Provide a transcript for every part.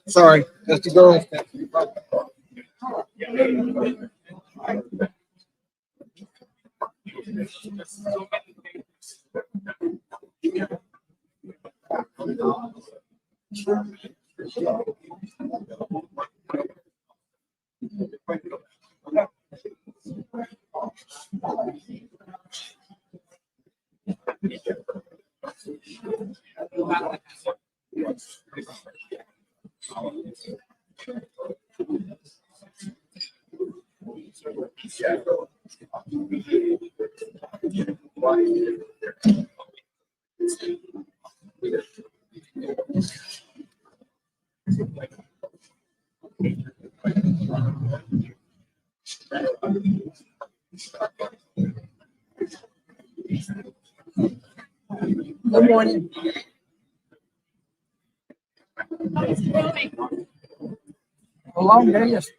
Sorry, that's the girl. Good morning. A long day yesterday.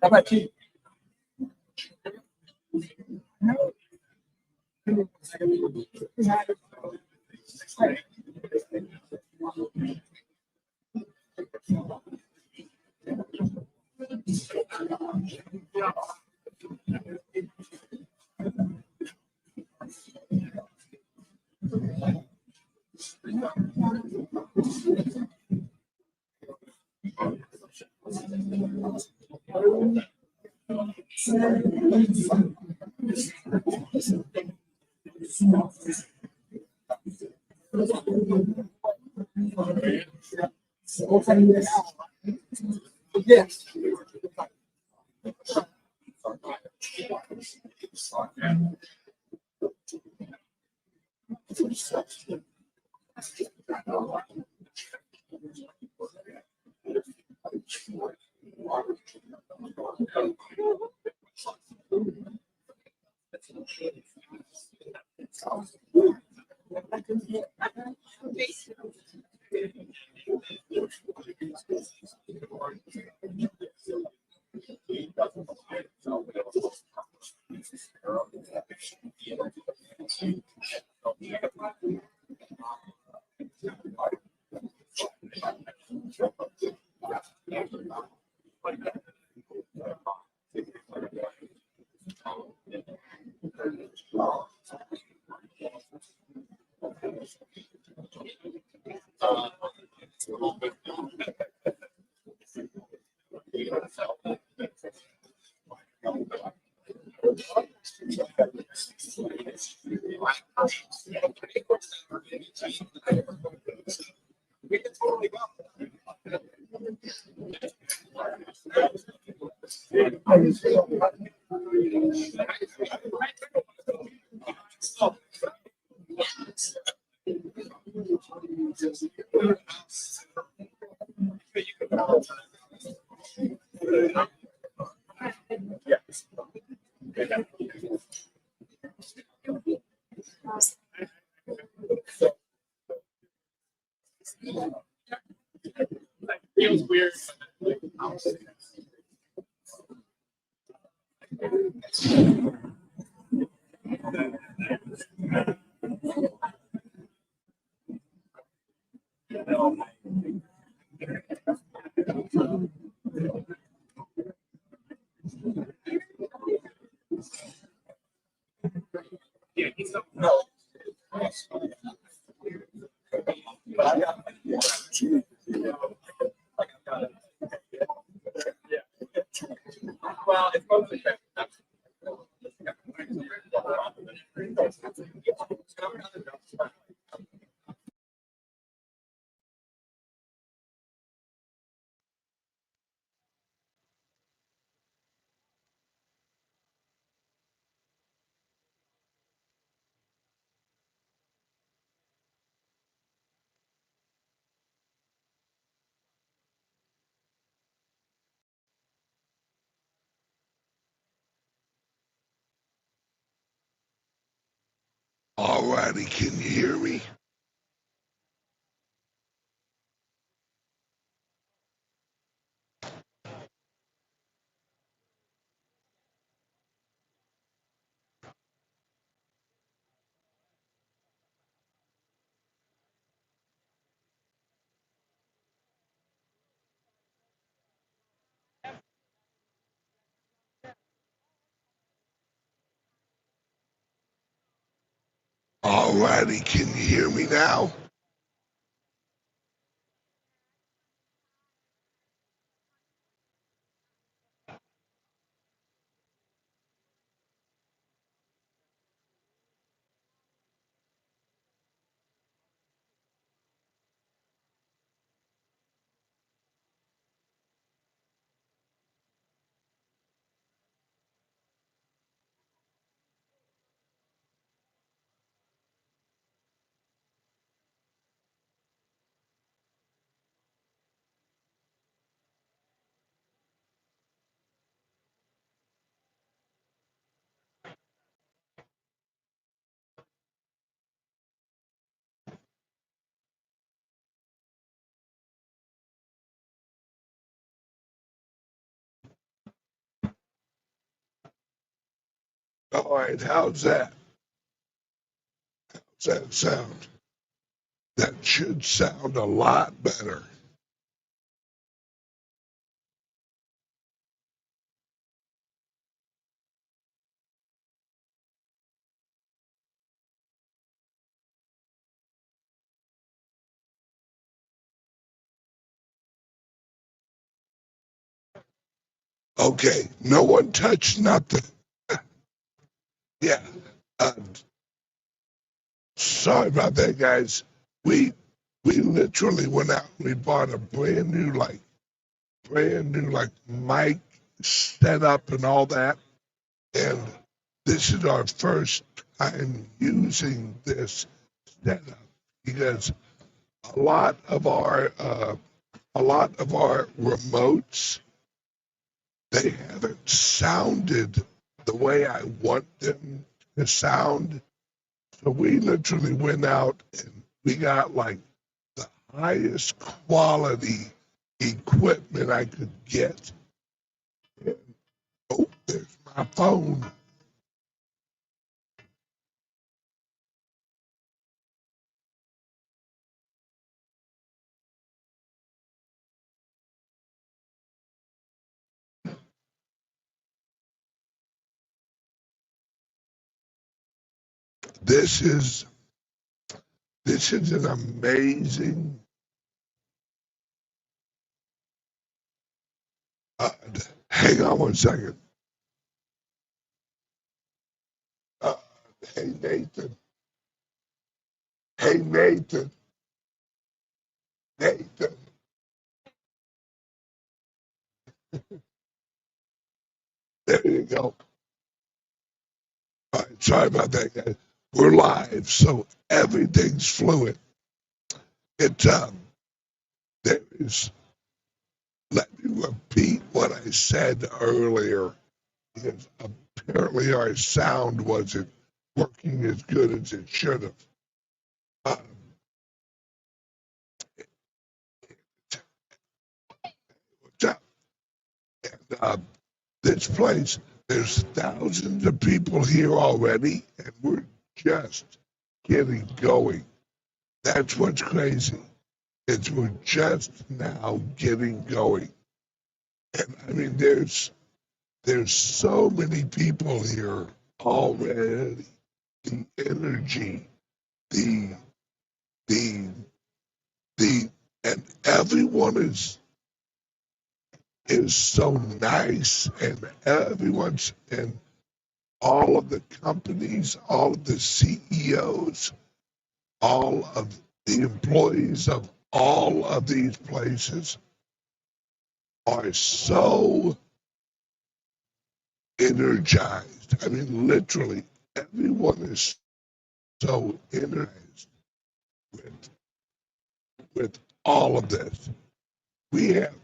How about you? No. Yes. Feels weird. Yeah, he's not. No. Well, it's mostly Alrighty, can you hear me? Alrighty, can you hear me now? Alright, how's that? How's that sound? That should sound a lot better. Okay, no one touched nothing. Yeah. Uh, sorry about that, guys. We literally went out and we bought a brand new mic setup and all that. And this is our first time using this setup because a lot of our remotes, they haven't sounded the way I want them to sound. So we literally went out and we got like the highest quality equipment I could get. And, oh, there's my phone. This is an amazing. Uh, hang on one second. Uh, hey Nathan. Hey Nathan. Nathan. There you go. All right, sorry about that, guys. We're live, so everything's fluid. It there is. Let me repeat what I said earlier, because apparently our sound wasn't working as good as it should have. Uh, uh, this place, there's thousands of people here already, and we're just getting going. That's what's crazy. We're just now getting going. And I mean, there's so many people here already. The energy, the the and everyone is so nice, and everyone's and all of the companies, all of the CEOs, all of the employees of all of these places are so energized. I mean, literally, everyone is so energized with with all of this. We have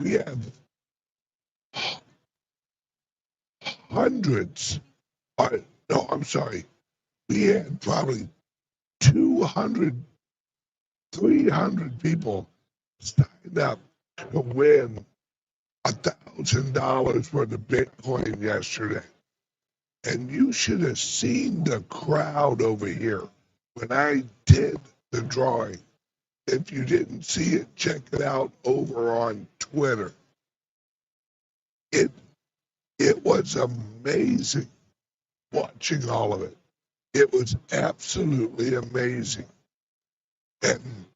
we have hundreds. No, I'm sorry. We had probably 200, 300 people signed up to win $1,000 worth of Bitcoin yesterday. And you should have seen the crowd over here when I did the drawing. If you didn't see it, check it out over on Twitter. It was amazing watching all of it. It was absolutely amazing. And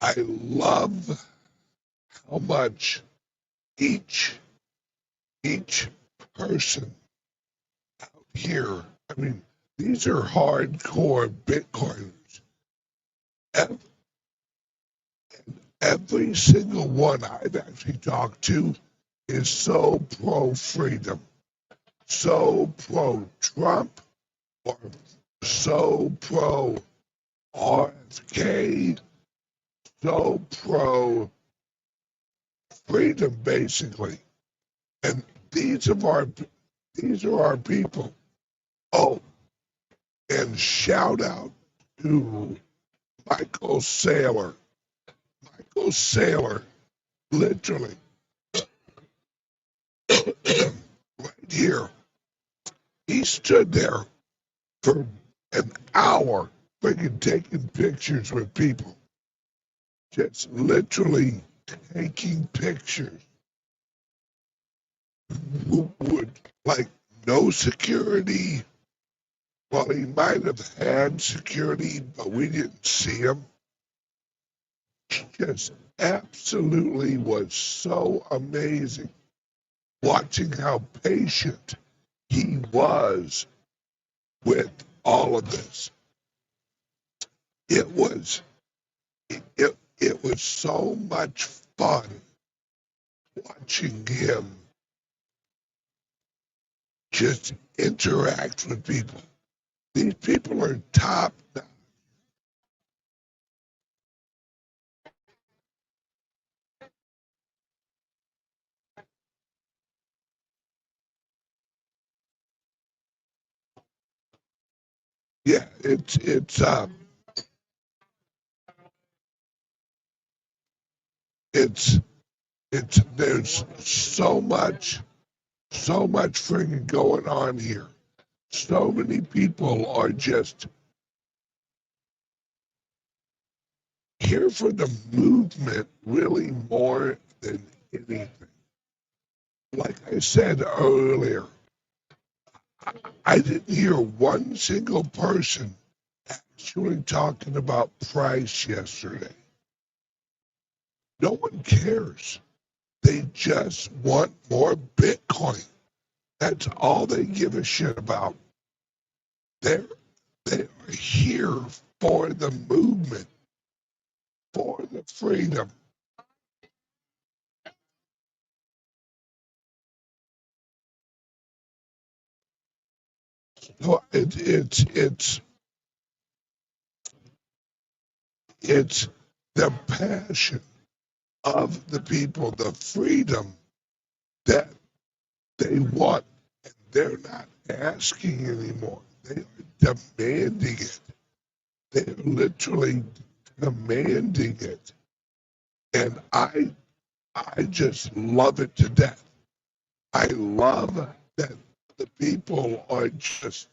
I love how much each person out here, I mean, these are hardcore Bitcoiners. Every single one I've actually talked to is so pro-freedom, so pro-Trump, or so pro-RFK, so pro-freedom, basically. And these are our people. Oh, and shout out to Michael Saylor. Michael Saylor, literally, right here, he stood there for an hour freaking taking pictures with people. Just literally taking pictures. Would like no security. Well, he might have had security, but we didn't see him. Just absolutely was so amazing watching how patient he was with all of this. It was so much fun watching him just interact with people. These people are top notch. Yeah, there's so much freaking going on here. So many people are just here for the movement, really more than anything. Like I said earlier, I didn't hear one single person actually talking about price yesterday. No one cares. They just want more Bitcoin. That's all they give a shit about. They're they are here for the movement, for the freedom. So it's the passion of the people, the freedom that they want, and they're not asking anymore. They are demanding it. They're literally demanding it. And I just love it to death. I love that the people are just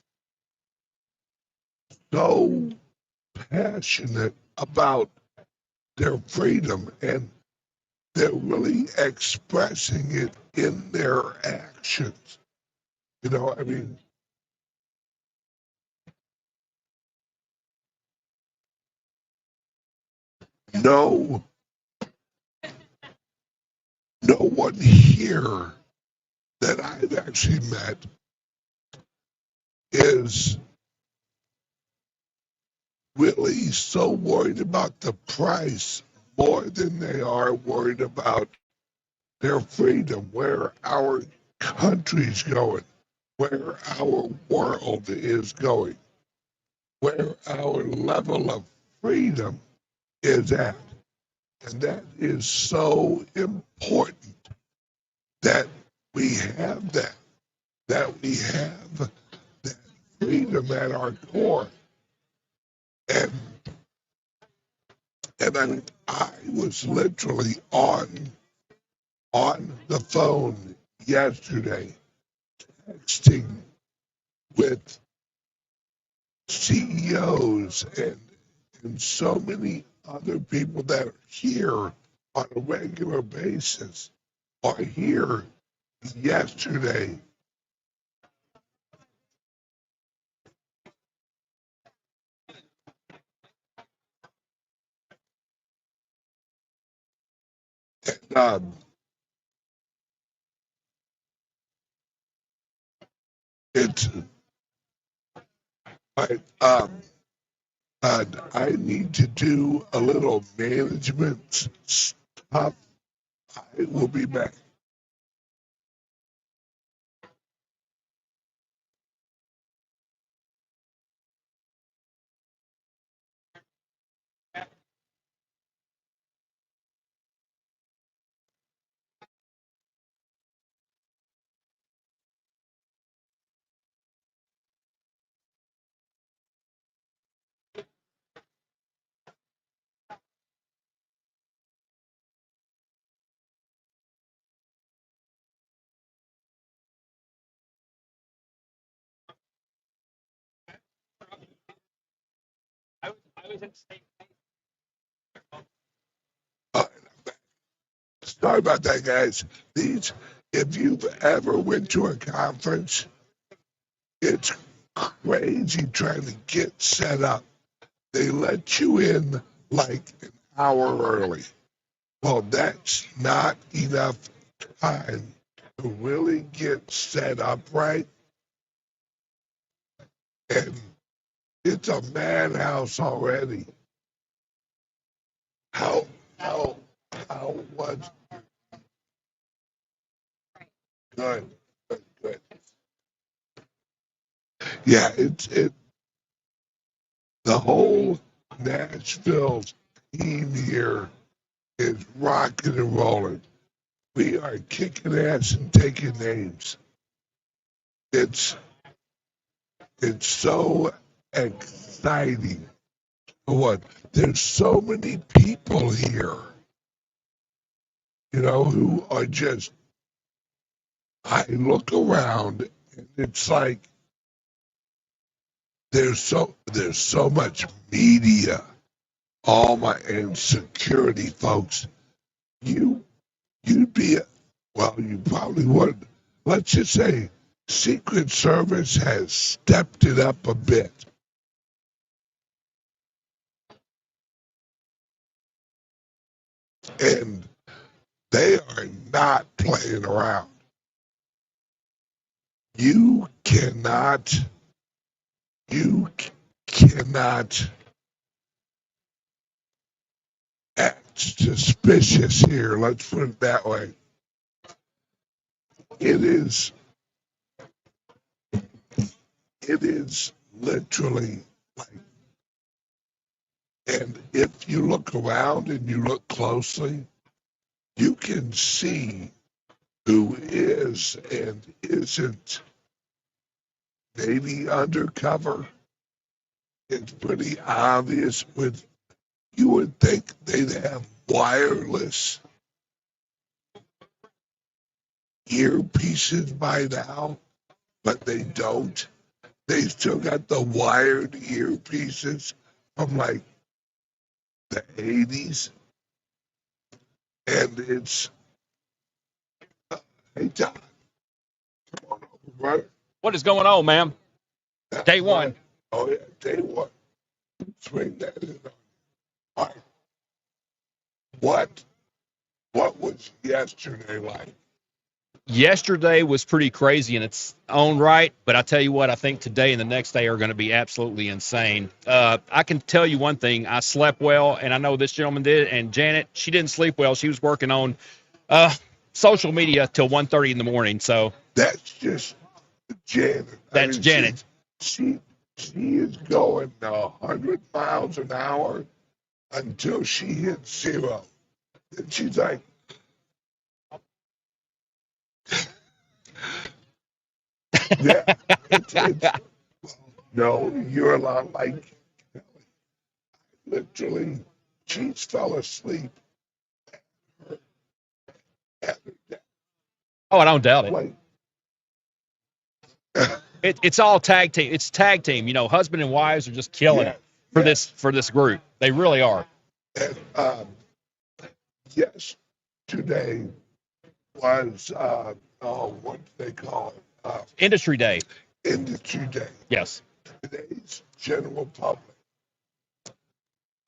so passionate about their freedom, and they're really expressing it in their actions. You know, I mean, no, no one here that I've actually met is really so worried about the price more than they are worried about their freedom, where our country's going, where our world is going, where our level of freedom is at. And that is so important that we have that we have that freedom at our core. And and I was literally on the phone yesterday texting with CEOs and so many other people that are here on a regular basis are here yesterday. And, it's I, I need to do a little management stuff. I will be back. Uh, Sorry about that, guys. These, if you've ever went to a conference, it's crazy trying to get set up. They let you in like an hour early. Well, that's not enough time to really get set up right. And it's a madhouse already. How, how, how was good, good, good. Yeah, the whole Nashville team here is rocking and rolling. We are kicking ass and taking names. It's it's so exciting. What? There's so many people here, who are just. I look around and it's like there's so much media. All my and security folks. You you'd be well. You probably would. Let's just say Secret Service has stepped it up a bit. And they are not playing around. You cannot, you cannot act suspicious here. Let's put it that way. It is, it is literally like, and if you look around and you look closely, you can see who is and isn't maybe undercover. It's pretty obvious. You would think they'd have wireless earpieces by now, but they don't. They still got the wired earpieces from like the 80s. And it's, hey, John, come on over, brother. What is going on, ma'am? Day one. Oh, yeah, day one. Swing that in on. All right. What was yesterday like? Yesterday was pretty crazy in its own right, but I tell you what, I think today and the next day are going to be absolutely insane. I can tell you one thing: I slept well, and I know this gentleman did. And Janet, she didn't sleep well; she was working on social media till 1:30 in the morning. So That's just Janet. that's Janet. She is going 100 miles an hour until she hits zero. And she's like, yeah, no, you're a lot like Kelly. Literally, she fell asleep at her desk. Oh, I don't doubt it. Like, It's all tag team. It's tag team. You know, husband and wives are just killing it for this group. They really are. and yes, today was what do they call it? Industry day. Industry Day. Yes. Today's general public.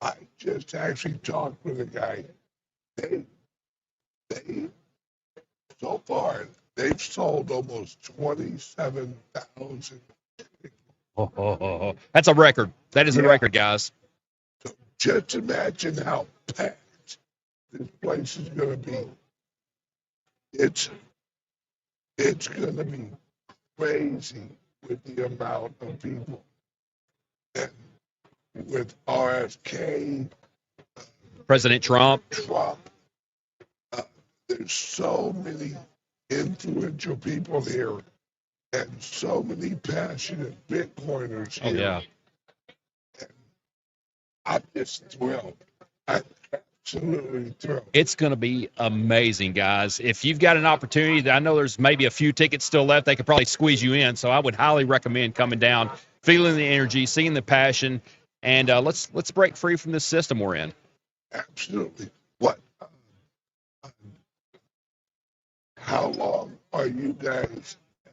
I just actually talked with a guy. They so far they've sold almost 27,000. That's a record. That is a record, guys. So just imagine how packed this place is going to be. It's going to be crazy with the amount of people. And with RFK, President Trump. There's so many influential people here and so many passionate Bitcoiners here. Oh, yeah. And I'm just thrilled. I'm absolutely thrilled. It's going to be amazing, guys. If you've got an opportunity, I know there's maybe a few tickets still left. They could probably squeeze you in. So I would highly recommend coming down, feeling the energy, seeing the passion, and let's break free from this system we're in. Absolutely. What? How long are you guys at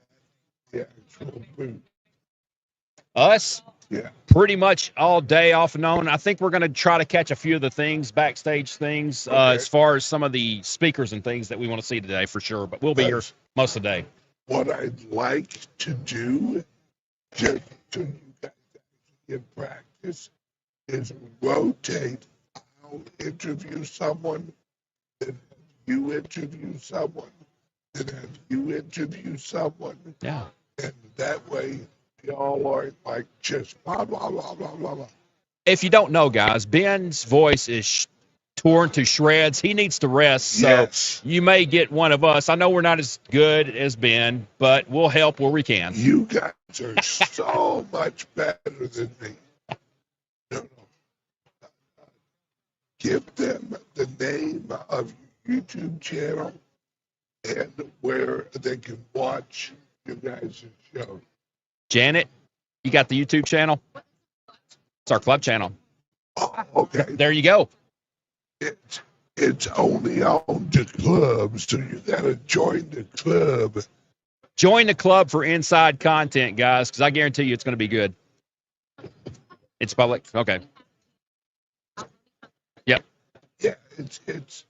the actual booth? Us? Yeah. Pretty much all day off and on. I think we're going to try to catch a few of the things, backstage things, as far as some of the speakers and things that we want to see today for sure. But we'll be here most of the day. What I'd like to do, just so you guys get practice, is rotate. I'll interview someone, then you interview someone, then have you interview someone. Yeah. And that way, y'all aren't like just blah, blah, blah, blah, blah, blah. If you don't know, guys, Ben's voice is torn to shreds. He needs to rest. So you may get one of us. I know we're not as good as Ben, but we'll help where we can. You guys are so much better than me. No. Give them the name of your YouTube channel and where they can watch you guys' show. Janet, you got the YouTube channel? It's our club channel. Oh, okay. There you go. It's only on the club, so you gotta join the club. Join the club for inside content, guys, because I guarantee you it's going to be good. It's public. Okay. Yep. Yeah, it's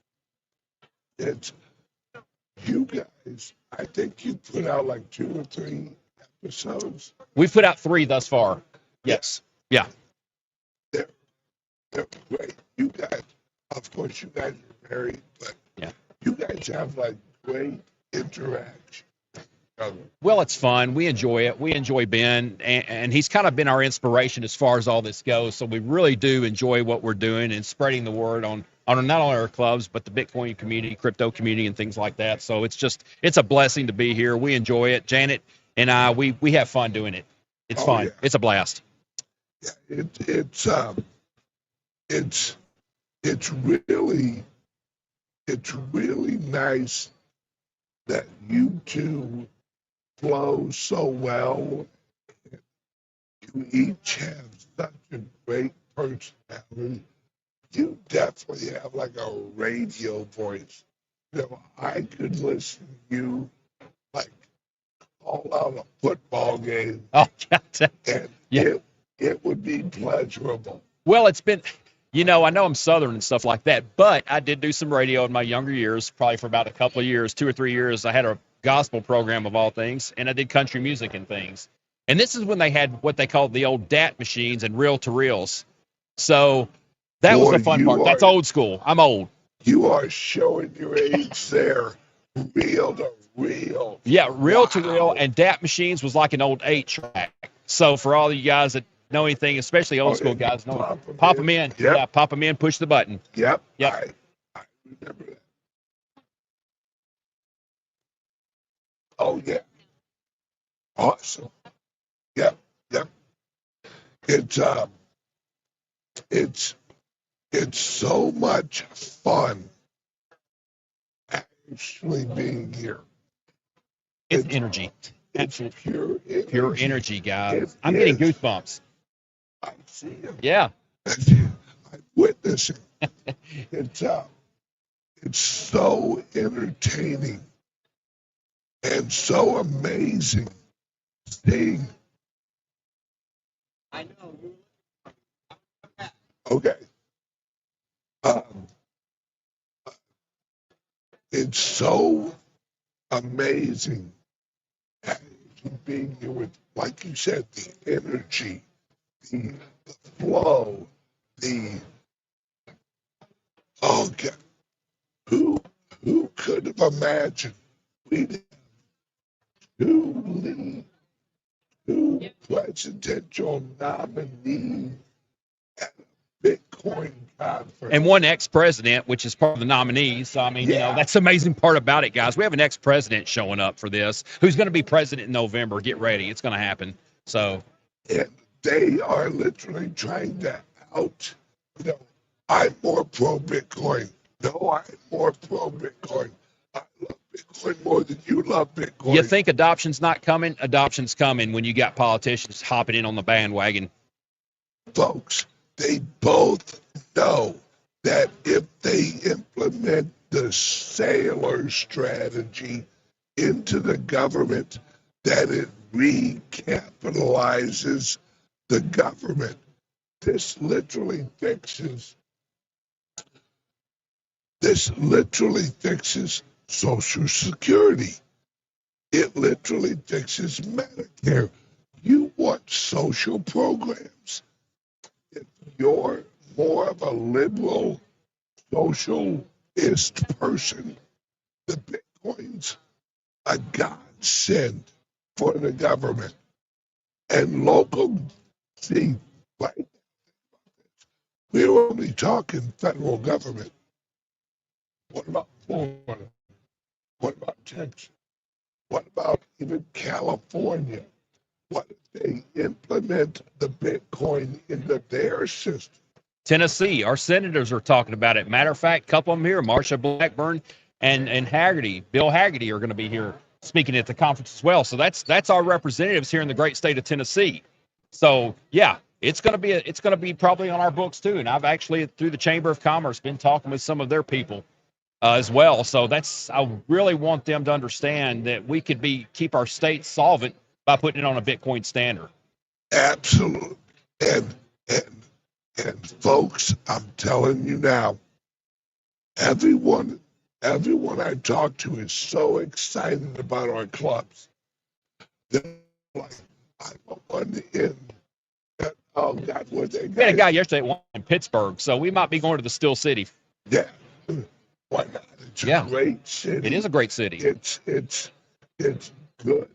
you guys. I think you put out like 2 or 3 episodes. We've put out 3 thus far. Yes. Yeah. They're great. You guys, of course, you guys are married, but you guys have like great interaction. Well, it's fun. We enjoy it. We enjoy Ben, and he's kind of been our inspiration as far as all this goes. So we really do enjoy what we're doing and spreading the word on not only our clubs, but the Bitcoin community, crypto community, and things like that. So it's a blessing to be here. We enjoy it. Janet and I, we have fun doing it. It's fun. Yeah. It's a blast. Yeah, it's really nice that you two flow so well. You each have such a great personality. You definitely have like a radio voice. You know, I could listen to you like all out a football game, Oh, and yeah. it would be pleasurable. Well, it's been, you know, I know I'm Southern and stuff like that, but I did do some radio in my younger years, probably for about a couple of years, 2 or 3 years. I had a gospel program of all things, and I did country music and things. And this is when they had what they called the old DAT machines and reel to reels. So that was Boy, the fun part. you That's are old school. I'm old. you are showing your age there, real to real. Yeah, reel to reel, Wow. and DAT machines was like an old 8-track. So for all you guys that know anything, especially old school guys, know pop them in. Yep. Yeah, pop them in, push the button. Yep. Yep. I remember that. Oh yeah. Awesome. Yep. Yep. It's it's it's so much fun actually being here. It's energy. It's Absolute pure pure energy, guys. It I'm getting is. goosebumps. I see it. Yeah. I'm witnessing. It's so entertaining and so amazing seeing. I know. Okay. Um, it's so amazing actually being here with, like you said, the energy, the flow, the oh God, who could have imagined we'd have two presidential nominees at a Bitcoin conference? And one ex-president, which is part of the nominees. So, I mean, you know, that's the amazing part about it, guys. We have an ex-president showing up for this who's going to be president in November. Get ready. It's going to happen. So, And they are literally trying to out, you know, I'm more pro Bitcoin. No, I'm more pro Bitcoin. I love Bitcoin more than you love Bitcoin. you think adoption's not coming? Adoption's coming when you got politicians hopping in on the bandwagon. Folks, they both know that if they implement the sailor strategy into the government, that it recapitalizes the government. This literally fixes Social Security. It literally fixes Medicare. You want social programs. If you're more of a liberal socialist person, the Bitcoin's a godsend for the government. And local, see, right, we're only talking federal government. What about Florida? What about Texas? What about even California? What if they implement the Bitcoin into their system? Tennessee, our senators are talking about it. Matter of fact, a couple of them here, Marsha Blackburn and Haggerty, Bill Haggerty, are going to be here speaking at the conference as well. So that's our representatives here in the great state of Tennessee. So yeah, it's going to be probably on our books too. And I've actually, through the Chamber of Commerce, been talking with some of their people as well. So I really want them to understand that we could keep our state solvent by putting it on a Bitcoin standard. Absolutely. And folks, I'm telling you now, everyone I talk to is so excited about our clubs. They're like, I'm a one in. Oh God, what they We had a guy yesterday in Pittsburgh, so we might be going to the Steel City. Yeah. Why not? It's a great city. It is a great city. It's good.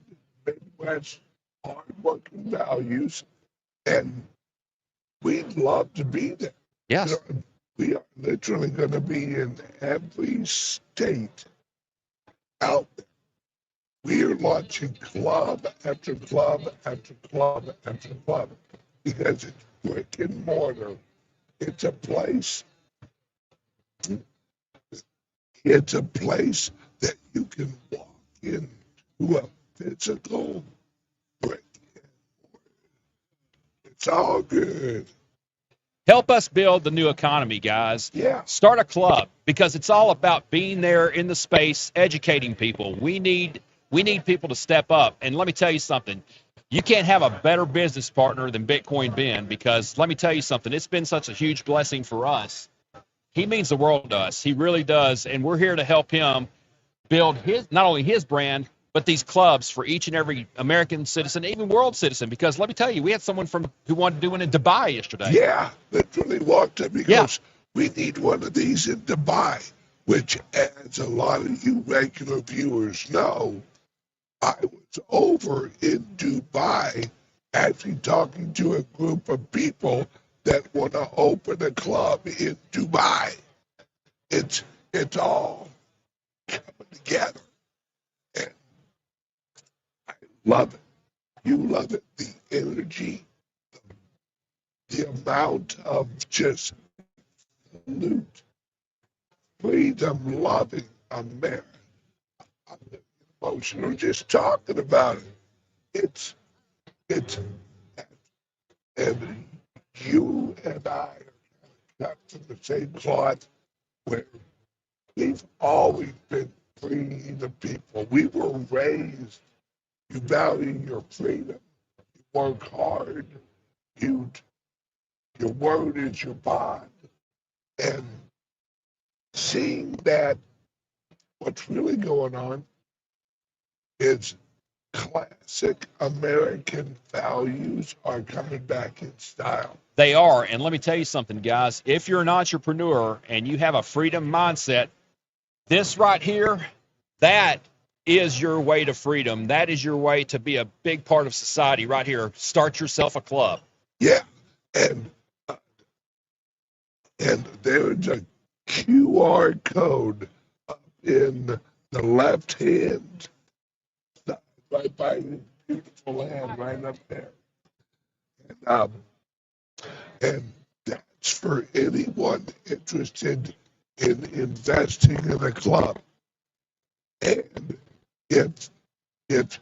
Midwest, hard-working values, and we'd love to be there. Yes. You know, we are literally going to be in every state out there. We are launching club after club after club after club because it's brick and mortar. It's a place. It's a place that you can walk into a physical brick. It's all good. Help us build the new economy, guys. Yeah. Start a club because it's all about being there in the space, educating people. We need people to step up. And let me tell you something. You can't have a better business partner than Bitcoin Ben, because let me tell you something. It's been such a huge blessing for us. He means the world to us. He really does. And we're here to help him build his, not only his brand, but these clubs for each and every American citizen, even world citizen. Because let me tell you, we had someone who wanted to do one in Dubai yesterday. Yeah, literally walked in because we need one of these in Dubai, which, as a lot of you regular viewers know, I was over in Dubai actually talking to a group of people that want to open a club in Dubai. It's all coming together. And I love it. You love it. The energy, the amount of just loot, freedom loving America. I'm emotional just talking about it. It's and you and I are cut from the same cloth, where we've always been freeing the people. We were raised, you value your freedom, you work hard, your word is your bond. And seeing that what's really going on is classic American values are coming back in style. They are. And let me tell you something, guys. If you're an entrepreneur and you have a freedom mindset, this right here, that is your way to freedom. That is your way to be a big part of society right here. Start yourself a club. Yeah. And there's a QR code up in the left hand side, right by your beautiful hand, right up there. And that's for anyone interested in investing in a club. And if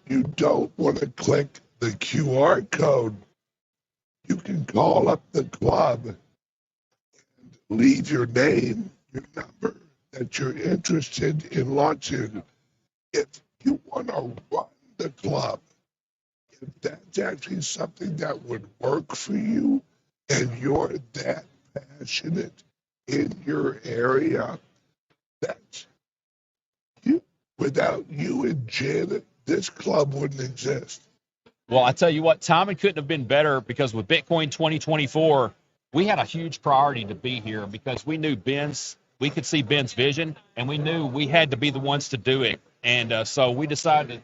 you don't want to click the QR code, you can call up the club and leave your name, your number that you're interested in launching. If you want to run the club, if that's actually something that would work for you and you're that passionate in your area, that's you. Without you and Janet, this club wouldn't exist. Well, I tell you what, timing couldn't have been better, because with Bitcoin 2024, we had a huge priority to be here because we knew we could see Ben's vision, and we knew we had to be the ones to do it. And so we decided,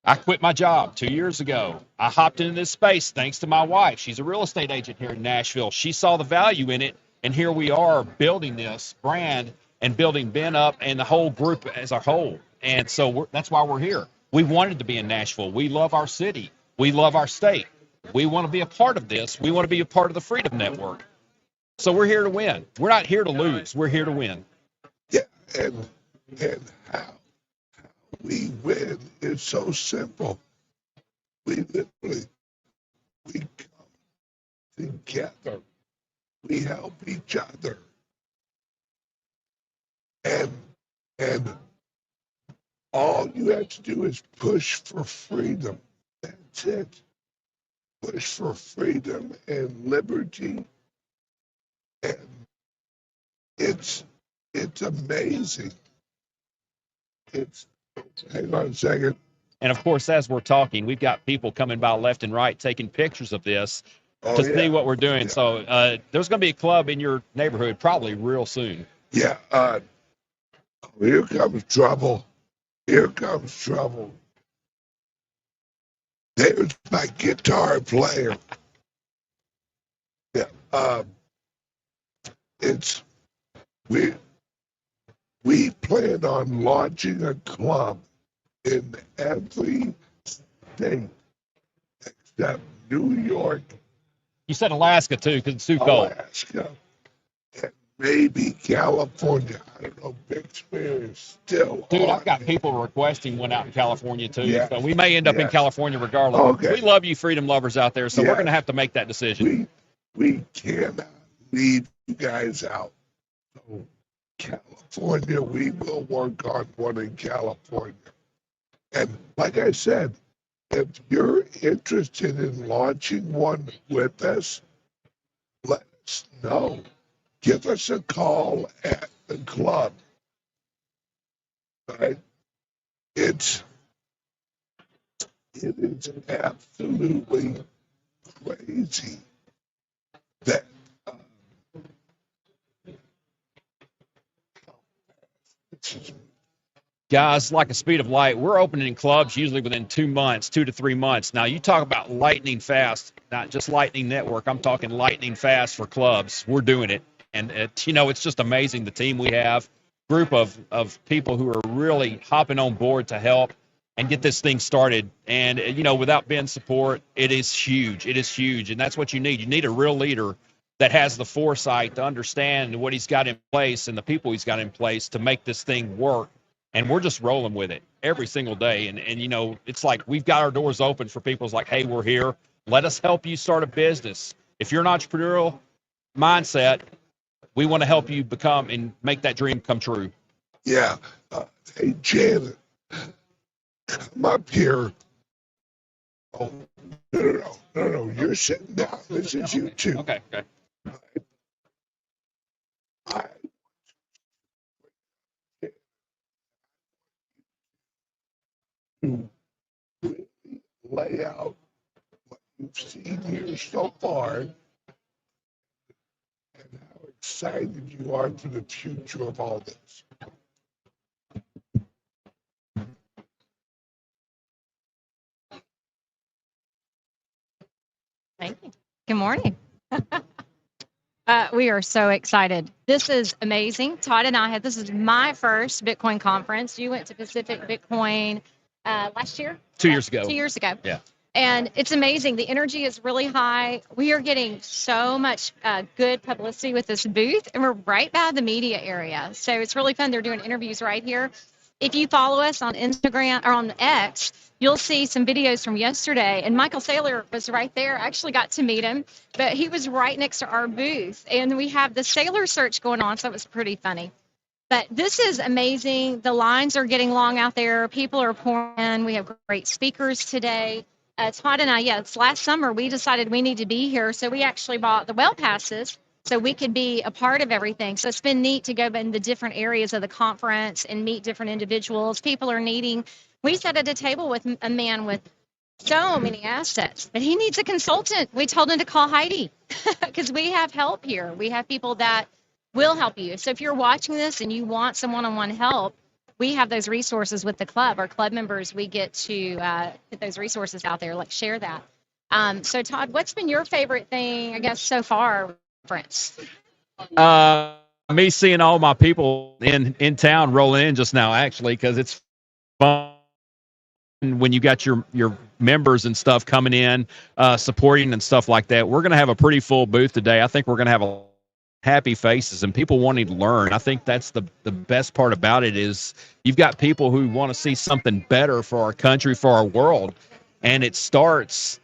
I quit my job 2 years ago. I hopped into this space thanks to my wife. She's a real estate agent here in Nashville. She saw the value in it, and here we are building this brand and building Ben up and the whole group as a whole. And so that's why we're here. We wanted to be in Nashville. We love our city. We love our state. We want to be a part of this. We want to be a part of the Freedom Network. So we're here to win. We're not here to lose. We're here to win. Yeah, and how we win is so simple. We literally, we come together. We help each other. And all you have to do is push for freedom. That's it. Push for freedom and liberty. And it's amazing. Hang on a second. And of course, as we're talking, we've got people coming by left and right taking pictures of this to see what we're doing. Yeah. So there's going to be a club in your neighborhood probably real soon. Yeah. Here comes trouble. Here comes trouble. There's my guitar player. Yeah. We plan on launching a club in every state except New York. You said Alaska too, because it's too cold. Alaska. And maybe California. I don't know. Big Bear is still Dude, on. I've got people requesting one out in California too. Yes, So we may end up in yes. California regardless. Okay. We love you, freedom lovers out there. So we're Yes. going to have to make that decision. We cannot leave you guys out. So California, we will work on one in California. And like I said, if you're interested in launching one with us, let us know. Give us a call at the club. Right? It is absolutely crazy that Guys, like a speed of light, we're opening clubs usually within 2 months, 2 to 3 months. Now, you talk about lightning fast, not just Lightning Network. I'm talking lightning fast for clubs. We're doing it. And, it's just amazing the team we have, group of people who are really hopping on board to help and get this thing started. And, without Ben's support, it is huge. It is huge. And that's what you need. You need a real leader that has the foresight to understand what he's got in place and the people he's got in place to make this thing work. And we're just rolling with it every single day. And it's like we've got our doors open for people. It's like, hey, we're here. Let us help you start a business. If you're an entrepreneurial mindset, we want to help you become and make that dream come true. Yeah. Hey, Janet, come up here. Oh, no. You're sitting down. This is you too. Okay. I to really lay out what you've seen here so far and how excited you are for the future of all this. Thank you. Good morning. We are so excited. This is amazing. Todd and I this is my first Bitcoin conference. You went to Pacific Bitcoin last year? 2 years ago. 2 years ago. Yeah. And it's amazing. The energy is really high. We are getting so much good publicity with this booth, and we're right by the media area. So it's really fun. They're doing interviews right here. If you follow us on Instagram or on X, you'll see some videos from yesterday. And Michael Saylor was right there. I actually got to meet him, but he was right next to our booth. And we have the Saylor search going on, so it was pretty funny. But this is amazing. The lines are getting long out there. People are pouring in. We have great speakers today. Todd and I, it's last summer, we decided we need to be here. So we actually bought the well passes so we could be a part of everything. So it's been neat to go in the different areas of the conference and meet different individuals. People are needing. We sat at a table with a man with so many assets, but he needs a consultant. We told him to call Heidi because we have help here. We have people that will help you. So if you're watching this and you want some one-on-one help, we have those resources with the club. Our club members, we get to put those resources out there, share that. So Todd, what's been your favorite thing, I guess, so far, friends? Me seeing all my people in town rolling in just now, actually, because it's fun when you got your members and stuff coming in, supporting and stuff like that. We're going to have a pretty full booth today. I think we're going to have a happy faces and people wanting to learn. I think that's the best part about it is you've got people who want to see something better for our country, for our world. And it starts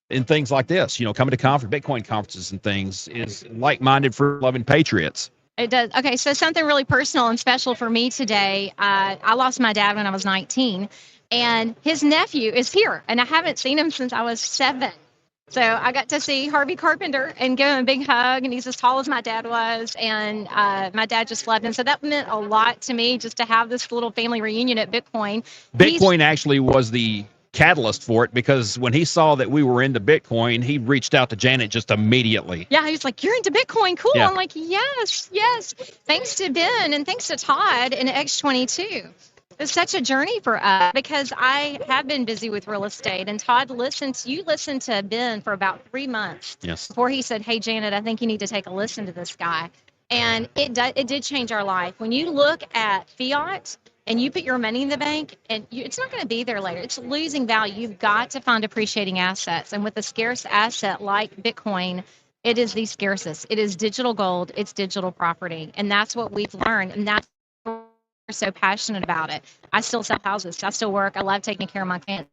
in things like this, coming to Bitcoin conferences and things is like-minded, free-loving patriots. It does. Okay, so something really personal and special for me today. I lost my dad when I was 19, and his nephew is here, and I haven't seen him since I was 7. So I got to see Harvey Carpenter and give him a big hug, and he's as tall as my dad was, and my dad just loved him. So that meant a lot to me just to have this little family reunion at Bitcoin. Bitcoin actually was the catalyst for it because when he saw that we were into Bitcoin, he reached out to Janet just immediately. Yeah, he was like, "You're into Bitcoin, cool." Yeah. I'm like, yes. Thanks to Ben and thanks to Todd and X22. It's such a journey for us because I have been busy with real estate, and Todd listened to Ben for about 3 months. Yes. Before he said, "Hey, Janet, I think you need to take a listen to this guy." And it did change our life. When you look at fiat and you put your money in the bank, and it's not going to be there later. It's losing value. You've got to find appreciating assets. And with a scarce asset like Bitcoin, It is the scarcest. It is digital gold. It's digital property. And that's what we've learned. And that's why we're so passionate about it. I still sell houses. I still work. I love taking care of my clients.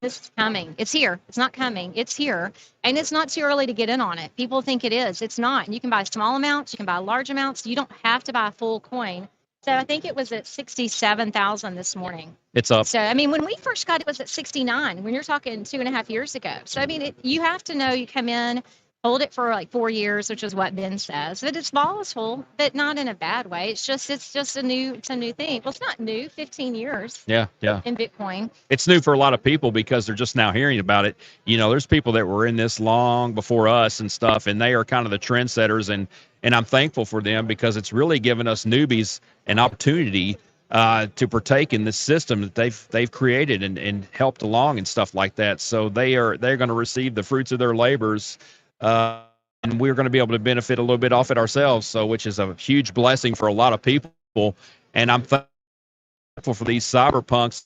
This is coming. It's here. It's not coming. It's here. And it's not too early to get in on it. People think it is. It's not. You can buy small amounts. You can buy large amounts. You don't have to buy a full coin. So I think it was at 67,000 this morning. It's up. So, I mean, when we first got it, was at 69, when you're talking 2.5 years ago. So, I mean, you have to know you come in, hold it for like 4 years, which is what Ben says. But it's volatile, but not in a bad way. It's just a new thing. Well, it's not new, 15 years Yeah. in Bitcoin. It's new for a lot of people because they're just now hearing about it. There's people that were in this long before us and stuff, and they are kind of the trendsetters, and I'm thankful for them because it's really given us newbies an opportunity to partake in this system that they've created and helped along and stuff like that. So they're going to receive the fruits of their labors, and we're going to be able to benefit a little bit off it ourselves. So, which is a huge blessing for a lot of people. And I'm thankful for these cyberpunks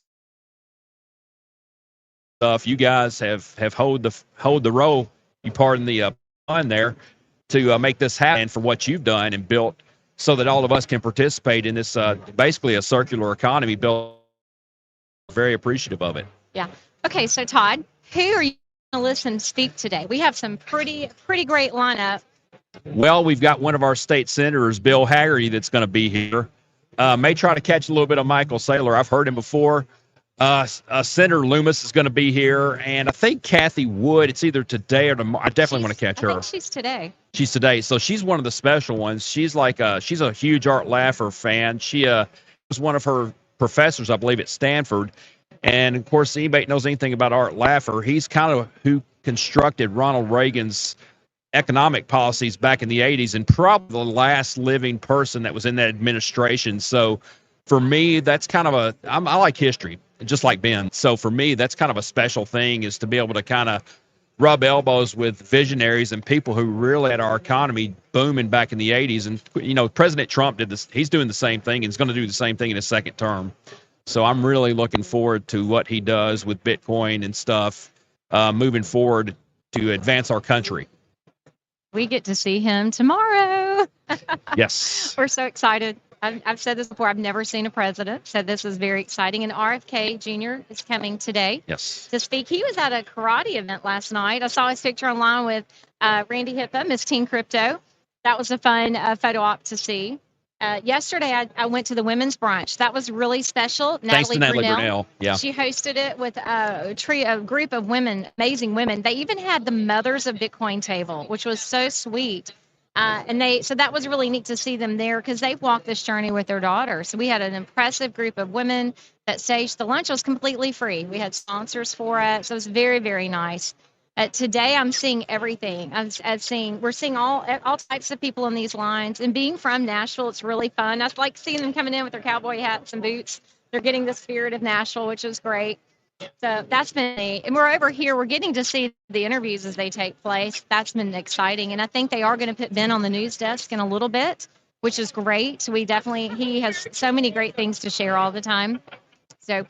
stuff. You guys have hold the row. You pardon the pun there, to make this happen for what you've done and built, so that all of us can participate in this basically a circular economy built. Very appreciative of it. Yeah. Okay, so Todd, who are you going to listen to speak today? We have some pretty great lineup. Well, we've got one of our state senators, Bill Haggerty, that's going to be here. May try to catch a little bit of Michael Saylor. I've heard him before. Senator Loomis is going to be here, and I think Kathy Wood. It's either today or tomorrow. I definitely want to catch her. I think she's today. She's today, so she's one of the special ones. She's like she's a huge Art Laffer fan. She was one of her professors, I believe, at Stanford, and of course, anybody that knows anything about Art Laffer, he's kind of who constructed Ronald Reagan's economic policies back in the 80s, and probably the last living person that was in that administration. So for me, that's kind of I like history, just like Ben. So for me, that's kind of a special thing, is to be able to kind of rub elbows with visionaries and people who really had our economy booming back in the 80s. And, President Trump did this. He's doing the same thing, and he's going to do the same thing in his second term. So I'm really looking forward to what he does with Bitcoin and stuff moving forward to advance our country. We get to see him tomorrow. Yes. We're so excited. I've said this before. I've never seen a president, so this is very exciting. And RFK Jr. is coming today to speak. He was at a karate event last night. I saw his picture online with Randy Hippa, Miss Teen Crypto. That was a fun photo op to see. Yesterday, I went to the women's brunch. That was really special. Thanks to Natalie Brunell. Yeah. She hosted it with a group of women, amazing women. They even had the Mothers of Bitcoin table, which was so sweet. So that was really neat to see them there, because they've walked this journey with their daughter. So we had an impressive group of women that staged. The lunch was completely free. We had sponsors for it. So it was very, very nice. Today, I'm seeing everything. We're seeing all types of people in these lines. And being from Nashville, it's really fun. I like seeing them coming in with their cowboy hats and boots. They're getting the spirit of Nashville, which is great. So that's been neat. And we're over here. We're getting to see the interviews as they take place. That's been exciting. And I think they are going to put Ben on the news desk in a little bit, which is great. He has so many great things to share all the time. So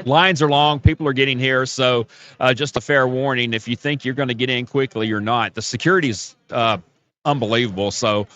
lines are long. People are getting here. So just a fair warning, if you think you're going to get in quickly, you're not. The security is unbelievable. So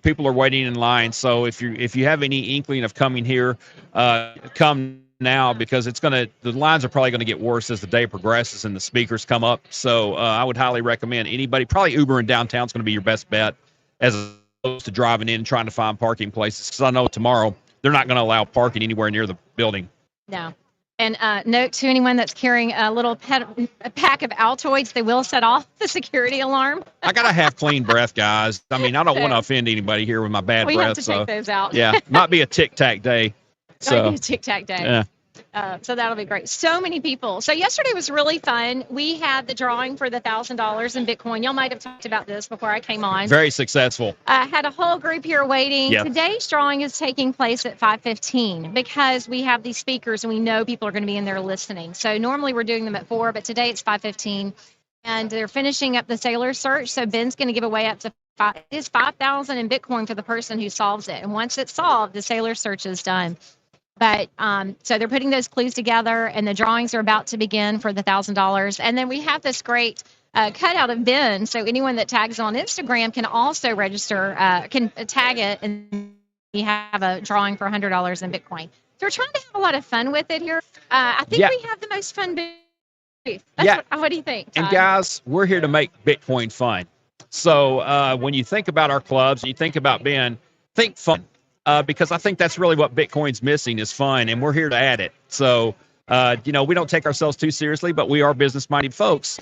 people are waiting in line. So if you have any inkling of coming here, come now, because the lines are probably going to get worse as the day progresses and the speakers come up. So I would highly recommend anybody, probably Uber in downtown is going to be your best bet, as opposed to driving in and trying to find parking places. Because I know tomorrow they're not going to allow parking anywhere near the building. No. And note to anyone that's carrying a pack of Altoids, they will set off the security alarm. I got to have clean breath, guys. I mean, I don't want to offend anybody here with my bad breath. We have to take those out. Yeah, might be a tic-tac day. Might be a tic-tac day. Yeah. So that'll be great. So many people. So yesterday was really fun. We had the drawing for the $1,000 in Bitcoin. Y'all might have talked about this before I came on. Very successful. I had a whole group here waiting. Yep. Today's drawing is taking place at 5:15 because we have these speakers and we know people are going to be in there listening. So normally we're doing them at 4, but today it's 5:15. And they're finishing up the Sailor search. So Ben's going to give away up to $5,000 in Bitcoin for the person who solves it. And once it's solved, the Sailor search is done. But so they're putting those clues together, and the drawings are about to begin for the $1,000. And then we have this great cutout of Ben. So anyone that tags on Instagram can also register, can tag it, and you have a drawing for $100 in Bitcoin. So we're trying to have a lot of fun with it here. I think we have the most fun booth. What do you think, Todd? And guys, we're here to make Bitcoin fun. So when you think about our clubs, you think about Ben, think fun. Because I think that's really what Bitcoin's missing is fun, and we're here to add it. So, we don't take ourselves too seriously, but we are business-minded folks.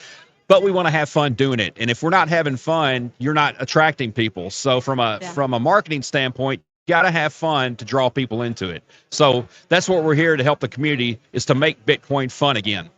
But we want to have fun doing it. And if we're not having fun, you're not attracting people. So from a marketing standpoint, you got to have fun to draw people into it. So that's what we're here to help the community, is to make Bitcoin fun again.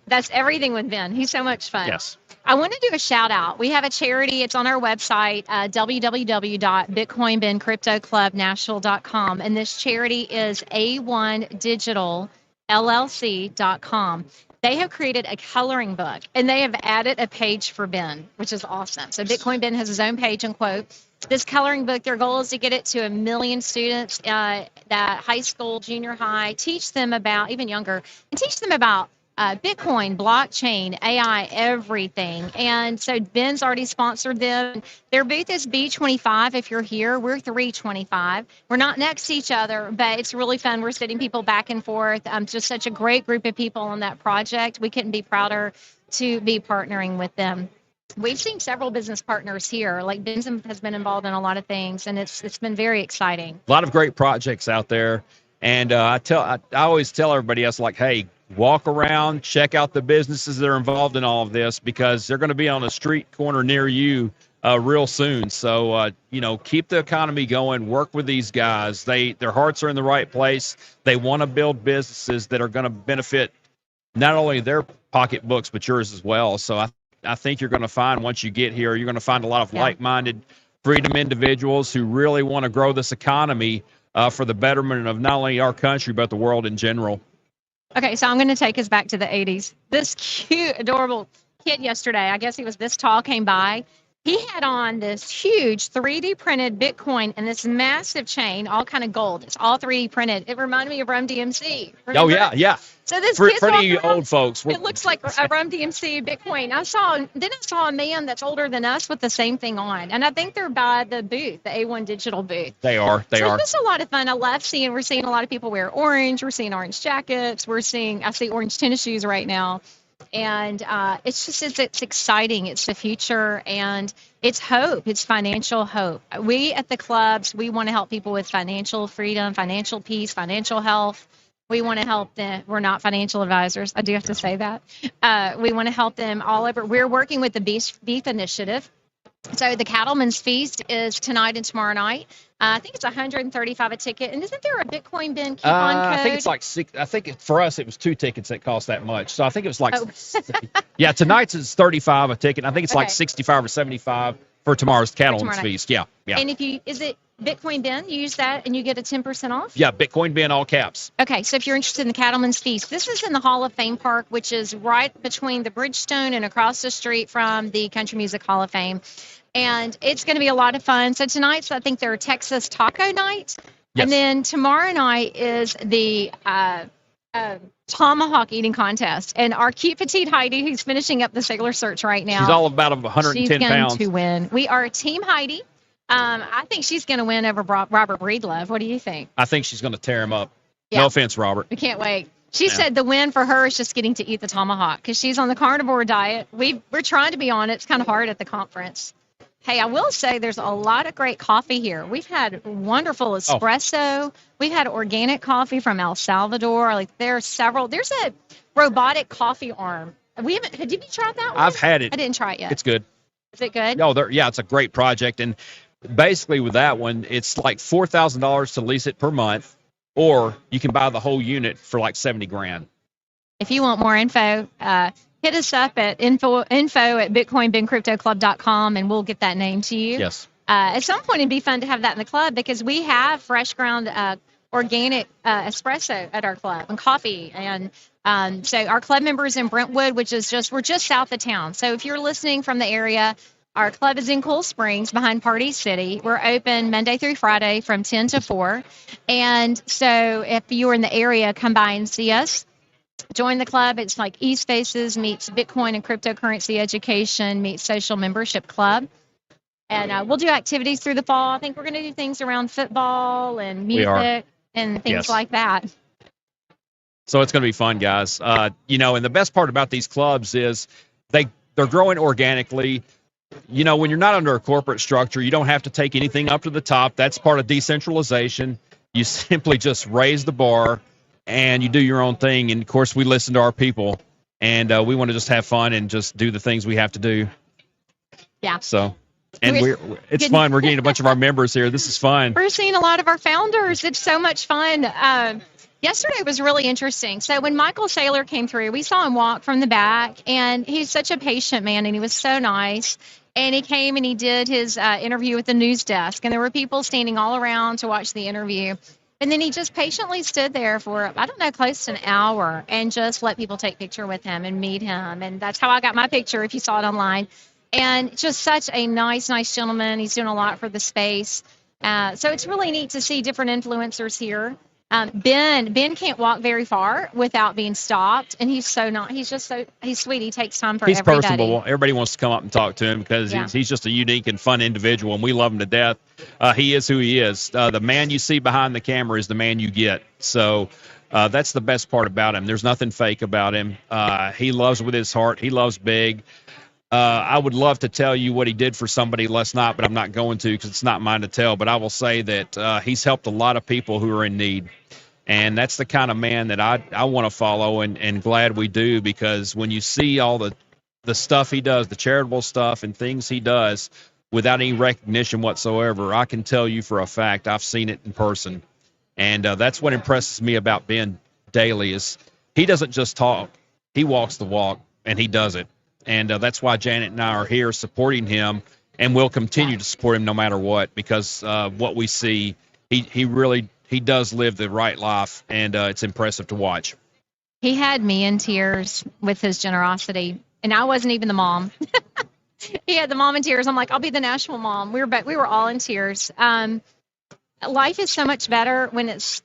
That's everything with Ben. He's so much fun. Yes. I want to do a shout out. We have a charity. It's on our website, www.bitcoinbencryptoclubnashville.com. And this charity is A1digitalllc.com. They have created a coloring book, and they have added a page for Ben, which is awesome. So Bitcoin Ben has his own page and quote. This coloring book, their goal is to get it to 1 million students, that high school, junior high, teach them about, even younger, and teach them about Bitcoin, blockchain, AI, everything. And so Ben's already sponsored them. Their booth is B25. If you're here, we're 325. We're not next to each other, but it's really fun. We're sitting people back and forth. Just such a great group of people on that project. We couldn't be prouder to be partnering with them. We've seen several business partners here. Like Ben has been involved in a lot of things, and it's been very exciting. A lot of great projects out there. And I always tell everybody else, like, hey, walk around, check out the businesses that are involved in all of this, because they're going to be on a street corner near you real soon. So, keep the economy going, work with these guys. Their hearts are in the right place. They want to build businesses that are going to benefit not only their pocketbooks, but yours as well. So I think you're going to find, once you get here, you're going to find a lot of like-minded freedom individuals who really want to grow this economy for the betterment of not only our country, but the world in general. Okay, so I'm going to take us back to the 80s. This cute, adorable kid yesterday, I guess he was this tall, came by. He had on this huge 3D printed Bitcoin and this massive chain, all kind of gold. It's all 3D printed. It reminded me of Run DMC. Remember? Oh, yeah. So this For kid's any of you walking around, old folks. it looks like a Run DMC Bitcoin. I saw a man that's older than us with the same thing on. And I think they're by the booth, the A1 Digital booth. They are. So it's just a lot of fun. I love we're seeing a lot of people wear orange. We're seeing orange jackets. I see orange tennis shoes right now. And it's exciting. It's the future, and it's hope. It's financial hope. We at the clubs, we want to help people with financial freedom, financial peace, financial health. We want to help them. We're not financial advisors. I do have to say that. We want to help them all over. We're working with the Beef Initiative. So the Cattleman's Feast is tonight and tomorrow night. I think it's $135 a ticket. And isn't there a Bitcoin Ben coupon code? I think it's like six. I think for us it was 2 tickets that cost that much. So I think it was like, yeah, tonight's is $35 a ticket. I think it's like 65 or 75 for tomorrow's Cattleman's Feast. Yeah. And is it Bitcoin Ben? You use that and you get a 10% off? Yeah, Bitcoin Ben, all caps. Okay, so if you're interested in the Cattleman's Feast, this is in the Hall of Fame Park, which is right between the Bridgestone and across the street from the Country Music Hall of Fame. And it's going to be a lot of fun. So tonight's, I think, their Texas Taco Night. Yes. And then tomorrow night is the tomahawk eating contest. And our cute petite Heidi, who's finishing up the Sailor Search right now. She's all about 110 pounds. She's going to win. We are Team Heidi. I think she's going to win over Robert Breedlove. What do you think? I think she's going to tear him up. Yeah. No offense, Robert. We can't wait. She said the win for her is just getting to eat the tomahawk because she's on the carnivore diet. We're trying to be on it. It's kind of hard at the conference. Hey, I will say there's a lot of great coffee here. We've had wonderful espresso. We've had organic coffee from El Salvador. Like there's a robotic coffee arm. Have you tried that one? I've had it. I didn't try it yet. It's good. Is it good? No, it's a great project. And basically with that one, it's like $4,000 to lease it per month, or you can buy the whole unit for like $70,000. If you want more info, hit us up at info@bitcoinbencryptoclub.com and we'll get that name to you. Yes. At some point, it'd be fun to have that in the club because we have fresh ground organic espresso at our club and coffee. And so our club members in Brentwood, we're just south of town. So if you're listening from the area, Our club is in Cool Springs behind Party City. We're open Monday through Friday from 10 to 4. And so if you're in the area, come by and see us. Join the club. It's like East Faces meets Bitcoin and cryptocurrency education meets social membership club. And we'll do activities through the fall. I think we're going to do things around football and We are. music and things Yes. like that. So it's going to be fun, guys. You know, and the best part about these clubs is they're growing organically. You know, when you're not under a corporate structure, you don't have to take anything up to the top. That's part of decentralization. You simply just raise the bar and you do your own thing. And of course, we listen to our people, and we want to just have fun and just do the things we have to do. Yeah. So, and it's Good. fun. We're getting a bunch of our members here. This is fun. We're seeing a lot of our founders. It's so much fun. Yesterday was really interesting. So when Michael Saylor came through, we saw him walk from the back, and he's such a patient man, and he was so nice. And he came and he did his interview with the news desk, and there were people standing all around to watch the interview. And then he just patiently stood there for, I don't know, close to an hour and just let people take picture with him and meet him. And that's how I got my picture, if you saw it online. And just such a nice gentleman. He's doing a lot for the space. So it's really neat to see different influencers here. Ben can't walk very far without being stopped, and he's so not. He's sweet. He takes time for He's everybody. personable. Everybody wants to come up and talk to him because Yeah. he's just a unique and fun individual, and we love him to death. He is who he is. The man you see behind the camera is the man you get. So that's the best part about him. There's nothing fake about him. He loves with his heart. He loves big. I would love to tell you what he did for somebody last night, but I'm not going to because it's not mine to tell. But I will say that he's helped a lot of people who are in need. And that's the kind of man that I want to follow, and glad we do, because when you see all the stuff he does, the charitable stuff and things he does without any recognition whatsoever, I can tell you for a fact I've seen it in person. And that's what impresses me about Ben daily is he doesn't just talk. He walks the walk, and he does it. And that's why Janet and I are here supporting him, and we'll continue to support him no matter what, because what we see, he does live the right life, and it's impressive to watch. He had me in tears with his generosity, and I wasn't even the mom. He had the mom in tears. I'm like, I'll be the national mom. We were all in tears. Life is so much better when it's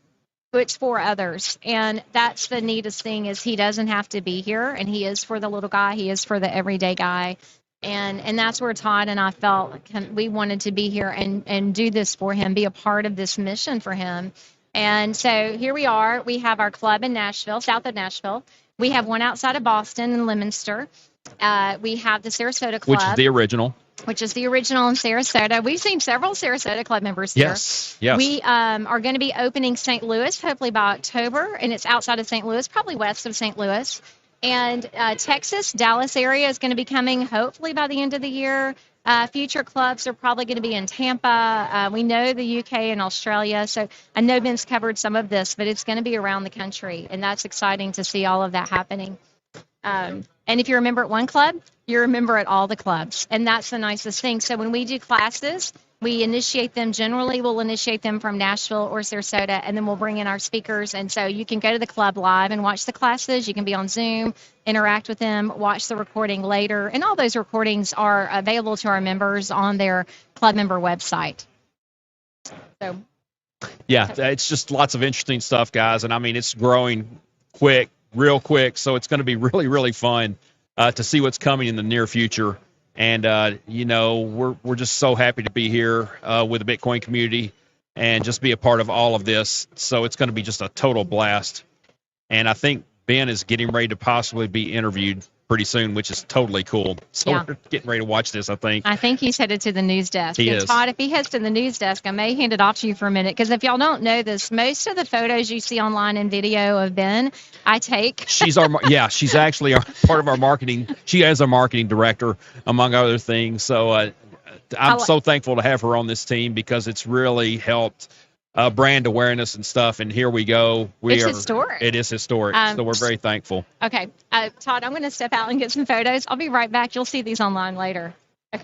for others, and that's the neatest thing is he doesn't have to be here, and he is for the little guy. He is for the everyday guy. And that's where Todd and I felt we wanted to be here and do this for him, be a part of this mission for him. And so here we are. We have our club in Nashville, south of Nashville. We have one outside of Boston in Leominster. We have the Sarasota Club. Which is the original. Which is the original in Sarasota. We've seen several Sarasota Club members here. Yes. We are going to be opening St. Louis, hopefully by October, and it's outside of St. Louis, probably west of St. Louis. And Texas, Dallas area is going to be coming hopefully by the end of the year. Future clubs are probably going to be in Tampa. We know the UK and Australia. So I know Ben's covered some of this, but it's going to be around the country. And that's exciting to see all of that happening. And if you're a member at one club, you're a member at all the clubs. And that's the nicest thing. So when we do classes, we initiate them. Generally, we'll initiate them from Nashville or Sarasota, and then we'll bring in our speakers. And so you can go to the club live and watch the classes. You can be on Zoom, interact with them, watch the recording later. And all those recordings are available to our members on their club member website. So, yeah, it's just lots of interesting stuff, guys. And I mean, it's growing quick, real quick. So it's going to be really, really fun to see what's coming in the near future. And, you know, we're just so happy to be here with the Bitcoin community and just be a part of all of this. So it's going to be just a total blast. And I think Ben is getting ready to possibly be interviewed pretty soon, which is totally cool. So Yeah. we're getting ready to watch this, I think. I think he's headed to the news desk. He And is. Todd, if he heads to the news desk, I may hand it off to you for a minute, because if y'all don't know this, most of the photos you see online and video of Ben, I take. She's she's actually part of our marketing. She is our marketing director, among other things. So I'm so thankful to have her on this team, because it's really helped brand awareness and stuff. And here we go. It's historic. It is historic. So we're very thankful. Okay, Todd, I'm going to step out and get some photos. I'll be right back. You'll see these online later. All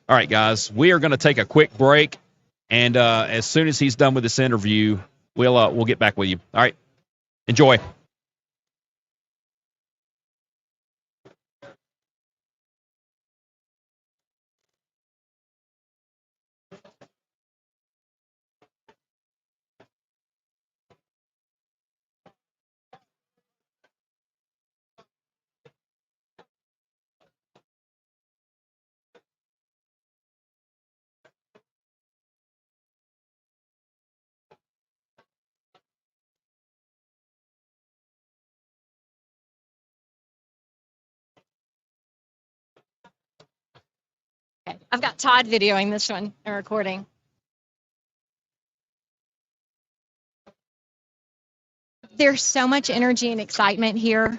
right, guys, we are going to take a quick break. And as soon as he's done with this interview, we'll get back with you. All right, enjoy. I've got Todd videoing this one and recording. There's so much energy and excitement here.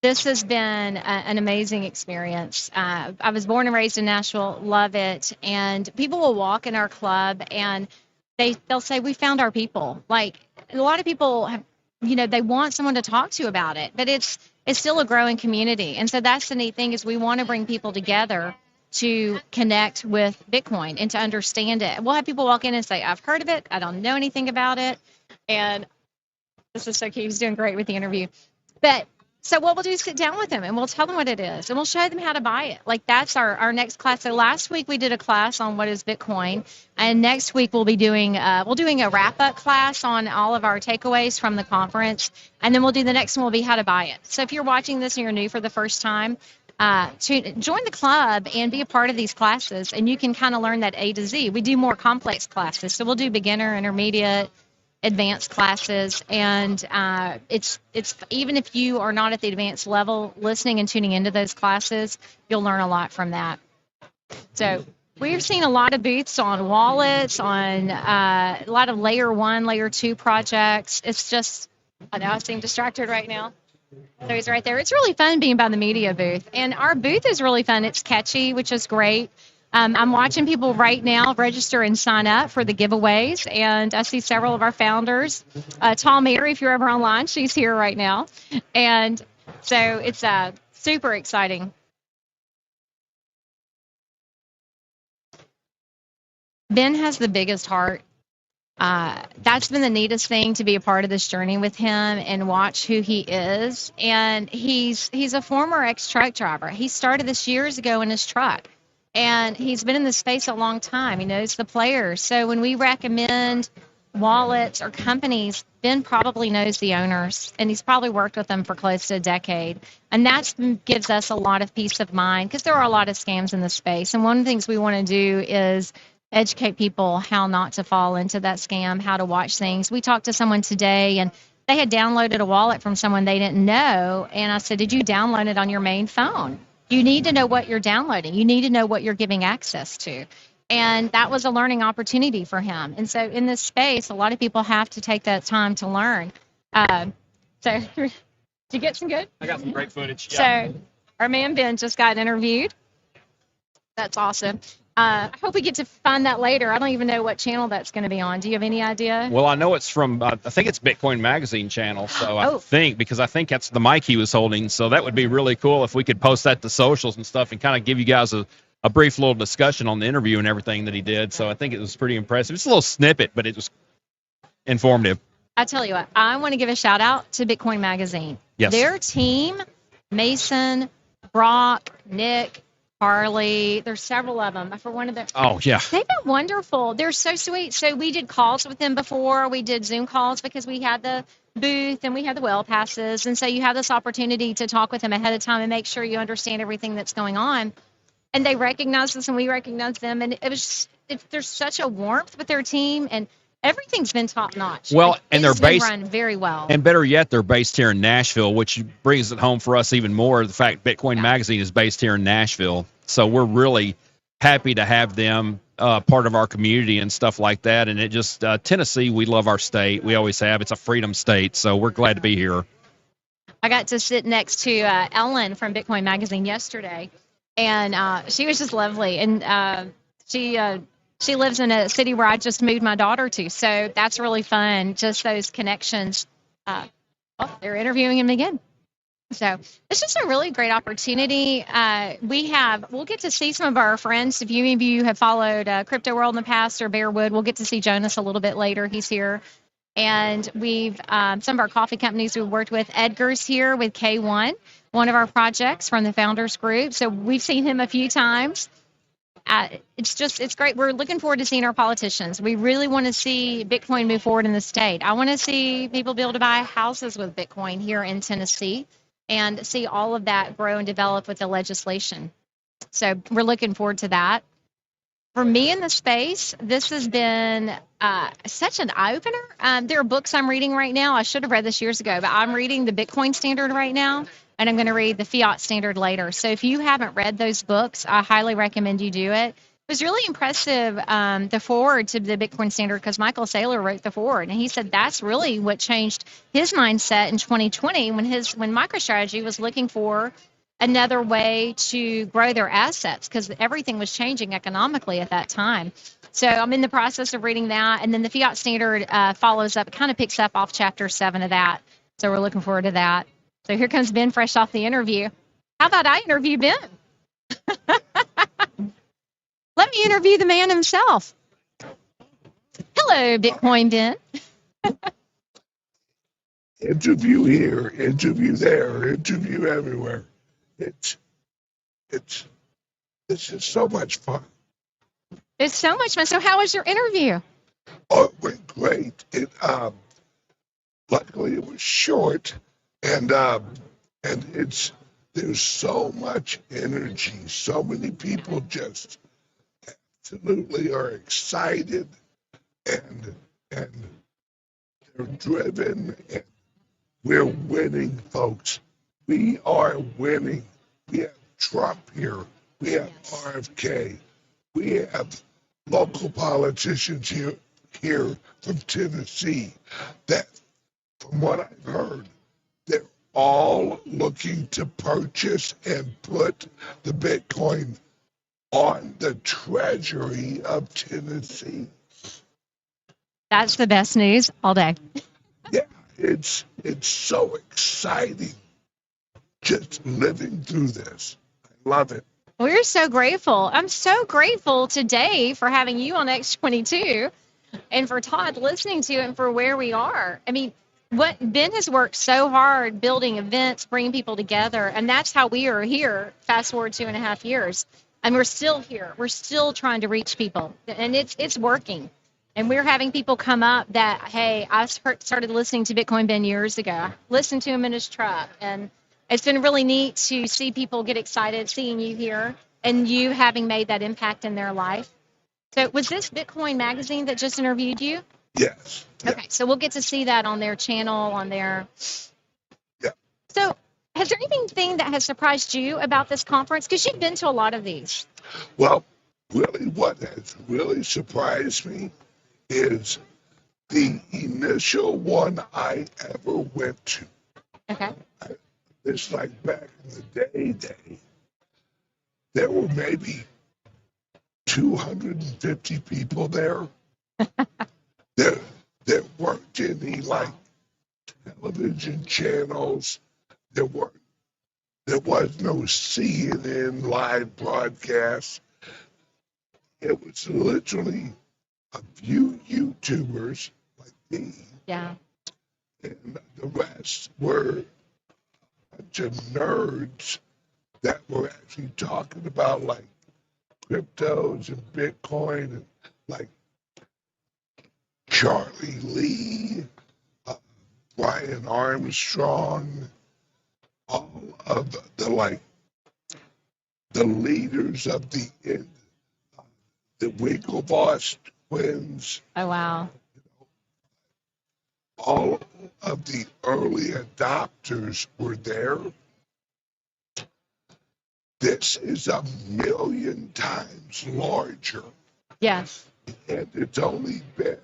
This has been an amazing experience. I was born and raised in Nashville, love it. And people will walk in our club and they'll say, we found our people. Like a lot of people have, they want someone to talk to about it, but it's still a growing community. And so that's the neat thing is we want to bring people together to connect with Bitcoin and to understand it. We'll have people walk in and say, I've heard of it. I don't know anything about it. And this is so cute. He's doing great with the interview. But so what we'll do is sit down with them and we'll tell them what it is and we'll show them how to buy it. Like that's our next class. So last week we did a class on what is Bitcoin, and next week we'll be doing a wrap-up class on all of our takeaways from the conference, and then we'll do the next one will be how to buy it. So if you're watching this and you're new for the first time, to join the club and be a part of these classes, and you can kind of learn that A to Z. We do more complex classes, so we'll do beginner, intermediate, advanced classes, and it's even if you are not at the advanced level, listening and tuning into those classes, you'll learn a lot from that. So we've seen a lot of booths on wallets, on a lot of layer 1, layer 2 projects. It's just, I know I seem distracted right now. So he's right there. It's really fun being by the media booth, and our booth is really fun. It's catchy, which is great. I'm watching people right now register and sign up for the giveaways, and I see several of our founders. Tall Mary, if you're ever online, she's here right now. And so it's super exciting. Ben has the biggest heart. That's been the neatest thing, to be a part of this journey with him and watch who he is. And he's a former ex-truck driver. He started this years ago in his truck. And he's been in this space a long time. He knows the players. So when we recommend wallets or companies, Ben probably knows the owners, and he's probably worked with them for close to a decade. And that gives us a lot of peace of mind, because there are a lot of scams in this space. And one of the things we want to do is educate people how not to fall into that scam, how to watch things. We talked to someone today, and they had downloaded a wallet from someone they didn't know. And I said, did you download it on your main phone? You need to know what you're downloading. You need to know what you're giving access to. And that was a learning opportunity for him. And so in this space, a lot of people have to take that time to learn. So did you get some good? I got some great footage. Yeah. So our man Ben just got interviewed. That's awesome. I hope we get to find that later. I don't even know what channel that's going to be on. Do you have any idea? Well, I know it's from, I think it's Bitcoin Magazine channel. So I think that's the mic he was holding. So that would be really cool if we could post that to socials and stuff and kind of give you guys a brief little discussion on the interview and everything that he did. So I think it was pretty impressive. It's a little snippet, but it was informative. I tell you what, I want to give a shout out to Bitcoin Magazine. Yes. Their team, Mason, Brock, Nick, Harley, there's several of them. For one of the they've been wonderful. They're so sweet. So we did calls with them before. We did Zoom calls because we had the booth and we had the well passes. And so you have this opportunity to talk with them ahead of time and make sure you understand everything that's going on. And they recognized us and we recognized them. And there's such a warmth with their team, and everything's been top notch. Well, and they're based run very well. And better yet, they're based here in Nashville, which brings it home for us even more. The fact Bitcoin Magazine is based here in Nashville, so we're really happy to have them part of our community and stuff like that. And it just Tennessee, we love our state. We always have. It's a freedom state, so we're glad to be here. I got to sit next to Ellen from Bitcoin Magazine yesterday, and she was just lovely. And she lives in a city where I just moved my daughter to, so that's really fun, just those connections. They're interviewing him again. So it's just a really great opportunity. We'll get to see some of our friends. If any of you have followed Crypto World in the past or Bearwood, we'll get to see Jonas a little bit later. He's here. And we've some of our coffee companies we've worked with. Edgar's here with K1, one of our projects from the Founders Group. So we've seen him a few times. It's great. We're looking forward to seeing our politicians. We really want to see Bitcoin move forward in the state. I want to see people be able to buy houses with Bitcoin here in Tennessee and see all of that grow and develop with the legislation. So we're looking forward to that. For me in the space, this has been such an eye-opener. There are books I'm reading right now. I should have read this years ago, but I'm reading the Bitcoin Standard right now, and I'm going to read the Fiat Standard later. So if you haven't read those books, I highly recommend you do it. was really impressive, the forward to the Bitcoin standard, because Michael Saylor wrote the forward, and he said that's really what changed his mindset in 2020 when MicroStrategy was looking for another way to grow their assets, because everything was changing economically at that time. So I'm in the process of reading that, and then the fiat standard follows up. It kind of picks up off chapter 7 of that. So we're looking forward to that. So here comes Ben, fresh off the interview. How about I interview Ben? Let me interview the man himself. Hello, Bitcoin Ben. Interview here, interview there, interview everywhere. This is so much fun. It's so much fun. So how was your interview? Oh, it went great. Luckily it was short, and there's so much energy. So many people just absolutely are excited, and they're driven, and we're winning, folks. We are winning. We have Trump here. We have RFK. We have local politicians here from Tennessee that, from what I've heard, they're all looking to purchase and put the Bitcoin on the treasury of Tennessee. That's the best news all day. Yeah, it's so exciting just living through this. I love it. We're so grateful. I'm so grateful today for having you on X22 and for Todd listening to it and for where we are. I mean, what Ben has worked so hard building events, bringing people together, and that's how we are here. Fast forward 2.5 years, and we're still here. We're still trying to reach people, and it's working. And we're having people come up that, hey, I started listening to Bitcoin Ben years ago. I listened to him in his truck, and it's been really neat to see people get excited seeing you here and you having made that impact in their life. So was this Bitcoin Magazine that just interviewed you? Yes. Okay, so we'll get to see that on their channel, on their... Yeah. So has there anything that has surprised you about this conference? Because you've been to a lot of these. Well, really what has really surprised me is the initial one I ever went to. Okay. It's like back in the day, there were maybe 250 people there. There weren't any like television channels. There was no CNN live broadcast. It was literally a few YouTubers like me. Yeah. And the rest were a bunch of nerds that were actually talking about like cryptos and Bitcoin, and like Charlie Lee, Brian Armstrong, all of the leaders of the Winklevoss twins. Oh, wow. All of the early adopters were there. This is 1,000,000 times larger. Yes. And it's only been,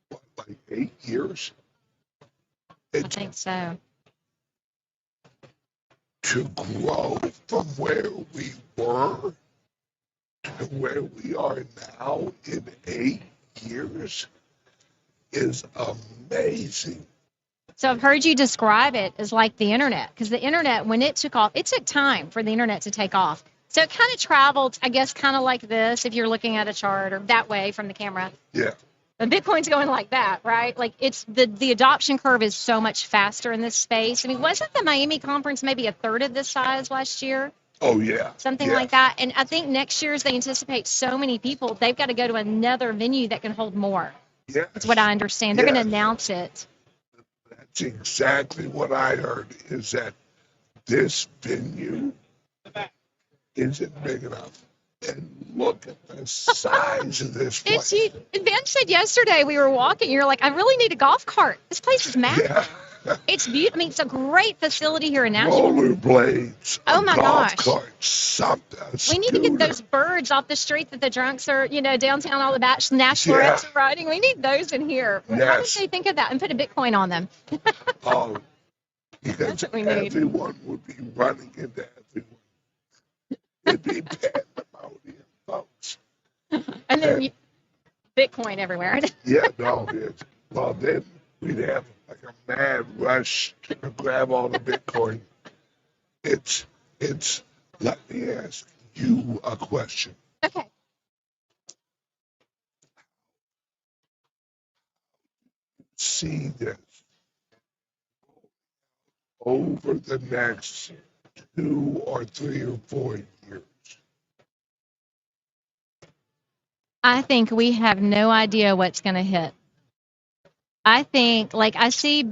what, like 8 years? I think so. To grow from where we were to where we are now in 8 years is amazing. So I've heard you describe it as like the internet, because the internet, when it took off, it took time for the internet to take off. So it kind of traveled, I guess, kind of like this, if you're looking at a chart, or that way from the camera. Yeah. But Bitcoin's going like that, right? Like it's the adoption curve is so much faster in this space. I mean, wasn't the Miami conference maybe a third of this size last year? Oh, yeah. Something like that. And I think next year, as they anticipate so many people, they've got to go to another venue that can hold more. Yes. That's what I understand. They're going to announce it. That's exactly what I heard, is that this venue isn't big enough. And look at the size of this place. It's huge. Ben said yesterday we were walking, you're like, I really need a golf cart. This place is massive. Yeah. It's beautiful. I mean, it's a great facility here in Nashville. Rollerblades, Oh a my golf gosh. cart, something, a We need to get scooter. those birds off the street that the drunks are, downtown, all the Nationalists are riding. We need those in here. How did Yes. they think of that and put a Bitcoin on them? Oh, because what we need. everyone would be running into everyone. It'd be pandemonium, folks. And then Bitcoin everywhere. Yeah, no, it's, well, then we'd have like a mad rush to grab all the Bitcoin. It's, let me ask you a question. Okay. See this over the next 2 or 3 or 4 years. I think we have no idea what's going to hit. I think, like I see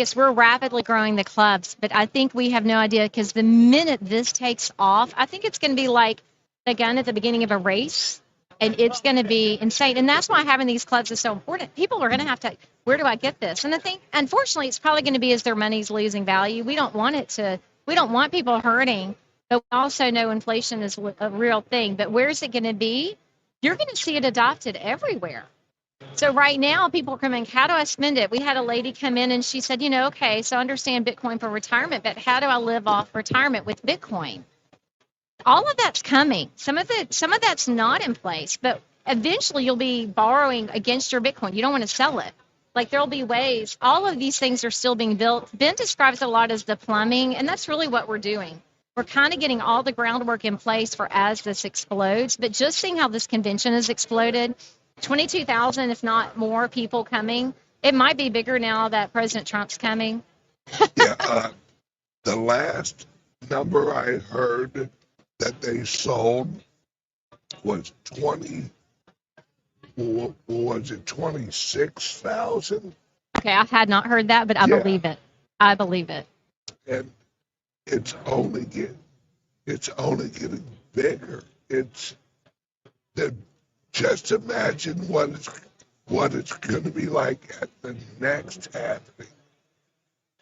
us, we're rapidly growing the clubs, but I think we have no idea because the minute this takes off, I think it's going to be like the gun at the beginning of a race, and it's going to be insane. And that's why having these clubs is so important. People are going to have to, where do I get this? And I think, unfortunately, it's probably going to be as their money's losing value. We don't want people hurting, but we also know inflation is a real thing. But where's it going to be? You're going to see it adopted everywhere. So right now, people are coming, how do I spend it? We had a lady come in and she said, okay, so I understand Bitcoin for retirement, but how do I live off retirement with Bitcoin? All of that's coming. Some of that's not in place, but eventually you'll be borrowing against your Bitcoin. You don't want to sell it. Like there'll be ways. All of these things are still being built. Ben describes it a lot as the plumbing, and that's really what we're doing. We're kind of getting all the groundwork in place for as this explodes, but just seeing how this convention has exploded, 22,000, if not more, people coming. It might be bigger now that President Trump's coming. Yeah, the last number I heard that they sold was 26,000? Okay, I had not heard that, but I believe it. I believe it. And it's only getting bigger. Just imagine what it's going to be like at the next happening.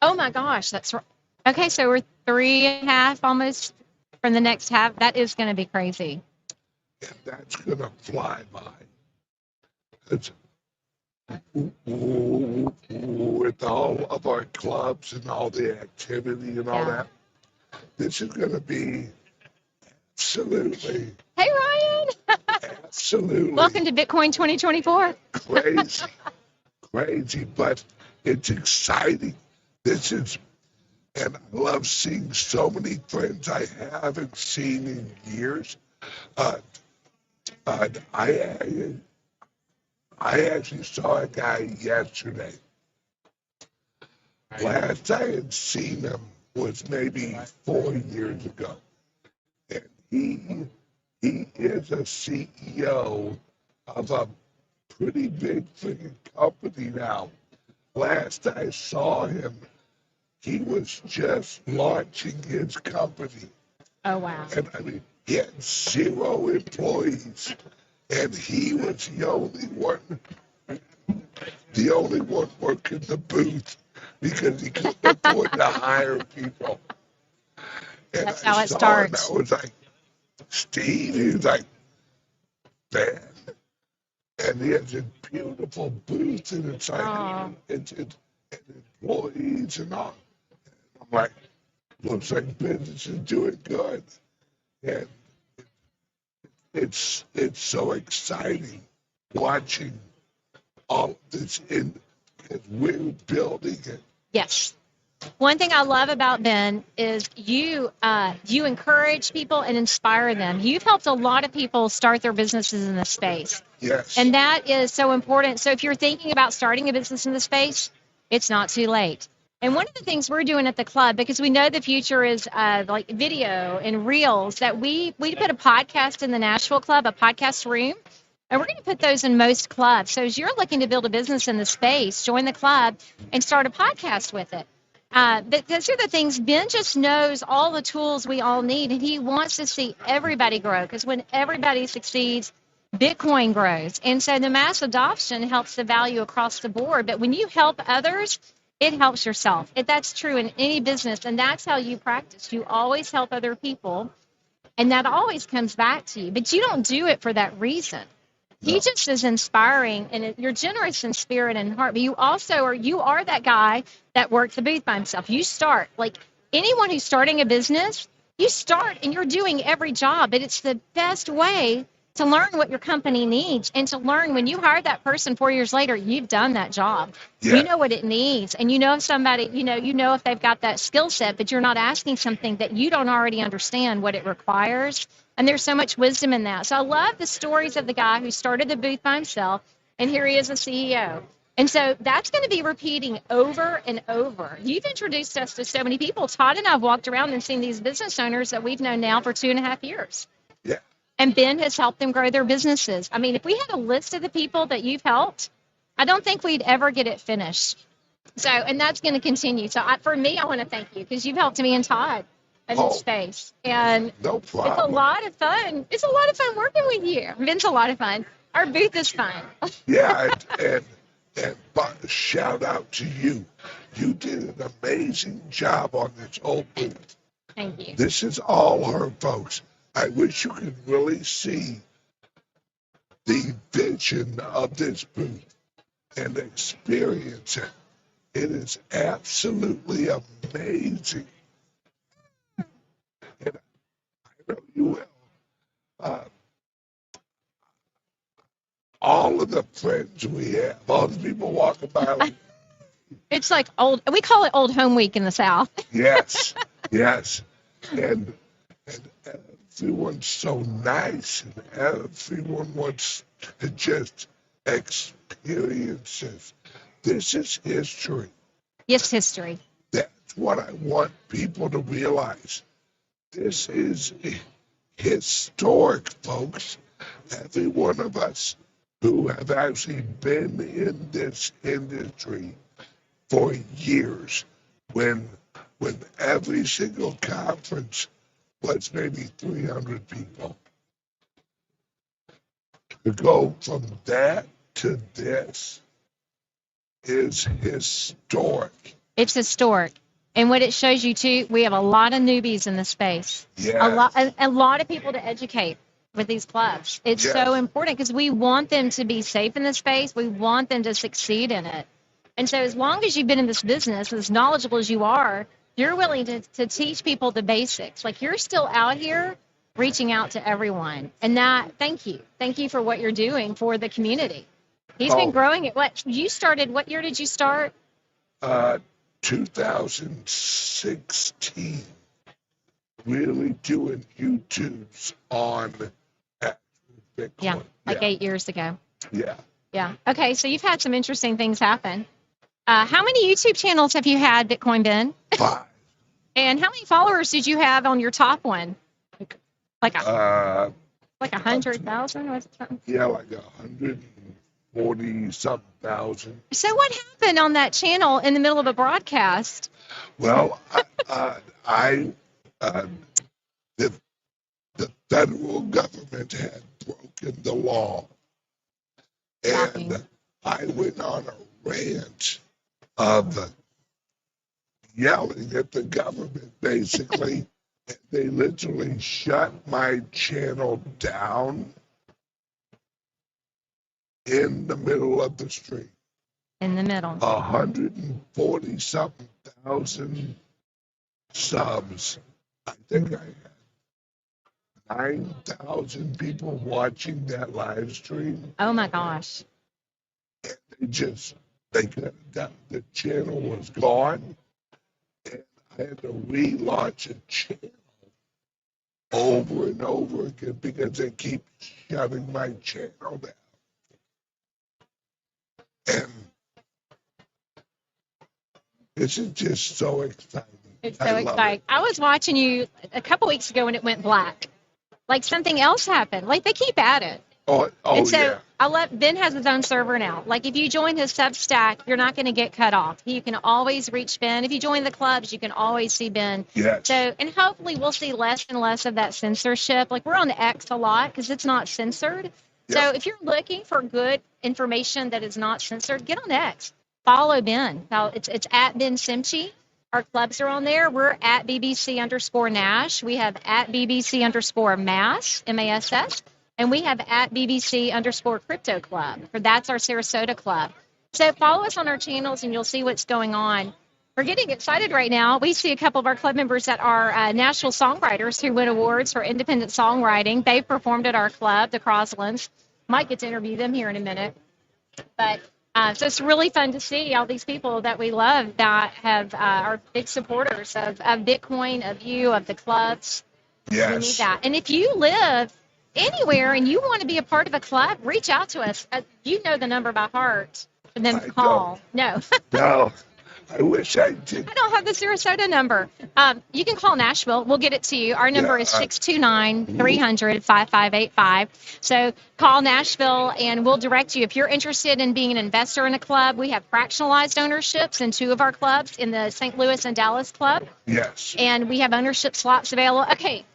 Oh my gosh, that's right. Okay, so we're 3.5 almost from the next half. That is going to be crazy. And that's going to fly by. It's, with all of our clubs and all the activity and all that, this is going to be absolutely. Hey, Ryan. Absolutely. Welcome to Bitcoin 2024. Crazy, but it's exciting. And I love seeing so many friends I haven't seen in years. I actually saw a guy yesterday. Last I had seen him was maybe 4 years ago. And he is a CEO of a pretty big freaking company now. Last I saw him, he was just launching his company. Oh, wow. And I mean, he had 0 employees. And he was the only one working the booth because he couldn't afford to hire people. And that's how it starts. I was like, Steve, he was like, man. And he has a beautiful booth, and it's like, it's employees and all. And I'm like, looks like business is doing good. And it's so exciting watching all of this because we're building it. Yes. One thing I love about Ben is you encourage people and inspire them. You've helped a lot of people start their businesses in this space. Yes. And that is so important. So if you're thinking about starting a business in this space, it's not too late. And one of the things we're doing at the club, because we know the future is like video and reels, that we put a podcast in the Nashville club, a podcast room, and we're going to put those in most clubs. So as you're looking to build a business in the space, join the club and start a podcast with it. But those are the things. Ben just knows all the tools we all need, and he wants to see everybody grow, because when everybody succeeds, Bitcoin grows. And so the mass adoption helps the value across the board. But when you help others, it helps yourself. That's true in any business, and that's how you practice. You always help other people, and that always comes back to you. But you don't do it for that reason. He No. just is inspiring, and you're generous in spirit and heart. But you also are that guy that works the booth by himself. You start like anyone who's starting a business. You start and you're doing every job, but it's the best way to learn what your company needs and to learn when you hire that person 4 years later, you've done that job. Yeah. You know what it needs, and you know if somebody, you know if they've got that skill set, but you're not asking something that you don't already understand what it requires. And there's so much wisdom in that. So I love the stories of the guy who started the booth by himself, and here he is a CEO. And so that's going to be repeating over and over. You've introduced us to so many people. Todd and I have walked around and seen these business owners that we've known now for 2.5 years. Yeah. And Ben has helped them grow their businesses. I mean, if we had a list of the people that you've helped, I don't think we'd ever get it finished. So, and that's going to continue. So for me, I want to thank you because you've helped me and Todd in this space. And No it's a problem. lot of fun. It's a lot of fun working with you. Ben's a lot of fun. Our booth is fun. Yeah, and shout out to you. You did an amazing job on this whole booth. Thank you. This is all her, folks. I wish you could really see the vision of this booth and experience it. It is absolutely amazing. And I know you will. All of the friends we have, all the people walking by, like, It's like we call it Old Home Week in the South. yes, yes. And everyone's so nice, and everyone wants to just experience this. This is history. Yes, history. That's what I want people to realize. This is historic, folks. Every one of us who have actually been in this industry for years, when every single conference was maybe 300 people. To go from that to this is historic. It's historic. And what it shows you too, we have a lot of newbies in the space. Yes. A lot of people to educate with these clubs. It's Yes. so important because we want them to be safe in the space. We want them to succeed in it. And so as long as you've been in this business, as knowledgeable as you are, you're willing to teach people the basics. Like you're still out here reaching out to everyone. And thank you. Thank you for what you're doing for the community. He's been growing it. What year did you start? 2016. Really doing YouTubes on Bitcoin. Yeah, like 8 years ago. Yeah. Yeah. Okay, so you've had some interesting things happen. How many YouTube channels have you had, Bitcoin Ben? 5. And how many followers did you have on your top one? Like 100,000 or something? Yeah, like 140 something thousand. So what happened on that channel in the middle of a broadcast? Well, the federal government had broken the law, Shocking. and I went on a rant of yelling at the government, basically. They literally shut my channel down in the middle of the street. In the middle. 140 something thousand subs. I think I had 9,000 people watching that live stream. Oh my gosh. They could have done, the channel was gone, and I had to relaunch a channel over and over again because they keep shutting my channel down. And this is just so exciting. It's I so love exciting. I was watching you a couple weeks ago when it went black. Like something else happened. Like they keep at it. And so Yeah. Ben has his own server now. Like if you join his SUBSTACK, you're not going to get cut off. You can always reach Ben. If you join the clubs, you can always see Ben. Yes. So, and hopefully we'll see less and less of that censorship. Like we're on X a lot because it's not censored. Yeah. So if you're looking for good information that is not censored, get on X. follow Ben. Now it's at Ben Simchi. Our clubs are on there. We're at BBC_Nash. We have at BBC_Mass, MASS. And we have at BBC_Crypto Club. That's our Sarasota club. So follow us on our channels and you'll see what's going on. We're getting excited right now. We see a couple of our club members that are national songwriters who win awards for independent songwriting. They've performed at our club, the Croslands. Might get to interview them here in a minute. But so it's really fun to see all these people that we love that have are big supporters of Bitcoin, of you, of the clubs. Yes. We need that. And if you live anywhere and you want to be a part of a club, reach out to us. You know the number by heart for them to call. No. No, I wish I did. I don't have the Sarasota number. You can call Nashville. We'll get it to you. Our number is 629-300-5585. So call Nashville and we'll direct you. If you're interested in being an investor in a club, we have fractionalized ownerships in 2 of our clubs, in the St. Louis and Dallas club. Yes. And we have ownership slots available. Okay,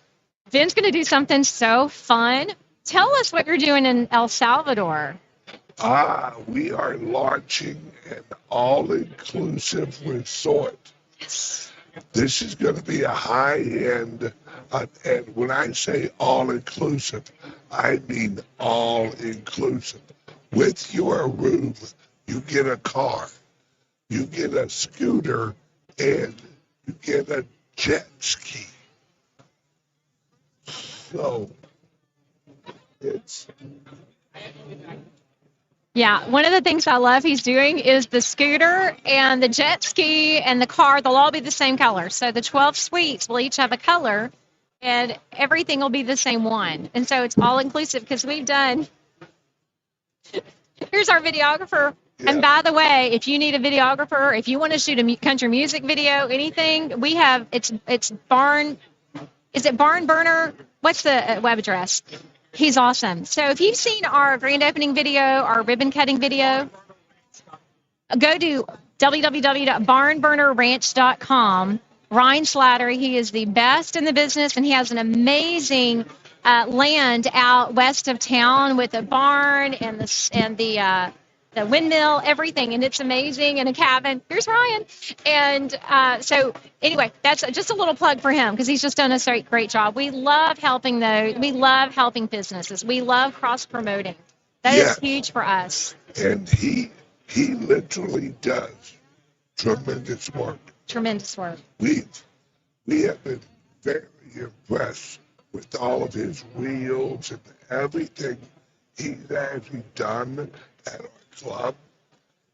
Ben's going to do something so fun. Tell us what you're doing in El Salvador. We are launching an all-inclusive resort. Yes. This is going to be a high-end, and when I say all-inclusive, I mean all-inclusive. With your room, you get a car, you get a scooter, and you get a jet ski. So, it's... Yeah, one of the things I love he's doing is the scooter and the jet ski and the car, they'll all be the same color. So the 12 suites will each have a color and everything will be the same one. And so it's all inclusive because we've done, here's our videographer. Yeah. And by the way, if you need a videographer, if you want to shoot a country music video, anything, we have, it's Barn, is it Barn Burner? What's the web address? He's awesome. So if you've seen our grand opening video, our ribbon cutting video, go to www.barnburnerranch.com. Ryan Slattery, he is the best in the business, and he has an amazing land out west of town with a barn and the windmill, everything, and it's amazing, and a cabin. Here's Ryan. And so anyway, that's just a little plug for him because he's just done a great job. We love helping those. We love helping businesses. We love cross-promoting. That is huge for us. And he literally does tremendous work. Tremendous work. We have been very impressed with all of his reels and everything he's actually done at our club.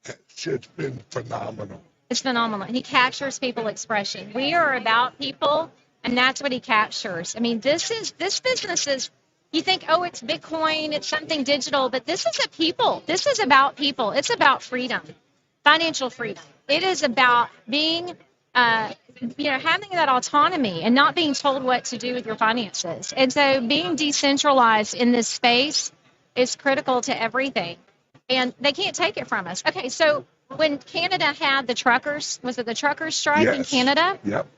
Has just been phenomenal. It's phenomenal. He captures people expression. We are about people, and that's what he captures. I mean, this business is, you think, oh, it's Bitcoin, it's something digital, but this is a people. This is about people. It's about freedom, financial freedom. It is about being, having that autonomy and not being told what to do with your finances. And so being decentralized in this space is critical to everything. And they can't take it from us. Okay, so when Canada had the truckers, was it the truckers strike in Canada? Yep.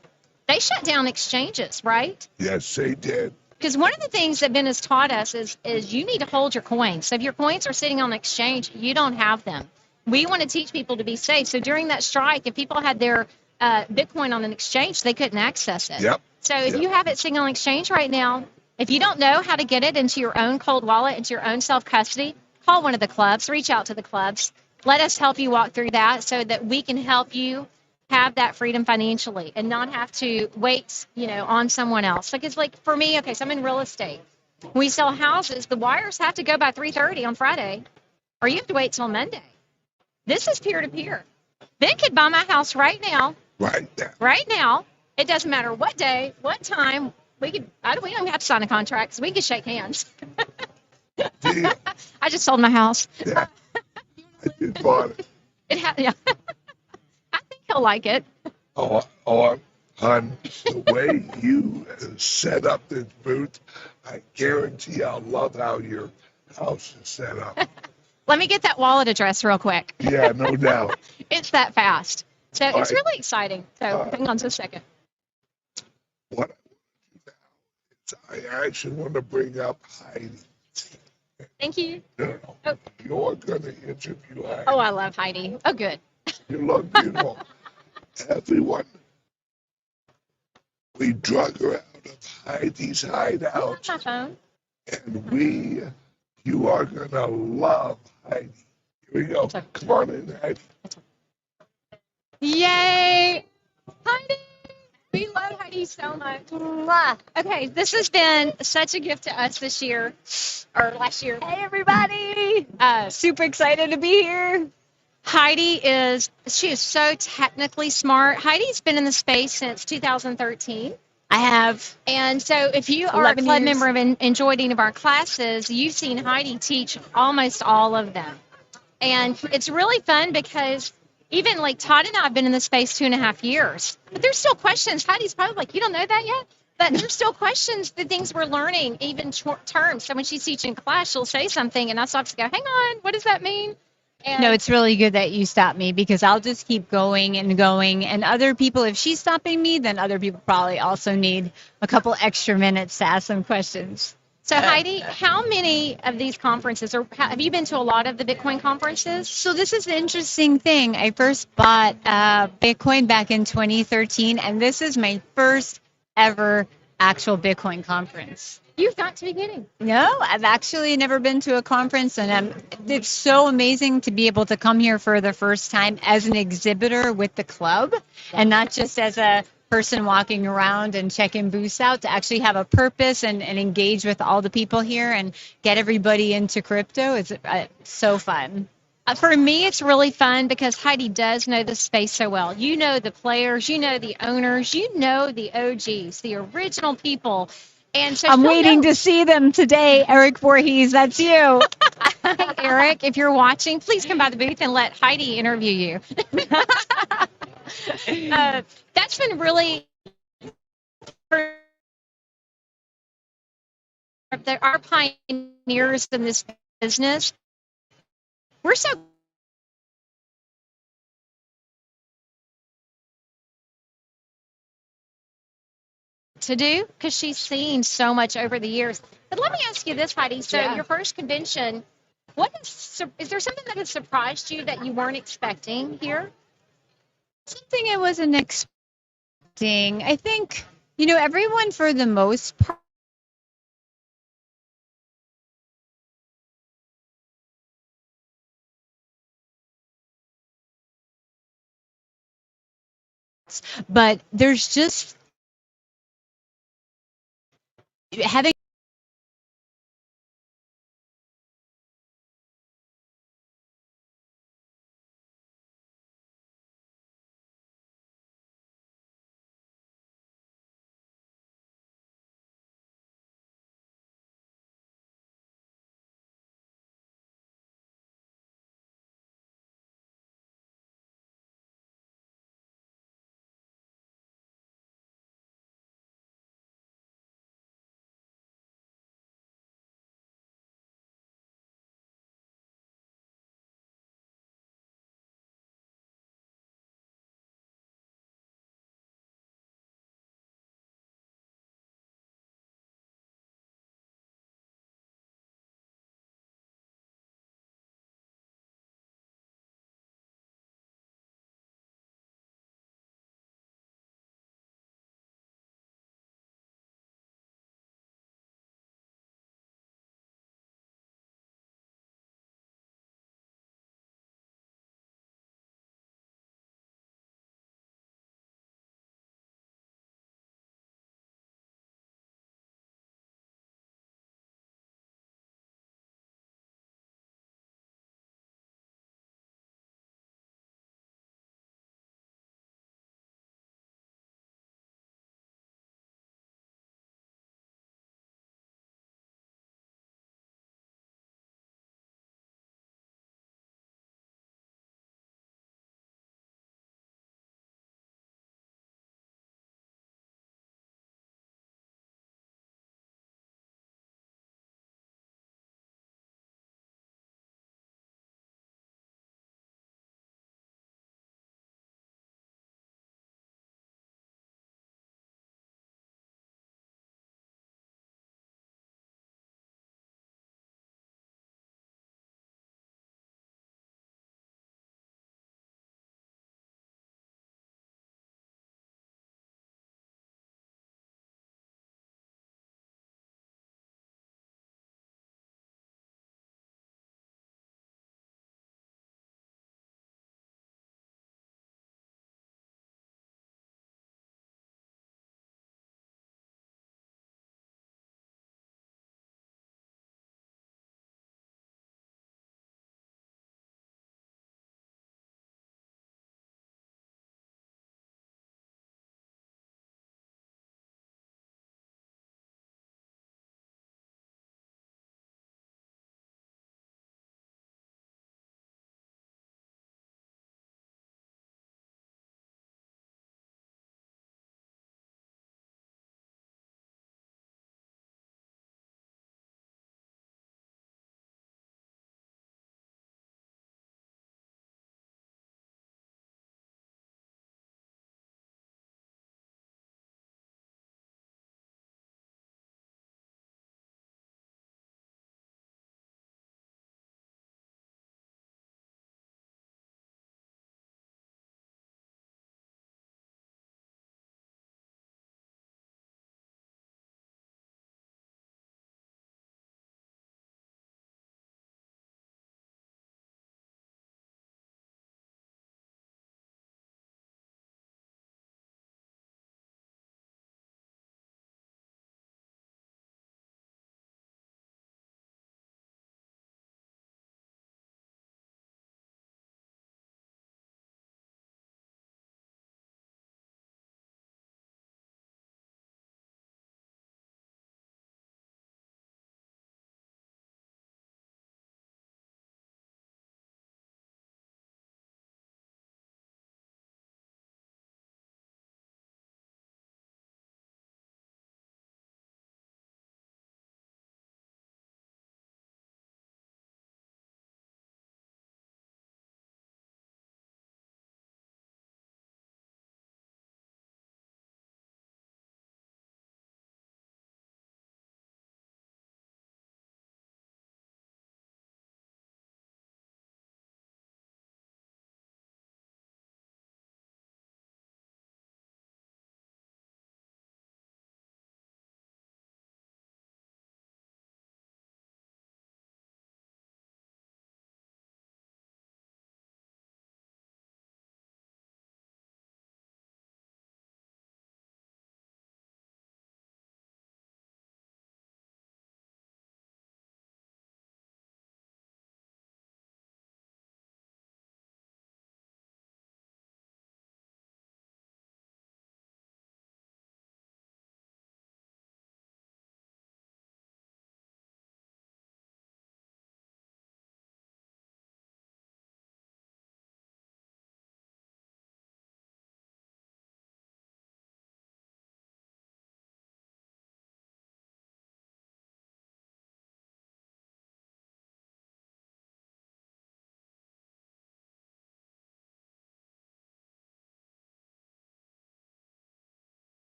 They shut down exchanges, right? Yes, they did. Because one of the things that Ben has taught us is you need to hold your coins. So if your coins are sitting on exchange, you don't have them. We want to teach people to be safe. So during that strike, if people had their Bitcoin on an exchange, they couldn't access it. Yep. So if you have it sitting on exchange right now, if you don't know how to get it into your own cold wallet, into your own self-custody, call one of the clubs, reach out to the clubs. Let us help you walk through that so that we can help you have that freedom financially and not have to wait, on someone else. Like, it's like for me, okay, so I'm in real estate. We sell houses. The wires have to go by 3:30 on Friday, or you have to wait till Monday. This is peer-to-peer. Ben could buy my house right now. Right now. It doesn't matter what day, what time. We don't even have to sign a contract because we can shake hands. I just sold my house. Yeah. I just bought it. Yeah. I think he'll like it. Oh, hon, the way you set up this booth, I guarantee I'll love how your house is set up. Let me get that wallet address real quick. Yeah, no doubt. It's that fast. So it's really exciting. So hang on just a second. What I actually want to bring up Heidi. Thank you. No, you're going to interview Heidi. Oh, I love Heidi. Oh, good. You look beautiful. Everyone, we drug her out of Heidi's hideout. My phone. And you are going to love Heidi. Here we go. Come on in, Heidi. Yay! Heidi! We love Heidi so much. Mwah. Okay, this has been such a gift to us this year, or last year. Hey, everybody! Super excited to be here. She is so technically smart. Heidi's been in the space since 2013. I have. And so if you are a club member and enjoyed any of our classes, you've seen Heidi teach almost all of them. And it's really fun because even like Todd and I have been in the space 2.5 years, but there's still questions. Heidi's probably like, you don't know that yet? But there's still questions, the things we're learning, even short term. So when she's teaching class, she'll say something and I stop to go, hang on, what does that mean? And No, it's really good that you stop me because I'll just keep going and going. And other people, if she's stopping me, then other people probably also need a couple extra minutes to ask some questions. So Heidi, how many of these conferences, or have you been to a lot of the Bitcoin conferences? So this is the interesting thing. I first bought Bitcoin back in 2013, and this is my first ever actual Bitcoin conference. You've got to be kidding. No, I've actually never been to a conference, and it's so amazing to be able to come here for the first time as an exhibitor with the club and not just as a person walking around and checking booths out, to actually have a purpose and engage with all the people here and get everybody into crypto. It's so fun. For me, it's really fun because Heidi does know the space so well. You know the players, you know the owners, you know the OGs, the original people. And so I'm waiting to see them today. Eric Voorhees, that's you. Hey, Eric, if you're watching, please come by the booth and let Heidi interview you. That's been really our pioneers in this business. We're so to do because she's seen so much over the years. But let me ask you this, Heidi. So your first convention, is there something that has surprised you that you weren't expecting here? Something I wasn't expecting. I think, everyone for the most part, but there's just having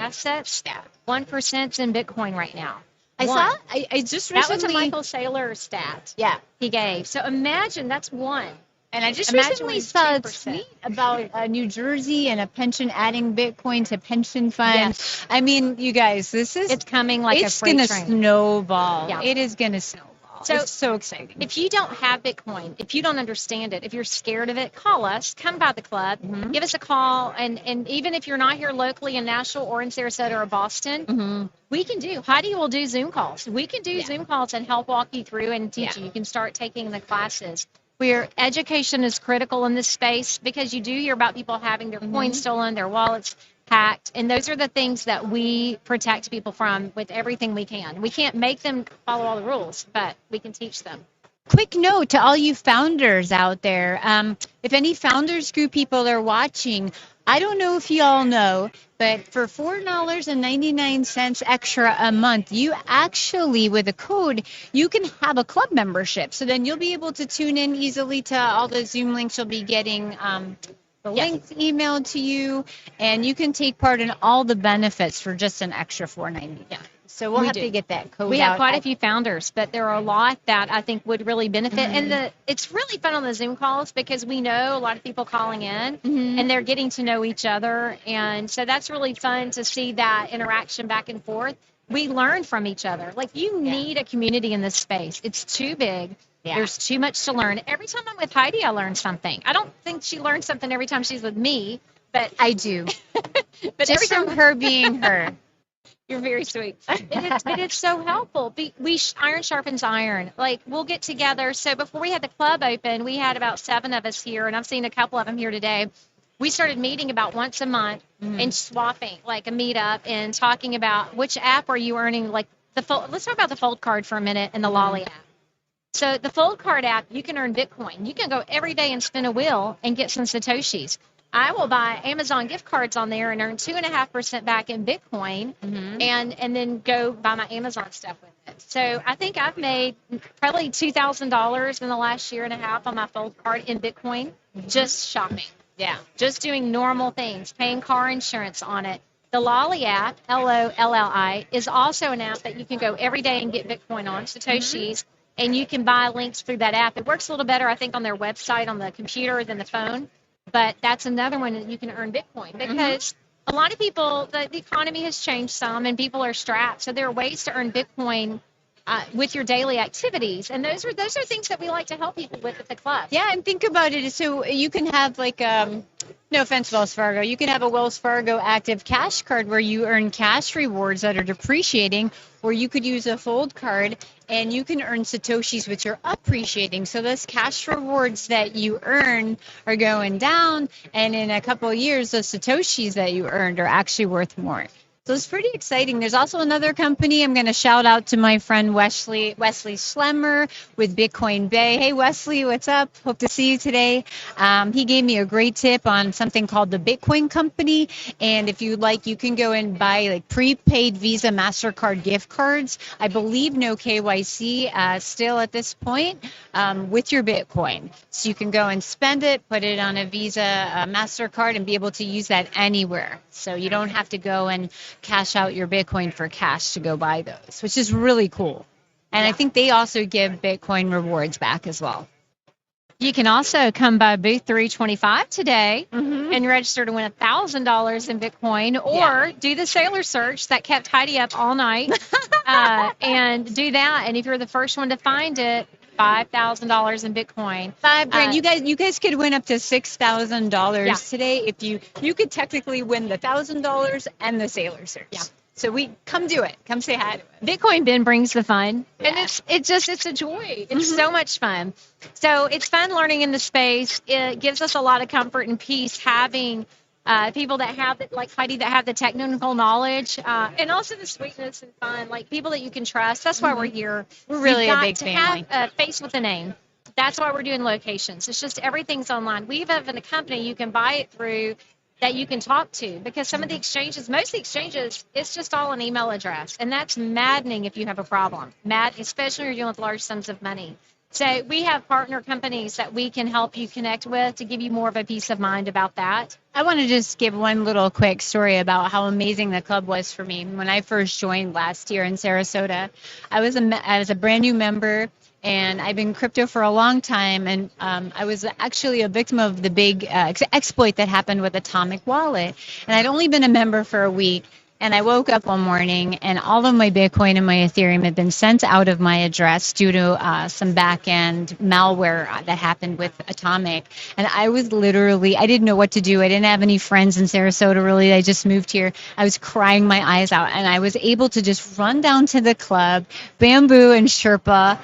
assets, 1% in Bitcoin right now. I just That was a recently, Michael Saylor stat yeah. he gave. So imagine that's one. And I just Imagine recently when saw a 2%. tweet about New Jersey and a pension adding Bitcoin to pension fund. Yes. I mean, you guys, it's coming like a it's freight gonna train. snowball. Yeah. It is gonna snowball. So- It's so exciting. If you don't have Bitcoin, if you don't understand it, if you're scared of it, call us. Come by the club. Mhm. Give us a call. And even if you're not here locally in Nashville or in Sarasota or Boston, Mm-hmm. we can do. Heidi will do Zoom calls. We can do Zoom calls and help walk you through and teach Yeah. you. You can start taking the classes. Where education is critical in this space because you do hear about people having their coins stolen, their wallets hacked, and those are the things that we protect people from with everything we can. We can't make them follow all the rules, but we can teach them. Quick note to all you founders out there. If any Founders Group people are watching, I don't know if you all know, but for $4.99 extra a month, you actually, with a code, you can have a club membership. So then you'll be able to tune in easily to all the Zoom links you'll be getting. The links emailed to you, and you can take part in all the benefits for just an extra $4.99. Yeah. So we'll We have do. to get that code We out. have quite a few founders, but there are a lot that I think would really benefit. And it's really fun on the Zoom calls because we know a lot of people calling in and they're getting to know each other. And so that's really fun to see that interaction back and forth. We learn from each other. Like you need a community in this space. It's too big. Yeah. There's too much to learn. Every time I'm with Heidi, I learn something. I don't think she learns something every time she's with me, but I do. but Just every from time her being her. You're very sweet. It's so helpful. Iron sharpens iron. Like we'll get together. So before we had the club open, we had about 7 of us here, and I've seen a couple of them here today. We started meeting about once a month and swapping like a meetup and talking about which app are you earning. Like let's talk about the Fold Card for a minute and the Lolly app. So the Fold Card app, you can earn Bitcoin. You can go every day and spin a wheel and get some Satoshis. I will buy Amazon gift cards on there and earn 2.5% back in Bitcoin and then go buy my Amazon stuff with it. So I think I've made probably $2,000 in the last year and a half on my Fold Card in Bitcoin, just shopping. Yeah. Just doing normal things, paying car insurance on it. The Lolly app, Lolli, is also an app that you can go every day and get Bitcoin on, Satoshis, and you can buy links through that app. It works a little better, I think, on their website, on the computer than the phone. But that's another one that you can earn Bitcoin because a lot of people, the economy has changed some and people are strapped. So there are ways to earn Bitcoin with your daily activities. And those are things that we like to help people with at the club. Yeah, and think about it. So you can have like, no offense, Wells Fargo, you can have a Wells Fargo active cash card where you earn cash rewards that are depreciating, or you could use a Fold card and you can earn Satoshis, which are appreciating. So those cash rewards that you earn are going down, and in a couple of years, those Satoshis that you earned are actually worth more. So it's pretty exciting. There's also another company. I'm going to shout out to my friend Wesley Schlemmer with Bitcoin Bay. Hey, Wesley, what's up? Hope to see you today. He gave me a great tip on something called the Bitcoin Company. And if you'd like, you can go and buy like prepaid Visa, MasterCard gift cards. I believe no KYC still at this point with your Bitcoin. So you can go and spend it, put it on a Visa, MasterCard, and be able to use that anywhere. So you don't have to go and cash out your Bitcoin for cash to go buy those, which is really cool. And I think they also give Bitcoin rewards back as well. You can also come by booth 325 today and register to win $1,000 in Bitcoin, or do the Sailor search that kept Heidi up all night and do that. And if you're the first one to find it, $5,000 in Bitcoin. $5,000. You guys could win up to $6,000 today if you could technically win the $1,000 and the Sailor search. Yeah. So come do it. Come say hi to it. Bitcoin Ben brings the fun, and it's a joy. It's so much fun. So it's fun learning in the space. It gives us a lot of comfort and peace having people that have, like Heidi, that have the technical knowledge, and also the sweetness and fun, like people that you can trust. That's why we're here. We're really a big family. Have a face with a name. That's why we're doing locations. It's just everything's online. We have a company you can buy it through that you can talk to, because some of the exchanges, most of the exchanges, it's just all an email address. And that's maddening if you have a problem. Especially when you're dealing with large sums of money. So we have partner companies that we can help you connect with to give you more of a peace of mind about that. I want to just give one little quick story about how amazing the club was for me. When I first joined last year in Sarasota, I was a brand new member, and I've been crypto for a long time. And I was actually a victim of the big exploit that happened with Atomic Wallet. And I'd only been a member for a week. And I woke up one morning and all of my Bitcoin and my Ethereum had been sent out of my address due to some back end malware that happened with Atomic. And I was literally, I didn't know what to do. I didn't have any friends in Sarasota really. I just moved here. I was crying my eyes out, and I was able to just run down to the club, Bamboo and Sherpa.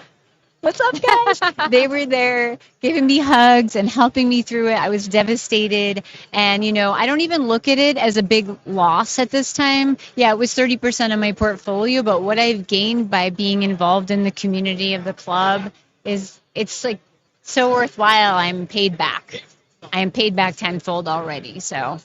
What's up, guys? They were there giving me hugs and helping me through it. I was devastated. And, I don't even look at it as a big loss at this time. Yeah, it was 30% of my portfolio, but what I've gained by being involved in the community of the club it's like so worthwhile. I'm paid back. I am paid back tenfold already. So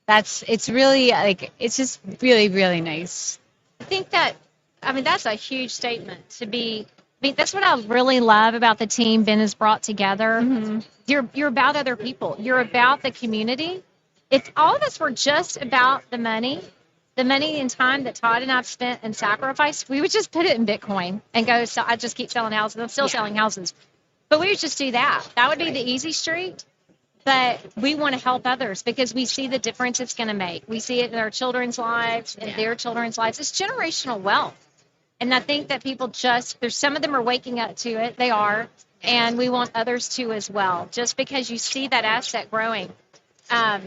it's really it's just really, really nice. I think that's a huge statement to be. That's what I really love about the team Ben has brought together. Mm-hmm. You're about other people. You're about the community. If all of us were just about the money and time that Todd and I've spent and sacrificed, we would just put it in Bitcoin and go, so I just keep selling houses. I'm still selling houses. But we would just do that. That would be the easy street. But we want to help others because we see the difference it's going to make. We see it in our children's lives and their children's lives. It's generational wealth. And I think that people there's some of them are waking up to it. They are. And we want others to as well, just because you see that asset growing. So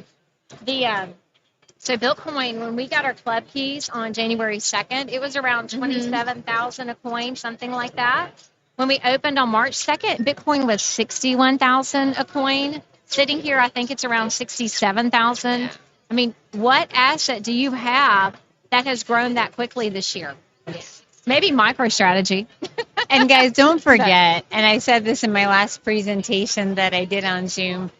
Bitcoin, when we got our club keys on January 2nd, it was around 27,000 a coin, something like that. When we opened on March 2nd, Bitcoin was 61,000 a coin. Sitting here, I think it's around 67,000. I mean, what asset do you have that has grown that quickly this year? Maybe MicroStrategy. And guys, don't forget, and I said this in my last presentation that I did on Zoom,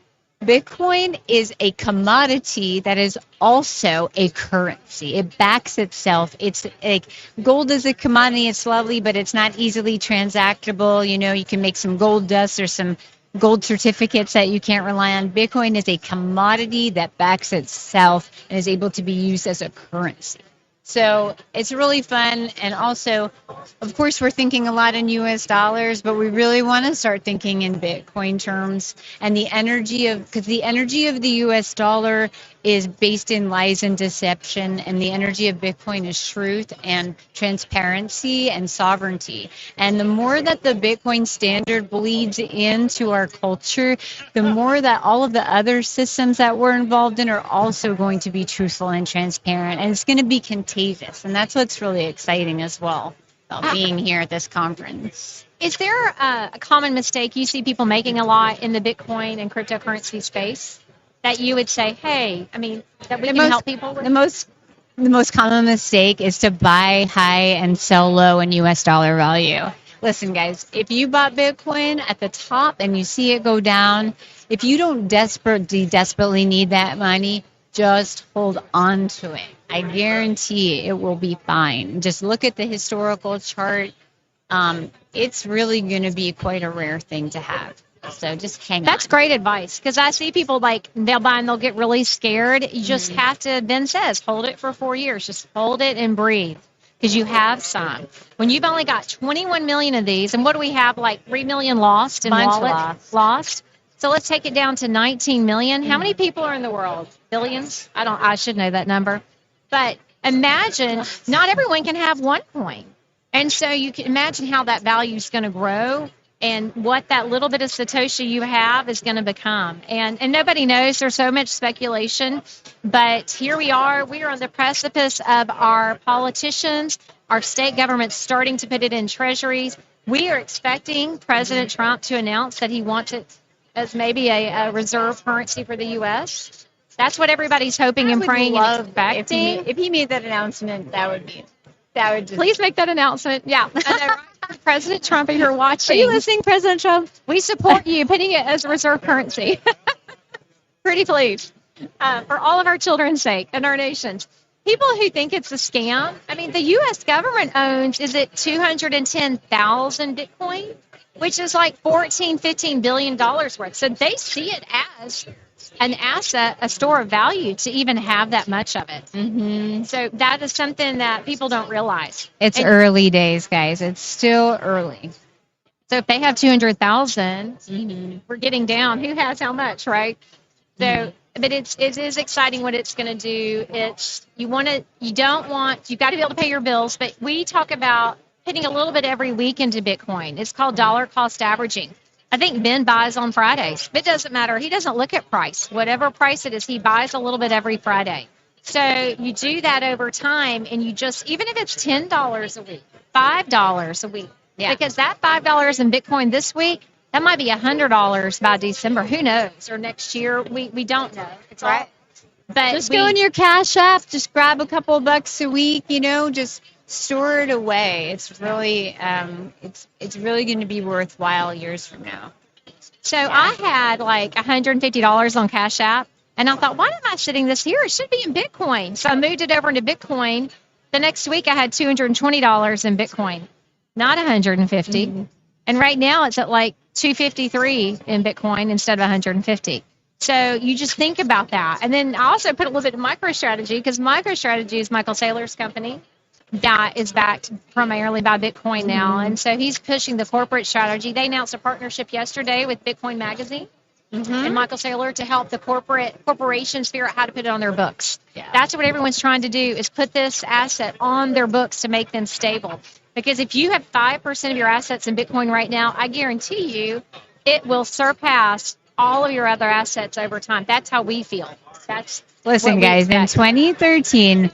Bitcoin is a commodity that is also a currency. It backs itself. It's like gold is a commodity. It's lovely, but it's not easily transactable. You can make some gold dust or some gold certificates that you can't rely on. Bitcoin is a commodity that backs itself and is able to be used as a currency. So it's really fun. And also, of course, we're thinking a lot in US dollars, but we really want to start thinking in Bitcoin terms. And because the energy of the US dollar is based in lies and deception, and the energy of Bitcoin is truth and transparency and sovereignty. And the more that the Bitcoin standard bleeds into our culture, the more that all of the other systems that we're involved in are also going to be truthful and transparent. And it's going to be contagious. And that's what's really exciting as well about being here at this conference. Is there a common mistake you see people making a lot in the Bitcoin and cryptocurrency space that you would say, hey, that we can help people with? The most common mistake is to buy high and sell low in US dollar value. Listen, guys, if you bought Bitcoin at the top and you see it go down, if you don't desperately need that money, just hold on to it. I guarantee it will be fine. Just look at the historical chart. It's really going to be quite a rare thing to have. So just hang on. That's great advice, because I see people they'll buy and they'll get really scared. You just have to, Ben says, hold it for 4 years. Just hold it and breathe, because you have some. When you've only got 21 million of these, and what do we have, like 3 million lost in wallets? Lost. So let's take it down to 19 million. How many people are in the world? Billions? I should know that number. But imagine, not everyone can have one coin. And so you can imagine how that value is going to grow and what that little bit of Satoshi you have is going to become. And nobody knows. There's so much speculation. But here we are. We are on the precipice of our politicians, our state governments starting to put it in treasuries. We are expecting President Trump to announce that he wants it as maybe a reserve currency for the U.S. That's what everybody's hoping and praying and expecting. If he made that announcement, that would just... Please make that announcement. Yeah. President Trump, if you're watching. Are you listening, President Trump? We support you putting it as a reserve currency. Pretty please. For all of our children's sake and our nation's. People who think it's a scam, the U.S. government owns, is it 210,000 Bitcoin? which is like $14-15 billion worth. So they see it as an asset, a store of value to even have that much of it. Mm-hmm. So that is something that people don't realize. It's early days, guys. It's still early. So if they have 200,000, we're getting down. Who has how much, right? So, but it is exciting what it's going to do. You've got to be able to pay your bills, but we talk about putting a little bit every week into Bitcoin. It's called dollar cost averaging. I think Ben buys on Fridays. It doesn't matter. He doesn't look at price. Whatever price it is, he buys a little bit every Friday. So you do that over time, and you just, even if it's $10 a week, $5 a week, because that $5 in Bitcoin this week, that might be $100 by December. Who knows? Or next year, we don't know. It's right. But Just go in your Cash App. Just grab a couple of bucks a week. Just store it away. It's really it's really going to be worthwhile years from now. So I had like $150 on Cash App, and I thought, why am I sitting this here? It should be in Bitcoin. So I moved it over into Bitcoin. The next week, I had $220 in Bitcoin, not $150. And right now, it's at like $253 in Bitcoin instead of 150. So you just think about that. And then I also put a little bit of MicroStrategy, because MicroStrategy is Michael Saylor's company that is backed primarily by Bitcoin now. And so he's pushing the corporate strategy. They announced a partnership yesterday with Bitcoin Magazine and Michael Saylor to help the corporations figure out how to put it on their books. Yeah. That's what everyone's trying to do, is put this asset on their books to make them stable. Because if you have 5% of your assets in Bitcoin right now, I guarantee you it will surpass all of your other assets over time. That's how we feel. Listen, guys, in 2013,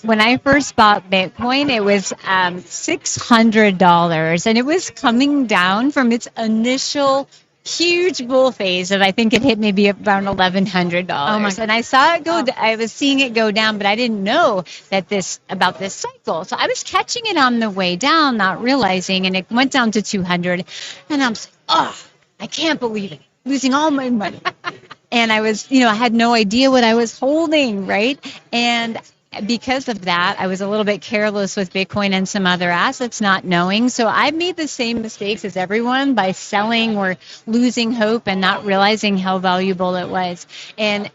when I first bought Bitcoin, it was $600, and it was coming down from its initial huge bull phase of, I think it hit maybe around $1,100. Oh my! And I saw it go. I was seeing it go down, but I didn't know about this cycle. So I was catching it on the way down, not realizing, and it went down to 200, and I'm like, I can't believe it, losing all my money. And I was, I had no idea what I was holding, right? And because of that, I was a little bit careless with Bitcoin and some other assets, not knowing. So I made the same mistakes as everyone by selling or losing hope and not realizing how valuable it was. And,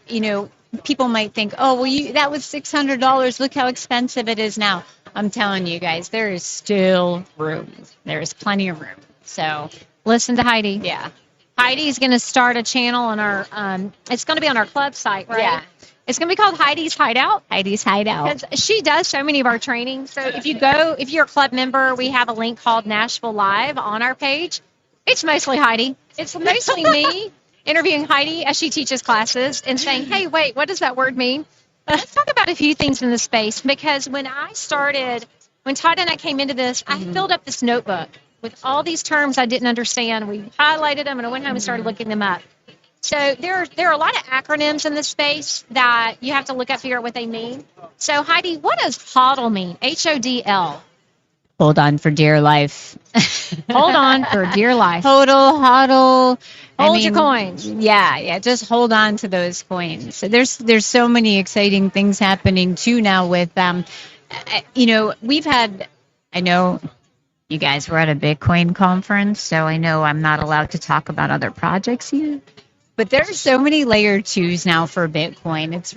people might think, oh, well, that was $600. Look how expensive it is now. I'm telling you guys, there is still room. There is plenty of room. So listen to Heidi. Yeah. Heidi's going to start a channel on our, it's going to be on our club site, right? Yeah. It's going to be called Heidi's Hideout. Heidi's Hideout. Because she does so many of our trainings. So if you're a club member, we have a link called Nashville Live on our page. It's mostly Heidi. It's mostly me interviewing Heidi as she teaches classes and saying, hey, wait, what does that word mean? But let's talk about a few things in this space, because when Todd and I came into this, I filled up this notebook with all these terms I didn't understand. We highlighted them, and I went home and started looking them up. So there are a lot of acronyms in this space that you have to look up, figure out what they mean. So Heidi, what does HODL mean? HODL. Hold on for dear life. Hold on for dear life. HODL. Hold your coins. Yeah. Just hold on to those coins. So there's so many exciting things happening too now with we've had. I know you guys were at a Bitcoin conference, so I know I'm not allowed to talk about other projects here. But there's so many layer 2s now for Bitcoin. It's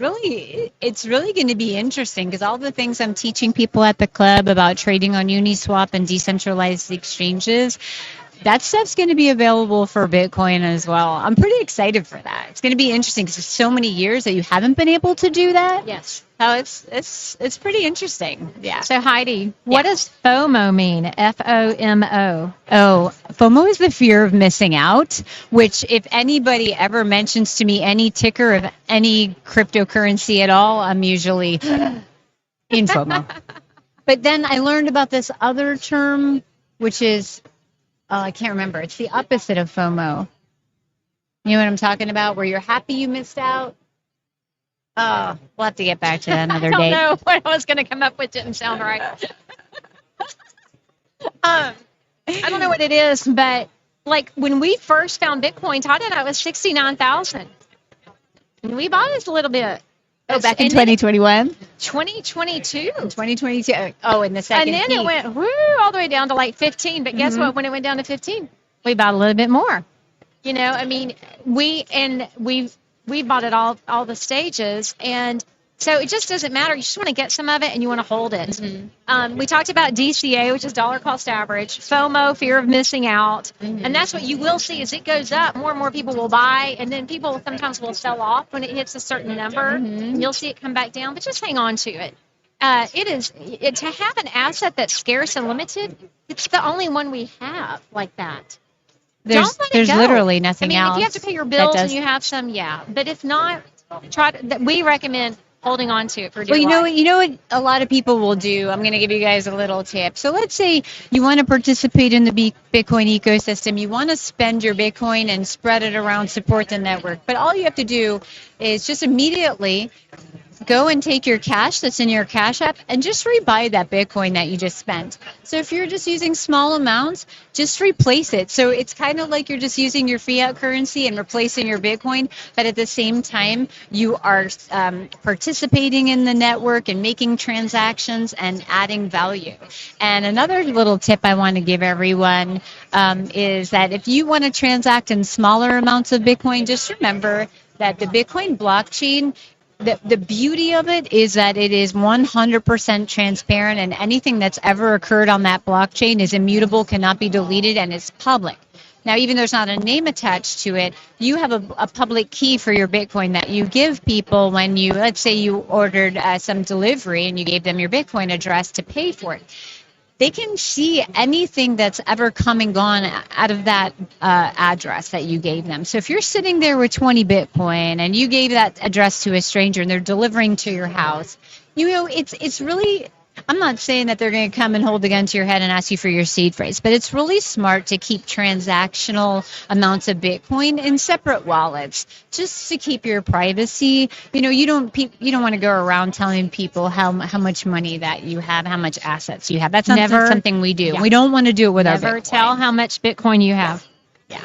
really going to be interesting, because all the things I'm teaching people at the club about trading on Uniswap and decentralized exchanges, that stuff's going to be available for Bitcoin as well. I'm pretty excited for that. It's going to be interesting, because it's so many years that you haven't been able to do that. Yes. So it's pretty interesting. Yeah. So Heidi, what does FOMO mean? FOMO. Oh, FOMO is the fear of missing out, which if anybody ever mentions to me any ticker of any cryptocurrency at all, I'm usually in FOMO. But then I learned about this other term, which is, I can't remember. It's the opposite of FOMO. You know what I'm talking about? Where you're happy you missed out. Oh, we'll have to get back to that another day. I don't know what I was going to come up with. Didn't sound right. I don't know what it is, but like when we first found Bitcoin, Todd and I, it was 69,000. And we bought it a little bit. Oh, back in 2021? 2022. 2022. Oh, in the second And then peak. it went all the way down to like 15. But guess what? When it went down to 15, we bought a little bit more. I mean, we bought it all the stages, and so it just doesn't matter. You just want to get some of it and you want to hold it. We talked about DCA, which is dollar cost average, FOMO, fear of missing out, and that's what you will see as it goes up. More and more people will buy, and then people sometimes will sell off when it hits a certain number. You'll see it come back down, but just hang on to it. To have an asset that's scarce and limited. It's the only one we have like that. There's literally nothing else. If you have to pay your bills and you have some, yeah. But if not, we recommend holding on to it for dear life. You know what a lot of people will do? I'm going to give you guys a little tip. So let's say you want to participate in the Bitcoin ecosystem. You want to spend your Bitcoin and spread it around, support the network. But all you have to do is just immediately go and take your cash that's in your Cash App and just rebuy that Bitcoin that you just spent. So if you're just using small amounts, just replace it. So it's kind of like you're just using your fiat currency and replacing your Bitcoin, but at the same time, you are participating in the network and making transactions and adding value. And another little tip I want to give everyone is that if you want to transact in smaller amounts of Bitcoin, just remember that the Bitcoin blockchain, the beauty of it is that it is 100% transparent, and anything that's ever occurred on that blockchain is immutable, cannot be deleted, and is public. Now, even though there's not a name attached to it, you have a public key for your Bitcoin that you give people when you, let's say you ordered some delivery and you gave them your Bitcoin address to pay for it. They can see anything that's ever come and gone out of that address that you gave them. So if you're sitting there with 20 Bitcoin and you gave that address to a stranger and they're delivering to your house, it's really, I'm not saying that they're going to come and hold the gun to your head and ask you for your seed phrase, but it's really smart to keep transactional amounts of Bitcoin in separate wallets just to keep your privacy. You don't want to go around telling people how much money that you have, how much assets you have. That's not something we do. Yeah. We don't want to do it with our Bitcoin. Never tell how much Bitcoin you have. Yeah,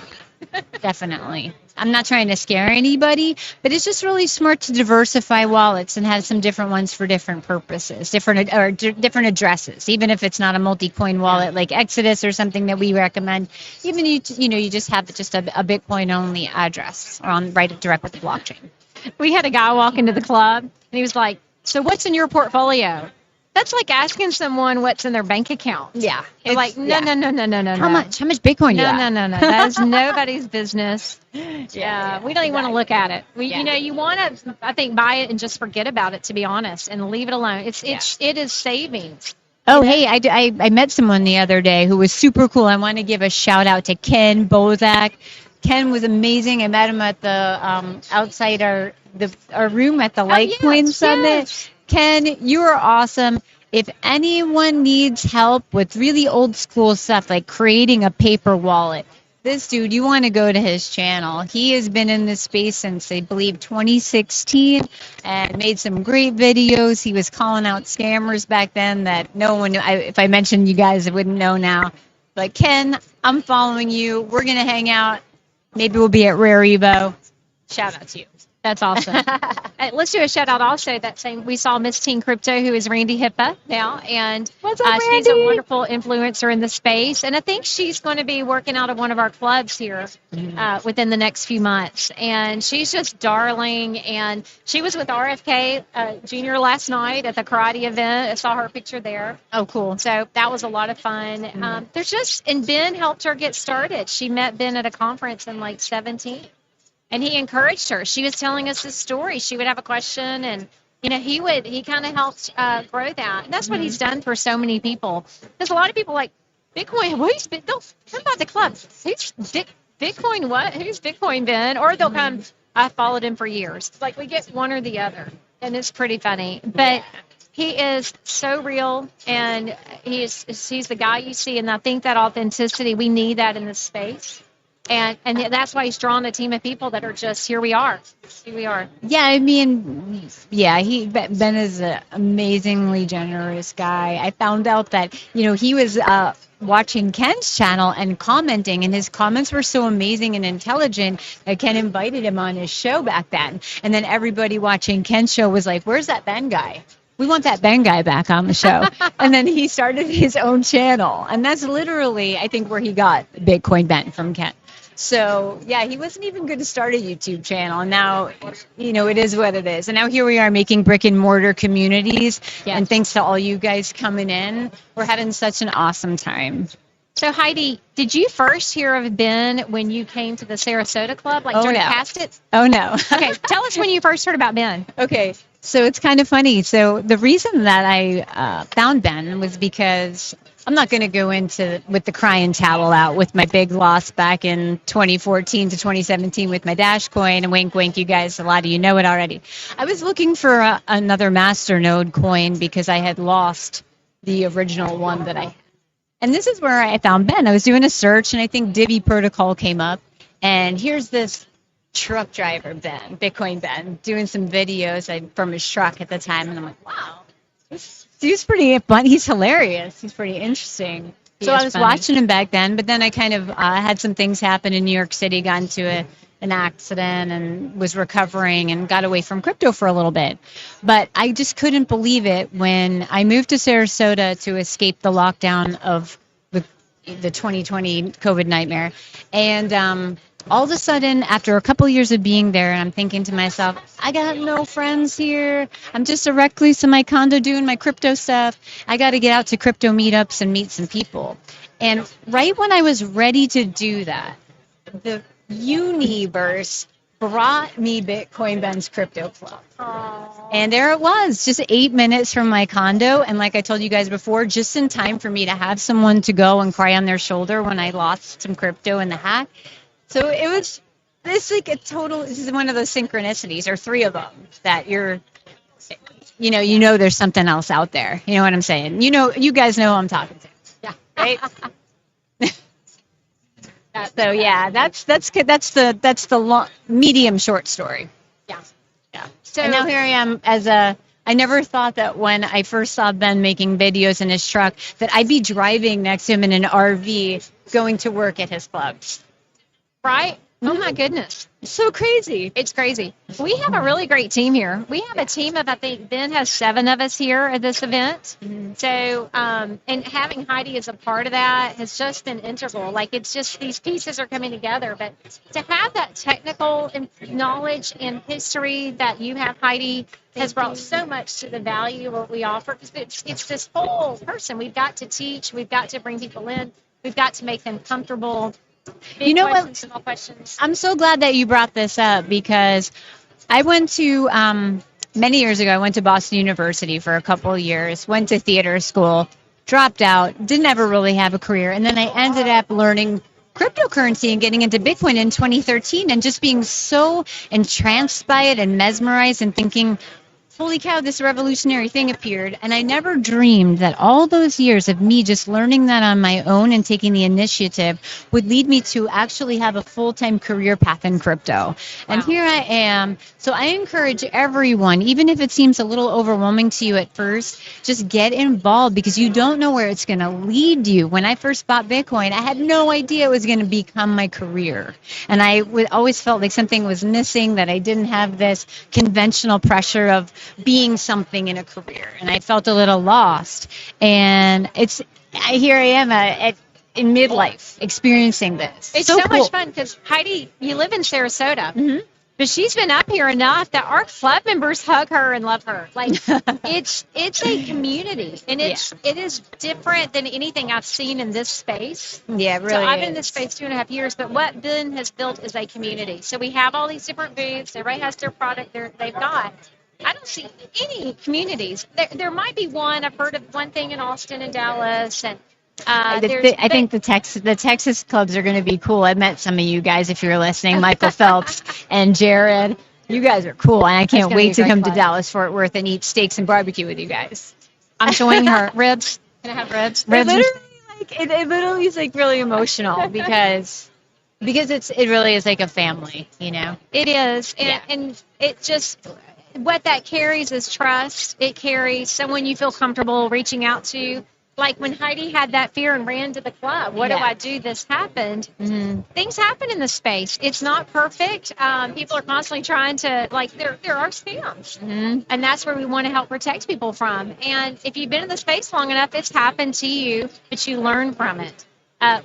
definitely. I'm not trying to scare anybody, but it's just really smart to diversify wallets and have some different ones for different purposes, different addresses. Even if it's not a multi-coin wallet like Exodus or something that we recommend, even you just have just a Bitcoin only address right direct with the blockchain. We had a guy walk into the club and he was like, "So what's in your portfolio?" That's like asking someone what's in their bank account. Yeah. It's like, no. How much Bitcoin do you have? No. That is nobody's business. Yeah. We don't even want to look at it. You want to, I think, buy it and just forget about it, to be honest, and leave it alone. It is savings. Oh, hey, I met someone the other day who was super cool. I want to give a shout out to Ken Bozak. Ken was amazing. I met him at the outside our room at the Litecoin Summit. Yes. Ken, you are awesome. If anyone needs help with really old school stuff like creating a paper wallet, this dude, you want to go to his channel. He has been in this space since, I believe, 2016 and made some great videos. He was calling out scammers back then that no one knew. If I mentioned, you guys wouldn't know now. But Ken, I'm following you. We're going to hang out. Maybe we'll be at Rare Evo. Shout out to you. That's awesome. Let's do a shout out also. We saw Miss Teen Crypto, who is Randy Hippa now, and what's up, Randy? She's a wonderful influencer in the space, and I think she's going to be working out of one of our clubs here within the next few months. And she's just darling, and she was with RFK Jr. last night at the karate event. I saw her picture there. Oh, cool. So that was a lot of fun. And Ben helped her get started. She met Ben at a conference in like 2017. And he encouraged her. She was telling us his story. She would have a question, and he kind of helped grow that. And that's what he's done for so many people. There's a lot of people like Bitcoin. Don't come about the club. Who's Bitcoin? What? Who's Bitcoin Ben? Or they'll come. I followed him for years. It's like we get one or the other, and it's pretty funny. But he is so real, and he's the guy you see. And I think that authenticity, we need that in this space. And that's why he's drawn a team of people that are just, here we are. Yeah, I mean, Ben is an amazingly generous guy. I found out that, he was watching Ken's channel and commenting, and his comments were so amazing and intelligent that Ken invited him on his show back then. And then everybody watching Ken's show was like, where's that Ben guy? We want that Ben guy back on the show. And then he started his own channel. And that's literally, I think, where he got Bitcoin Ben from Ken. So, yeah, he wasn't even going to start a YouTube channel. And now, it is what it is. And now here we are making brick and mortar communities. Yes. And thanks to all you guys coming in, we're having such an awesome time. So Heidi, did you first hear of Ben when you came to the Sarasota Club, like Oh, during no. past it? Oh, no. Okay, tell us when you first heard about Ben. Okay, so it's kind of funny. So the reason that I found Ben was because I'm not going to go into with the crying towel out with my big loss back in 2014 to 2017 with my Dash coin. And wink, wink, you guys, a lot of you know it already. I was looking for another masternode coin because I had lost the original one that I had. And this is where I found Ben. I was doing a search, and I think Divi Protocol came up. And here's this truck driver, Ben, Bitcoin Ben, doing some videos from his truck at the time. And I'm like, wow, this dude's pretty fun. He's hilarious. He's pretty interesting. So I was watching him back then, but then I kind of had some things happen in New York City, got into an accident and was recovering and got away from crypto for a little bit. But I just couldn't believe it when I moved to Sarasota to escape the lockdown of the 2020 COVID nightmare. And all of a sudden, after a couple of years of being there, I'm thinking to myself, I got no friends here. I'm just a recluse in my condo doing my crypto stuff. I got to get out to crypto meetups and meet some people. And right when I was ready to do that, the universe brought me Bitcoin Ben's Crypto Club. Aww. And there it was, just 8 minutes from my condo. And like I told you guys before, just in time for me to have someone to go and cry on their shoulder when I lost some crypto in the hack. So it was this is one of those synchronicities, or three of them, that you know there's something else out there. You know what I'm saying? You guys know who I'm talking to. Yeah. Right? So yeah, that's the long, medium short story. Yeah. Yeah. So And now here I am I never thought that when I first saw Ben making videos in his truck that I'd be driving next to him in an RV going to work at his clubs. right? Oh my goodness. It's so crazy. It's crazy. We have a really great team here. We have a team of, I think, Ben has 7 of us here at this event. So, and having Heidi as a part of that has just been integral. Like, it's just these pieces are coming together. But to have that technical knowledge and history that you have, Heidi, has brought so much to the value of what we offer. Because it's this whole person. We've got to teach. We've got to bring people in. We've got to make them comfortable. You know what? Small questions. I'm so glad that you brought this up because I went to, many years ago, I went to Boston University for a couple of years, went to theater school, dropped out, didn't ever really have a career. And then I ended up learning cryptocurrency and getting into Bitcoin in 2013 and just being so entranced by it and mesmerized and thinking, holy cow, this revolutionary thing appeared. And I never dreamed that all those years of me just learning that on my own and taking the initiative would lead me to actually have a full-time career path in crypto. And here I am. So I encourage everyone, even if it seems a little overwhelming to you at first, just get involved because you don't know where it's going to lead you. When I first bought Bitcoin, I had no idea it was going to become my career. And I always felt like something was missing, that I didn't have this conventional pressure of being something in a career, and I felt a little lost. And here I am in midlife experiencing this. It's so so cool. much fun because Heidi, you live in Sarasota, but she's been up here enough that our club members hug her and love her. Like it's a community, and it is different than anything I've seen in this space. Yeah, it really. So I've been in this space 2.5 years, but what Ben has built is a community. So we have all these different booths. Everybody has their product they've got. I don't see any communities. There might be one. I've heard of one thing in Austin and Dallas, and I think the Texas clubs are going to be cool. I met some of you guys if you're listening, Michael Phelps and Jared. You guys are cool, and I can't wait to come to Dallas Fort Worth and eat steaks and barbecue with you guys. I'm showing her ribs. Can I have ribs? It literally is like really emotional because it really is like a family, you know. It is, and it just. What that carries is trust. It carries someone you feel comfortable reaching out to. like when Heidi had that fear and ran to the club, what do Yeah. I do? This happened. Mhm. Things happen in the space. It's not perfect. People are constantly trying to, like, there are scams. Mhm. And that's where we want to help protect people from. And if you've been in the space long enough, it's happened to you, but you learn from it.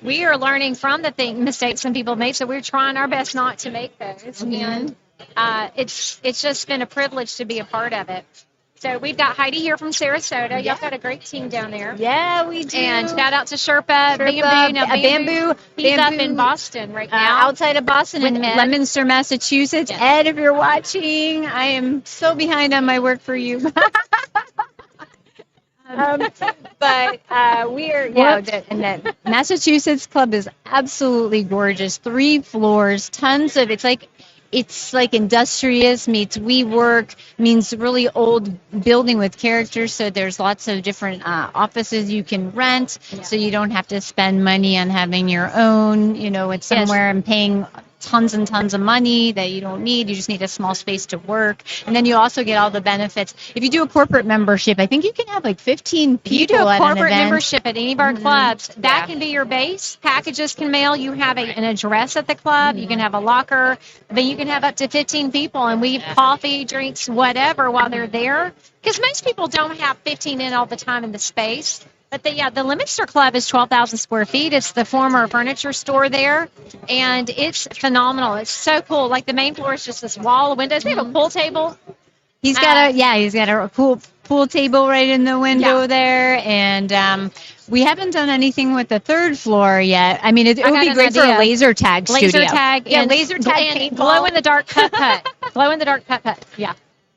We are learning from the mistakes some people made, so we're trying our best not to make those. And it's just been a privilege to be a part of it. So we've got Heidi here from Sarasota. Y'all got a great team down there. Yeah, we do. And shout out to Sherpa, Bamboo. Now, Bamboo. He's up Bamboo. in Boston right now. Outside of Boston With in Ed. Leominster, Massachusetts. Yes. Ed, if you're watching, I am so behind on my work for you. But we are, and that Massachusetts club is absolutely gorgeous. 3 floors, tons of, it's like industrious meets WeWork, means really old building with character. So there's lots of different offices you can rent, so you don't have to spend money on having your own. It's somewhere and paying tons and tons of money that you don't need. You just need a small space to work. And then you also get all the benefits. If you do a corporate membership, I think you can have like 15 people You do a at an corporate event. membership at any of our clubs. That can be your base. Packages can mail. You have an address at the club. You can have a locker. Then you can have up to 15 people, and we have coffee, drinks, whatever while they're there. Because most people don't have 15 in all the time in the space. But the Leominster Club is 12,000 square feet. It's the former furniture store there, and it's phenomenal. It's so cool. Like the main floor is just this wall of windows. They have a pool table. He's got a pool table right in the window there, and we haven't done anything with the 3rd floor yet. I mean, it would be great for a laser tag studio. Laser tag, and laser tag, and glow in the dark putt. Glow in the dark putt. Yeah.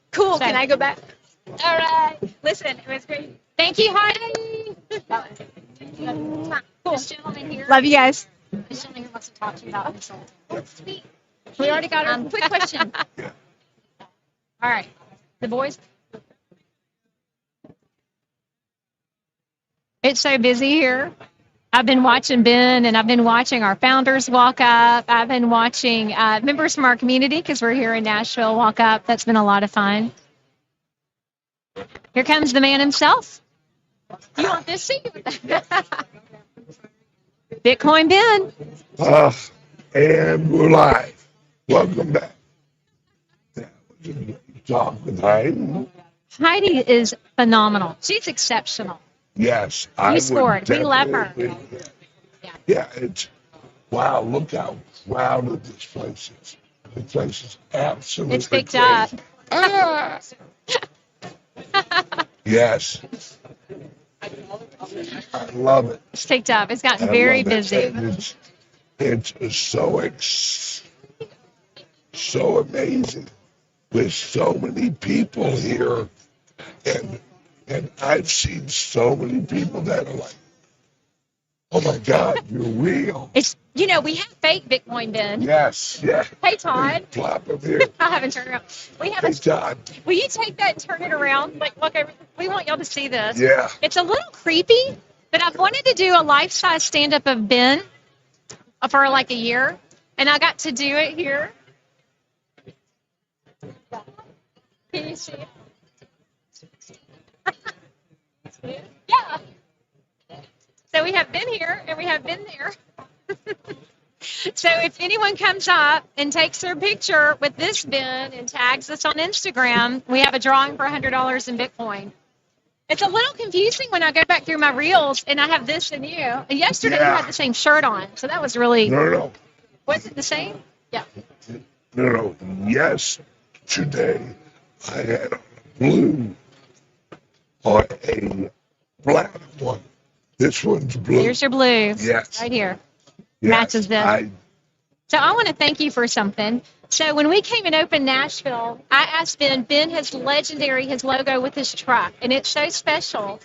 Cool. So, Can I go back? All right. Listen, it was great. Thank you, Heidi. Cool. This gentleman here. Love you guys. This gentleman here wants to talk to you about this. Oh, sweet. We already got our quick question. All right. The boys. It's so busy here. I've been watching Ben, and I've been watching our founders walk up. I've been watching members from our community, because we're here in Nashville, walk up. That's been a lot of fun. Here comes the man himself. You want this seat? Bitcoin Ben. And we're live. Welcome back. Talk with Heidi. Heidi is phenomenal. She's exceptional. Yes, You scored. We love her. Yeah, it's wow. Look how crowded this place is. The place is absolutely. It's picked crazy. up. Ah! Yes. I love it. It's picked up. It's gotten I very love it. busy. And it's so amazing with so many people here, and I've seen so many people that are like, oh my God, you're real. It's we have fake Bitcoin Ben. Yes, yeah. Hey Todd. Plop them here. I haven't turned around. We have Hey Todd. Will you take that and turn it around? Like, look over. We want y'all to see this. Yeah. It's a little creepy, but I've wanted to do a life-size stand-up of Ben for like a year, and I got to do it here. Can you see it? Yeah. So we have Ben here, and we have Ben there. So if anyone comes up and takes their picture with this Ben and tags us on Instagram, we have a drawing for $100 in Bitcoin. It's a little confusing when I go back through my reels and I have this and you. And yesterday you had the same shirt on, so that was really. No. Was it the same? Yeah. No. Yesterday I had a blue or a black one. This one's blue. Here's your blue. Yes. Right here. Yes. Matches this. So I want to thank you for something. So when we came and opened Nashville, I asked Ben. Ben has his logo with his truck, and it's so special.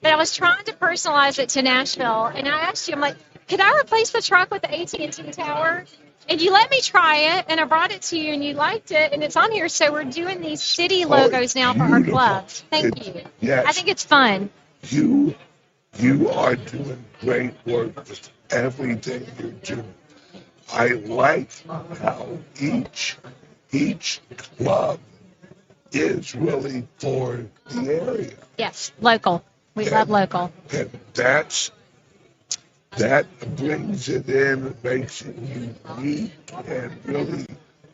But I was trying to personalize it to Nashville, and I asked you, I'm like, could I replace the truck with the AT&T tower? And you let me try it, and I brought it to you, and you liked it, and it's on here. So we're doing these city logos now for our clubs. Thank you. Yes. I think it's fun. You are doing great work with everything you're doing. I like how each club is really for the area. Yes, local. We love local. And that's that brings it in and makes it unique and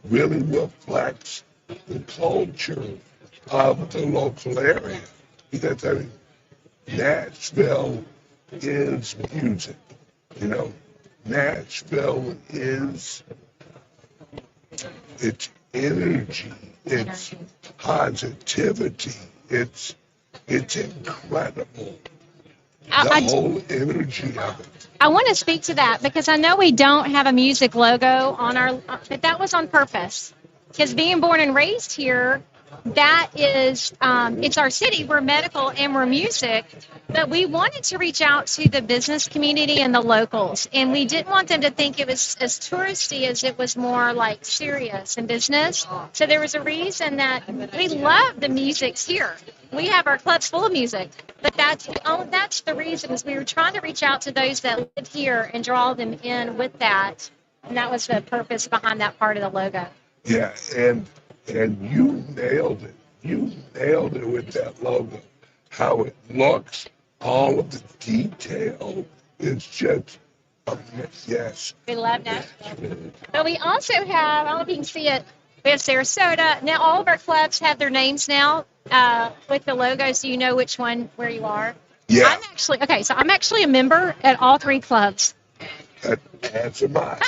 really reflects the culture of the local area. Because I mean, Nashville is music, you know. Nashville is its energy, its positivity, it's incredible. The whole energy of it. I want to speak to that because I know we don't have a music logo on our, but that was on purpose. Because being born and raised here, that is, it's our city. We're medical and we're music, but we wanted to reach out to the business community and the locals, and we didn't want them to think it was as touristy as it was more like serious and business. So there was a reason that we love the music here. We have our clubs full of music, but that's the reason is we were trying to reach out to those that live here and draw them in with that, and that was the purpose behind that part of the logo. Yeah, and you nailed it. You nailed it with that logo. How it looks, all of the detail is just yes. We love that. But we also have, I don't know if you can see it, we have Sarasota. Now all of our clubs have their names now with the logo, so you know which one, where you are. Yeah. I'm actually a member at all three clubs. That's a mine.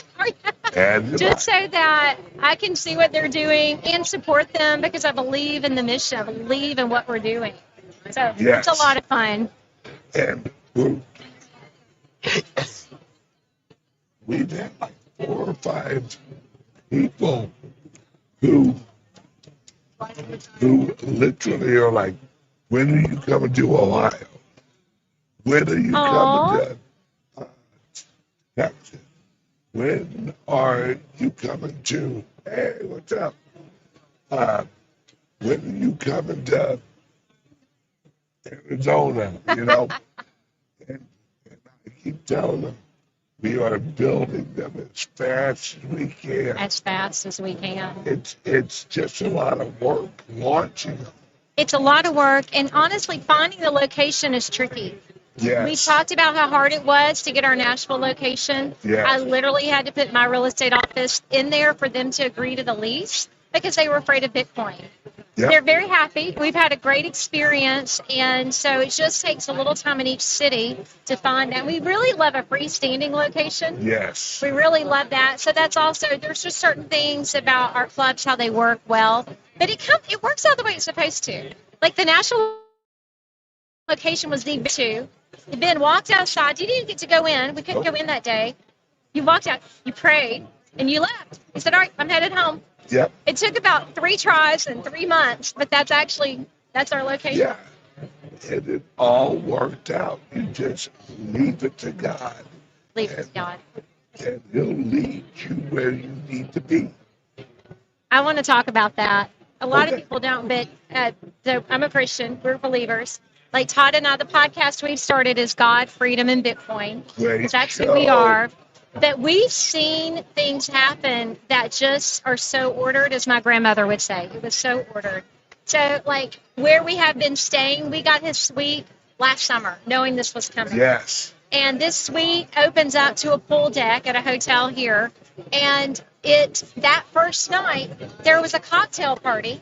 Just so that I can see what they're doing and support them because I believe in the mission. I believe in what we're doing. So yes. It's a lot of fun. And we've had like 4 or 5 people who literally are like, when are you coming to Ohio? When are you coming to Texas? When are you coming to, hey, what's up? When are you coming to Arizona, you know? and I keep telling them, we are building them as fast as we can. As fast as we can. It's just a lot of work launching them. It's a lot of work, and honestly, finding the location is tricky. Yes. We talked about how hard it was to get our Nashville location. Yes. I literally had to put my real estate office in there for them to agree to the lease because they were afraid of Bitcoin. Yep. They're very happy. We've had a great experience, and so it just takes a little time in each city to find that. We really love a freestanding location. Yes. We really love that. So that's also, there's just certain things about our clubs, how they work well, but it works out the way it's supposed to. Like the national location was the two. Ben walked outside. You didn't get to go in. We couldn't go in that day. You walked out. You prayed, and you left. You said, all right, I'm headed home. Yep. It took about 3 tries and 3 months, but that's our location. Yeah. And it all worked out. You just leave it to God. Leave it to God. And He'll lead you where you need to be. I want to talk about that. A lot of people don't, but I'm a Christian. We're believers. Like Todd and I, the podcast we've started is God, Freedom, and Bitcoin. Great That's show. who we are. That we've seen things happen that just are so ordered, as my grandmother would say. It was so ordered. So, like, where we have been staying, we got his suite last summer, knowing this was coming. Yes. And this suite opens up to a pool deck at a hotel here. And that first night, there was a cocktail party.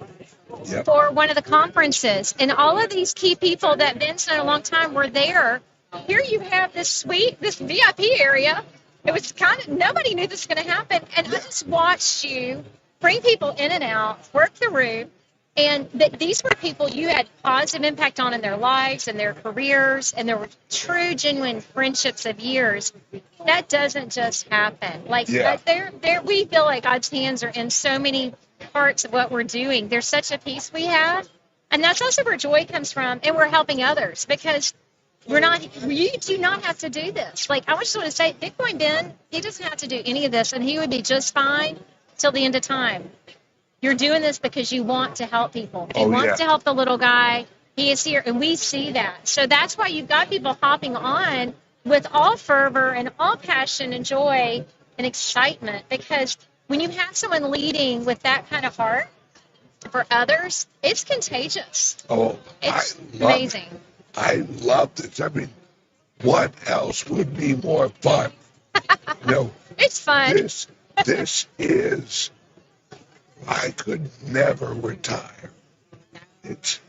Yep. For one of the conferences, and all of these key people that Ben's known a long time were there. Here you have this suite, this VIP area. It was nobody knew this was going to happen, and I just watched you bring people in and out, work the room, and these were people you had positive impact on in their lives and their careers, and there were true, genuine friendships of years. That doesn't just happen. Like we feel like God's hands are in so many parts of what we're doing. There's such a peace we have, and that's also where joy comes from, and we're helping others because you do not have to do this. Like, I just want to say, Bitcoin Ben, he doesn't have to do any of this, and he would be just fine till the end of time. You're doing this because you want to help people. You want to help the little guy. He is here, and we see that. So that's why you've got people hopping on with all fervor and all passion and joy and excitement, because when you have someone leading with that kind of heart for others, it's contagious. Oh, it's amazing. I love this. I mean, what else would be more fun? You know, It's fun. this is, I could never retire. It's,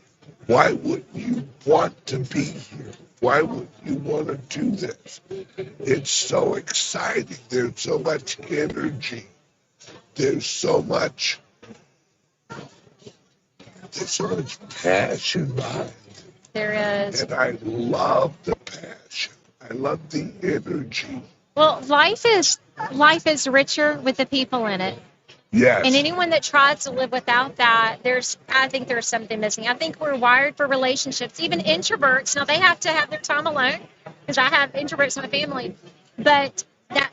why would you want to be here? Why would you want to do this? It's so exciting. There's so much energy. There's so much passion behind it. There is. And I love the passion. I love the energy. Well, life is richer with the people in it. Yes. And anyone that tries to live without that, I think there's something missing. I think we're wired for relationships. Even introverts, now they have to have their time alone, because I have introverts in my family. But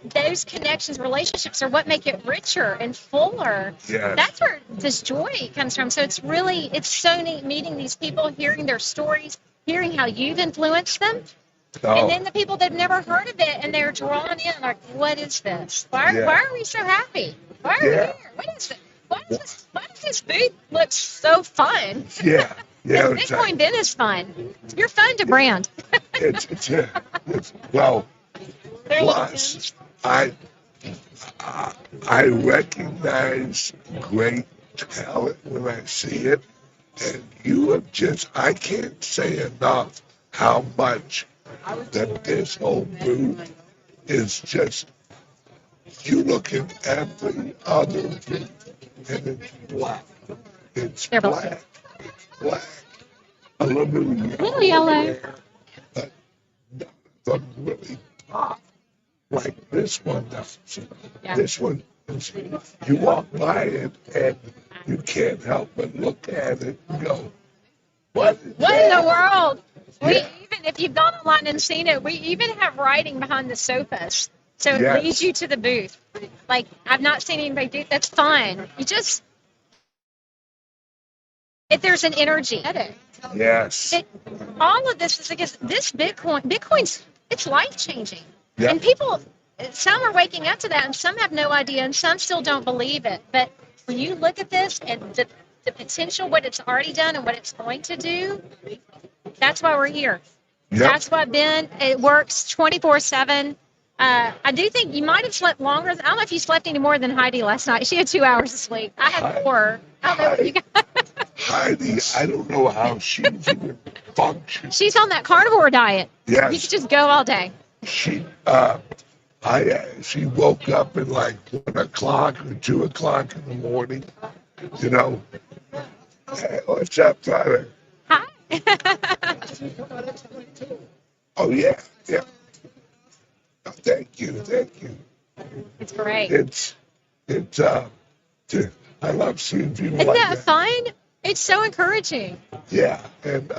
those connections, relationships are what make it richer and fuller. Yes. That's where this joy comes from. So it's so neat meeting these people, hearing their stories, hearing how you've influenced them. And then the people that have never heard of it and they're drawn in, like, what is this? Why are we so happy? Why are we here? What is it? Why does this booth look so fun? Yeah. Yeah. Bitcoin Ben is fun. You're fun to brand. It's well, plus I recognize great talent when I see it, and you have I can't say enough how much that this whole booth is just, you look at every other booth and it's black. It's black. It's black. A little yellow. But none of them really pop like this one does. Yeah. This one, you walk by it and you can't help but look at it and go, what in the world? Yeah. Even if you've gone online and seen it, we even have writing behind the sofas. So it Yes. leads you to the booth. Like, I've not seen anybody do that's fun. If there's an energy. Yes. All of this is because this Bitcoin's, it's life changing. Yep. And people, some are waking up to that and some have no idea and some still don't believe it. But when you look at this and the potential, what it's already done and what it's going to do, that's why we're here. Yep. That's why it works 24/7. I do think you might have slept longer. I don't know if you slept any more than Heidi last night. She had 2 hours of sleep. I had 4. I don't know what you got. Heidi, I don't know how she's even functioning. She's on that carnivore diet. Yes. You could just go all day. She woke up at like 1 o'clock or 2 o'clock in the morning. You know, hey, what's up, brother? Hi. Oh yeah. Oh, thank you. It's great. I love seeing people Isn't like that fun? It's so encouraging. Yeah, and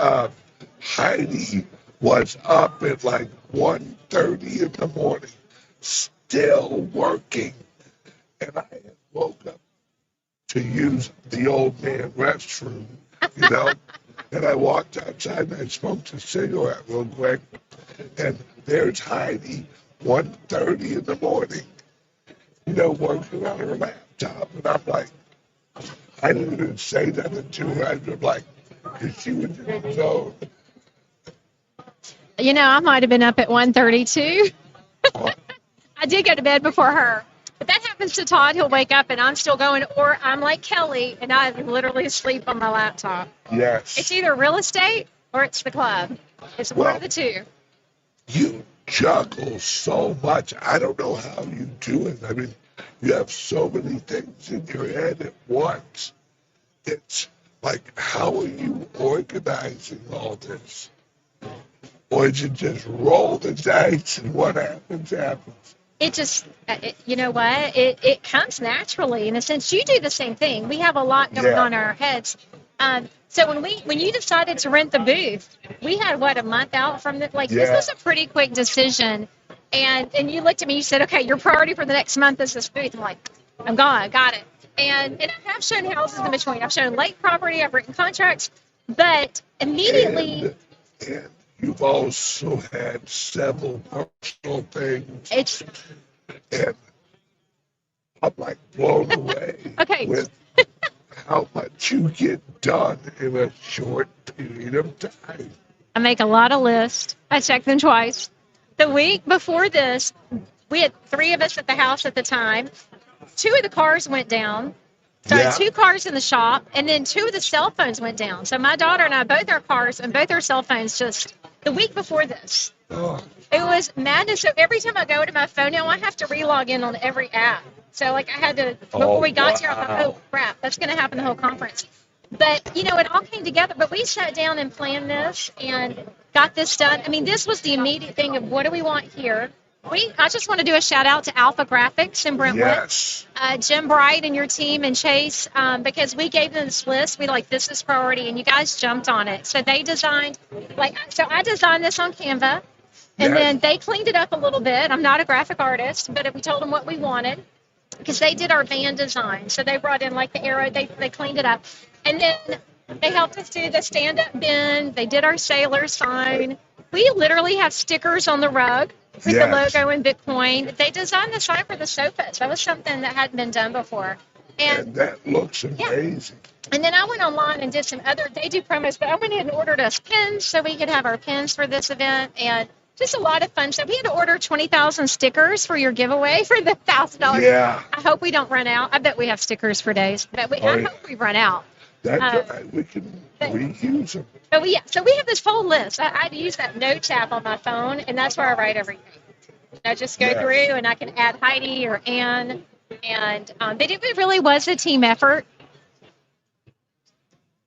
Heidi was up at like 1:30 in the morning, still working, and I had woke up to use the old man restroom, you know, and I walked outside and I smoked a cigarette real quick, and there's Heidi, 1:30 in the morning, you know, working on her laptop, and I'm like, I didn't even say nothing to her. I was like, because she was in the zone. You know, I might have been up at 1:30 too. I did go to bed before her. But that happens to Todd. He'll wake up and I'm still going, or I'm like Kelly and I literally sleep on my laptop. Yes. It's either real estate or it's the club. It's one of the two. You juggle so much. I don't know how you do it. I mean, you have so many things in your head at once. It's like, how are you organizing all this? Or is it just roll the dice and what happens, happens? It just, you know what? It comes naturally. In a sense, you do the same thing. We have a lot going on in our heads. So when you decided to rent the booth, we had, a month out from the, this was a pretty quick decision. And you looked at me, you said, okay, your priority for the next month is this booth. I'm like, I'm gone, I got it. And I have shown houses in between. I've shown lake property, I've written contracts, but immediately. And you've also had several personal things. And I'm like blown away with how much you get done in a short period of time. I make a lot of lists. I check them twice. The week before this, we had 3 of us at the house at the time. 2 of the cars went down. So I had 2 cars in the shop, and then 2 of the cell phones went down. So my daughter and I, both our cars and both our cell phones, just the week before this. Oh, It was madness. So every time I go to my phone now, I have to re-log in on every app. So like I had to, before we got here, I thought, oh crap, that's going to happen the whole conference. But, you know, it all came together. But we sat down and planned this and got this done. I mean, this was the immediate thing of what do we want here? I just want to do a shout out to Alpha Graphics in Brentwood. yes. Jim Bright and your team and Chase, because we gave them this list. We like, this is priority, and you guys jumped on it. So they designed, so I designed this on Canva, and Yes. then they cleaned it up a little bit. I'm not a graphic artist, but we told them what we wanted, because they did our van design. So they brought in like the arrow, they cleaned it up. And then they helped us do the stand-up bin. They did our sailor sign. We literally have stickers on the rug with Yes. the logo in Bitcoin. They designed the sign for the sofas. That was something that hadn't been done before. And that looks amazing. And then I went online and did some other, they do promos, but I went in and ordered us pins so we could have our pins for this event, and just a lot of fun stuff. We had to order 20,000 stickers for your giveaway for the $1,000. Yeah. I hope we don't run out. I bet we have stickers for days, but I hope we run out. That's all right. We can reuse them. So we have this whole list. I use that notes app on my phone, and that's where I write everything. I just go through, and I can add Heidi or Ann, and but it really was a team effort.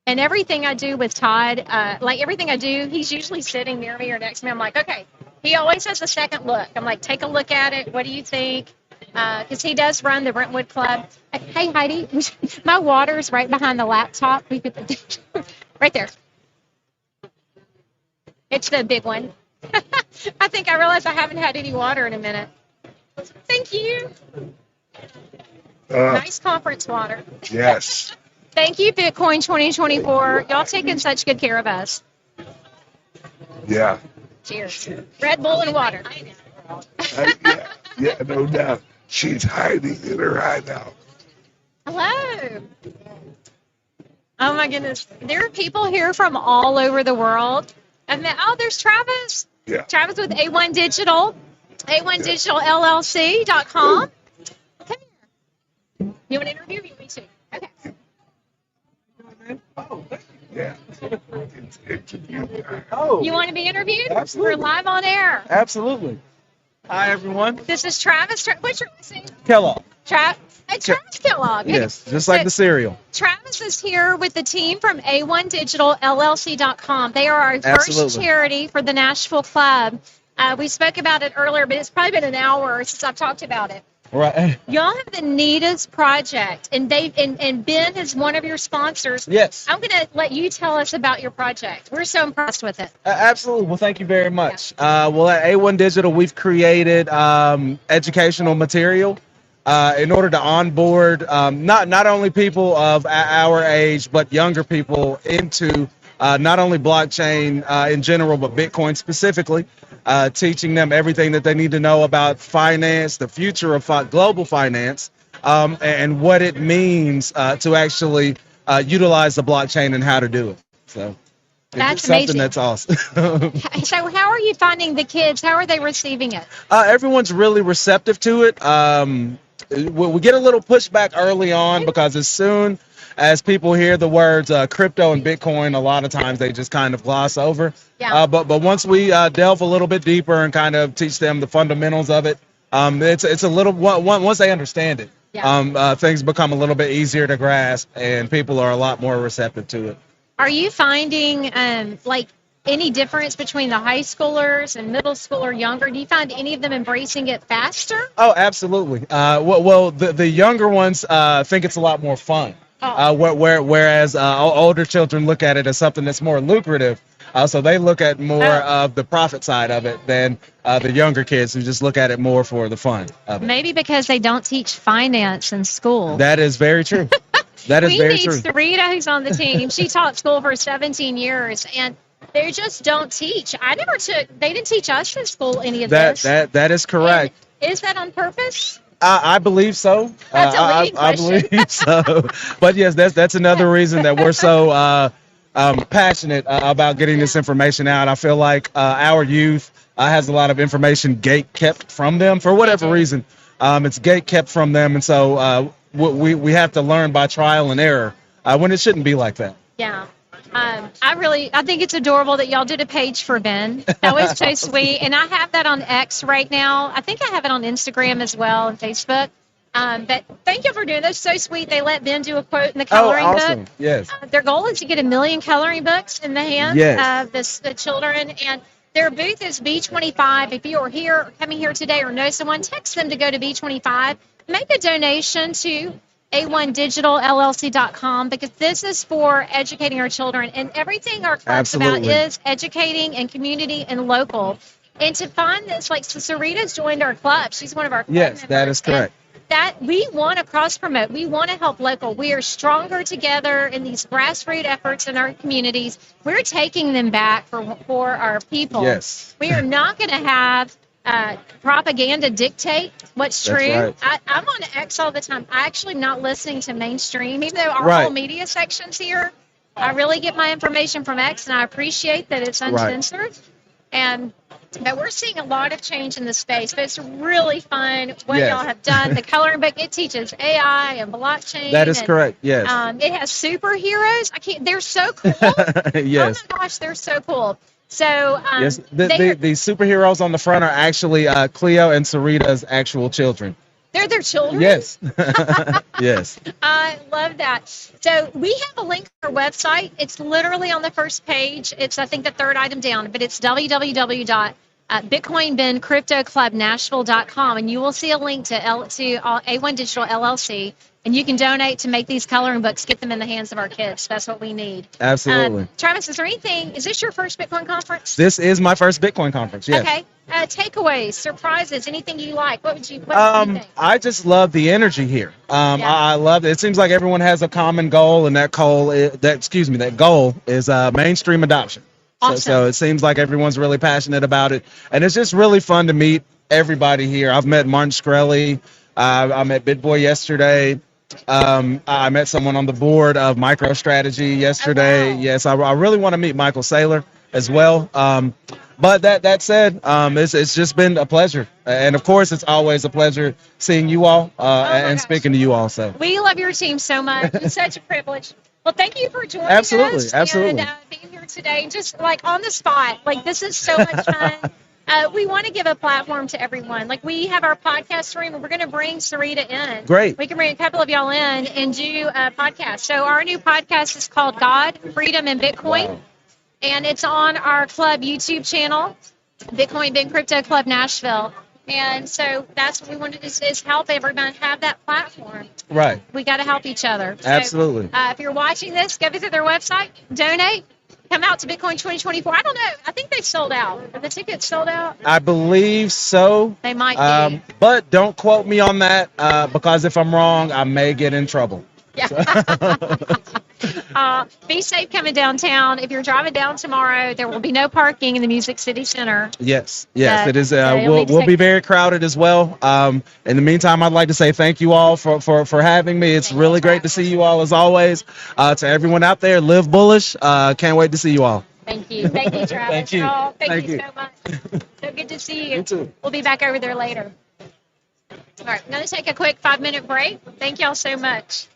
And everything I do with Todd, like everything I do, he's usually sitting near me or next to me. I'm like, okay. He always has a second look. I'm like, take a look at it. What do you think? Because he does run the Brentwood Club. Hey, Heidi, my water's right behind the laptop. We could right there. It's the big one. I think I realized I haven't had any water in a minute. Thank you. Nice conference water. Yes. Thank you, Bitcoin 2024. Y'all taking such good care of us. Yeah. Cheers. Red Bull and water. Yeah, no doubt. She's hiding in her hideout. Hello. Oh my goodness. There are people here from all over the world. And then, there's Travis. Yeah. Travis with A1 Digital. A1DigitalLLC.com. Come here. You want to interview me? Me too. Okay. Yeah. It's interview time. Oh, You want to be interviewed? Absolutely. We're live on air. absolutely. Hi, everyone. This is Travis. What's your last name? Kellogg. Travis Kellogg. Yes, just like the cereal. Travis is here with the team from A1DigitalLLC.com. They are our first Absolutely. charity for the Nashville Club. We spoke about it earlier, but it's probably been an hour since I've talked about it. Right. Y'all have the neatest project, and and Ben is one of your sponsors. Yes. I'm going to let you tell us about your project. We're so impressed with it. Absolutely. Well, thank you very much. Well, at A1 Digital, we've created educational material in order to onboard not only people of our age, but younger people into not only blockchain in general, but Bitcoin specifically, teaching them everything that they need to know about finance, the future of global finance, and what it means to actually utilize the blockchain and how to do it. So That's it's something amazing. that's awesome. So how are you finding the kids? How are they receiving it? Everyone's really receptive to it. We get a little pushback early on because as soon as people hear the words crypto and Bitcoin, a lot of times they just kind of gloss over. Yeah. But once we delve a little bit deeper and kind of teach them the fundamentals of it, it's a little once they understand it, things become a little bit easier to grasp, and people are a lot more receptive to it. Are you finding like any difference between the high schoolers and middle school or younger? Do you find any of them embracing it faster? Oh, absolutely. Well, the younger ones think it's a lot more fun. Whereas older children look at it as something that's more lucrative. So they look at more of the profit side of it than the younger kids who just look at it more for the fun of it. Maybe because they don't teach finance in school. That is very true. That is very true. Sarita, who's on the team, she taught school for 17 years, and they just don't teach. They didn't teach us in school any of this. That is correct. And is that on purpose? I believe so. That's a leading I question. believe so. But yes, that's another reason that we're so passionate about getting this information out. I feel like our youth has a lot of information gate kept from them for whatever reason. It's gate kept from them, and so we have to learn by trial and error when it shouldn't be like that. Yeah. I think it's adorable that y'all did a page for Ben. That was so sweet. And I have that on X right now. I think I have it on Instagram as well and Facebook. But thank you for doing this. So sweet. They let Ben do a quote in the coloring awesome. book. Yes. Their goal is to get 1 million coloring books in the hands of the children. And their booth is B25. If you are here or coming here today or know someone, text them to go to B25. Make a donation to A1DigitalLLC.com because this is for educating our children. And everything our club's about is educating and community and local. And to find this, like, so Sarita's joined our club. She's one of our club members. That is correct. That we want to cross promote. We want to help local. We are stronger together in these grassroots efforts in our communities. We're taking them back for our people. Yes. We are not going to have propaganda dictate what's true. Right. I'm on X all the time. I actually am not listening to mainstream, even though our whole media section's here. I really get my information from X, and I appreciate that it's uncensored. But we're seeing a lot of change in the space. But it's really fun what y'all have done. The coloring book, it teaches AI and blockchain. That is correct. Yes. It has superheroes. They're so cool. Yes. Oh my gosh, they're so cool. So yes, the superheroes on the front are actually Cleo and Sarita's actual children. They're their children? Yes. Yes. I love that. So we have a link to our website. It's literally on the first page. It's, I think, the third item down, but it's www.bitcoinbencryptoclubnashville.com, and you will see a link to A1 Digital LLC, and you can donate to make these coloring books, get them in the hands of our kids. That's what we need. Absolutely. Travis, is this your first Bitcoin conference? This is my first Bitcoin conference, yes. Okay. Takeaways, surprises, anything you like? What do you think? I just love the energy here. I love it. It seems like everyone has a common goal, and that goal is mainstream adoption. Awesome. So it seems like everyone's really passionate about it, and it's just really fun to meet everybody here. I've met Martin Shkreli. I met BitBoy yesterday. I met someone on the board of MicroStrategy yesterday. Oh, wow. Yes, I really want to meet Michael Saylor as well. But that said, it's just been a pleasure. And of course, it's always a pleasure seeing you all and speaking to you all. So we love your team so much. It's such a privilege. Well, thank you for joining us. Absolutely. And being here today, just like on the spot. Like, this is so much fun. We want to give a platform to everyone. Like, we have our podcast room, and we're going to bring Sarita in. Great. We can bring a couple of y'all in and do a podcast. So our new podcast is called God, Freedom, and Bitcoin. Wow. And it's on our club YouTube channel, Bitcoin Ben Crypto Club Nashville. And so that's what we want to do is help everyone have that platform. Right. We got to help each other. So, absolutely. If you're watching this, go visit their website, donate, come out to Bitcoin 2024. I don't know. I think they sold out. Are the tickets sold out? I believe so. They might be. But don't quote me on that because if I'm wrong, I may get in trouble. Yeah. Be safe coming downtown. If you're driving down tomorrow, there will be no parking in the Music City Center. Yes, it is. We'll be very crowded as well. In the meantime, I'd like to say thank you all for having me. It's really great to see you all as always. To everyone out there, live bullish. Can't wait to see you all. Thank you. Thank you, Travis. Thank you. Thank you so much. So good to see you. You too. We'll be back over there later. All right, I'm going to take a quick 5-minute break. Thank y'all so much.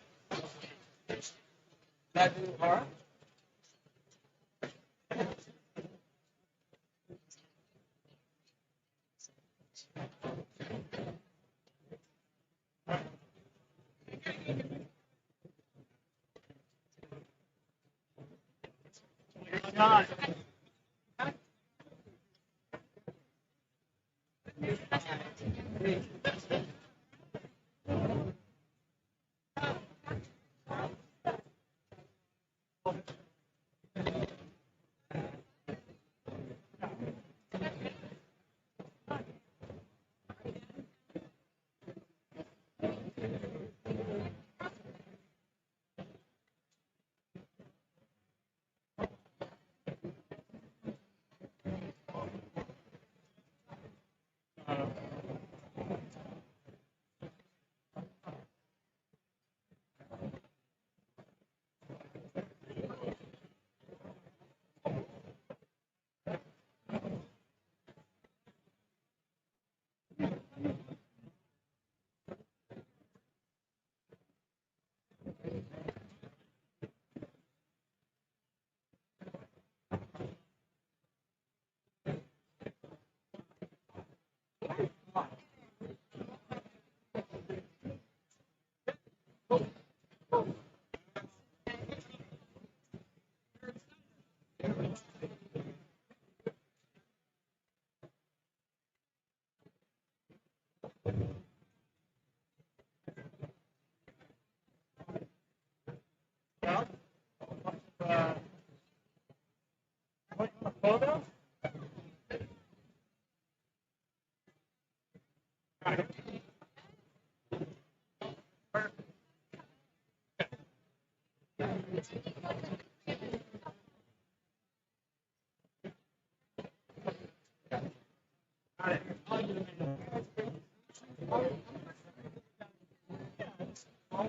You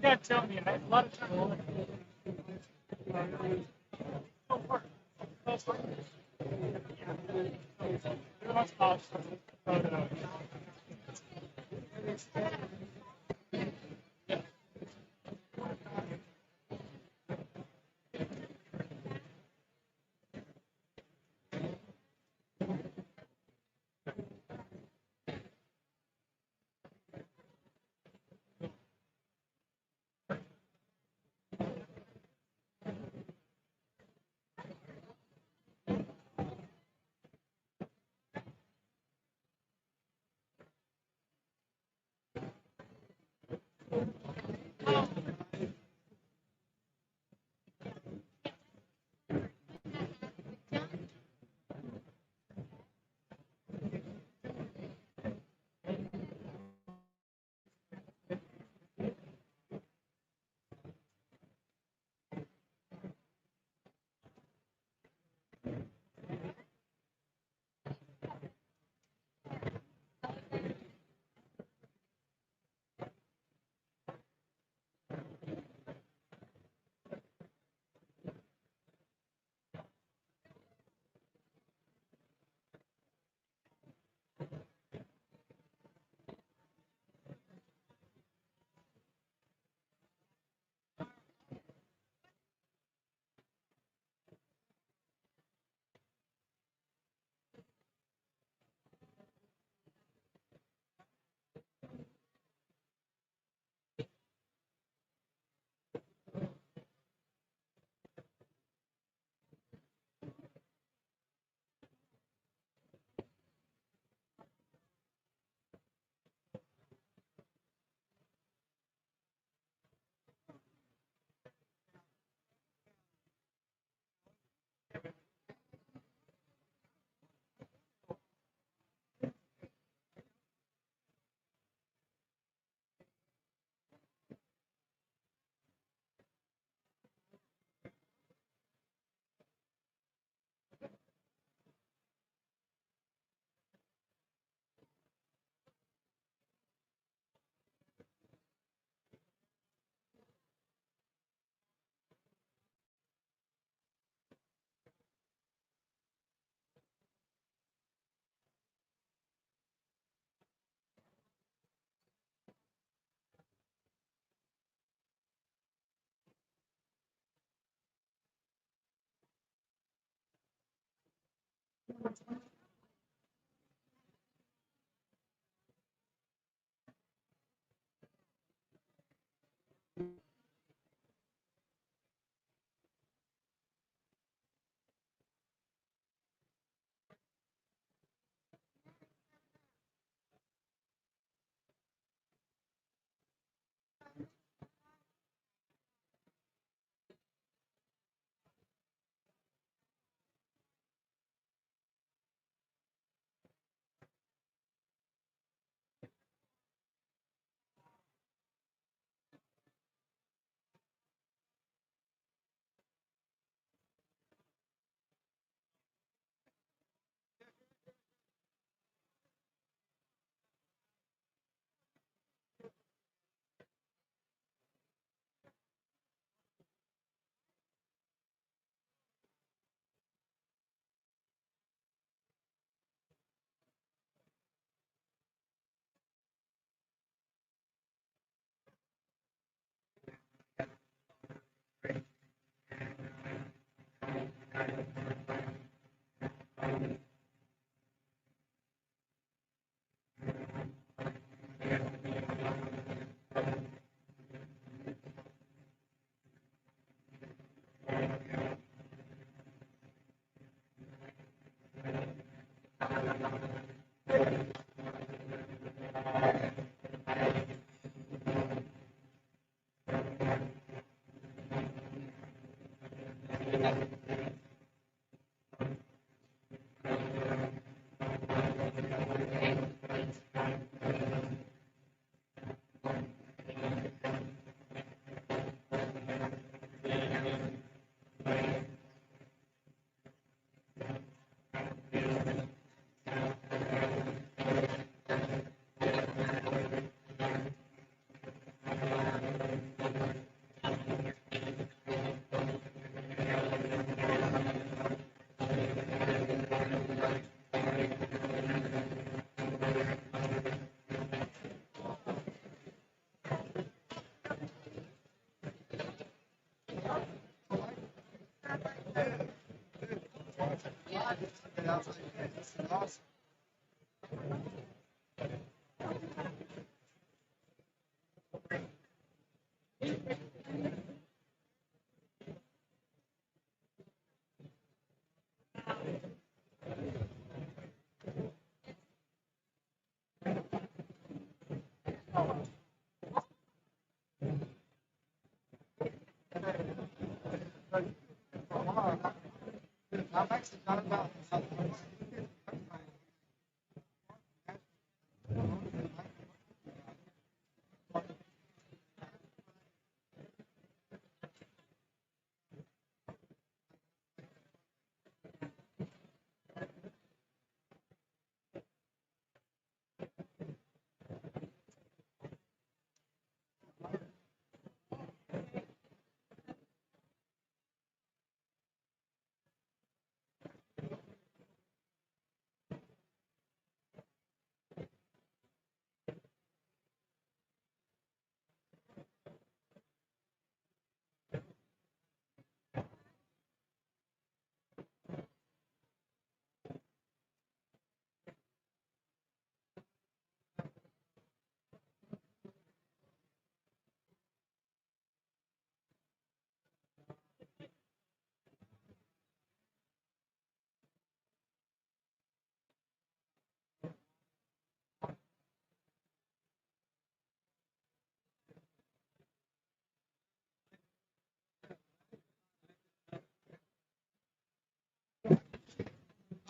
gotta tell me, a lot of times.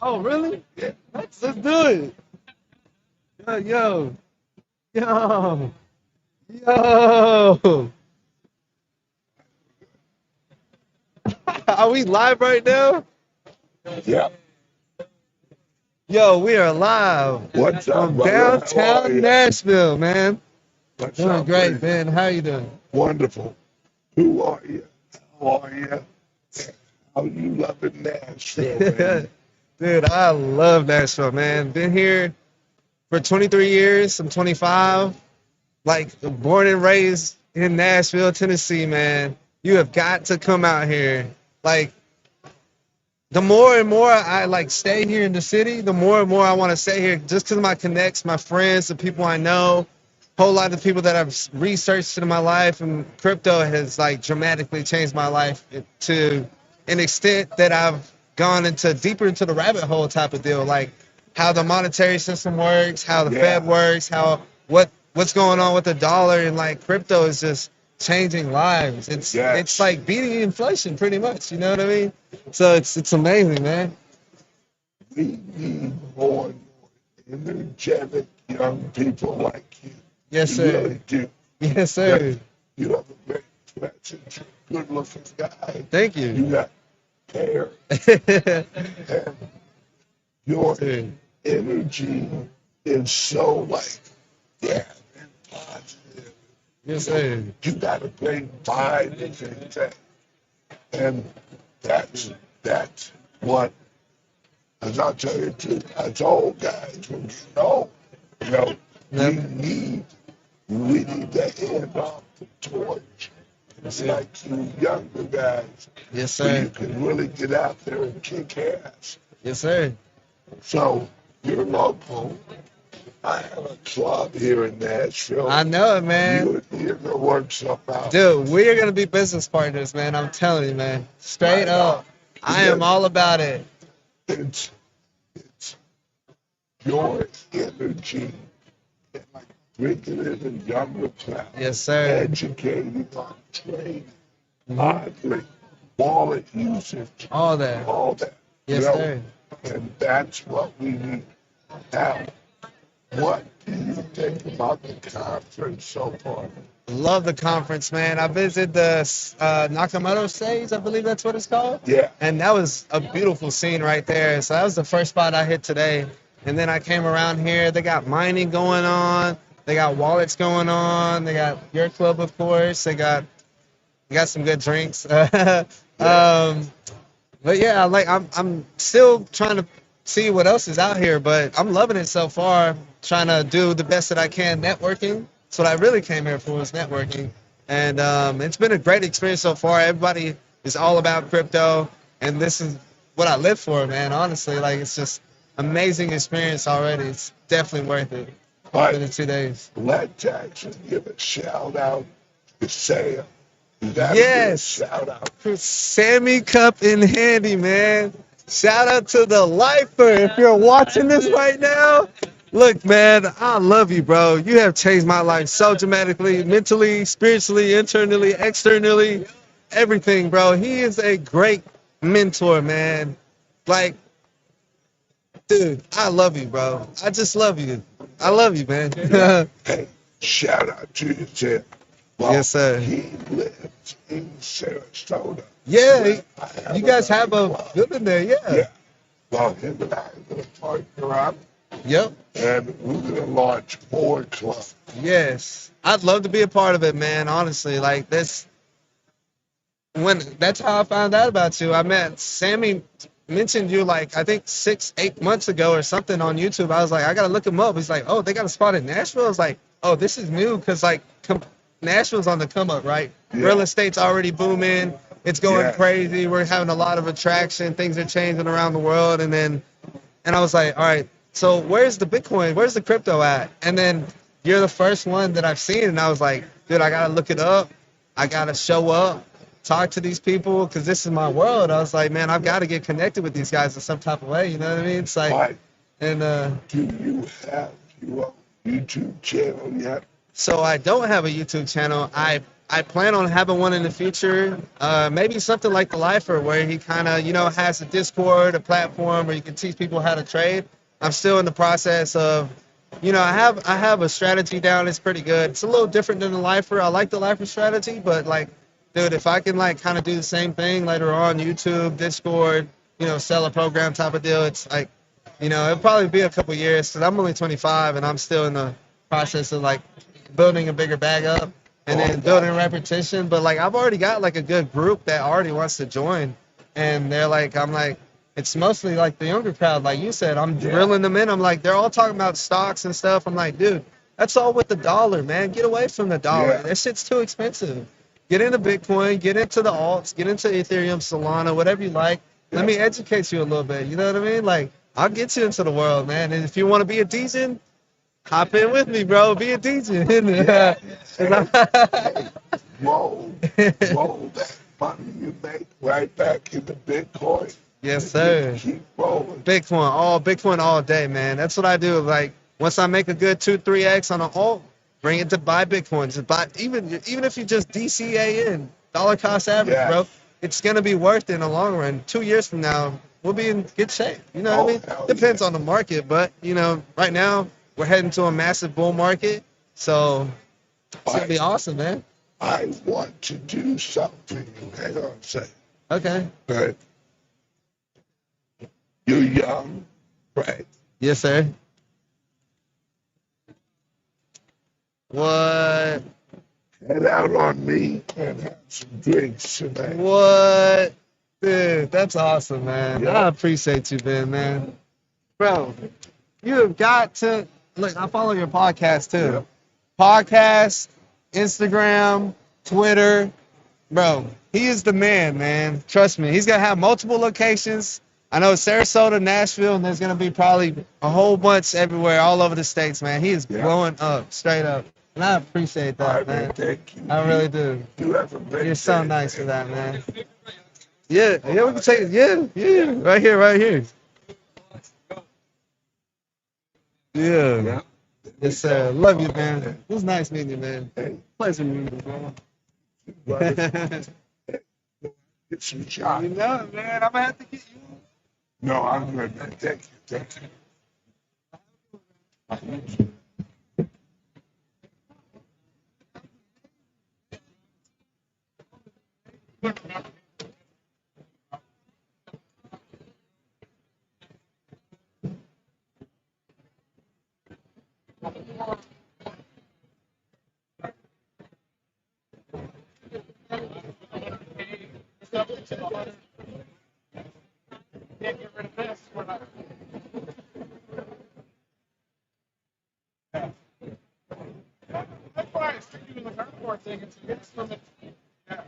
Oh, really? Let's do it. Yo, yo, yo. Are we live right now? Yeah. Yo, we are live What's up, from brother? How are downtown you? Nashville, man. What's Doing up, great, man? man. How you doing? Wonderful. Who are you? How are you? How you loving Nashville, man? Dude, I love Nashville, man. Been here for 23 years. I'm 25. Like, born and raised in Nashville, Tennessee, man. You have got to come out here. Like, the more and more I like stay here in the city, the more and more I want to stay here just because of my connects, my friends, the people I know, whole lot of people that I've researched in my life, and crypto has like dramatically changed my life to an extent that I've gone into deeper into the rabbit hole type of deal, like how the monetary system works, how the Fed works, how what's going on with the dollar, and like crypto is just changing lives. It's like beating inflation pretty much, you know what I mean? So it's amazing, man. We need more energetic young people like you. Yes, We sir. really do. Yes, sir. You have a very pleasant, good-looking guy. Thank you. You got hair. And your energy is so like, yeah, and positive. Yes, sir. You got a great vibe and things. And that's what, as I tell you, as old guys, when you know, we need to hand off the torch. It's like you younger guys. Yes, where sir. you can really get out there and kick ass. Yes, sir. So you're local. I have a club here in Nashville. I know it, man. You're gonna work something out. Dude, we are gonna be business partners, man. I'm telling you, man. Straight up. I am all about it. It's your energy and like bringing in the younger crowd. Yes, sir. Educating on trading, modeling, wallet usage, All that. all that. Yes, you know? sir. And that's what we need. Now, what do you think about the conference so far? Love the conference, man. I visited the Nakamoto stage, I believe that's what it's called. Yeah. And that was a beautiful scene right there. So that was the first spot I hit today. And then I came around here. They got mining going on. They got wallets going on. They got your club, of course. They got some good drinks. But yeah, like I'm still trying to see what else is out here, but I'm loving it so far. Trying to do the best that I can networking. That's what I really came here for, was networking. And it's been a great experience so far. Everybody is all about crypto, and this is what I live for, man. Honestly, like it's just amazing experience already. It's definitely worth it for the But 2 days. let's actually give a shout out to Sam. You gotta Yes. give a shout out. Sammy Cup in handy, man. Shout out to the lifer. If you're watching this right now, look, man, I love you, bro. You have changed my life so dramatically, mentally, spiritually, internally, externally, everything, bro. He is a great mentor, man. Like, dude, I love you, bro. I just love you. I love you, man. Hey, shout out to you, Sam. Well, Yes, sir. He lives in Sarasota. Yeah, I you guys have a club. building there, yeah. Yeah. Well, him and I are going to partner up, Yep. and we're going to launch more clubs. Yes, I'd love to be a part of it, man. Honestly, like this, that's how I found out about you. I met Sammy, mentioned you like I think 6, 8 months ago or something on YouTube. I was like, I gotta look him up. He's like, oh, they got a spot in Nashville. I was like, oh, this is new because like Nashville's on the come up, right? Yeah. Real estate's already booming. It's going Yeah. crazy. We're having a lot of attraction. Things are changing around the world, and I was like, all right, so where's the Bitcoin? Where's the crypto at? And then you're the first one that I've seen, and I was like, dude, I gotta look it up. I gotta show up, talk to these people, because this is my world. I was like, man, I've got to get connected with these guys in some type of way. You know what I mean? It's like, But and do you have your YouTube channel yet? so I don't have a YouTube channel. I plan on having one in the future. Maybe something like the Lifer, where he kind of, has a Discord, a platform where you can teach people how to trade. I'm still in the process of, I have a strategy down. It's pretty good. It's a little different than the Lifer. I like the Lifer strategy, but like, dude, if I can like kind of do the same thing later on, YouTube, Discord, sell a program type of deal, it's like, it'll probably be a couple years because I'm only 25 and I'm still in the process of like building a bigger bag up and then building repetition. But like I've already got like a good group that already wants to join, and they're like, I'm like, it's mostly like the younger crowd, like you said. I'm drilling them in. I'm like, they're all talking about stocks and stuff. I'm like, dude, that's all with the dollar, man. Get away from the dollar. Yeah. That shit's too expensive. Get into Bitcoin, get into the alts, get into Ethereum, Solana, whatever you like. Let me educate you a little bit. You know what I mean? Like, I'll get you into the world, man. And if you want to be a DJ, hop in with me, bro. Be a DJ. Roll that money you make right back into Bitcoin. Yes, sir. Keep rolling. Bitcoin all day, man. That's what I do. Like, once I make a good 2-3x on an alt, bring it to buy Bitcoin. Just buy, even if you just DCA in, dollar cost average, Yeah. bro, it's going to be worth it in the long run. 2 years from now, we'll be in good shape. You know what I mean? Hell Depends yeah. on the market, but, right now, we're heading to a massive bull market. So, it's going to be awesome, man. I want to do something. Hang on a second. Okay. But you're young, right? Yes, sir. What? Head out on me and have some drinks tonight. What? Dude, that's awesome, man. Yeah. I appreciate you, man. Bro, you have got to look. I follow your podcast too. Yep. Podcast, Instagram, Twitter, bro. He is the man. Trust me. He's gonna have multiple locations. I know Sarasota, Nashville, and there's gonna be probably a whole bunch everywhere, all over the states, man. He is Yeah. blowing up, straight up, and I appreciate All that, right, man. man. Thank you. I really do. You have a great You're so day, nice for man. that, man. Yeah, we can take it. Yeah, right here. Yeah. Yeah. Yes, sir. Love you, man. It was nice meeting you, man. Hey, Pleasure meeting you, man. brother, get some shot. You know it, man. I'm gonna have to get you. No, I'm good, man. Thank you. That's why I stick you in the cardboard thing. It's from the. Yeah.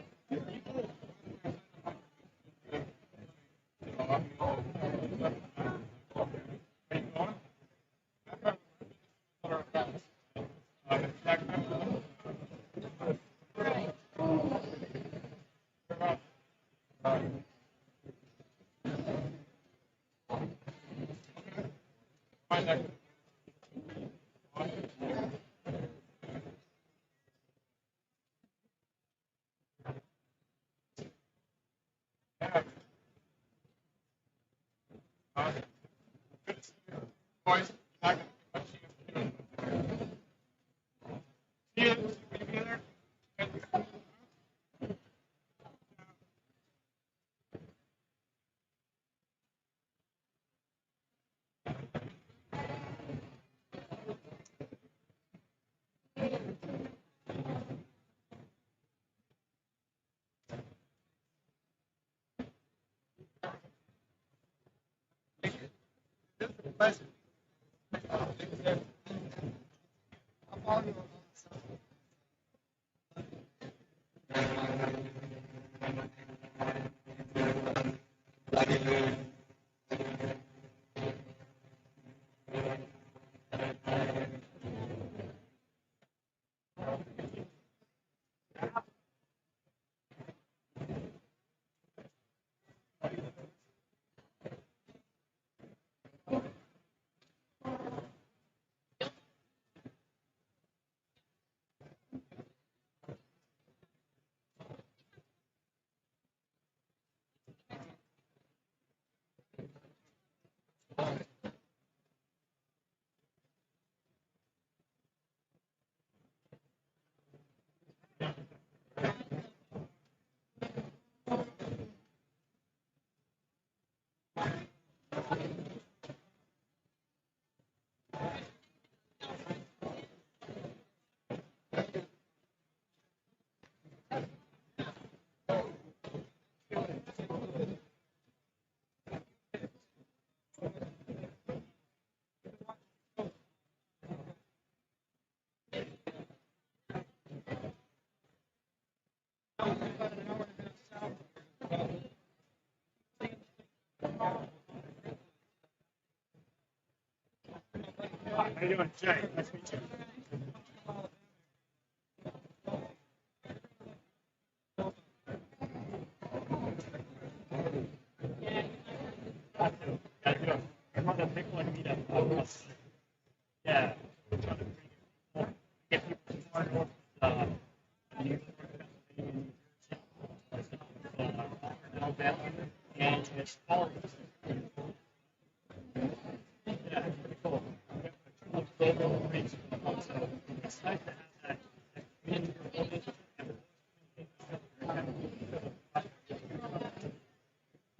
boys. Not gonna see you. See you there. How you doing, Jay? Nice to meet you. I'm on the Bitcoin meetup. Yeah. Get people to more Alabama, and it's all yeah, pretty cool. It's nice to have that.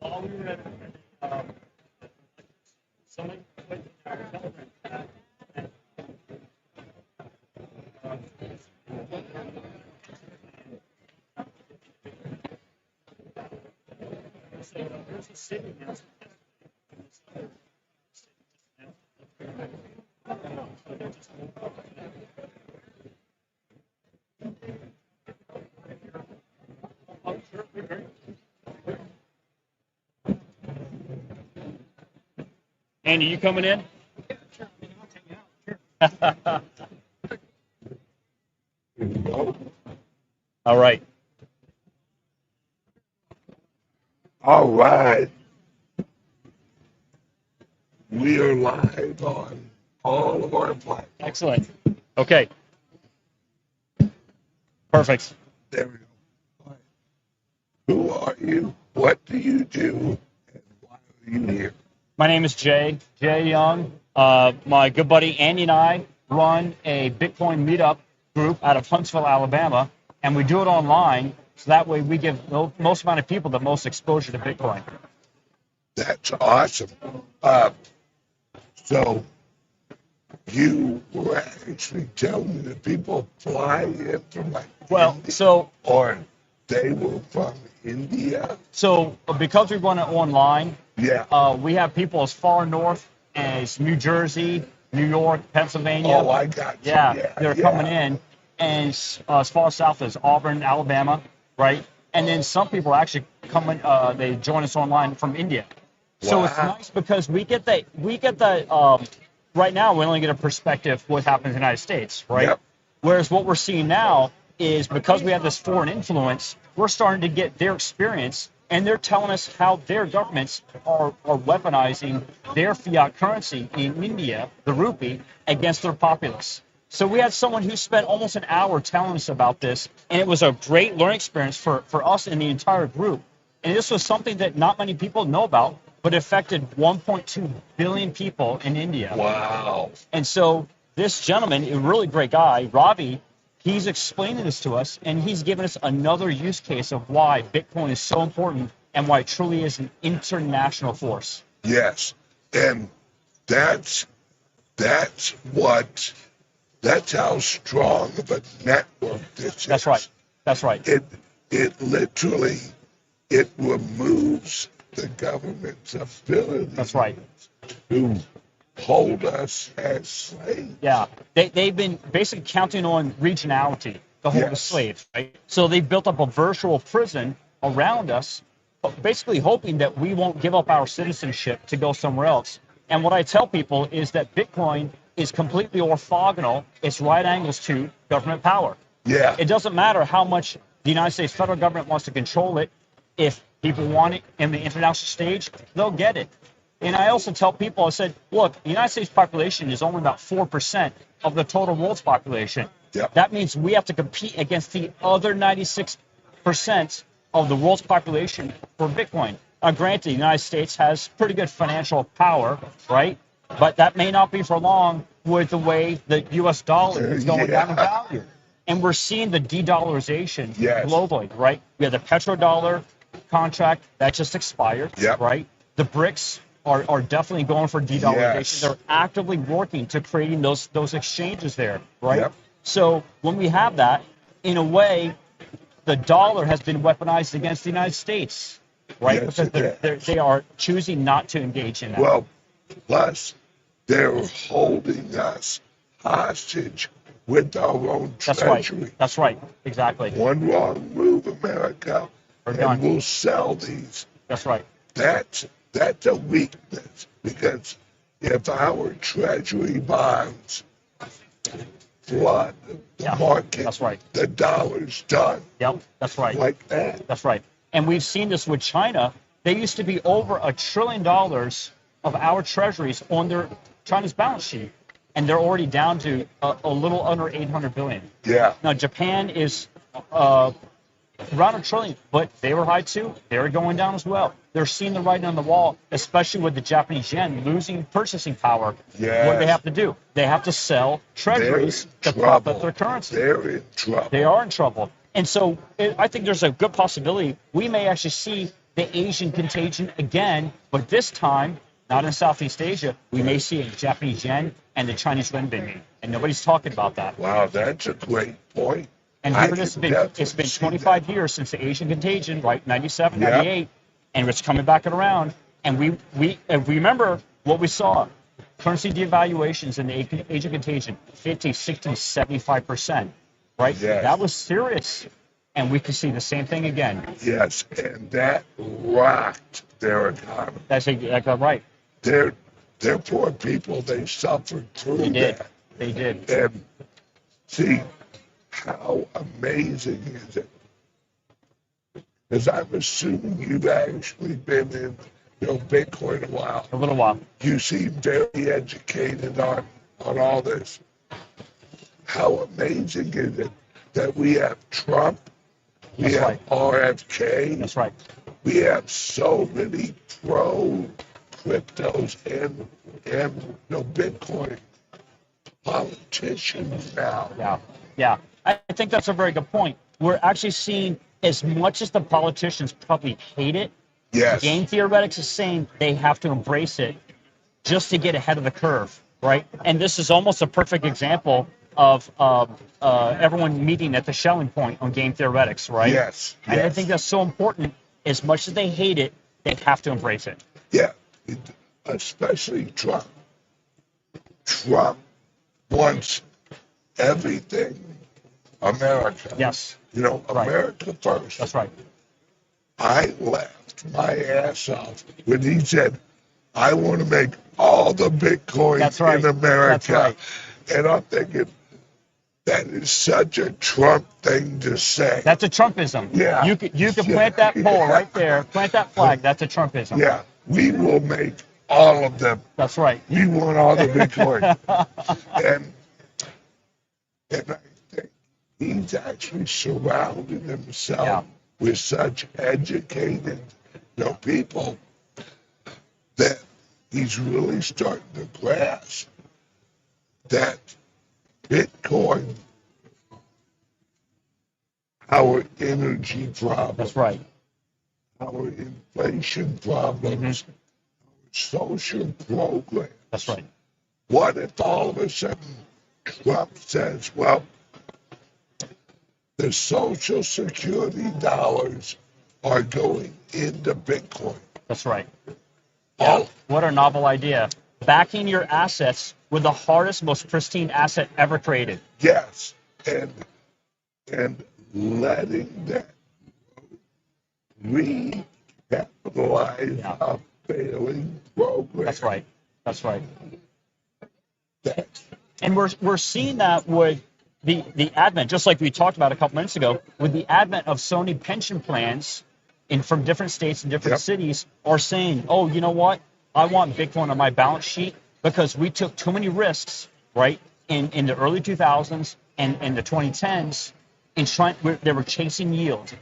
While we were at someone put our Telegram so there's a city now. Andy, you coming in? All right. All right. We are live on all of our platforms. Excellent. Okay. Perfect. There we go. All right. Who are you? What do you do? And why are you here? My name is Jay Young. My good buddy Andy and I run a Bitcoin meetup group out of Huntsville, Alabama, and we do it online. So that way we give the most amount of people the most exposure to Bitcoin. That's awesome. So you were actually telling me that people fly in from like India, or they were from India. So because we run it online, Yeah. we have people as far north as New Jersey, New York, Pennsylvania. Oh, I got you. Yeah, they're coming in, and as far south as Auburn, Alabama, right? And then some people actually come in, they join us online from India. So it's nice because we get the right now we only get a perspective of what happens in the United States, right? Yep. Whereas what we're seeing now is because we have this foreign influence, we're starting to get their experience, and they're telling us how their governments are weaponizing their fiat currency in India, the rupee, against their populace. So we had someone who spent almost an hour telling us about this, and it was a great learning experience for us and the entire group. And this was something that not many people know about, but it affected 1.2 billion people in India. Wow. And so this gentleman, a really great guy, Ravi, he's explaining this to us, and he's given us another use case of why Bitcoin is so important and why it truly is an international force. Yes. And that's how strong of a network this is. That's right. That's right. It literally, it removes the government's ability. That's right. To hold us as slaves. Yeah, they've been basically counting on regionality to hold us slaves, right? So they built up a virtual prison around us, basically hoping that we won't give up our citizenship to go somewhere else. And what I tell people is that Bitcoin is completely orthogonal. It's right angles to government power. Yeah. It doesn't matter how much the United States federal government wants to control it. If people want it in the international stage, they'll get it. And I also tell people, I said, look, the United States population is only about 4% of the total world's population. Yep. That means we have to compete against the other 96% of the world's population for Bitcoin. Granted, the United States has pretty good financial power, right? But that may not be for long with the way the U.S. dollar is going down in value. And we're seeing the de-dollarization globally, right? We have the petrodollar contract that just expired, right? The BRICS are definitely going for de-dollarization. They're actively working to creating those exchanges there, right? So when we have that, in a way, the dollar has been weaponized against the United States, right? Because they are choosing not to engage in that. Well, plus, they're holding us hostage with our own treasury. That's right. Exactly. One wrong move, America, and we'll sell these. That's right. That's a weakness, because if our treasury bonds flood the market, that's right. The dollar's done. Yep, that's right. Like that. That's right. And we've seen this with China. They used to be over $1 trillion of our treasuries on China's balance sheet, and they're already down to a little under 800 billion. Yeah. Now Japan is around $1 trillion, but they were high too. They're going down as well. They're seeing the writing on the wall, especially with the Japanese yen losing purchasing power. What do they have to do? They have to sell treasuries to prop up their currency. They're in trouble. They are in trouble. And so I think there's a good possibility we may actually see the Asian contagion again, but this time, not in Southeast Asia. We may see a Japanese yen and the Chinese renminbi, and nobody's talking about that. Wow, that's a great point. And here it's been 25 years since the Asian contagion, right? 97, 98, and it's coming back around. And we remember what we saw. Currency devaluations in the Asian contagion, 50, 60, 75%, right? Yes. That was serious. And we could see the same thing again. Yes, and that rocked their economy. That's exactly right. They're poor people, they suffered through that. They did. And see, how amazing is it? Because I'm assuming you've actually been in Bitcoin a while. A little while. You seem very educated on all this. How amazing is it that we have Trump, we have RFK. That's right. We have so many pro cryptos and Bitcoin politicians now. Yeah. I think that's a very good point. We're actually seeing, as much as the politicians probably hate it, game theoretics is saying they have to embrace it just to get ahead of the curve, right? And this is almost a perfect example of everyone meeting at the Schelling point on game theoretics, right? Yes. And I think that's so important. As much as they hate it, they have to embrace it. Yeah, especially Trump. Trump wants everything America. Yes. America first. That's right. I laughed my ass off when he said, I want to make all the Bitcoin in America. That's right. And I'm thinking, that is such a Trump thing to say. That's a Trumpism. Yeah. You can plant that pole right there, plant that flag. That's a Trumpism. Yeah. We will make all of them. That's right. We want all the Bitcoin. and I think he's actually surrounded himself with such educated people. he's really starting to grasp that Bitcoin, our energy problems, That's right. our inflation problems, our social programs. That's right. What if all of a sudden Trump says, well, the Social Security dollars are going into Bitcoin? That's right. All, What a novel idea. Backing your assets with the hardest, most pristine asset ever created. yes, and letting that recapitalize a failing program. That's right. That's right. That's, And we're seeing that with the advent, just like we talked about a couple minutes ago, with the advent of so many pension plans from different states and different cities are saying, oh, you know what? I want Bitcoin on my balance sheet because we took too many risks, right, in the early 2000s and the 2010s they were chasing yield,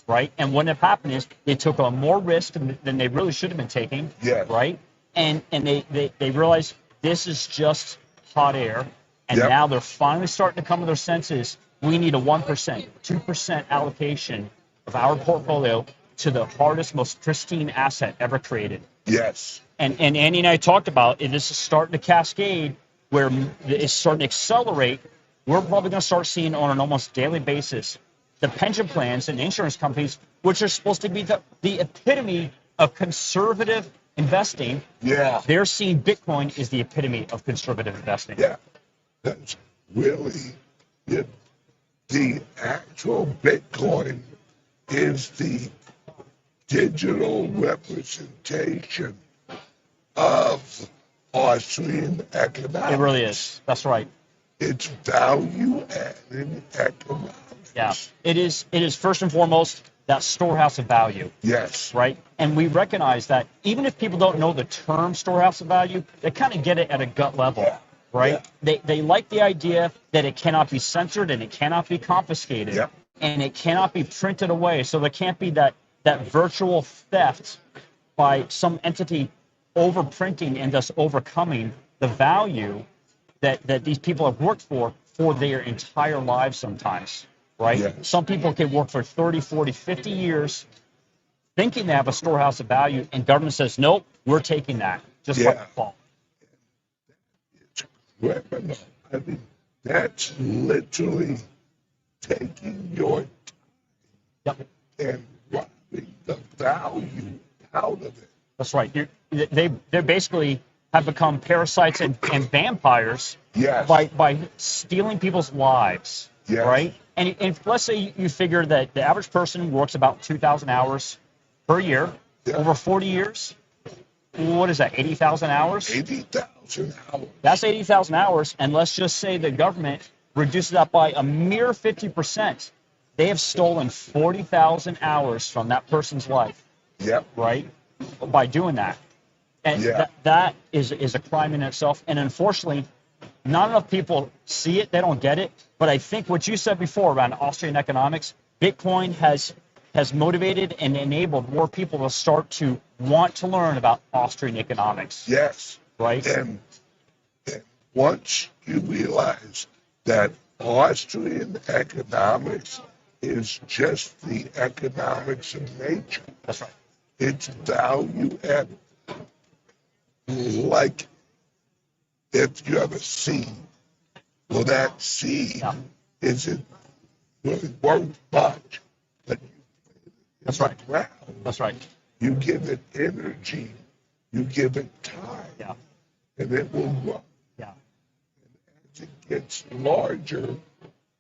right? And what had happened is they took on more risk than they really should have been taking, right? And they realized this is just hot air. And now they're finally starting to come to their senses. We need a 1%, 2% allocation of our portfolio to the hardest, most pristine asset ever created. yes, And Andy and I talked about it. This is starting to cascade where it's starting to accelerate. We're probably going to start seeing on an almost daily basis the pension plans and insurance companies, which are supposed to be the epitome of conservative investing. yeah, They're seeing Bitcoin is the epitome of conservative investing. yeah. That's really it. The actual Bitcoin is the digital representation of Austrian economics. It really is. That's right. It's value-added economics. Yeah. It is first and foremost that storehouse of value. Yes. Right? And we recognize that even if people don't know the term storehouse of value, they kind of get it at a gut level. Right? They like the idea that it cannot be censored and it cannot be confiscated and it cannot be printed away. So there can't be that virtual theft by some entity overprinting and thus overcoming the value that these people have worked for their entire lives sometimes. Right? Yeah. Some people can work for 30, 40, 50 years thinking they have a storehouse of value, and government says, nope, we're taking that. Just like the fall. Criminal. I mean, that's literally taking your time and robbing the value out of it. That's right. They basically have become parasites and vampires by stealing people's lives. Yes. Right? And if, let's say you figure that the average person works about 2,000 hours per year over 40 years. What is that, 80,000 hours? 80,000 hours. That's 80,000 hours, and let's just say the government reduces that by a mere 50%. They have stolen 40,000 hours from that person's life. Yep. Right? By doing that. And that is a crime in itself. And unfortunately, not enough people see it. They don't get it. But I think what you said before around Austrian economics, Bitcoin has motivated and enabled more people to start to want to learn about Austrian economics. Yes. Right? And once you realize that Austrian economics is just the economics of nature. That's right. It's value added. Like if you have a seed, well, that seed isn't really worth much, but you put it in the ground. That's right. You give it energy, you give it time, and it will grow. Yeah. And as it gets larger,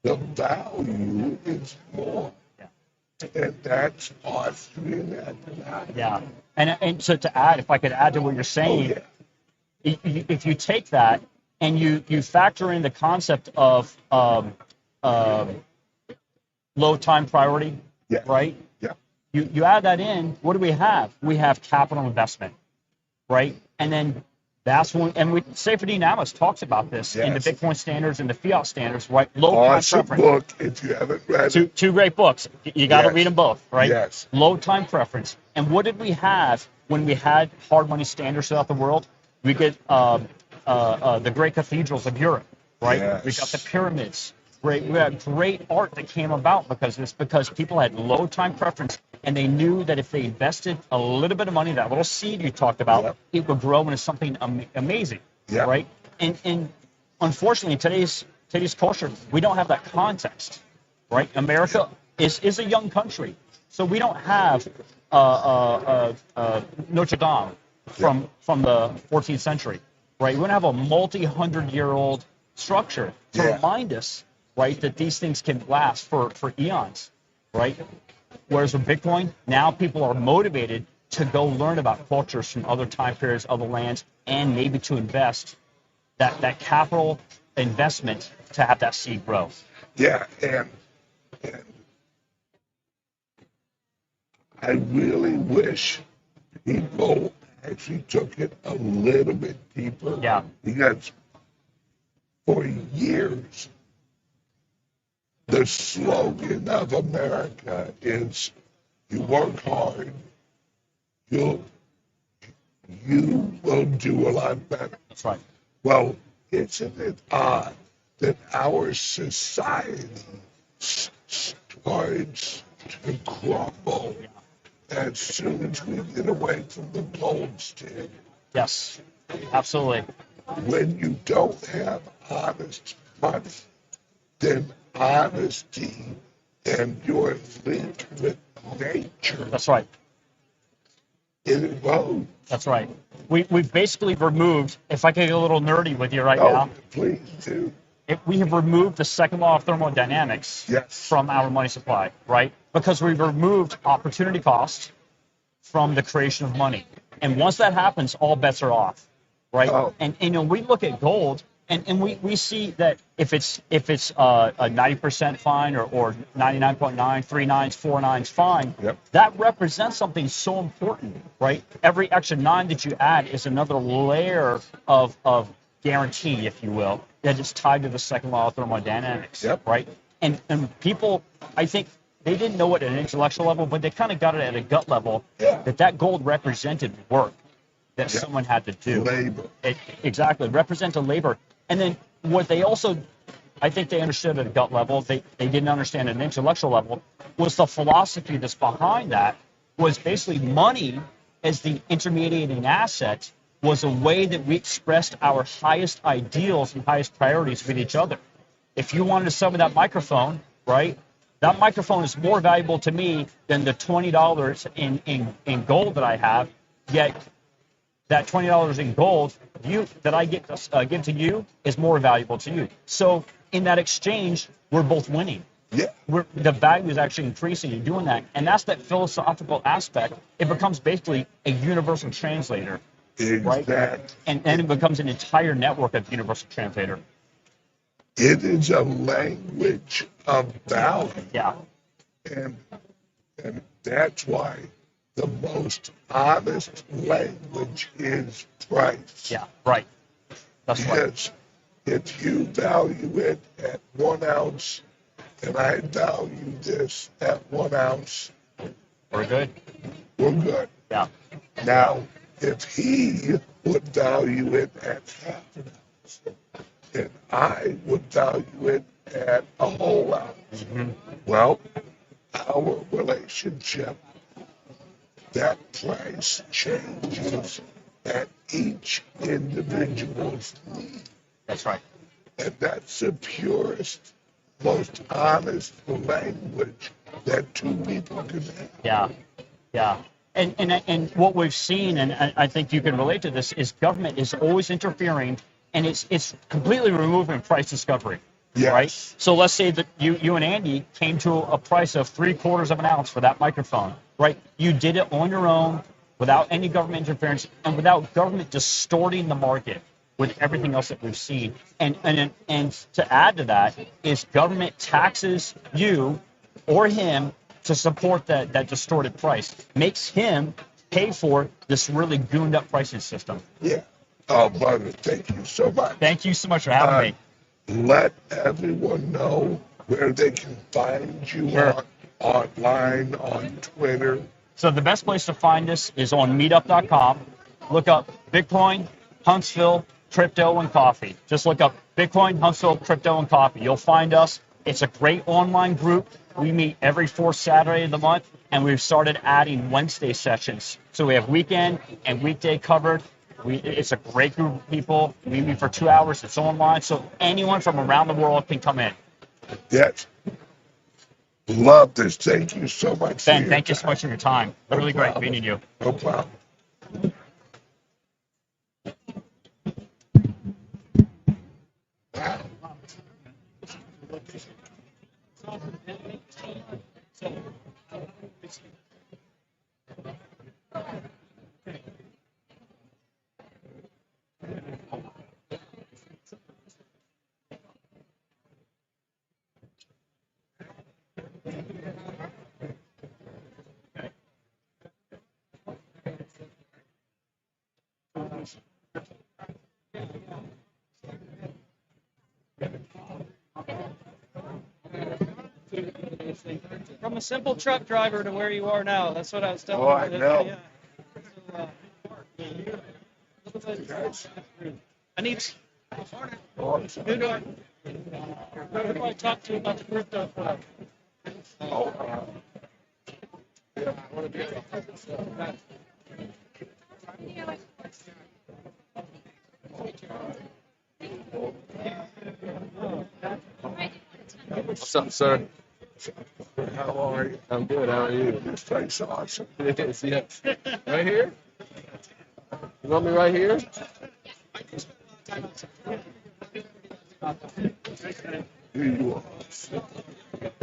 the value is more. And that's Austrian economics. Yeah. And so to add, if I could add to what you're saying, if you take that and you factor in the concept of low time priority, right? Yeah. You add that in, what do we have? We have capital investment, right? And then that's when, and Safer Dynamis talks about this in the Bitcoin standards and the fiat standards, right? Low time preference. Book if you haven't read it. Two great books. You got to read them both, right? Yes. Low time preference. And what did we have when we had hard money standards throughout the world, we get the great cathedrals of Europe, right? Yes. We got the pyramids. We had great art that came about because of this, because people had low time preference, and they knew that if they invested a little bit of money, that little seed you talked about, Yep. it would grow into something amazing, Yep. right? And unfortunately, today's culture, we don't have that context, right? America is a young country, so we don't have Notre Dame from the 14th century, right? We don't have a multi-hundred-year-old structure to Yeah. remind us, right, that these things can last for eons, right? Whereas with Bitcoin, now people are motivated to go learn about cultures from other time periods, other lands, and maybe to invest that capital investment to have that seed grow. Yeah, and I really wish people actually took it a little bit deeper. Yeah. Because for years, the slogan of America is you work hard, you will do a lot better. That's right. Well, isn't it odd that our society starts to crumble as soon as we get away from the gold standard? Yes, absolutely. When you don't have honest money, then honesty and your link with nature, That's right. it erodes. That's right. We've basically removed, if I can get a little nerdy with you right Oh, now, please do. we have removed the second law of thermodynamics Yes. from our money supply, right? Because we've removed opportunity cost from the creation of money. And once that happens, all bets are off, right? Oh. And you know, we look at gold, and we see that if it's a 90% fine or 99.9, 3 nines, 4 nines fine, Yep. that represents something so important, right? Every extra 9 that you add is another layer of guarantee, if you will, that is tied to the second law of thermodynamics, Yep. right? And people, I think they didn't know it at an intellectual level, but they kind of got it at a gut level, Yeah. that gold represented work that Yeah. someone had to do. Labor. Exactly, represented labor. And then what they also, I think they understood at a gut level, they didn't understand at an intellectual level, was the philosophy that's behind that was basically money as the intermediating asset was a way that we expressed our highest ideals and highest priorities with each other. If you wanted to sell me that microphone, right, that microphone is more valuable to me than the $20 in gold that I have, yet that $20 in gold that I get to give to you is more valuable to you. So in that exchange, we're both winning. Yeah. The value is actually increasing in doing that. And that's that philosophical aspect. It becomes basically a universal translator, right? Exactly. And it becomes an entire network of universal translator. It is a language of value. Yeah, And that's why the most honest language is price. yeah, right. That's right. Because if you value it at 1 ounce and I value this at 1 ounce, We're good. we're good. Yeah, Now, if he would value it at half an ounce and I would value it at a whole ounce, well, our relationship, that price changes at each individual's need. that's right. And that's the purest, most honest language that two people can have. Yeah, yeah. And what we've seen, and I think you can relate to this, is government is always interfering, and it's completely removing price discovery. Yes. Right? So let's say that you and Andy came to a price of 3/4 of an ounce for that microphone, right? You did it on your own without any government interference and without government distorting the market with everything else that we've seen. And to add to that is government taxes you or him to support that distorted price, makes him pay for this really gooned up pricing system. Yeah. Oh, brother, thank you so much. Thank you so much for having me. Let everyone know where they can find you Sure. online, on Twitter, So the best place to find us is on meetup.com. Look up Bitcoin, Huntsville, Crypto, and Coffee. Just look up Bitcoin, Huntsville, Crypto, and Coffee. You'll find us. It's a great online group. We meet every fourth Saturday of the month, and we've started adding Wednesday sessions. So we have weekend and weekday covered. It's a great group of people. We meet for 2 hours. It's online, so anyone from around the world can come in. Yes. Love this. Thank you so much. Ben, thank you so much for your time. Really great meeting you. No problem. From a simple truck driver to where you are now. That's what I was telling Oh, you. I know. I need. Who do I talk to about the crypto club? What's up, sir? How are you? I'm good. How are you? This place is awesome. It is, yeah. Right here? You want me right here? Here you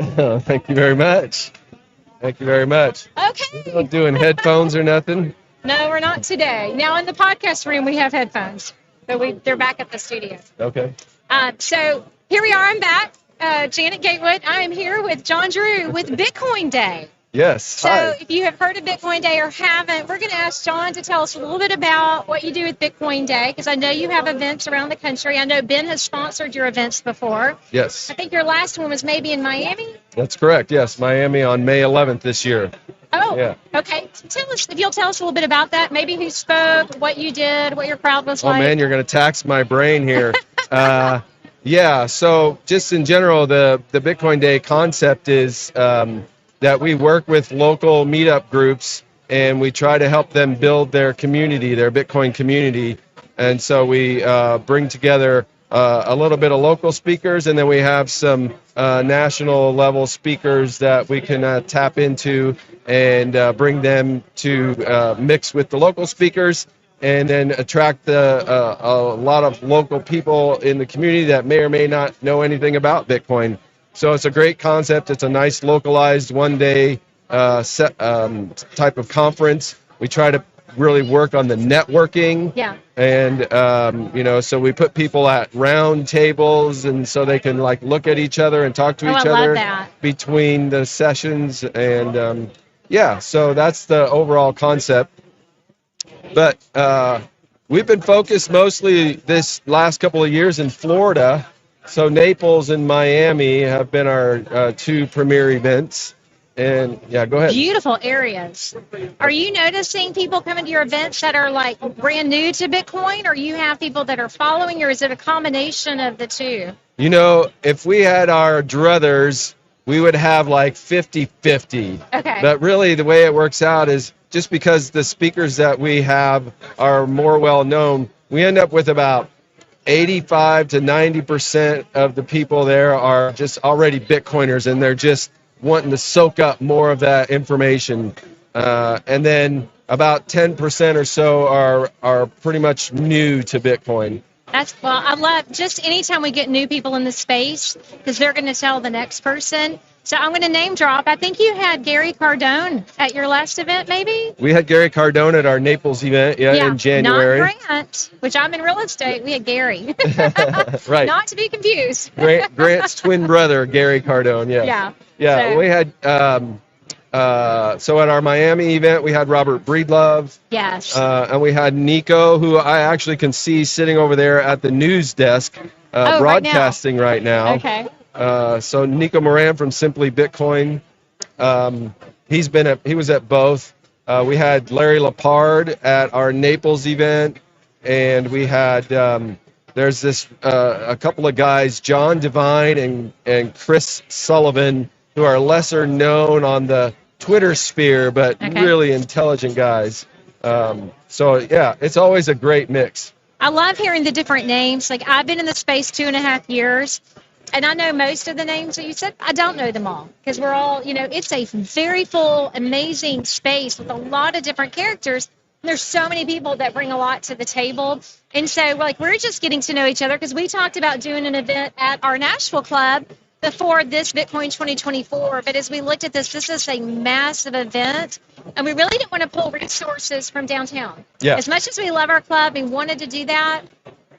are. Thank you very much. Thank you very much. Okay. You're not doing headphones or nothing? No, we're not today. Now in the podcast room we have headphones, but they're back at the studio. Okay. So here we are. I'm back. Janet Gatewood. I am here with John Drew with Bitcoin Day. Yes. So Hi. if you have heard of Bitcoin Day or haven't, we're going to ask John to tell us a little bit about what you do with Bitcoin Day, because I know you have events around the country. I know Ben has sponsored your events before. Yes. I think your last one was maybe in Miami. That's correct. Yes. Miami on May 11th this year. Oh, Yeah. okay. Tell us, if you'll tell us a little bit about that, maybe who spoke, what you did, what your crowd was Oh, like. man, you're going to tax my brain here. Yeah, so just in general, the Bitcoin Day concept is that we work with local meetup groups and we try to help them build their community, their Bitcoin community. And so we bring together a little bit of local speakers, and then we have some national level speakers that we can tap into and bring them to mix with the local speakers, and then attract a lot of local people in the community that may or may not know anything about Bitcoin. So it's a great concept. It's a nice localized one-day type of conference. We try to really work on the networking. Yeah. And, so we put people at round tables, and so they can like look at each other and talk to each I love other that. between the sessions. And so that's the overall concept. But we've been focused mostly this last couple of years in Florida. So Naples and Miami have been our two premier events. And yeah, go ahead. Beautiful areas. Are you noticing people coming to your events that are like brand new to Bitcoin, or you have people that are following, or is it a combination of the two? You know, if we had our druthers, we would have like 50-50. Okay. But really the way it works out is just because the speakers that we have are more well known, we end up with about 85 to 90% of the people there are just already Bitcoiners, and they're just wanting to soak up more of that information. And then about 10% or so are pretty much new to Bitcoin. I love just anytime we get new people in the space, because they're going to tell the next person. So I'm going to name drop. I think you had Gary Cardone at your last event, maybe? We had Gary Cardone at our Naples event in January. Not Grant, which I'm in real estate. We had Gary. Right. Not to be confused. Grant's twin brother, Gary Cardone, yes. Yeah, So- we had, so at our Miami event, we had Robert Breedlove. Yes. And we had Nico, who I actually can see sitting over there at the news desk, broadcasting right now. Okay. So Nico Moran from Simply Bitcoin, he was at both. We had Larry Lepard at our Naples event, and we had there's this a couple of guys, John Devine and Chris Sullivan, who are lesser known on the Twitter sphere, but really intelligent guys. So yeah, it's always a great mix. I love hearing the different names. Like, I've been in the space 2.5 years, and I know most of the names that you said. I don't know them all because we're all, it's a very full, amazing space with a lot of different characters. There's so many people that bring a lot to the table. And so, like, we're just getting to know each other because we talked about doing an event at our Nashville club before this Bitcoin 2024. But as we looked at this is a massive event, and we really didn't want to pull resources from downtown. Yeah. As much as we love our club and wanted to do that,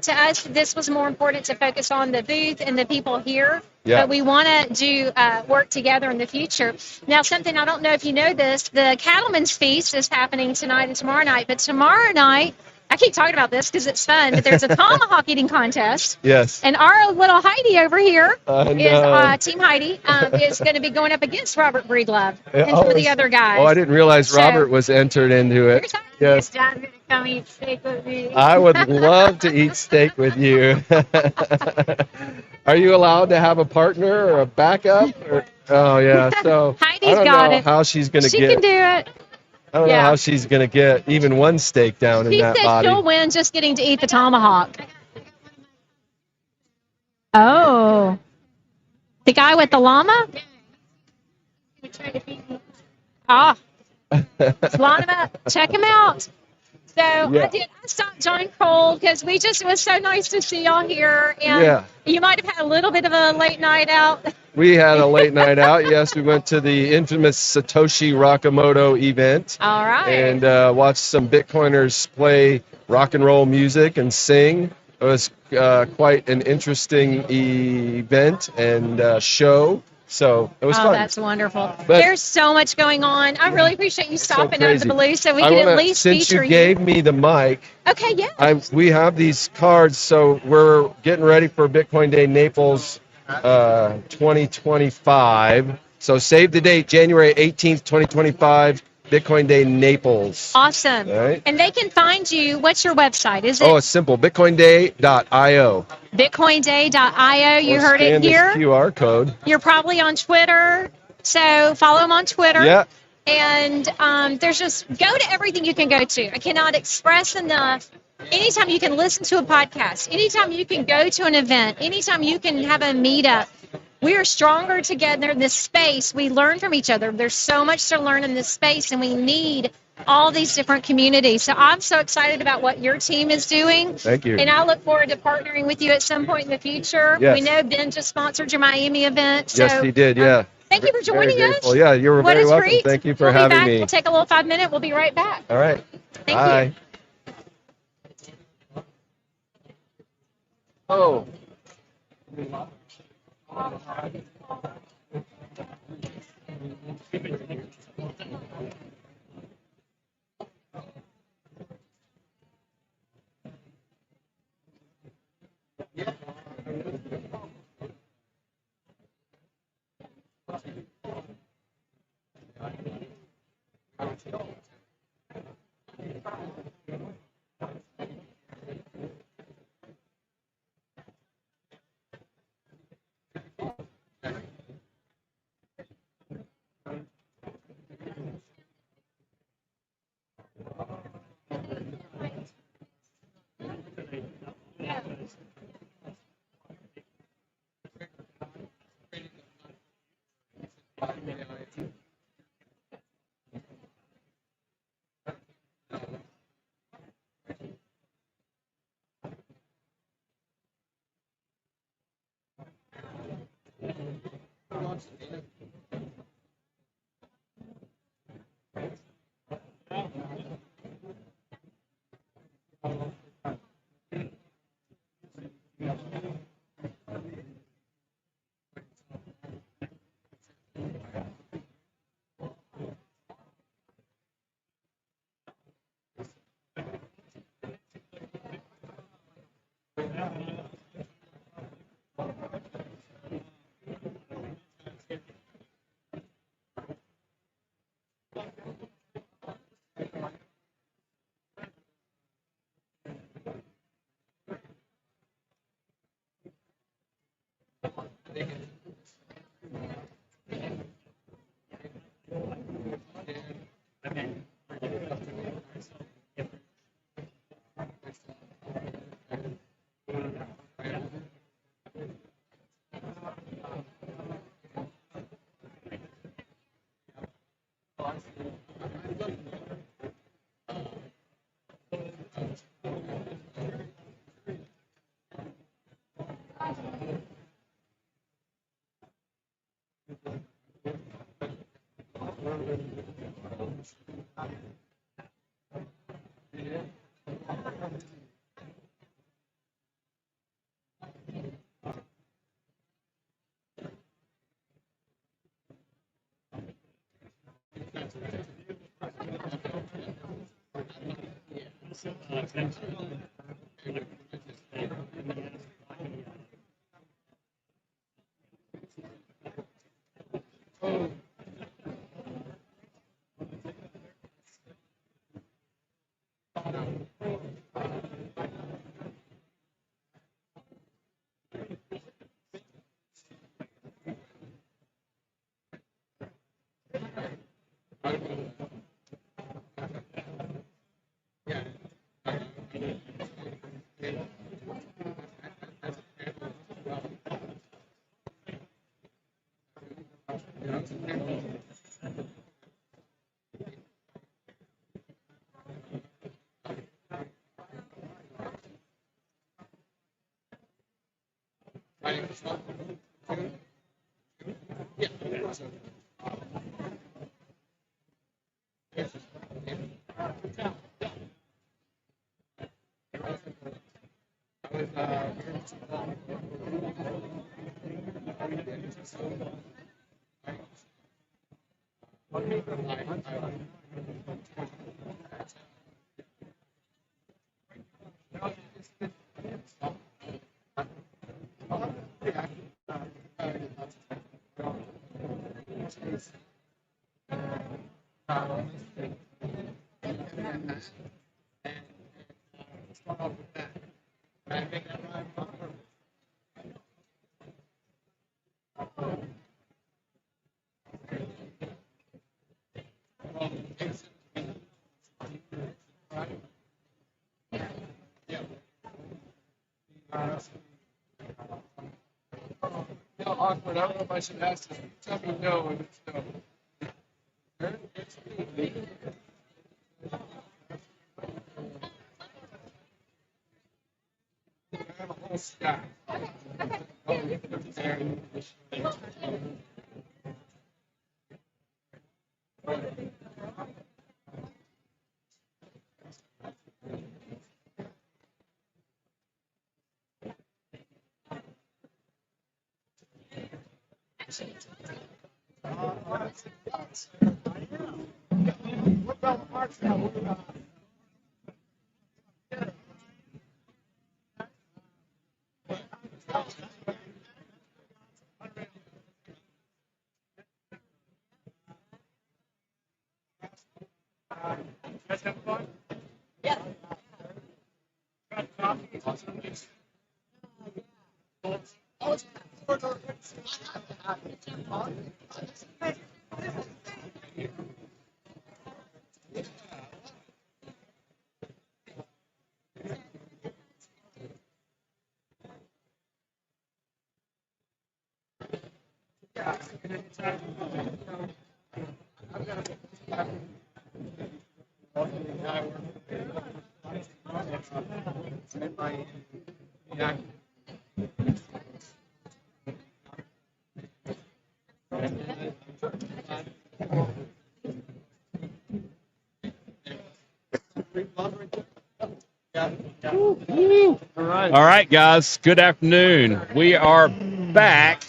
to us, this was more important to focus on the booth and the people here. Yeah. But we want to do work together in the future. Now, something, I don't know if you know this, the Cattleman's Feast is happening tonight and tomorrow night. But tomorrow night, I keep talking about this because it's fun, but there's a tomahawk eating contest. Yes. And our little Heidi over here I is Team Heidi is going to be going up against Robert Breedlove and some of the other guys. Oh, I didn't realize Robert was entered into it. Yes. John's going to come eat steak with me. I would love to eat steak with you. Are you allowed to have a partner or a backup? Oh yeah. So Heidi's I don't got know it. how she's going to She get. can do it. I don't know how she's going to get even one steak down in She that said body. she'll win just getting to eat the tomahawk. Oh. The guy with the llama? Ah. Line him up. Check him out. So I stopped John Cole because it was so nice to see y'all here. And you might have had a little bit of a late night out. We had a late night out. Yes, we went to the infamous Satoshi Nakamoto event. All right. And watched some Bitcoiners play rock and roll music and sing. It was quite an interesting event and show. So it was fun. Oh, that's wonderful. There's so much going on. I really appreciate you stopping out of the blue so we can at least since feature you gave me the mic. Okay, yeah. We have these cards, so we're getting ready for Bitcoin Day Naples 2025. So save the date, January 18th, 2025, Bitcoin Day Naples. Awesome. All right. And they can find you. What's your website? Is it? Oh, it's simple. BitcoinDay.io. BitcoinDay.io. You heard it here. This QR code. You're probably on Twitter, so follow them on Twitter. Yeah. And there's just go to everything you can go to. I cannot express enough. Anytime you can listen to a podcast, anytime you can go to an event, anytime you can have a meetup, we are stronger together in this space. We learn from each other. There's so much to learn in this space, and we need all these different communities. So I'm so excited about what your team is doing. Thank you. And I look forward to partnering with you at some point in the future. Yes. We know Ben just sponsored your Miami event. So, Yes, he did. Yeah. Thank you for joining us. Well, yeah, you were very welcome. Treat. Thank you for we'll having be back. me. We'll take a little 5-minute. We'll be right back. All right. Thank Bye. you. Oh. Awkward. I don't know if I should ask this. Tell me no and it's no. All right, guys. Good afternoon. We are back,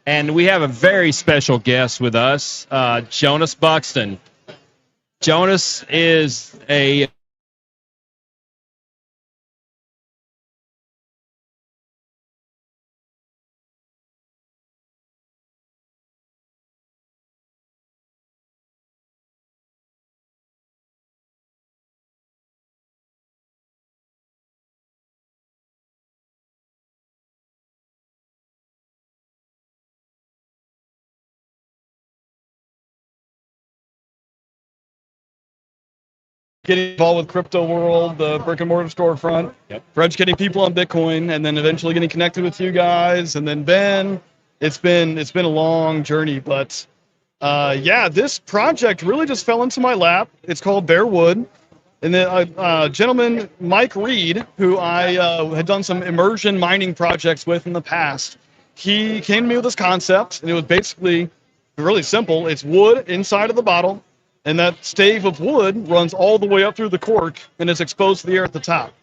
and we have a very special guest with us, Jonas Buxton. Jonas is a getting involved with crypto world, the brick and mortar storefront, for educating people on Bitcoin, and then eventually getting connected with you guys, and then Ben. It's been a long journey, but yeah, this project really just fell into my lap. It's called Bearwood. And the gentleman, Mike Reed, who I had done some immersion mining projects with in the past, he came to me with this concept, and it was basically really simple. It's wood inside of the bottle, and that stave of wood runs all the way up through the cork, and it's exposed to the air at the top.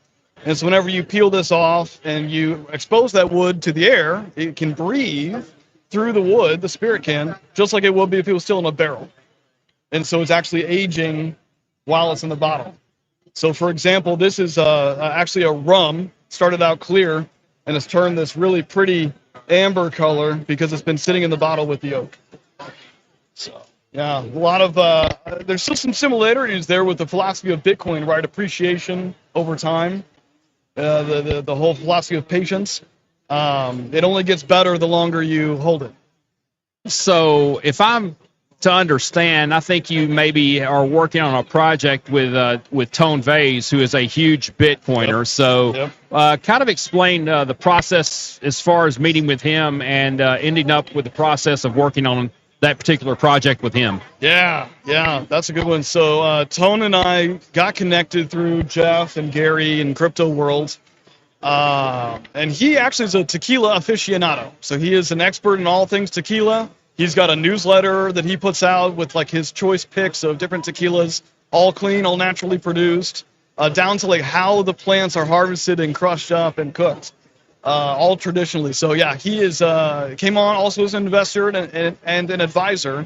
And so whenever you peel this off and you expose that wood to the air, it can breathe through the wood, the spirit can, just like it would be if it was still in a barrel. And so it's actually aging while it's in the bottle. So for example, this is actually a rum, started out clear, and it's turned this really pretty amber color because it's been sitting in the bottle with the oak. So yeah, a lot of, there's still some similarities there with the philosophy of Bitcoin, right? Appreciation over time. The whole philosophy of patience. It only gets better the longer you hold it. So if I'm to understand, I think you maybe are working on a project with Tone Vase, who is a huge Bitcoiner. Yep. So kind of explain the process as far as meeting with him and ending up with the process of working on that particular project with him. Yeah, that's a good one. So Tone and I got connected through Jeff and Gary in Crypto World. And he actually is a tequila aficionado. So he is an expert in all things tequila. He's got a newsletter that he puts out with like his choice picks of different tequilas, all clean, all naturally produced, down to like how the plants are harvested and crushed up and cooked, all traditionally. So yeah, he is came on also as an investor and an advisor.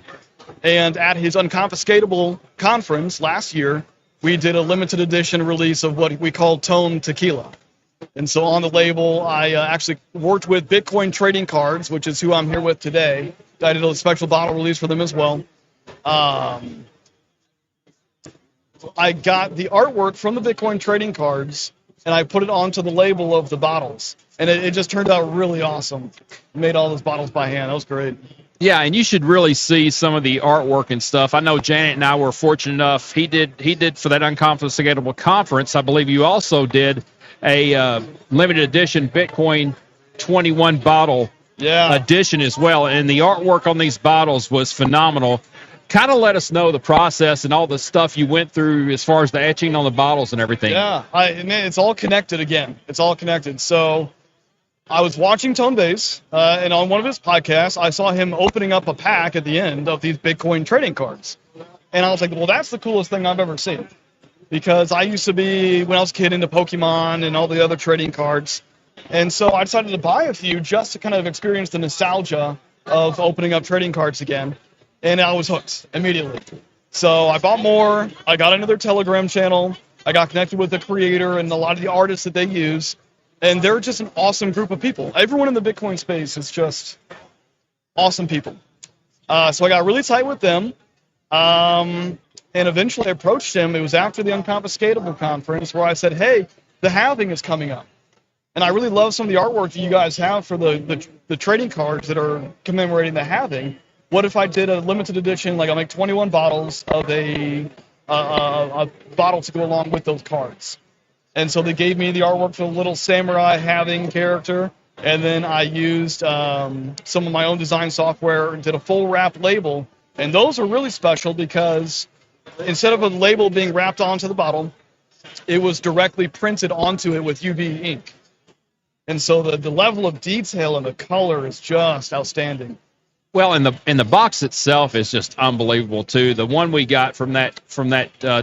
And at his Unconfiscatable conference last year, we did a limited edition release of what we call Tone Tequila. And so on the label, I actually worked with Bitcoin Trading Cards, which is who I'm here with today. I did a special bottle release for them as well. I got the artwork from the Bitcoin Trading Cards, and I put it onto the label of the bottles. And it just turned out really awesome. Made all those bottles by hand. That was great. Yeah, and you should really see some of the artwork and stuff. I know Janet and I were fortunate enough. He did for that Unconfiscatable conference. I believe you also did a limited edition Bitcoin 21 bottle edition as well. And the artwork on these bottles was phenomenal. Kind of let us know the process and all the stuff you went through as far as the etching on the bottles and everything. Yeah, man, it's all connected again. It's all connected. So I was watching Tone Vase, and on one of his podcasts, I saw him opening up a pack at the end of these Bitcoin trading cards. And I was like, well, that's the coolest thing I've ever seen. Because I used to be, when I was a kid, into Pokemon and all the other trading cards. And so I decided to buy a few just to kind of experience the nostalgia of opening up trading cards again. And I was hooked immediately. So I bought more. I got into their Telegram channel. I got connected with the creator and a lot of the artists that they use. And they're just an awesome group of people. Everyone in the Bitcoin space is just awesome people. So I got really tight with them. And eventually I approached him. It was after the Unconfiscatable conference where I said, hey, the halving is coming up. And I really love some of the artwork that you guys have for the trading cards that are commemorating the halving. What if I did a limited edition, like I'll make 21 bottles of a bottle to go along with those cards. And so they gave me the artwork for the little samurai halving character. And then I used some of my own design software and did a full wrap label. And those are really special because instead of a label being wrapped onto the bottle, it was directly printed onto it with UV ink. And so the level of detail and the color is just outstanding. Well, and the box itself is just unbelievable too. The one we got from that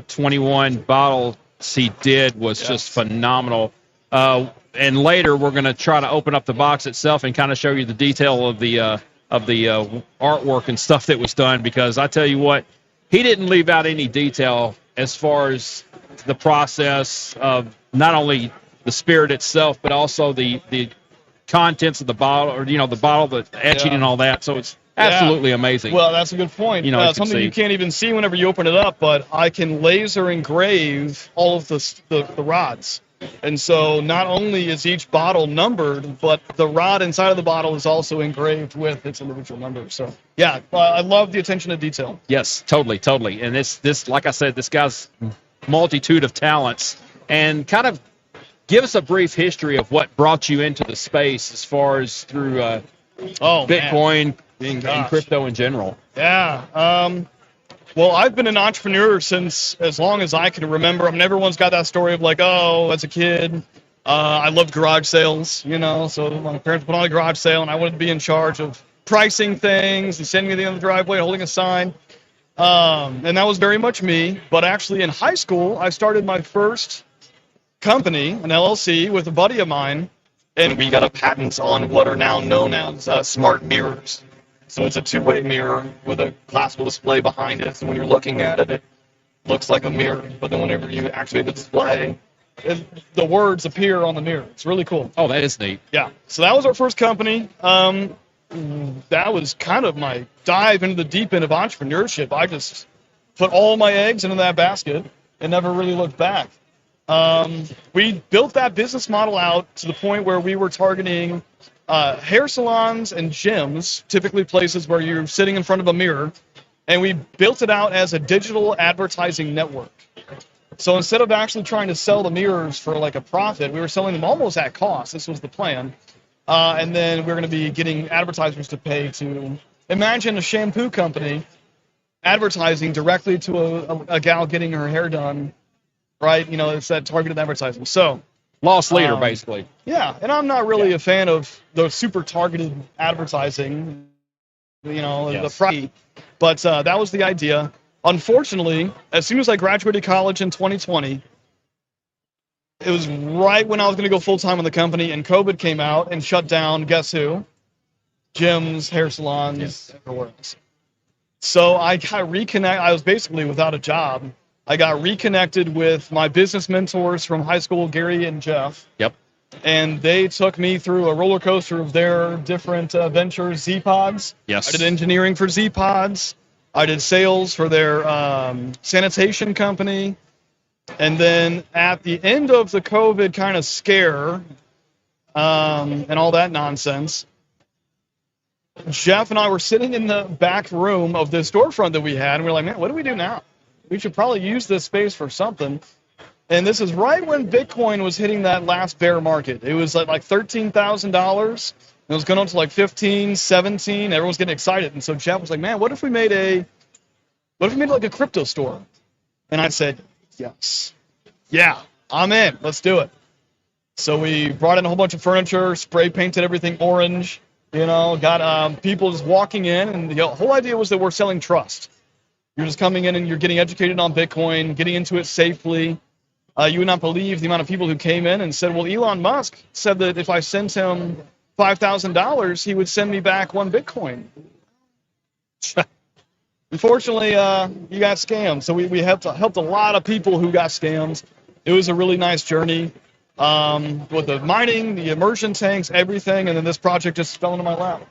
21 bottle he did was just phenomenal. And later we're going to try to open up the box itself and kind of show you the detail of the artwork and stuff that was done, because I tell you what, he didn't leave out any detail as far as the process of not only the spirit itself, but also the contents of the bottle, or the bottle, the etching and all that. So it's absolutely amazing. Well, that's a good point. Something you can't even see whenever you open it up, but I can laser engrave all of the rods. And so not only is each bottle numbered, but the rod inside of the bottle is also engraved with its individual number. So yeah, I love the attention to detail. Yes, totally. And this, like I said, this guy's multitude of talents, and kind of give us a brief history of what brought you into the space as far as through Bitcoin and crypto in general. Yeah. Well, I've been an entrepreneur since as long as I can remember. I mean, everyone's got that story of like, oh, as a kid, I loved garage sales, so my parents put on a garage sale and I wanted to be in charge of pricing things and sending me to the end of the driveway, holding a sign. And that was very much me. But actually in high school, I started my first company, an LLC, with a buddy of mine. And we got a patent on what are now known as smart mirrors. So it's a two-way mirror with a classical display behind it. So when you're looking at it, it looks like a mirror. But then whenever you activate the display, the words appear on the mirror. It's really cool. Oh, that is neat. Yeah. So that was our first company. That was kind of my dive into the deep end of entrepreneurship. I just put all my eggs into that basket and never really looked back. We built that business model out to the point where we were targeting hair salons and gyms, typically places where you're sitting in front of a mirror, and we built it out as a digital advertising network. So instead of actually trying to sell the mirrors for like a profit, we were selling them almost at cost. This was the plan. And then we're going to be getting advertisers to pay to imagine a shampoo company advertising directly to a gal getting her hair done, right? It's that targeted advertising. So loss leader, basically. Yeah, and I'm not really a fan of the super targeted advertising, the price. But that was the idea. Unfortunately, as soon as I graduated college in 2020, it was right when I was going to go full-time in the company, and COVID came out and shut down, guess who? Gyms, hair salons, everywhere else. So I got reconnected. I was basically without a job. I got reconnected with my business mentors from high school, Gary and Jeff. Yep. And they took me through a roller coaster of their different ventures, Z-Pods. Yes. I did engineering for Z-Pods. I did sales for their sanitation company. And then at the end of the COVID kind of scare and all that nonsense, Jeff and I were sitting in the back room of the storefront that we had, and we were like, man, what do we do now? We should probably use this space for something. And this is right when Bitcoin was hitting that last bear market. It was like $13,000. It was going up to like 15, 17. Everyone's getting excited. And so Jeff was like, man, what if we made like a crypto store? And I said, yes. Yeah, I'm in. Let's do it. So we brought in a whole bunch of furniture, spray painted everything orange, got people just walking in. And the whole idea was that we're selling trust. You're just coming in and you're getting educated on Bitcoin, getting into it safely. You would not believe the amount of people who came in and said, well, Elon Musk said that if I sent him $5,000, he would send me back 1 Bitcoin. Unfortunately, you got scammed. So we helped a lot of people who got scammed. It was a really nice journey with the mining, the immersion tanks, everything, and then this project just fell into my lap.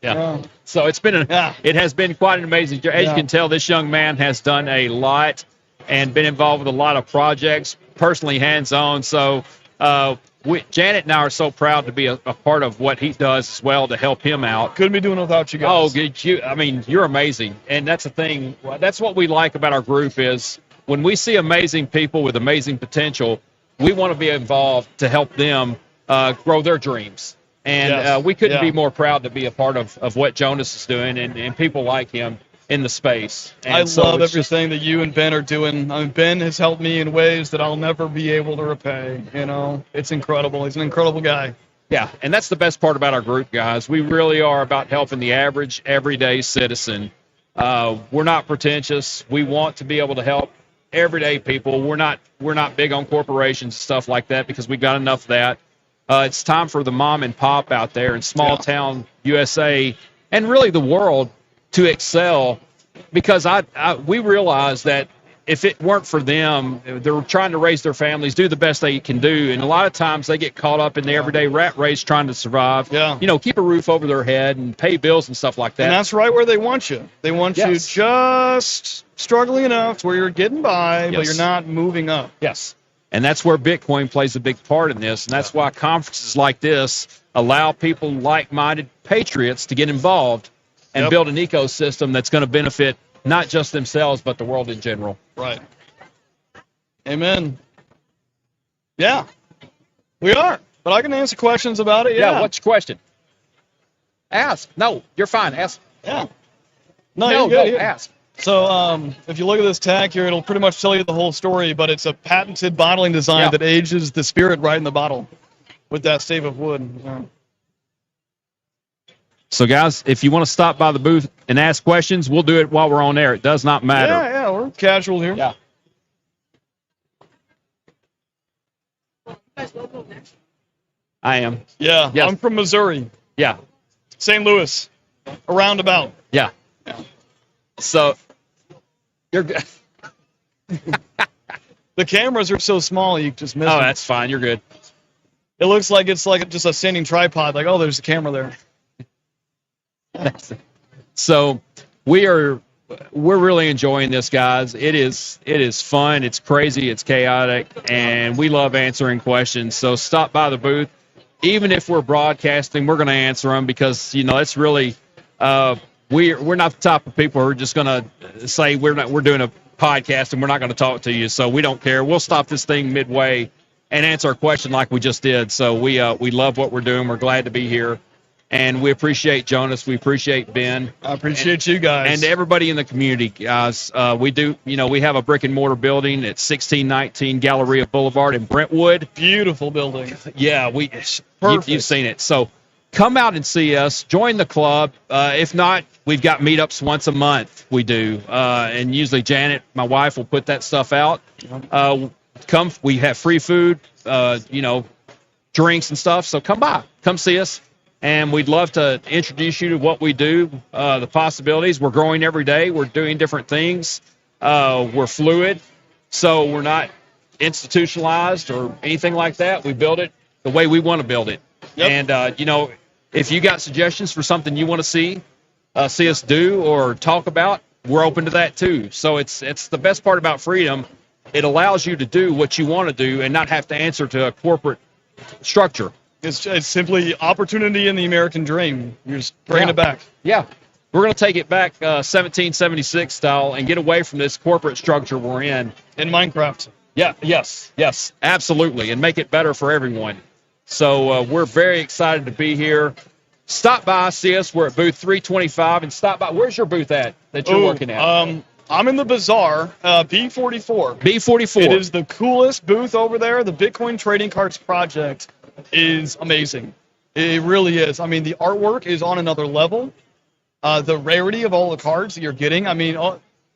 Yeah. So it has been quite an amazing journey. As you can tell, this young man has done a lot and been involved with a lot of projects, personally hands-on. So Janet and I are so proud to be a part of what he does as well to help him out. Couldn't be doing it without you guys. Oh, you're amazing. And that's the thing. That's what we like about our group is when we see amazing people with amazing potential, we want to be involved to help them grow their dreams. And we couldn't be more proud to be a part of what Jonas is doing and people like him in the space. And I love everything that you and Ben are doing. I mean, Ben has helped me in ways that I'll never be able to repay. It's incredible. He's an incredible guy. Yeah, and that's the best part about our group, guys. We really are about helping the average, everyday citizen. We're not pretentious. We want to be able to help everyday people. We're not big on corporations and stuff like that because we've got enough of that. It's time for the mom and pop out there in small town USA and really the world to excel because we realize that if it weren't for them, they're trying to raise their families, do the best they can do. And a lot of times they get caught up in the everyday rat race trying to survive, keep a roof over their head and pay bills and stuff like that. And that's right where they want you. They want you just struggling enough to where you're getting by, but you're not moving up. Yes. And that's where Bitcoin plays a big part in this. And that's why conferences like this allow people like-minded patriots to get involved and build an ecosystem that's going to benefit not just themselves, but the world in general. Right. Amen. Yeah, we are. But I can answer questions about it. Yeah. What's your question? Ask. No, you're fine. Ask. Yeah. No, you're good. No, ask. So if you look at this tag here, it'll pretty much tell you the whole story, but it's a patented bottling design that ages the spirit right in the bottle with that stave of wood. Yeah. So, guys, if you want to stop by the booth and ask questions, we'll do it while we're on air. It does not matter. Yeah, we're casual here. Yeah. I am. Yeah, Yes. I'm from Missouri, Yeah. St. Louis, a roundabout. Yeah. So, you're good. The cameras are so small, you just miss Oh, them. that's fine. You're good. It looks like it's like just a standing tripod. Like, oh, there's a camera there. So we're really enjoying this, guys. It is fun. It's crazy. It's chaotic, and we love answering questions. So stop by the booth. Even if we're broadcasting, we're going to answer them because it's really we're not the type of people who are just going to say we're doing a podcast and we're not going to talk to you. So we don't care. We'll stop this thing midway and answer a question like we just did. So we love what we're doing. We're glad to be here. And we appreciate Jonas. We appreciate Ben. I appreciate you guys. And everybody in the community, guys. We have a brick and mortar building at 1619 Galleria Boulevard in Brentwood. Beautiful building. Yeah, you've seen it. So come out and see us. Join the club. If not, we've got meetups once a month. We do. And usually Janet, my wife, will put that stuff out. Come. We have free food, drinks and stuff. So come by. Come see us. And we'd love to introduce you to what we do, the possibilities. We're growing every day. We're doing different things. We're fluid, so we're not institutionalized or anything like that. We build it the way we want to build it. Yep. And, if you got suggestions for something you want to see us do or talk about, we're open to that too. So it's the best part about freedom. It allows you to do what you want to do and not have to answer to a corporate structure. It's simply opportunity in the American dream. You're just bringing it back. Yeah. We're going to take it back 1776 style and get away from this corporate structure we're in. In Minecraft. Yeah, yes, absolutely, and make it better for everyone. So we're very excited to be here. Stop by, see us. We're at booth 325, and stop by. Where's your booth at that you're working at? I'm in the Bazaar, B44. B44. It is the coolest booth over there. The Bitcoin Trading Cards Project is amazing. It really is. I mean, the artwork is on another level. The rarity of all the cards that you're getting. I mean,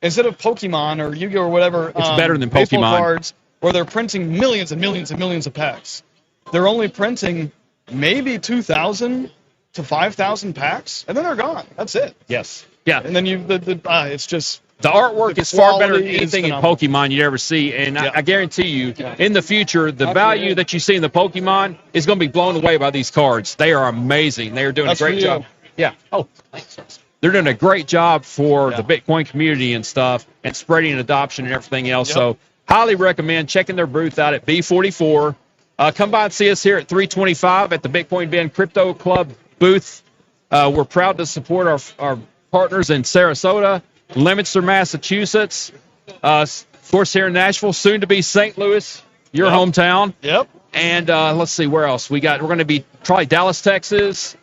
instead of Pokemon or Yu-Gi-Oh or whatever, it's better than baseball Pokemon cards, where they're printing millions and millions and millions of packs. They're only printing maybe 2,000 to 5,000 packs, and then they're gone. That's it. Yes. Yeah. And then it's just. The artwork is far better than anything in phenomenal. Pokemon you'd ever see. And I guarantee you, in the future, the value that you see in the Pokemon is going to be blown away by these cards. They are amazing. They are doing a great job. Yeah. Oh, thanks. They're doing a great job for the Bitcoin community and stuff and spreading adoption and everything else. Yep. So highly recommend checking their booth out at B44. Come by and see us here at 325 at the Bitcoin Ben Crypto Club booth. We're proud to support our partners in Sarasota, Leominster, Massachusetts, of course here in Nashville, soon to be St. Louis, your hometown. Yep. And let's see where else we're going to be. Probably Dallas, Texas,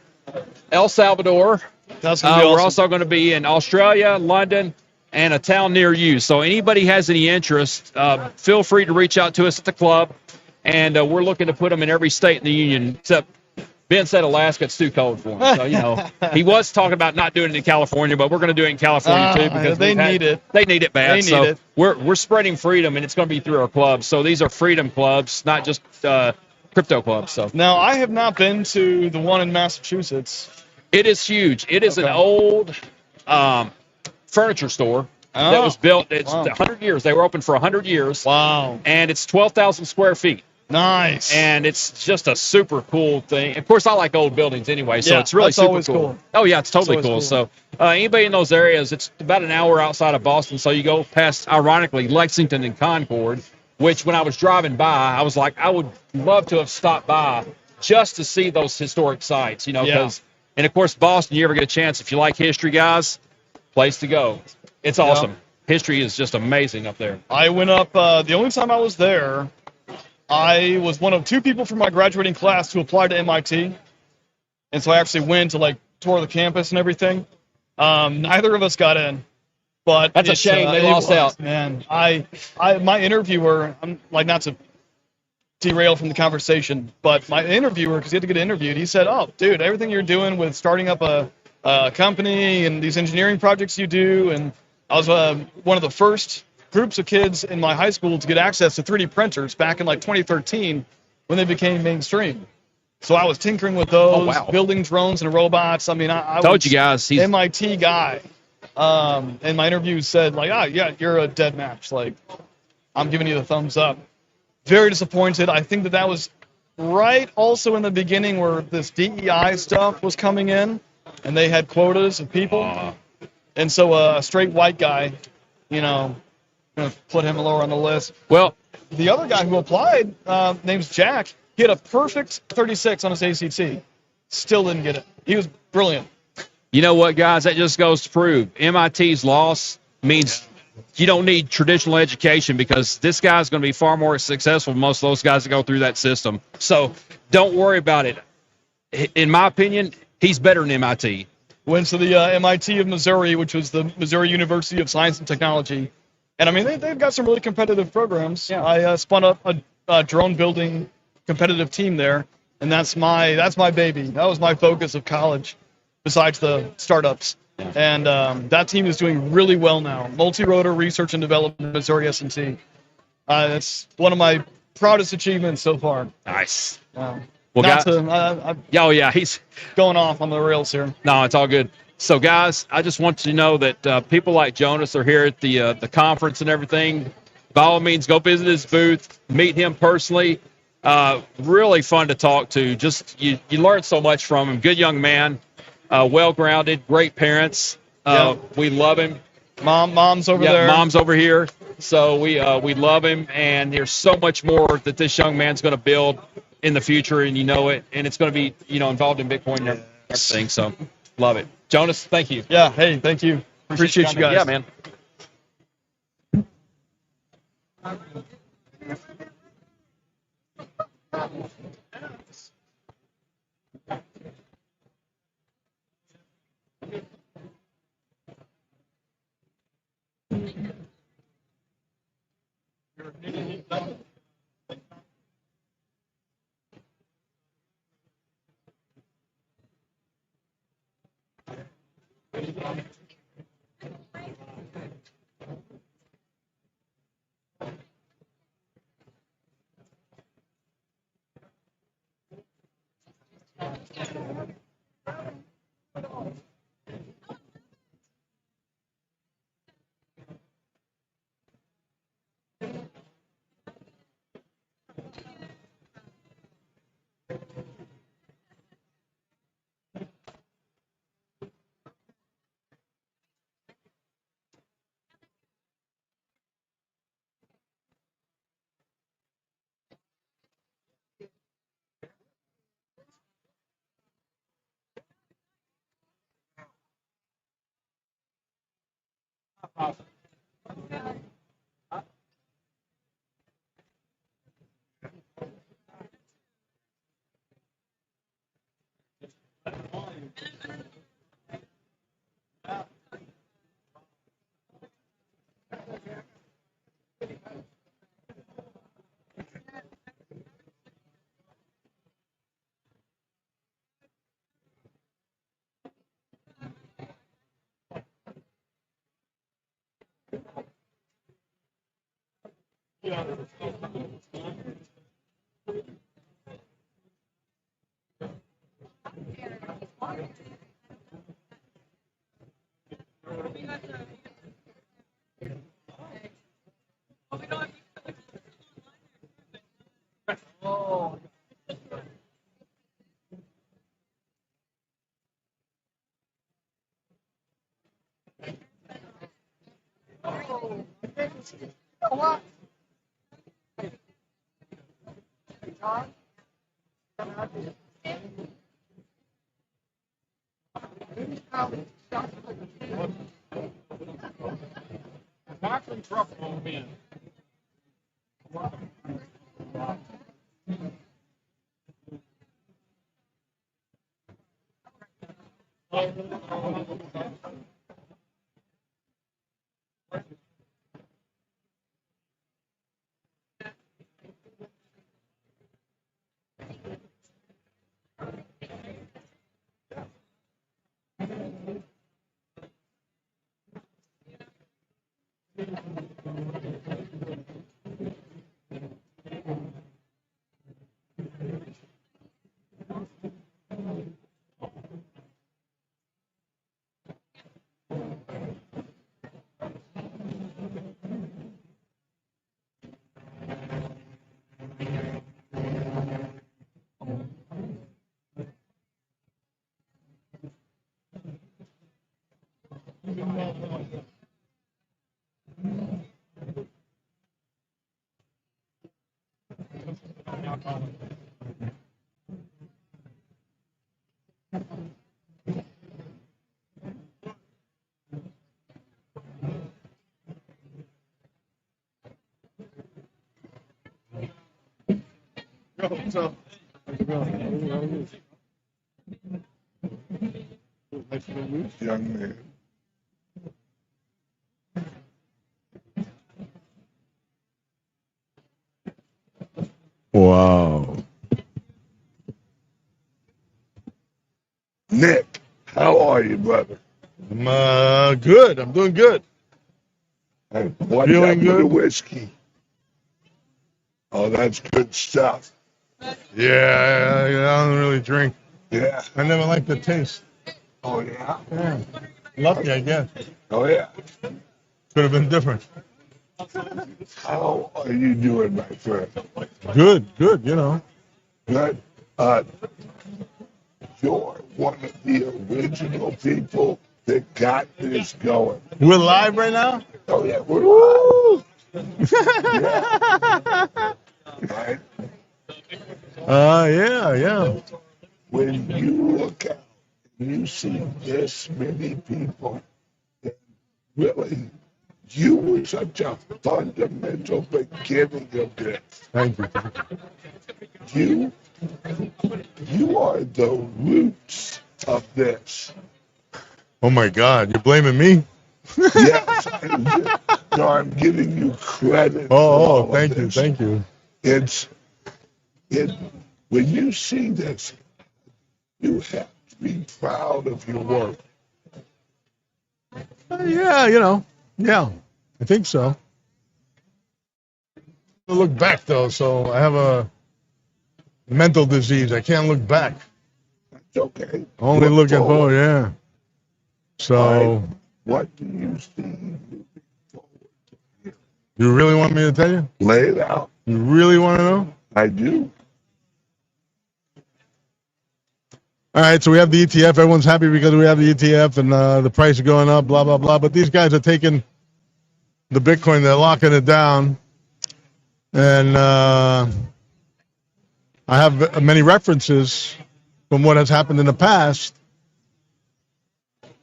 El Salvador. That's gonna be awesome. We're also going to be in Australia, London, and a town near you. So anybody has any interest, feel free to reach out to us at the club, and we're looking to put them in every state in the union except. Ben said Alaska, it's too cold for him. So, he was talking about not doing it in California, but we're going to do it in California too because they need it. They need it bad. They need it. We're spreading freedom, and it's going to be through our clubs. So these are freedom clubs, not just crypto clubs. So now I have not been to the one in Massachusetts. It is huge. It is an old furniture store that was built. It's 100 years. They were open for 100 years. Wow. And it's 12,000 square feet. Nice. And it's just a super cool thing. Of course, I like old buildings anyway, so it's really super cool. Oh, yeah, it's totally cool. So anybody in those areas, it's about an hour outside of Boston. So you go past, ironically, Lexington and Concord, which when I was driving by, I was like, I would love to have stopped by just to see those historic sites, because, and of course, Boston, you ever get a chance, if you like history, guys, place to go. It's awesome. history is just amazing up there. I went up, the only time I was there, I was one of 2 people from my graduating class to apply to MIT. And so I actually went to like tour the campus and everything. Neither of us got in, but That's a shame. They lost out. Man, my interviewer, I'm like, not to derail from the conversation, but my interviewer, because he had to get interviewed, he said, "Oh, dude, everything you're doing with starting up a company and these engineering projects you do," and I was one of the first groups of kids in my high school to get access to 3D printers back in like 2013 when they became mainstream. So I was tinkering with those, building drones and robots. I mean, I told was you guys, he's MIT guy. And my interview said, like, yeah, you're a dead match. Like, I'm giving you the thumbs up. Very disappointed. I think that was right also in the beginning where this DEI stuff was coming in, and they had quotas of people. And so a straight white guy, you know, going to put him lower on the list. Well, the other guy who applied, name's Jack, he had a perfect 36 on his ACT. Still didn't get it. He was brilliant. You know what, guys? That just goes to prove MIT's loss means you don't need traditional education, because this guy's going to be far more successful than most of those guys that go through that system. So don't worry about it. In my opinion, he's better than MIT. Went to the MIT of Missouri, which was the Missouri University of Science and Technology. And, I mean, they've got some really competitive programs. Yeah. I spun up a drone building competitive team there, and that's my baby. That was my focus of college, besides the startups. And that team is doing really well now. Multi-rotor research and development, Missouri S&T. It's one of my proudest achievements so far. Nice. Well, yeah, he's going off on the rails here. No, it's all good. So, guys, I just want you to know that people like Jonas are here at the conference and everything. By all means, go visit his booth, meet him personally. Really fun to talk to. Just you learn so much from him. Good young man, well-grounded, great parents. We love him. Mom's over there. Mom's over here. So we love him, and there's so much more that this young man's going to build in the future, and you know it. And it's going to be involved in Bitcoin and everything. So love it. Jonas, thank you. Yeah. Hey, thank you. Appreciate you guys. Yeah, man. What's up? Young man. Wow. Nick, how are you, brother? I'm good. I'm doing good. Hey, what Feeling happened to good? whiskey? Oh, that's good stuff. Yeah, I don't really drink. Yeah. I never liked the taste. Oh, yeah? Yeah. Lucky, I guess. Oh, yeah. Could have been different. How are you doing, my friend? Good, good, you know. Good. You're one of the original people that got this going. We're live right now? Oh, yeah, we're live. Yeah. Right? Yeah. When you look out and you see this many people, really, you were such a fundamental beginning of this. Thank you. You are the roots of this. Oh my God, you're blaming me? Yes. No, I'm giving you credit. Oh, thank you. When you see this, you have to be proud of your work. Yeah, I think so. I look back though, so I have a mental disease. I can't look back. That's okay. Only Look looking forward, forward. yeah. So, What do you see moving forward? you really want me to tell you? Lay it out. You really want to know? I do. All right, so we have the ETF. Everyone's happy because we have the ETF and the price is going up, blah, blah, blah. But these guys are taking the Bitcoin, they're locking it down. And I have many references from what has happened in the past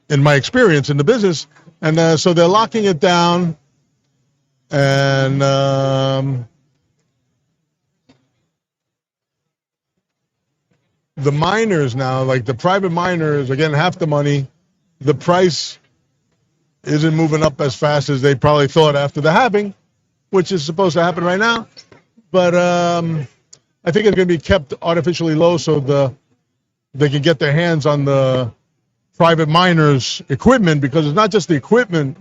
in my experience in the business. And so they're locking it down. And the miners now, like the private miners, are getting half the money. The price isn't moving up as fast as they probably thought after the halving, which is supposed to happen right now. But I think it's going to be kept artificially low so they can get their hands on the private miners' equipment, because it's not just the equipment.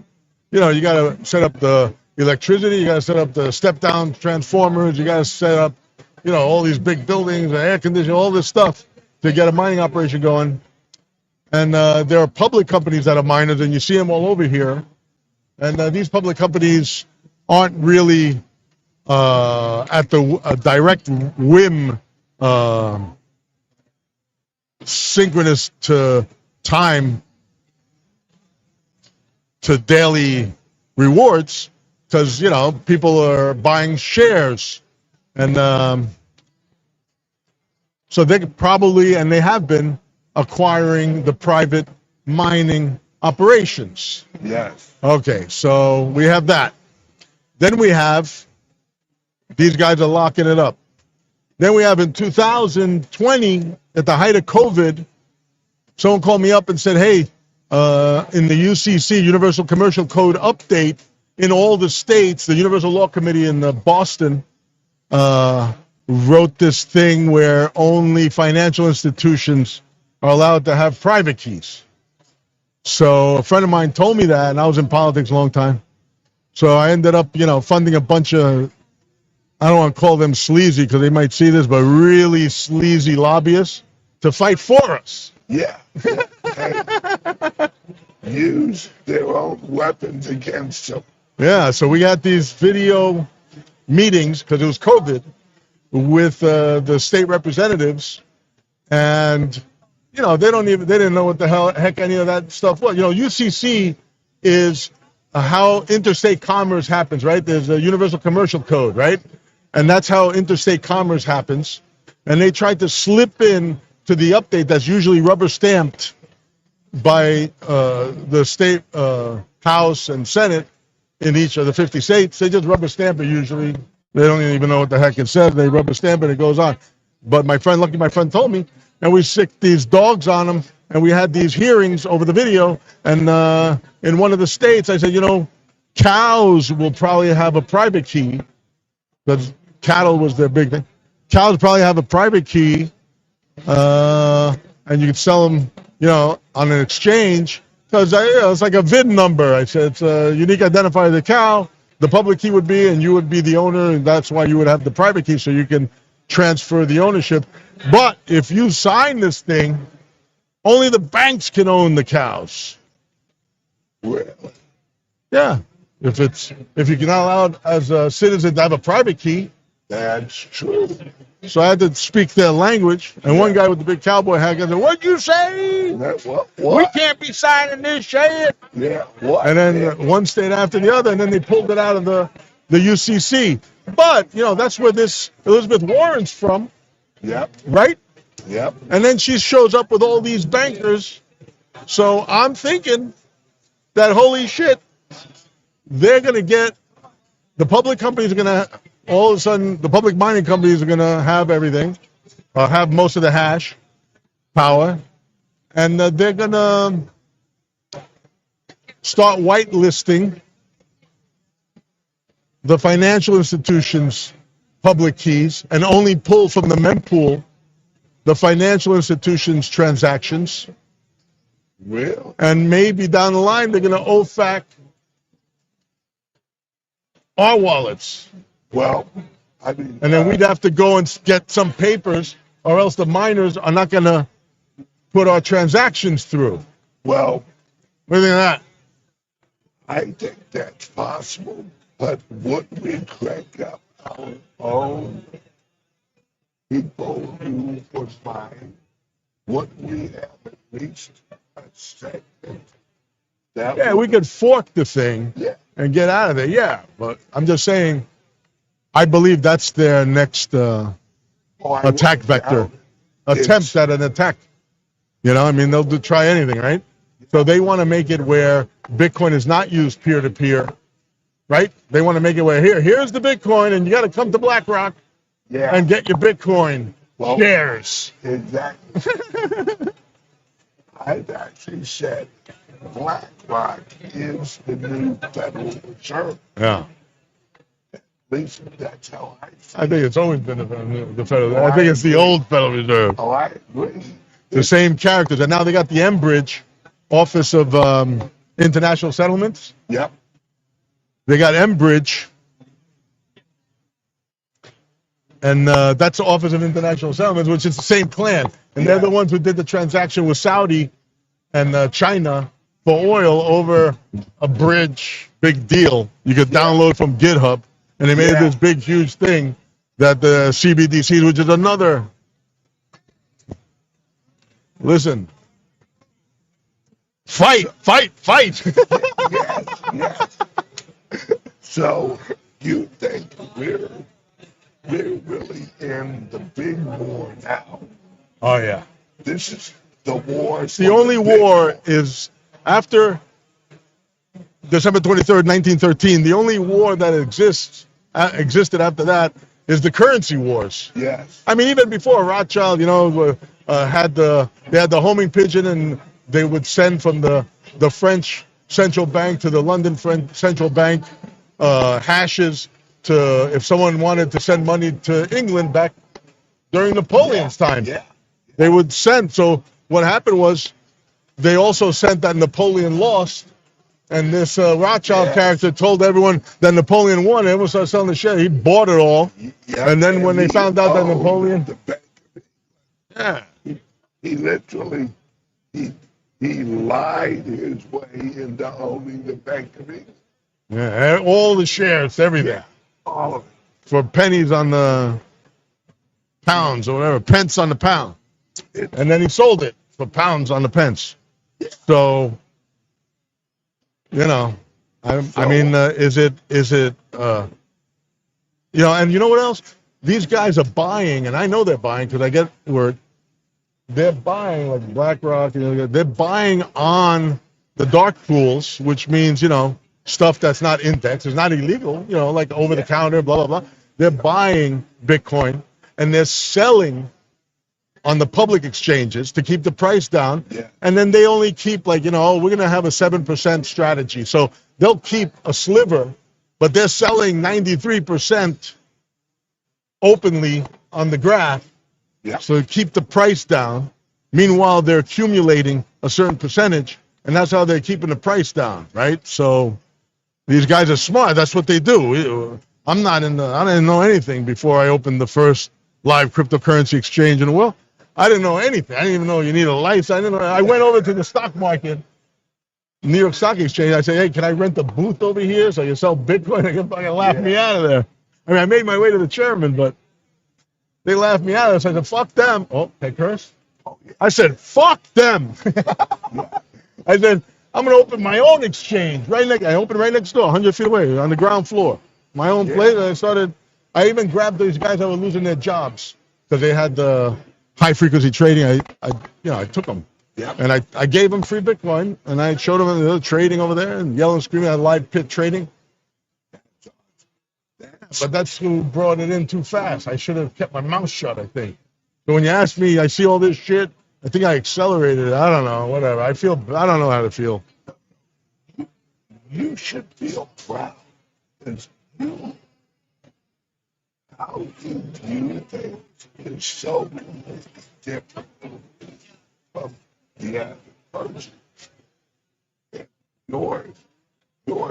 You know, you got to set up the electricity, you got to set up the step-down transformers, you got to set up, you know, all these big buildings, the air conditioning, all this stuff to get a mining operation going. And there are public companies that are miners, and you see them all over here. And these public companies aren't really at the direct whim, synchronous to time, to daily rewards, because, you know, people are buying shares. And so they could probably, and they have been, acquiring the private mining operations. Yes. Okay, so we have that. Then we have, these guys are locking it up. Then we have in 2020, at the height of COVID, someone called me up and said, hey, in the UCC, Universal Commercial Code update, in all the states, the Universal Law Committee in Boston wrote this thing where only financial institutions are allowed to have private keys. So a friend of mine told me that, and I was in politics a long time. So I ended up, funding a bunch of, I don't want to call them sleazy because they might see this, but really sleazy lobbyists to fight for us. Yeah. And use their own weapons against them. Yeah, so we had these video meetings, because it was COVID, with the state representatives, and they didn't know what the heck any of that stuff was. UCC is how interstate commerce happens, right? There's a Universal Commercial Code, right? And that's how interstate commerce happens. And they tried to slip in to the update that's usually rubber stamped by the state House and Senate in each of the 50 states. They just rubber stamp it usually. They don't even know what the heck it says. They rubber stamp it, it goes on. But my friend told me, and we sicked these dogs on them, and we had these hearings over the video. And in one of the states, I said, cows will probably have a private key, because cattle was their big thing. Cows probably have a private key, and you can sell them, on an exchange, because it's like a VIN number. I said it's a unique identifier of the cow. The public key would be, and you would be the owner, and that's why you would have the private key, so you can transfer the ownership. But if you sign this thing, only the banks can own the cows. Really? Yeah. If you're not allowed as a citizen to have a private key. That's true. So I had to speak their language. And one guy with the big cowboy hat said, "What'd you say? What? We can't be signing this shit." Yeah, what? And then one state after the other, and then they pulled it out of the UCC. But, that's where this Elizabeth Warren's from. Yep. Right? Yep. And then she shows up with all these bankers. So I'm thinking that, holy shit, they're going to get, the public companies are going to, all of a sudden, the public mining companies are going to have everything, have most of the hash power, and they're going to start whitelisting the financial institutions' public keys and only pull from the mempool the financial institutions' transactions. Really? And maybe down the line, they're going to OFAC our wallets. Well, I mean... And then we'd have to go and get some papers, or else the miners are not going to put our transactions through. Well... What do you think of that? I think that's possible, but would we crank up our own people who was mine? Would we have at least a segment? Yeah, we could fork the thing and get out of there. Yeah, but I'm just saying, I believe that's their next attack vector. Attempt at an attack. They'll try anything, right? So they want to make it where Bitcoin is not used peer-to-peer, right? They want to make it where here's the Bitcoin, and you got to come to BlackRock and get your Bitcoin shares. Exactly. I've actually said BlackRock is the new Federal Reserve. Yeah. At least that's how I see I think it's always been the Federal. I think it's the old Federal Reserve. Oh, I agree. The same characters, and now they got the Enbridge Office of International Settlements. Yep. They got Enbridge, and that's the Office of International Settlements, which is the same clan, and they're the ones who did the transaction with Saudi and China for oil over a bridge. Big deal. You could download from GitHub, and they made it this big, huge thing that the CBDCs, which is another. Listen. Fight. Yes. So you think we're really in the big war now? Oh yeah. This is the war. The only war is after December 23rd, 1913. The only war that existed after that is the currency wars. Yes. I mean, even before Rothschild, they had the homing pigeon, and they would send from the French central bank to the London French central bank hashes to, if someone wanted to send money to England back during Napoleon's time. Yeah. They would send. So what happened was they also sent that Napoleon lost, and this Rothschild character told everyone that Napoleon won. Everyone started selling the share. He bought it all, and then when they found out that Napoleon, he literally he lied his way into owning the Bank of England. all the shares, everything, All of it. for pennies on the pounds or whatever, pence on the pound, and then he sold it for pounds on the pence. So, I mean, is it, and you know what else? These guys are buying, and I know they're buying because I get where they're buying, like BlackRock, they're buying on the dark pools, which means, stuff that's not indexed, it's not illegal, like over the counter, blah, blah, blah. They're buying Bitcoin and they're selling on the public exchanges to keep the price down. Yeah. And then they only keep we're going to have a 7% strategy. So they'll keep a sliver, but they're selling 93% openly on the graph. Yeah. So keep the price down. Meanwhile, they're accumulating a certain percentage, and that's how they're keeping the price down, right? So these guys are smart. That's what they do. I didn't know anything before I opened the first live cryptocurrency exchange in the world. I didn't know anything. I didn't even know you need a license. I went over to the stock market, New York Stock Exchange. I said, hey, can I rent a booth over here so you sell Bitcoin? They can fucking laugh me out of there. I mean, I made my way to the chairman, but they laughed me out of there. So I said, fuck them. Oh, they curse? I said, fuck them. I said, I'm going to open my own exchange I opened right next door, 100 feet away, on the ground floor. My own place. I even grabbed these guys that were losing their jobs because they had the high frequency trading. I took them. Yeah. And I gave them free Bitcoin, and I showed them the trading over there and yelling and screaming at live pit trading. But that's who brought it in too fast. I should have kept my mouth shut, I think. But when you ask me, I see all this shit, I think I accelerated it. I don't know, whatever. I don't know how to feel. You should feel proud. Because how you view things is so completely different from the average person. You're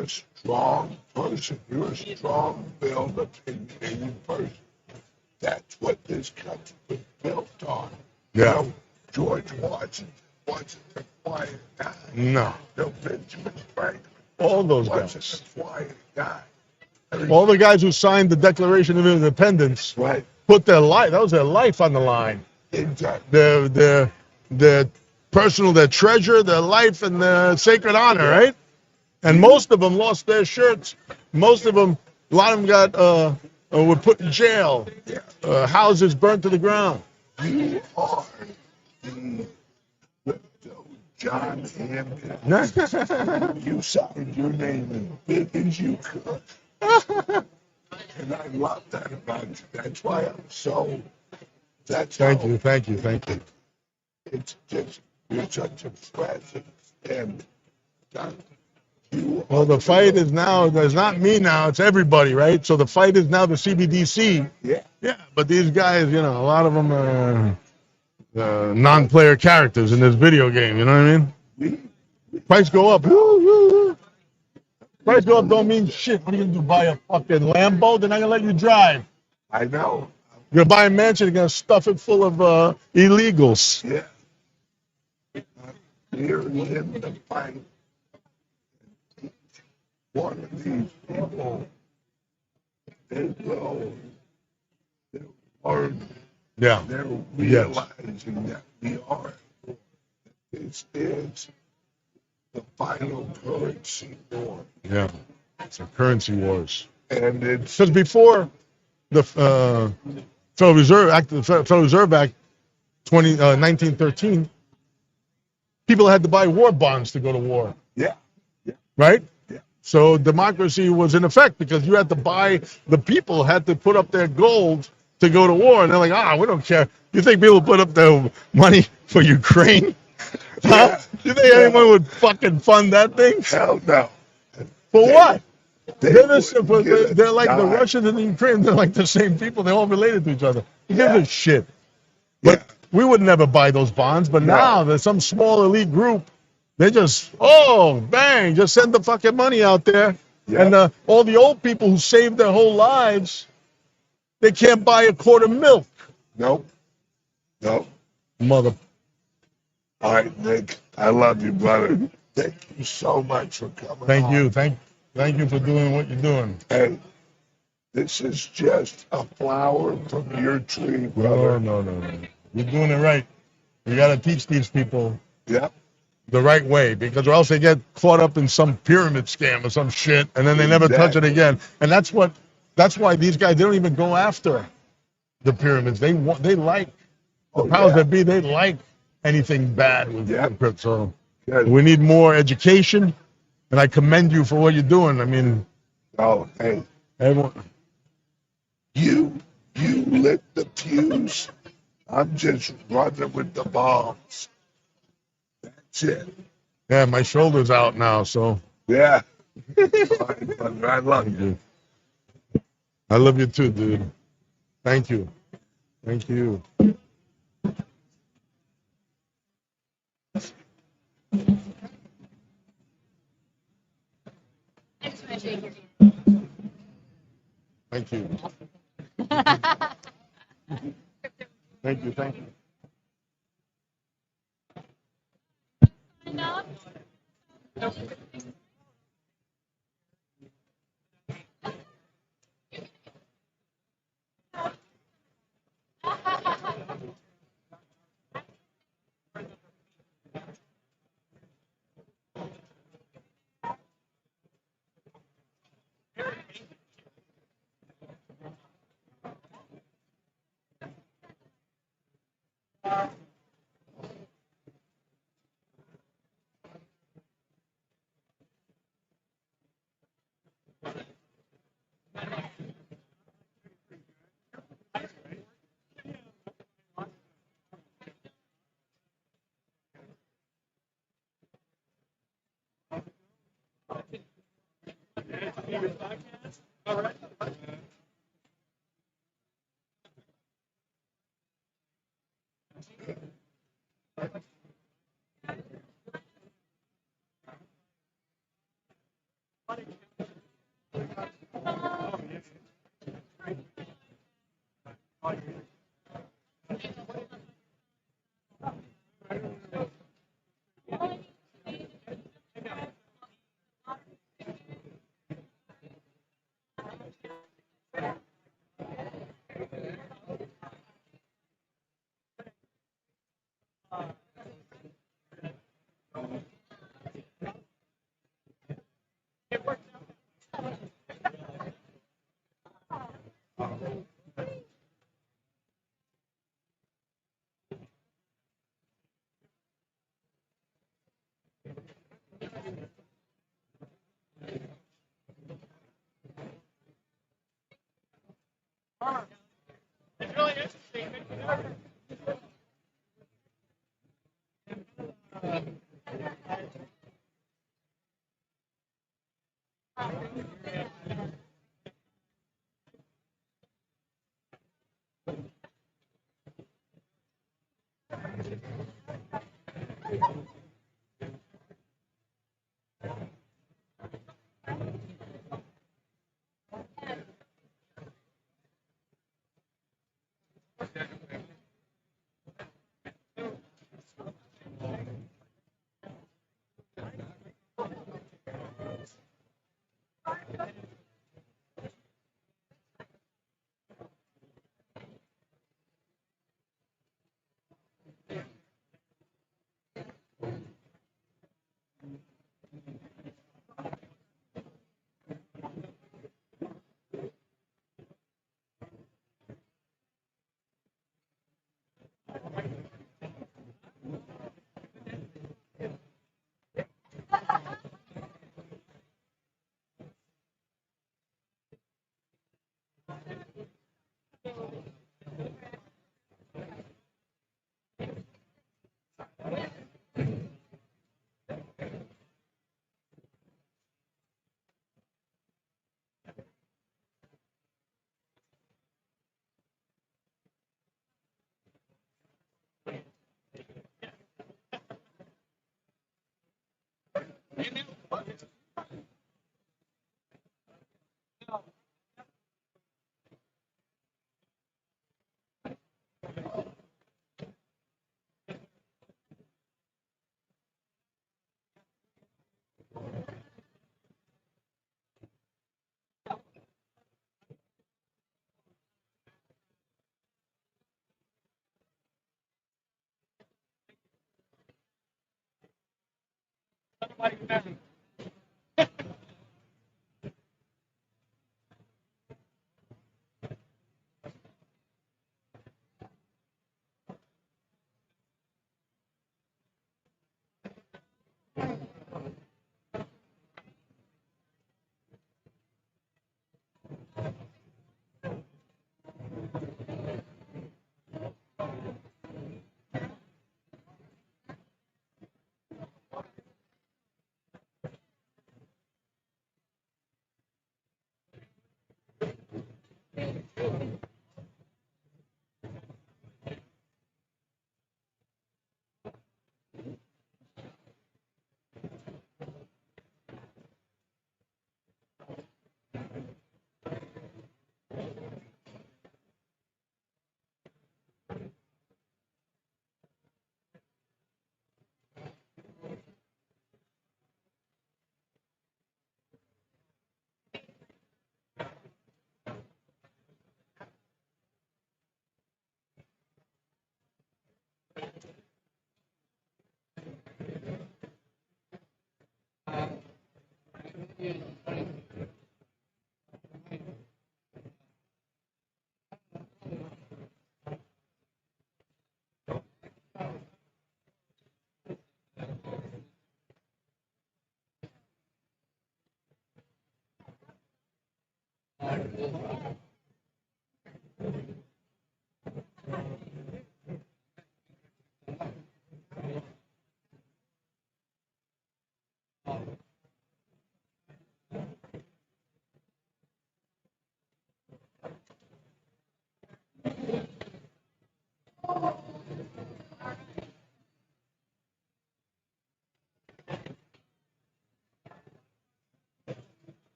a strong person. You're a strong-willed, opinionated person. That's what this country was built on. Yeah. George Washington wasn't a quiet guy. No. Benjamin Franklin. All those wasn't guys. a quiet guy. All the guys who signed the Declaration of Independence put their life, that was their life on the line. Exactly. Their personal, their treasure, their life, and their sacred honor, right? And most of them lost their shirts. Most of them, a lot of them got, were put in jail. Houses burnt to the ground. You are the John Hammond. You signed your name as big as you could. And I love that about you. That's why I'm so. Thank you. It's just, you're such a presence. And well, the fight is now, it's not me now, it's everybody, right? So the fight is now the CBDC. Yeah. Yeah, but these guys, a lot of them are non-player characters in this video game, you know what I mean? Price go up. Price go up don't mean shit. What are you going to do, buy a fucking Lambo? They're not going to let you drive. I know. You're going to buy a mansion, you're going to stuff it full of illegals. Yeah. You're in the fight. One of these people, they're learning. Yeah. They're realizing that we are. This is the final currency war. Yeah. It's a currency wars. And it's because before the Federal Reserve Act, 1913, people had to buy war bonds to go to war. Yeah. Right? Yeah. So democracy was in effect because you had to buy, the people had to put up their gold to go to war. And they're like, we don't care. You think people put up their money for Ukraine? Huh? You think anyone would fucking fund that thing? Hell no. For what? They They're wouldn't like the die. Russians and the Ukraine. They're like the same people. They're all related to each other. Who gives a shit? Yeah. But we would never buy those bonds. But No. now there's some small elite group. They just, bang, just send the fucking money out there. Yeah. And all the old people who saved their whole lives, they can't buy a quart of milk. Nope. Nope. Mother. All right, Nick. I love you, brother. Thank you so much for coming. Thank on. you. Thank you for doing what you're doing. Hey, this is just a flower from your tree, brother. No. You're doing it right. You got to teach these people Yep. the right way, because or else they get caught up in some pyramid scam or some shit, and then they never touch it again. And that's why these guys, they don't even go after the pyramids. They like the powers that be. They like anything bad with crypto. So we need more education, and I commend you for what you're doing. I mean, hey, everyone. You lit the fuse. I'm just running with the bombs. That's it. Yeah, my shoulder's out now, so. Yeah. I love you. I love you too, dude. Thank you. Thank you. Thank you. Thank you. Thank you.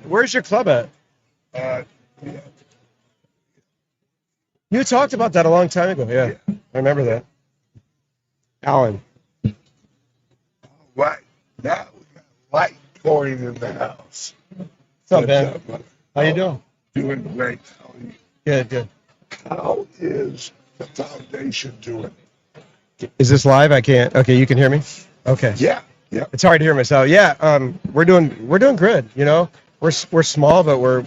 Where's your club at? Uh, yeah. You talked about that a long time ago. Yeah, I remember that. Alan. Right now we got Litecoin in the house. What's up, man? How you doing? Doing great. How are you? Good, good. How is the foundation doing? Is this live? I can't. Okay, you can hear me? Okay. Yeah, yeah. It's hard to hear myself. Yeah, we're doing good, you know. We're small, but we're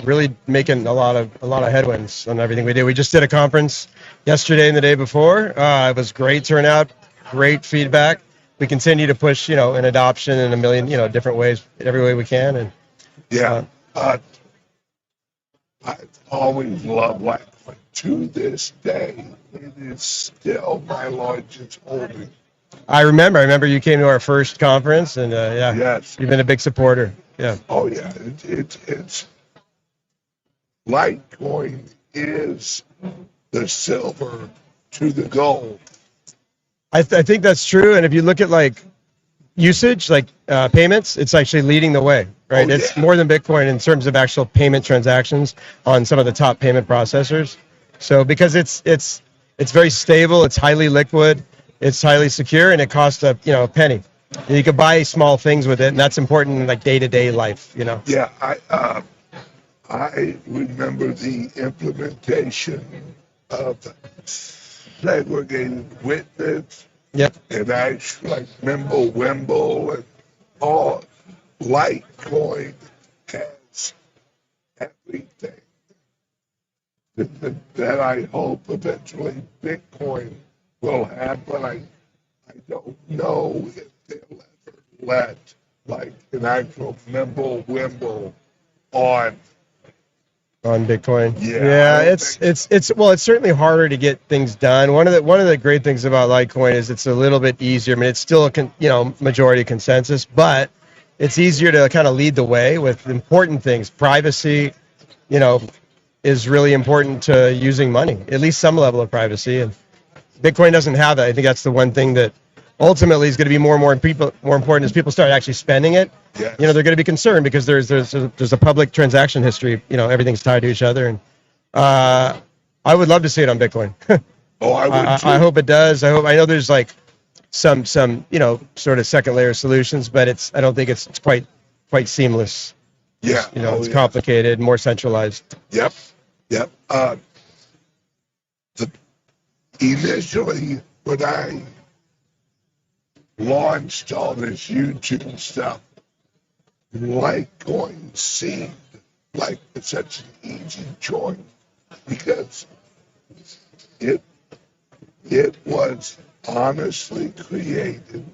really making a lot of headwinds on everything we do. We just did a conference yesterday and the day before. It was great turnout, great feedback. We continue to push, in adoption in a million, different ways, every way we can. And yeah. I've always loved Litecoin. To this day, it is still my largest holding. I remember you came to our first conference, and yeah, Yes. you've been a big supporter. Yeah. Oh yeah, it's Litecoin is the silver to the gold. I think that's true. And if you look at like usage, like payments, it's actually leading the way, right? Oh, It's yeah. more than Bitcoin in terms of actual payment transactions on some of the top payment processors. So because it's very stable, it's highly liquid, it's highly secure, and it costs a penny. And you can buy small things with it, and that's important in like day-to-day life. Yeah, I remember the implementation of segregated witness. Yep. And actually like Wimble and all. Litecoin has everything that I hope eventually Bitcoin will have, but I don't know if they'll ever let like an actual Wimble on Bitcoin. Yeah, It's certainly harder to get things done. One of the great things about Litecoin is it's a little bit easier. I mean, it's still a majority consensus, but it's easier to kind of lead the way with important things. Privacy, is really important to using money. At least some level of privacy, and Bitcoin doesn't have that. I think that's the one thing that ultimately is going to be more important as people start actually spending it. Yes. They're going to be concerned because there's a public transaction history. Everything's tied to each other, and I would love to see it on Bitcoin. Oh, I would too. I hope it does. I know there's like some sort of second layer solutions, but I don't think it's quite seamless. Yeah. It's complicated, more centralized. Yep. Initially, when I launched all this YouTube stuff, Litecoin seemed like such an easy choice because it was honestly created.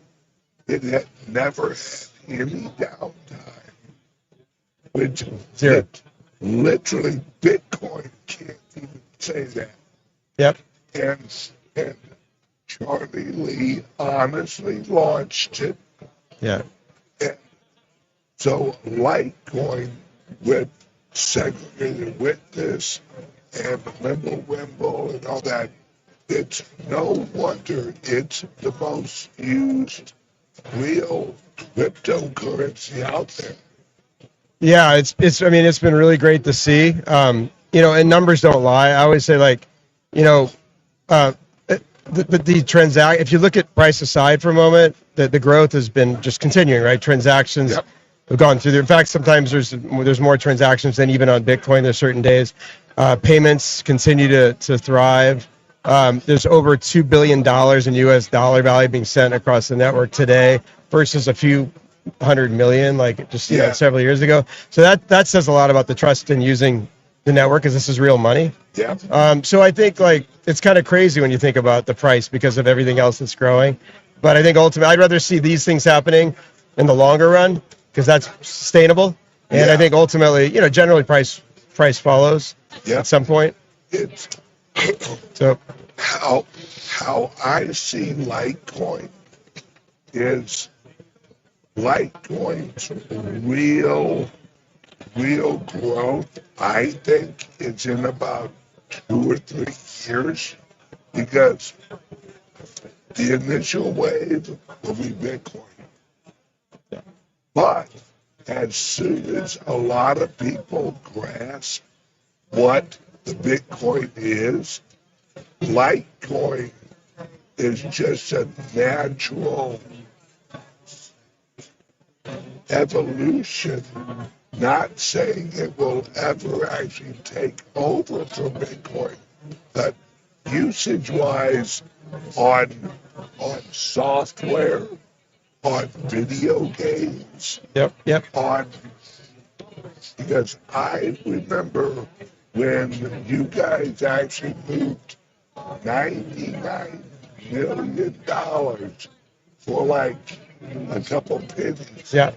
It had never had any downtime, which Zero. Literally Bitcoin can't even say that. Yep. And Charlie Lee honestly launched it. Yeah. And so Litecoin with segregated witness and Wimble and all that, it's no wonder it's the most used real cryptocurrency out there. Yeah, it's been really great to see. And numbers don't lie. I always say if you look at price aside for a moment, the growth has been just continuing, right? Transactions Yep. have gone through there. In fact, sometimes there's more transactions than even on Bitcoin. There's certain days. Payments continue to thrive. There's over $2 billion in U.S. dollar value being sent across the network today versus a few 100 million several years ago. So that says a lot about the trust in using the network, because this is real money. Yeah. So I think it's kind of crazy when you think about the price because of everything else that's growing. But I think ultimately I'd rather see these things happening in the longer run because that's sustainable. And I think ultimately, generally price follows at some point. It's So how I see Litecoin is Litecoin's real growth. I think it's in about 2 or 3 years because the initial wave will be Bitcoin. But as soon as a lot of people grasp what the Bitcoin is, Litecoin is just a natural evolution, not saying it will ever actually take over from Bitcoin, but usage-wise on software, on video games, Yep. because I remember when you guys actually moved $99 million for like a couple pennies. Yeah.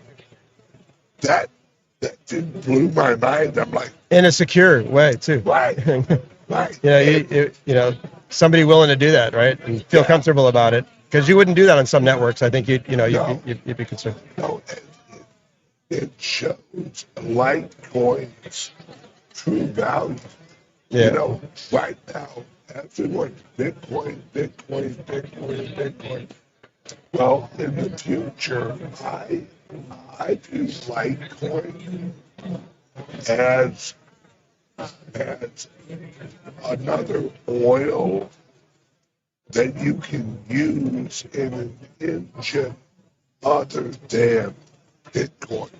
That blew my mind. I'm like, in a secure way too. Right. Right. You know, somebody willing to do that, right, and feel comfortable about it, because you wouldn't do that on some networks. I think you'd be concerned. No, it shows Litecoin's true value. Yeah. You know, right now, everyone, Bitcoin. Well, in the future, I view Litecoin as another oil that you can use in an engine other than Bitcoin.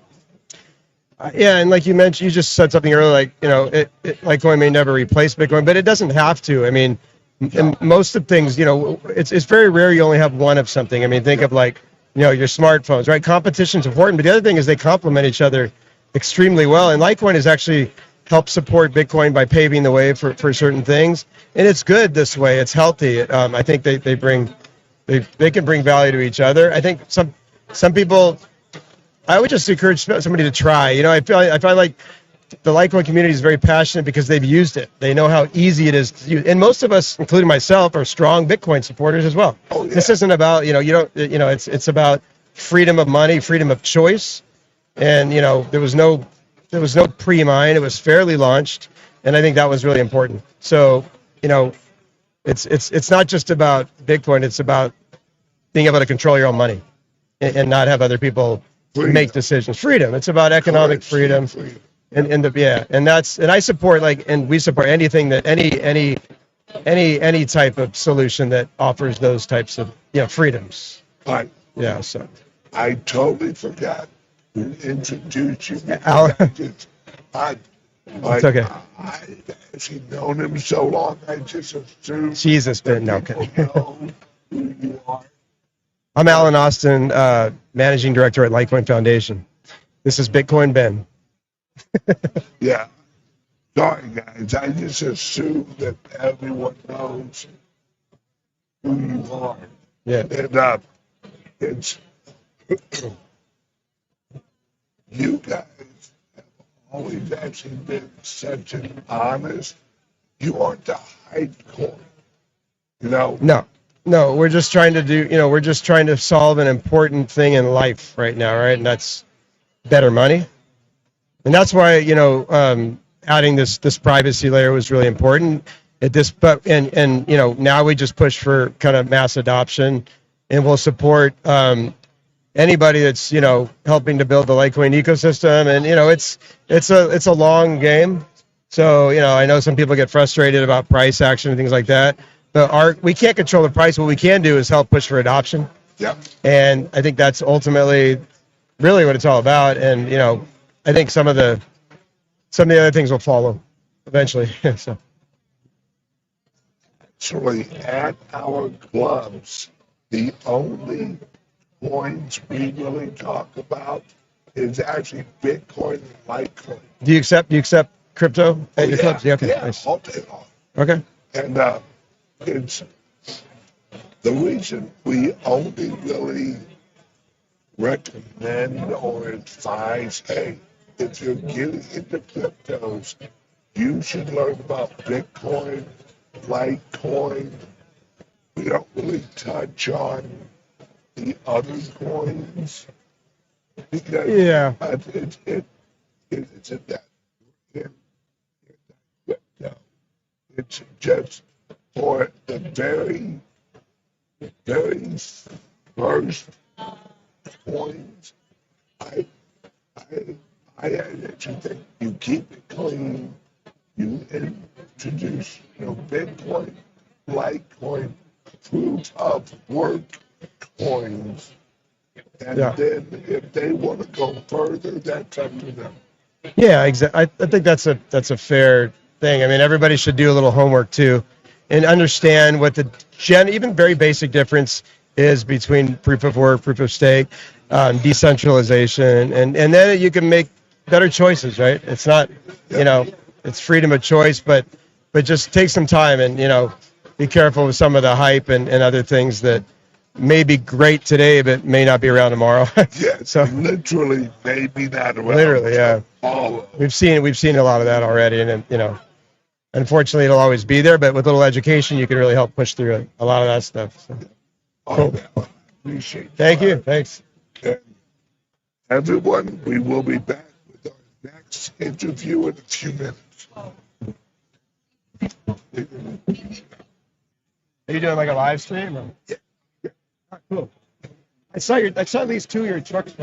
Yeah, and like you mentioned, you just said something earlier, like, you know, Litecoin may never replace Bitcoin, but it doesn't have to. I mean, and most of things, you know, it's very rare you only have one of something. I mean, think of like, you know, your smartphones, right? Competition's important, but the other thing is they complement each other extremely well. And Litecoin has actually helped support Bitcoin by paving the way for certain things. And it's good this way. It's healthy. I think they can bring value to each other. I think some people, I would just encourage somebody to try. You know, I feel like the Litecoin community is very passionate because they've used it. They know how easy it is to use. And most of us, including myself, are strong Bitcoin supporters as well. Oh, yeah. This isn't about, it's about freedom of money, freedom of choice. And, you know, there was no pre-mine. It was fairly launched. And I think that was really important. So, you know, it's not just about Bitcoin. It's about being able to control your own money and not have other people make decisions. Freedom. It's about economic freedom. And I support, and we support anything that any type of solution that offers those types of, you know, freedoms. Right. Yeah. So I totally forgot to introduce you. It's okay. I've actually known him so long, I just assumed. Jesus, Ben. No, okay. Know who you are. I'm Alan Austin, Managing Director at Litecoin Foundation. This is Bitcoin Ben. Yeah. Sorry, guys. I just assume that everyone knows who you are. Yeah. And it's you guys have always actually been such an honest. You aren't the hype coin. You know? No, we're just trying to solve an important thing in life right now, right? And that's better money. And that's why, you know, adding this privacy layer was really important. And you know, now we just push for kind of mass adoption, and we'll support anybody that's, you know, helping to build the Litecoin ecosystem. And, you know, it's a long game. So, you know, I know some people get frustrated about price action and things like that. But we can't control the price. What we can do is help push for adoption. Yep. And I think that's ultimately really what it's all about. And, you know, I think some of the other things will follow eventually. So. Actually, at our clubs, the only coins we really talk about is actually Bitcoin and Litecoin. Do you accept crypto at your clubs? Yeah, okay. Yeah, Nice. all day long. Okay. And it's the reason we only really recommend or advise, hey, if you're getting into cryptos, you should learn about Bitcoin, Litecoin. We don't really touch on the other coins because it's in that crypto. It's just for the very first coins. I actually think you keep it clean. You introduce, you know, Bitcoin, Litecoin, proof of work coins, and then if they want to go further, that's up to them. Yeah, exactly. I think that's a fair thing. I mean, everybody should do a little homework too, and understand what the even very basic difference is between proof of work, proof of stake, decentralization, and then you can make better choices, right? It's not, you know, it's freedom of choice, but just take some time and, you know, be careful with some of the hype and other things that may be great today, but may not be around tomorrow. Yeah, so literally maybe not around. Literally, yeah. all We've seen a lot of that already, and you know, unfortunately, it'll always be there. But with a little education, you can really help push through a lot of that stuff. So. of that. Appreciate Thank you. Thanks. And everyone, we will be back with our next interview in a few minutes. Are you doing like a live stream? Or? Yeah. Oh, cool. I saw these two of your trucks.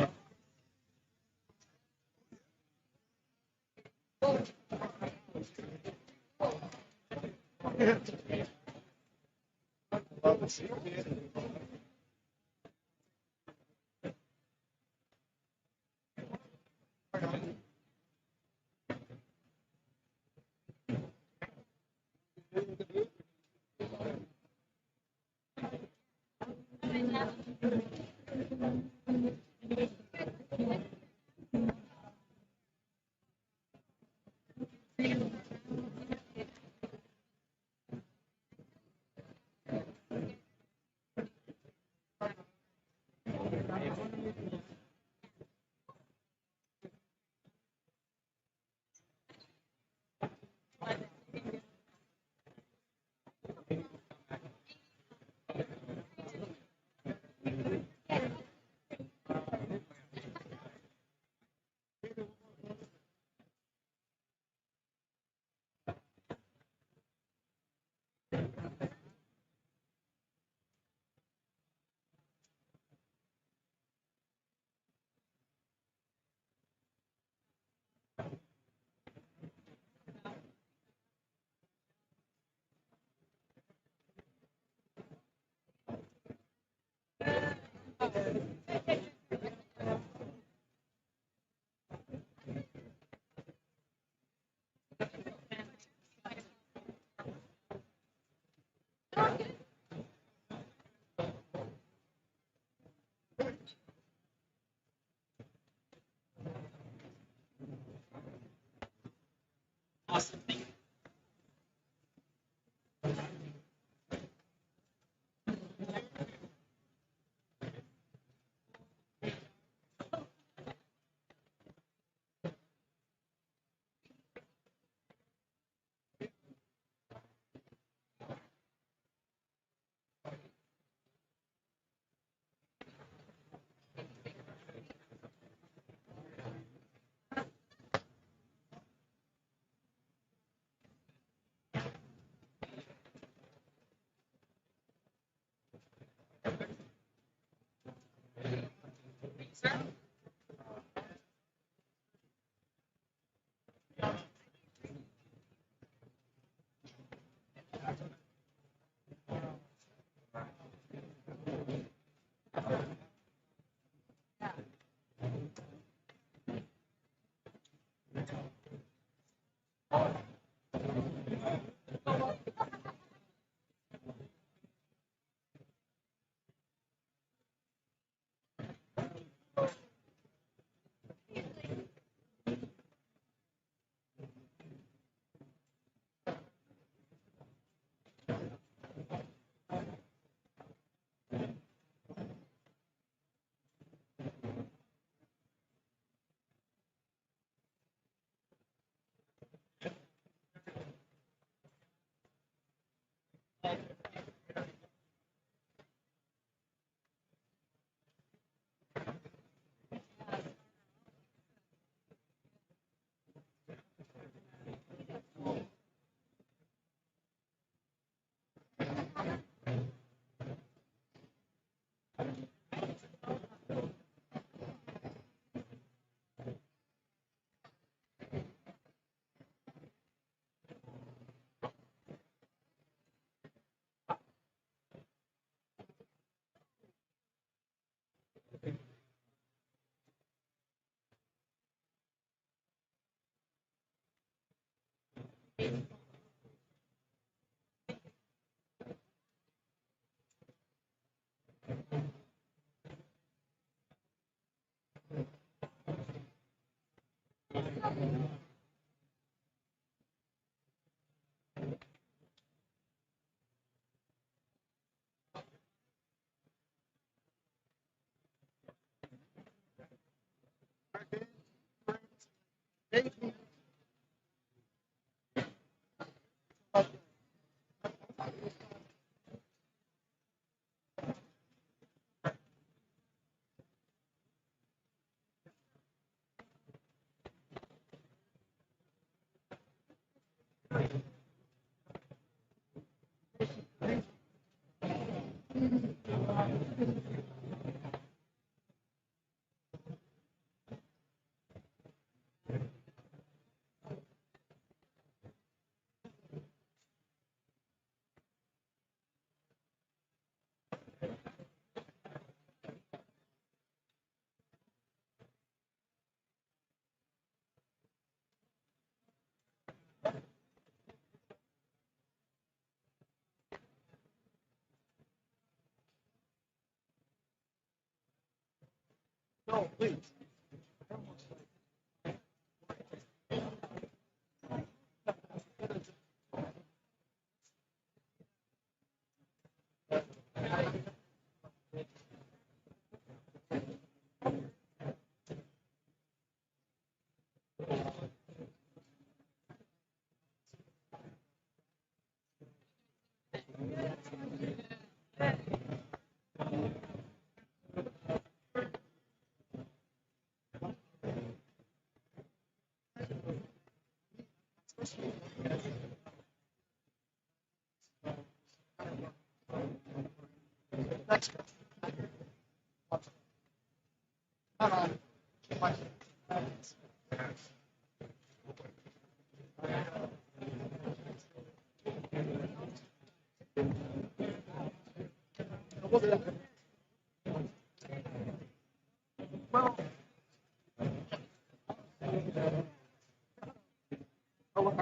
Are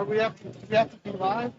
we have to be live?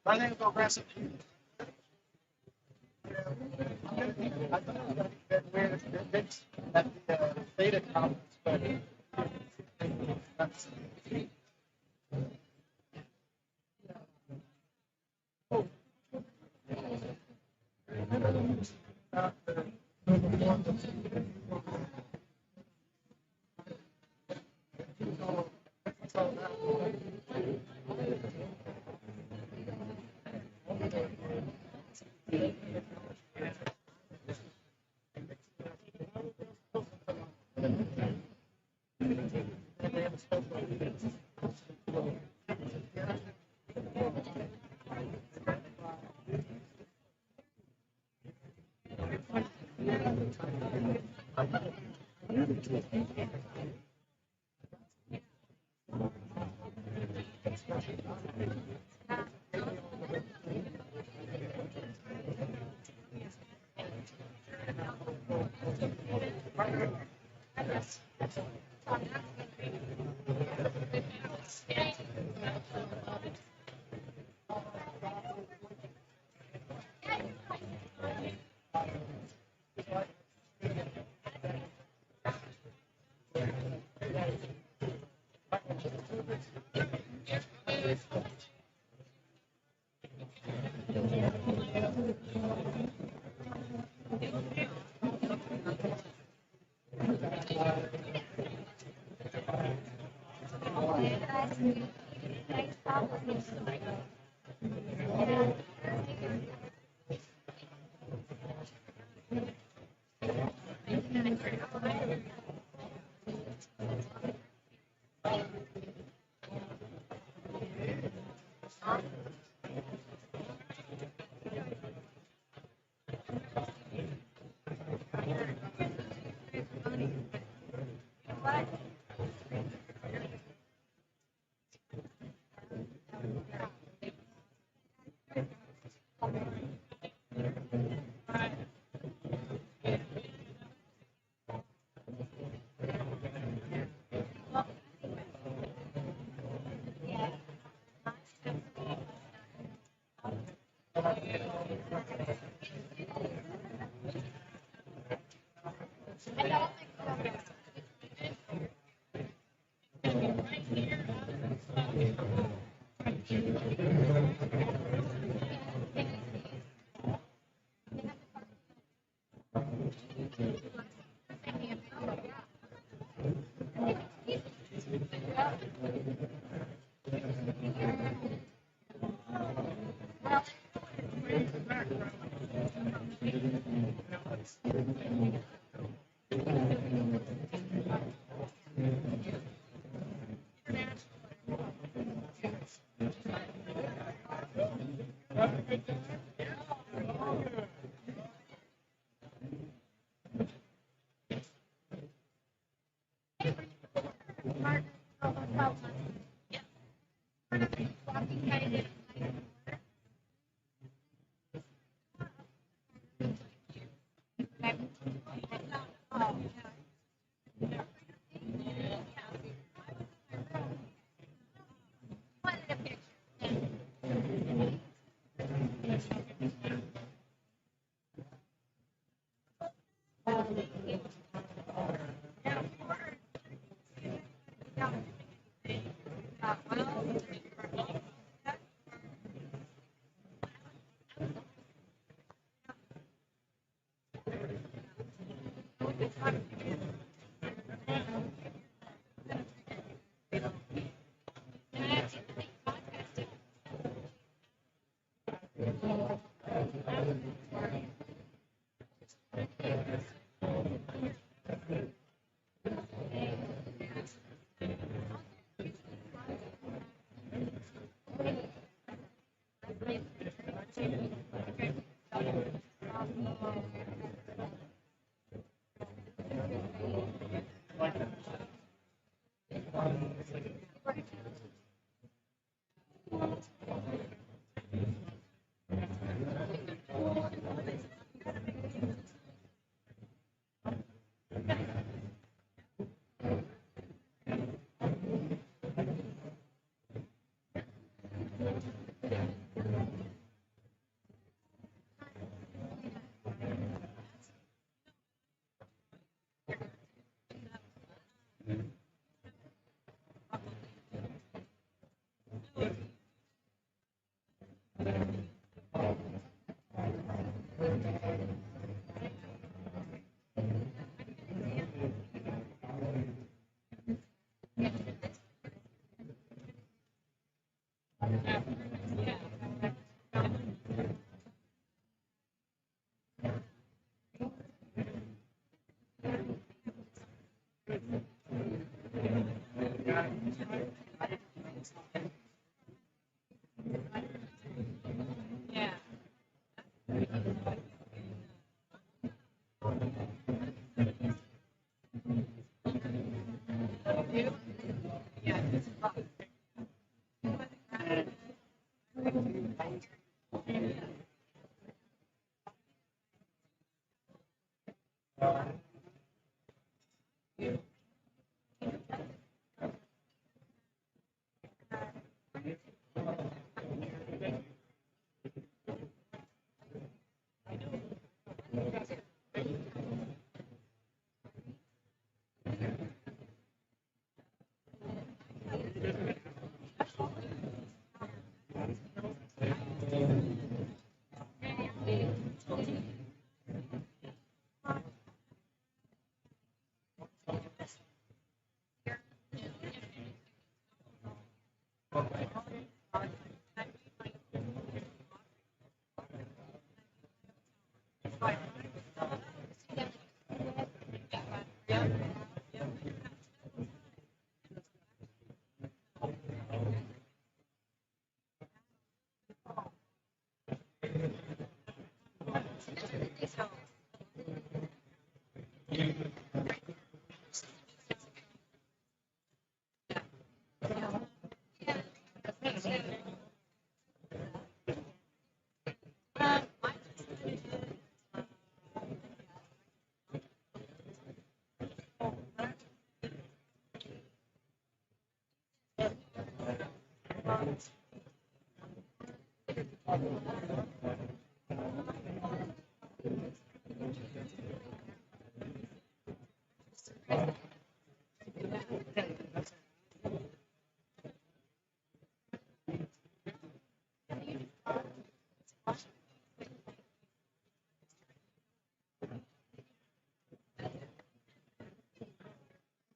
My name is Progressive. At the data conference, but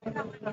Thank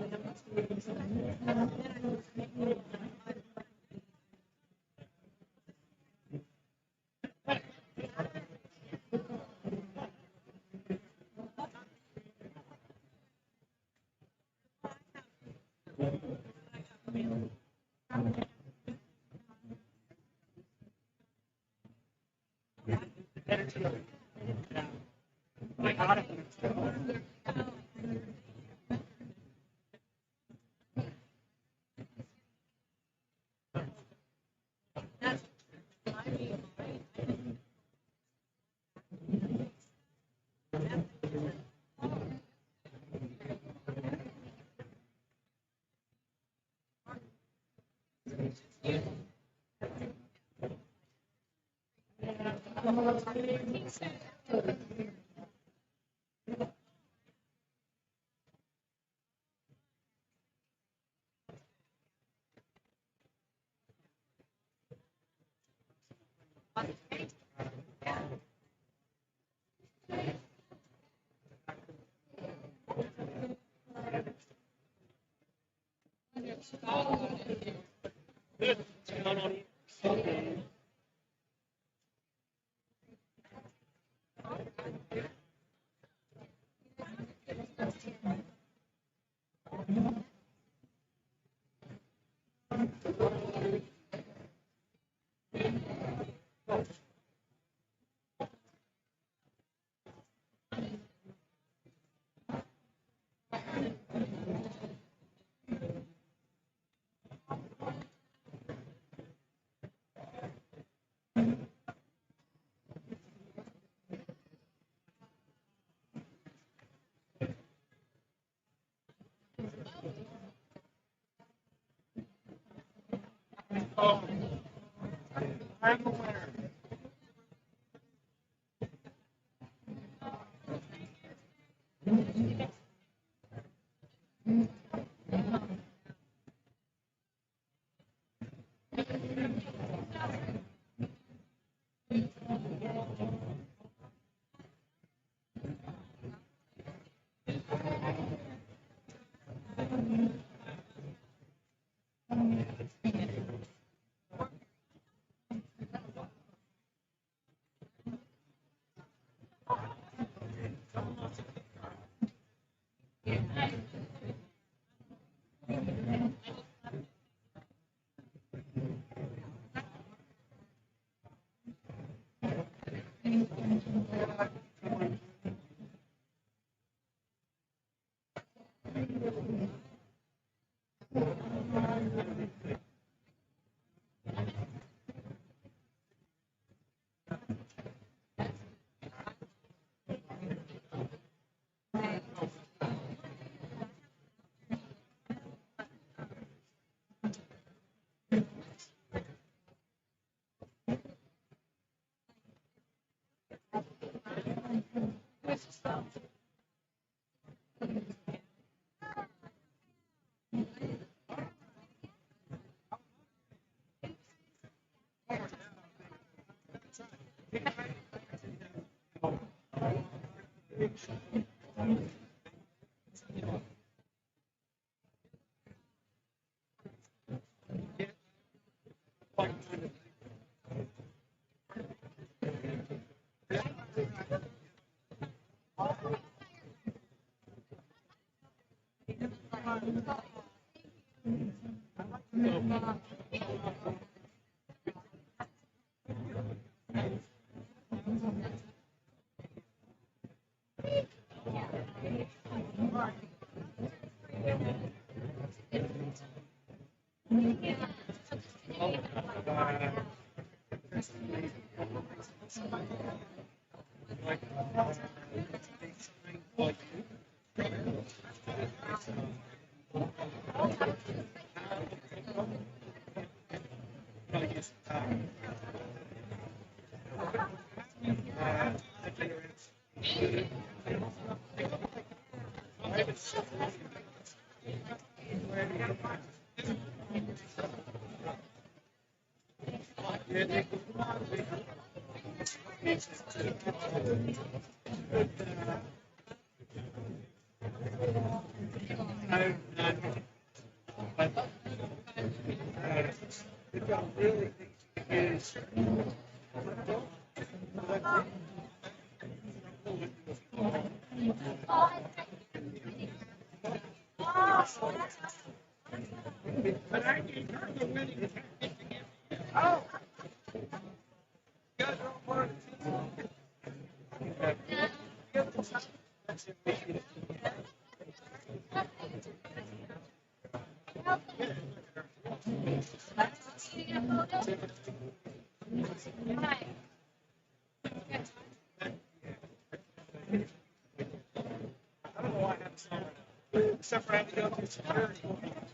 Except for having to go through security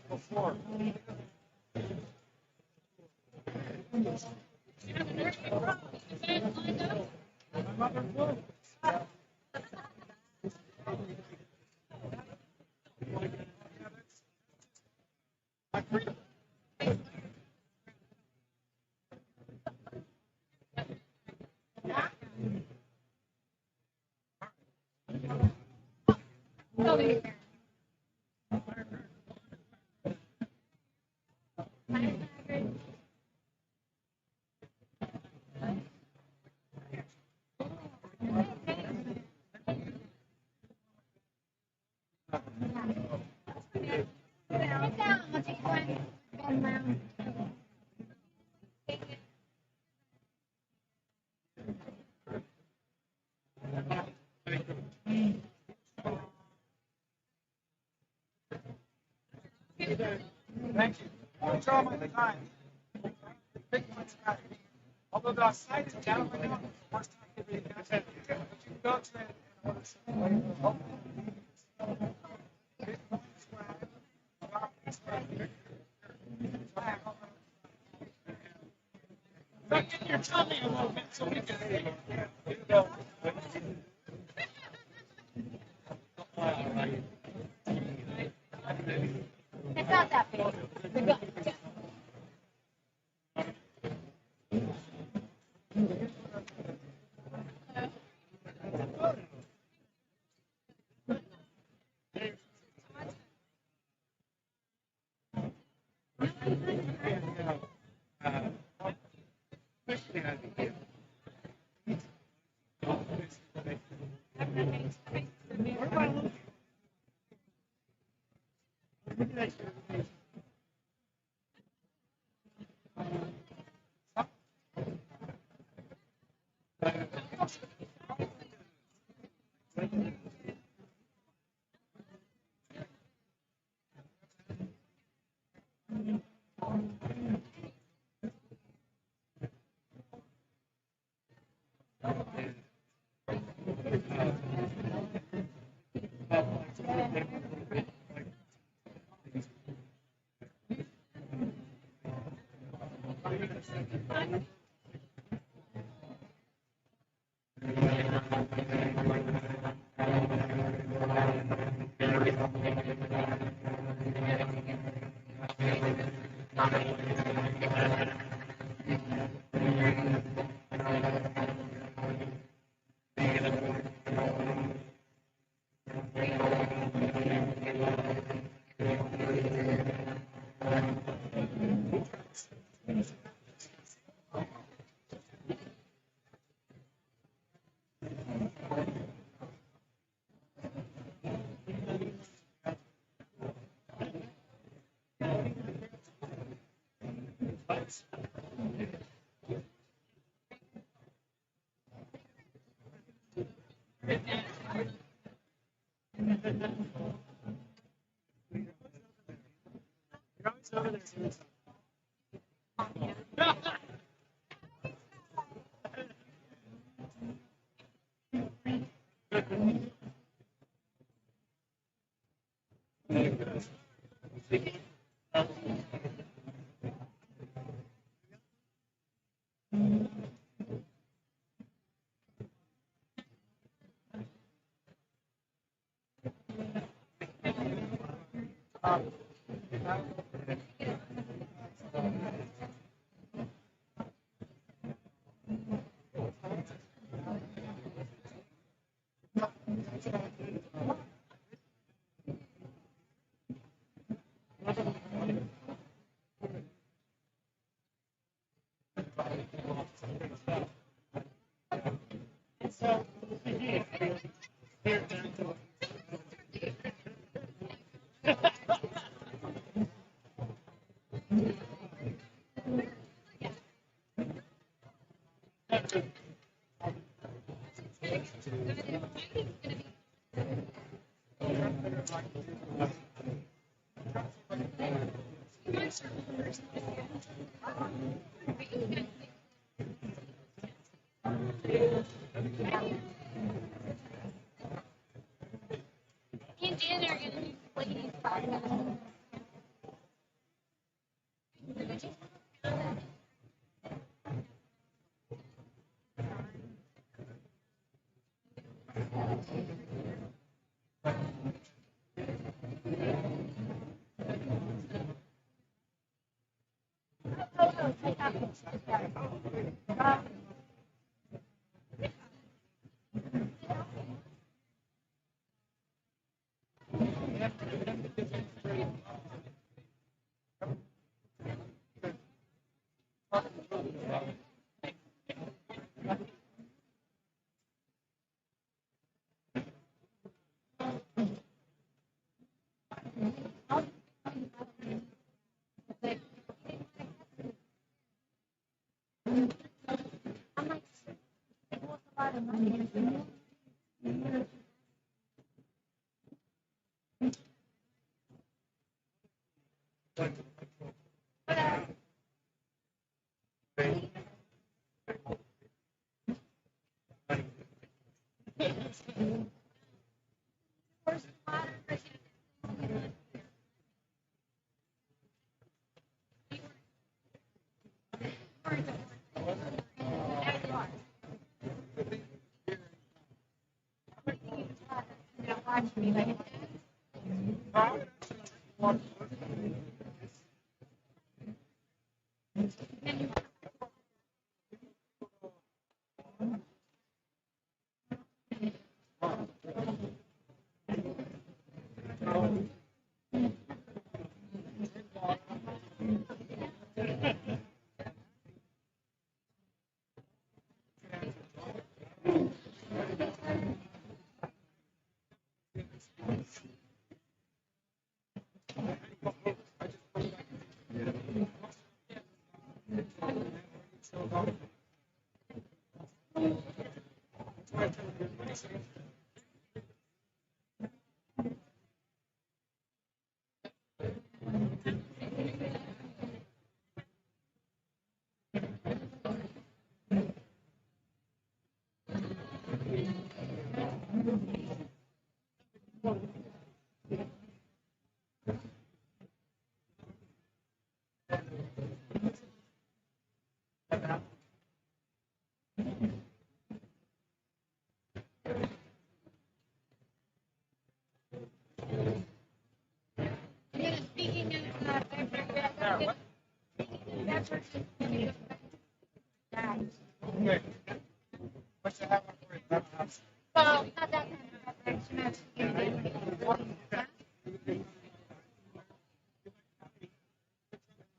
before. Thank you. I'll draw my time. Although the site is down right now, the first time you read it, but you can go to it and order Get your tummy a little bit so we can. It's not that big. So, here, Me and Jen are going to do ladies podcast.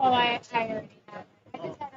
Oh, I already have. I just had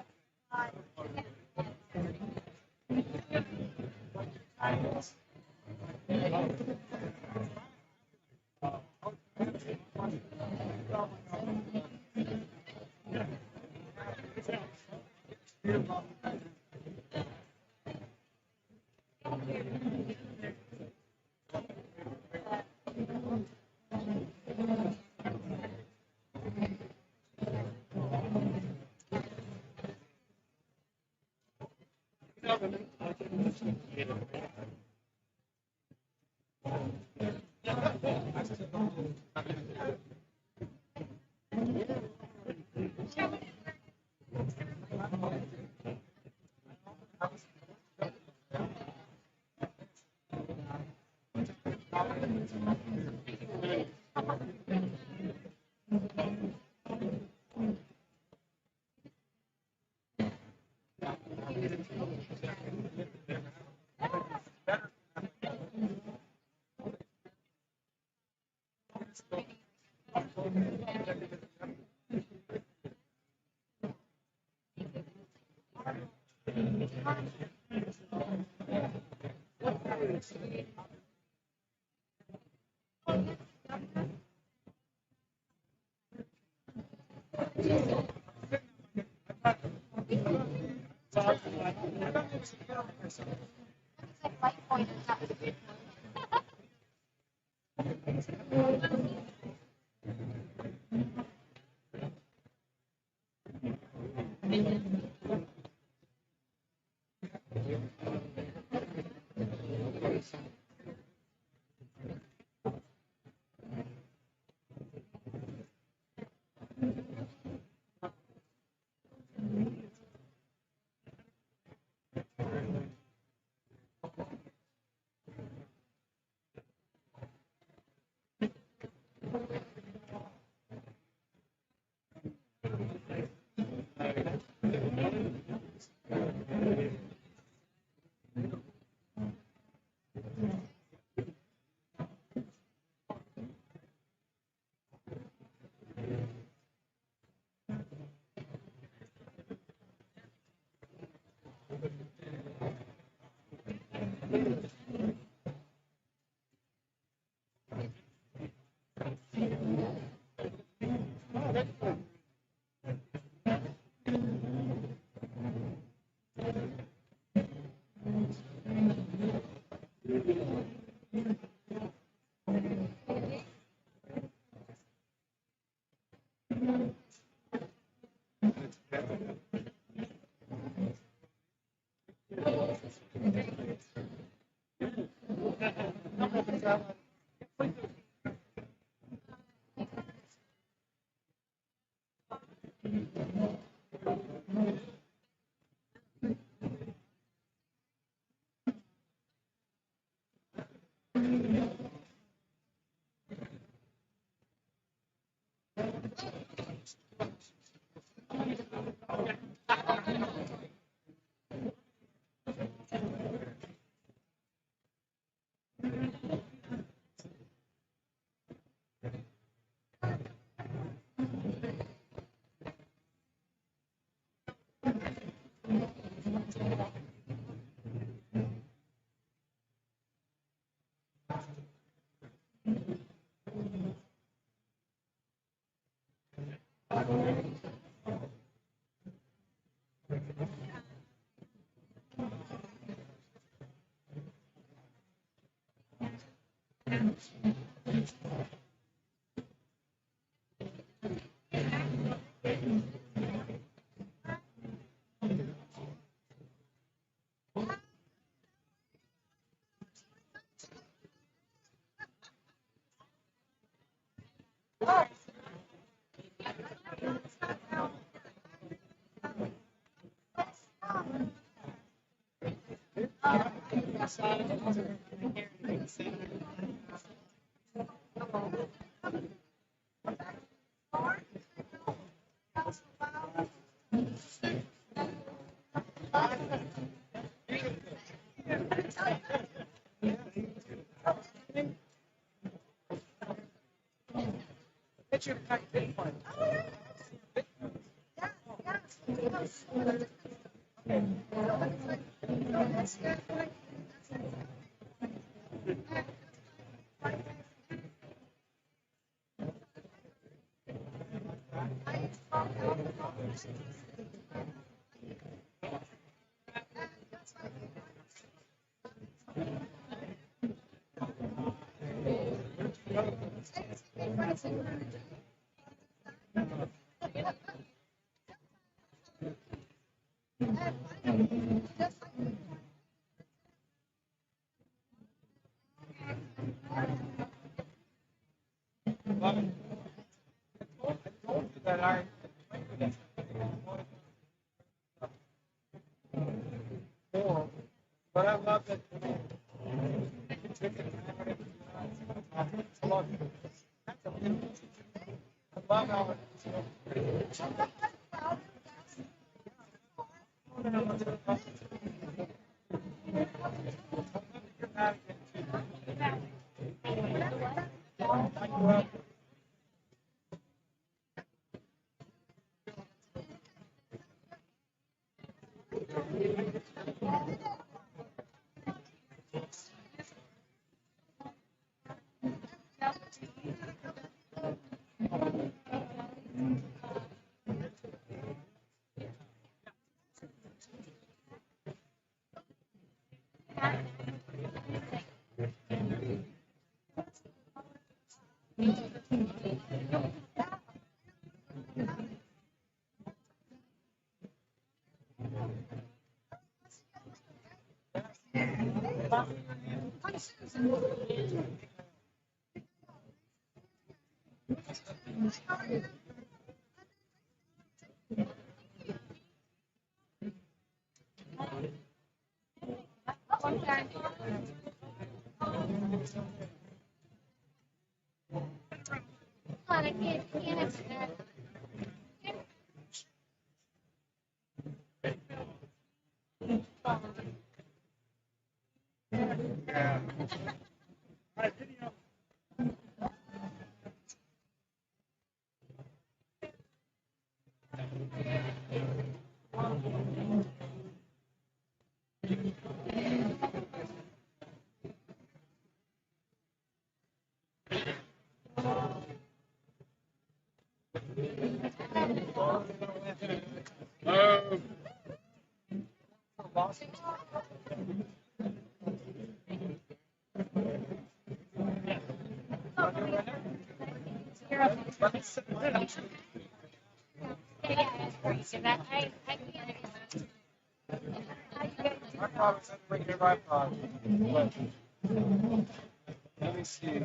Let me see.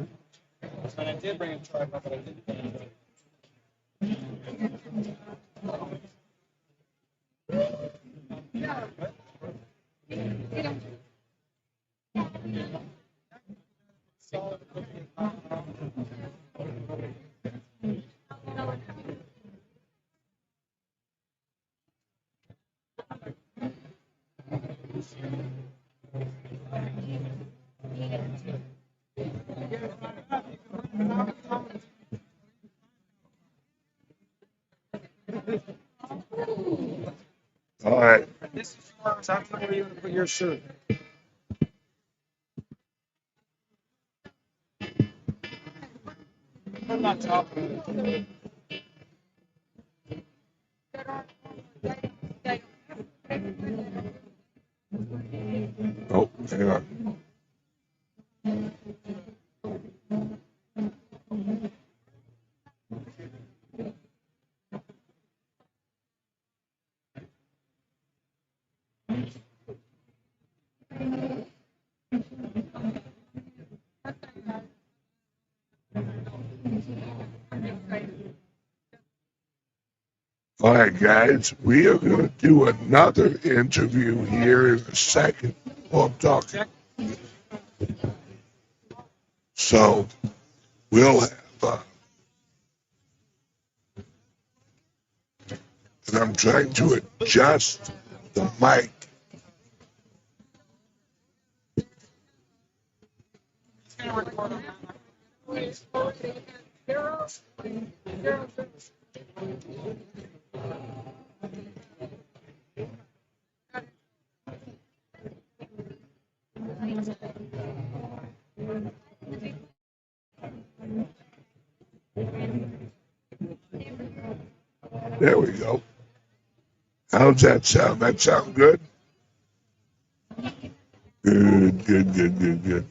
And I did bring a tripod, but I didn't. All right. This is yours. I'll tell you where you want to put your shirt. Put it on top of it. Oh, hang on. All right, guys, we are going to do another interview here in a second while I'm talking. So we'll have, and I'm trying to adjust the mic. There we go. How's that sound? That sound good? Good, good, good, good, good.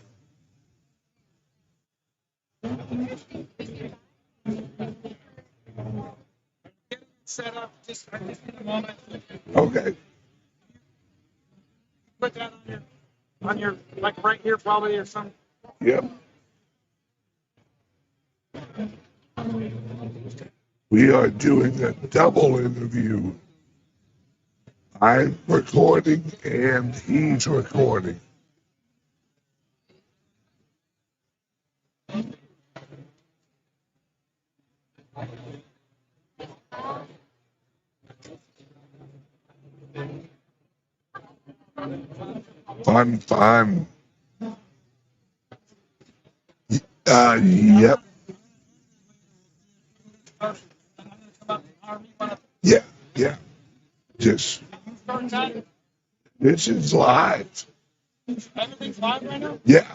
Set up just in a moment. Okay. Put that on your like right here probably or something. Yep. We are doing a double interview. I'm recording and he's recording. Fun. Yep. Yeah. Just, this is live. Everything's live right now? Yeah.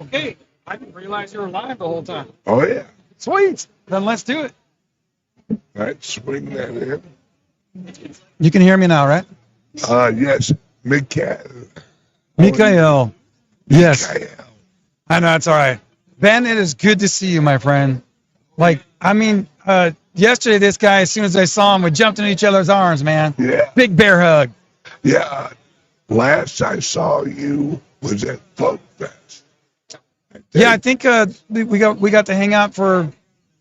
Okay. I didn't realize you were live the whole time. Oh, yeah. Sweet. Then let's do it. All right, swing that in. You can hear me now, right? Yes. Mikhail. Yes. I know, it's all right. Ben, it is good to see you, my friend. Yesterday this guy, as soon as I saw him, we jumped in each other's arms, man. Yeah. Big bear hug. Yeah. last I saw you was at Folk Fest. Yeah, I think we got to hang out for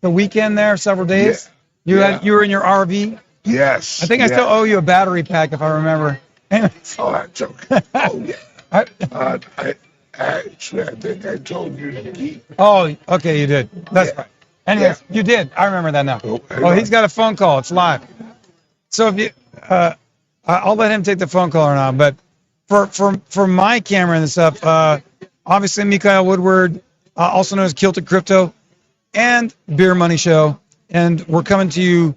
the weekend there, several days. You were in your RV. Yes. I think I still owe you a battery pack if I remember. Oh, that's okay. Oh yeah. I think I told you to keep. Oh, okay, you did. That's right. Anyways, you did. I remember that now. Oh, he's got a phone call. It's live. So if you, I'll let him take the phone call or not. But for my camera and stuff, obviously Mikhail Woodward, also known as Kilted Crypto, and Beer Money Show, and we're coming to you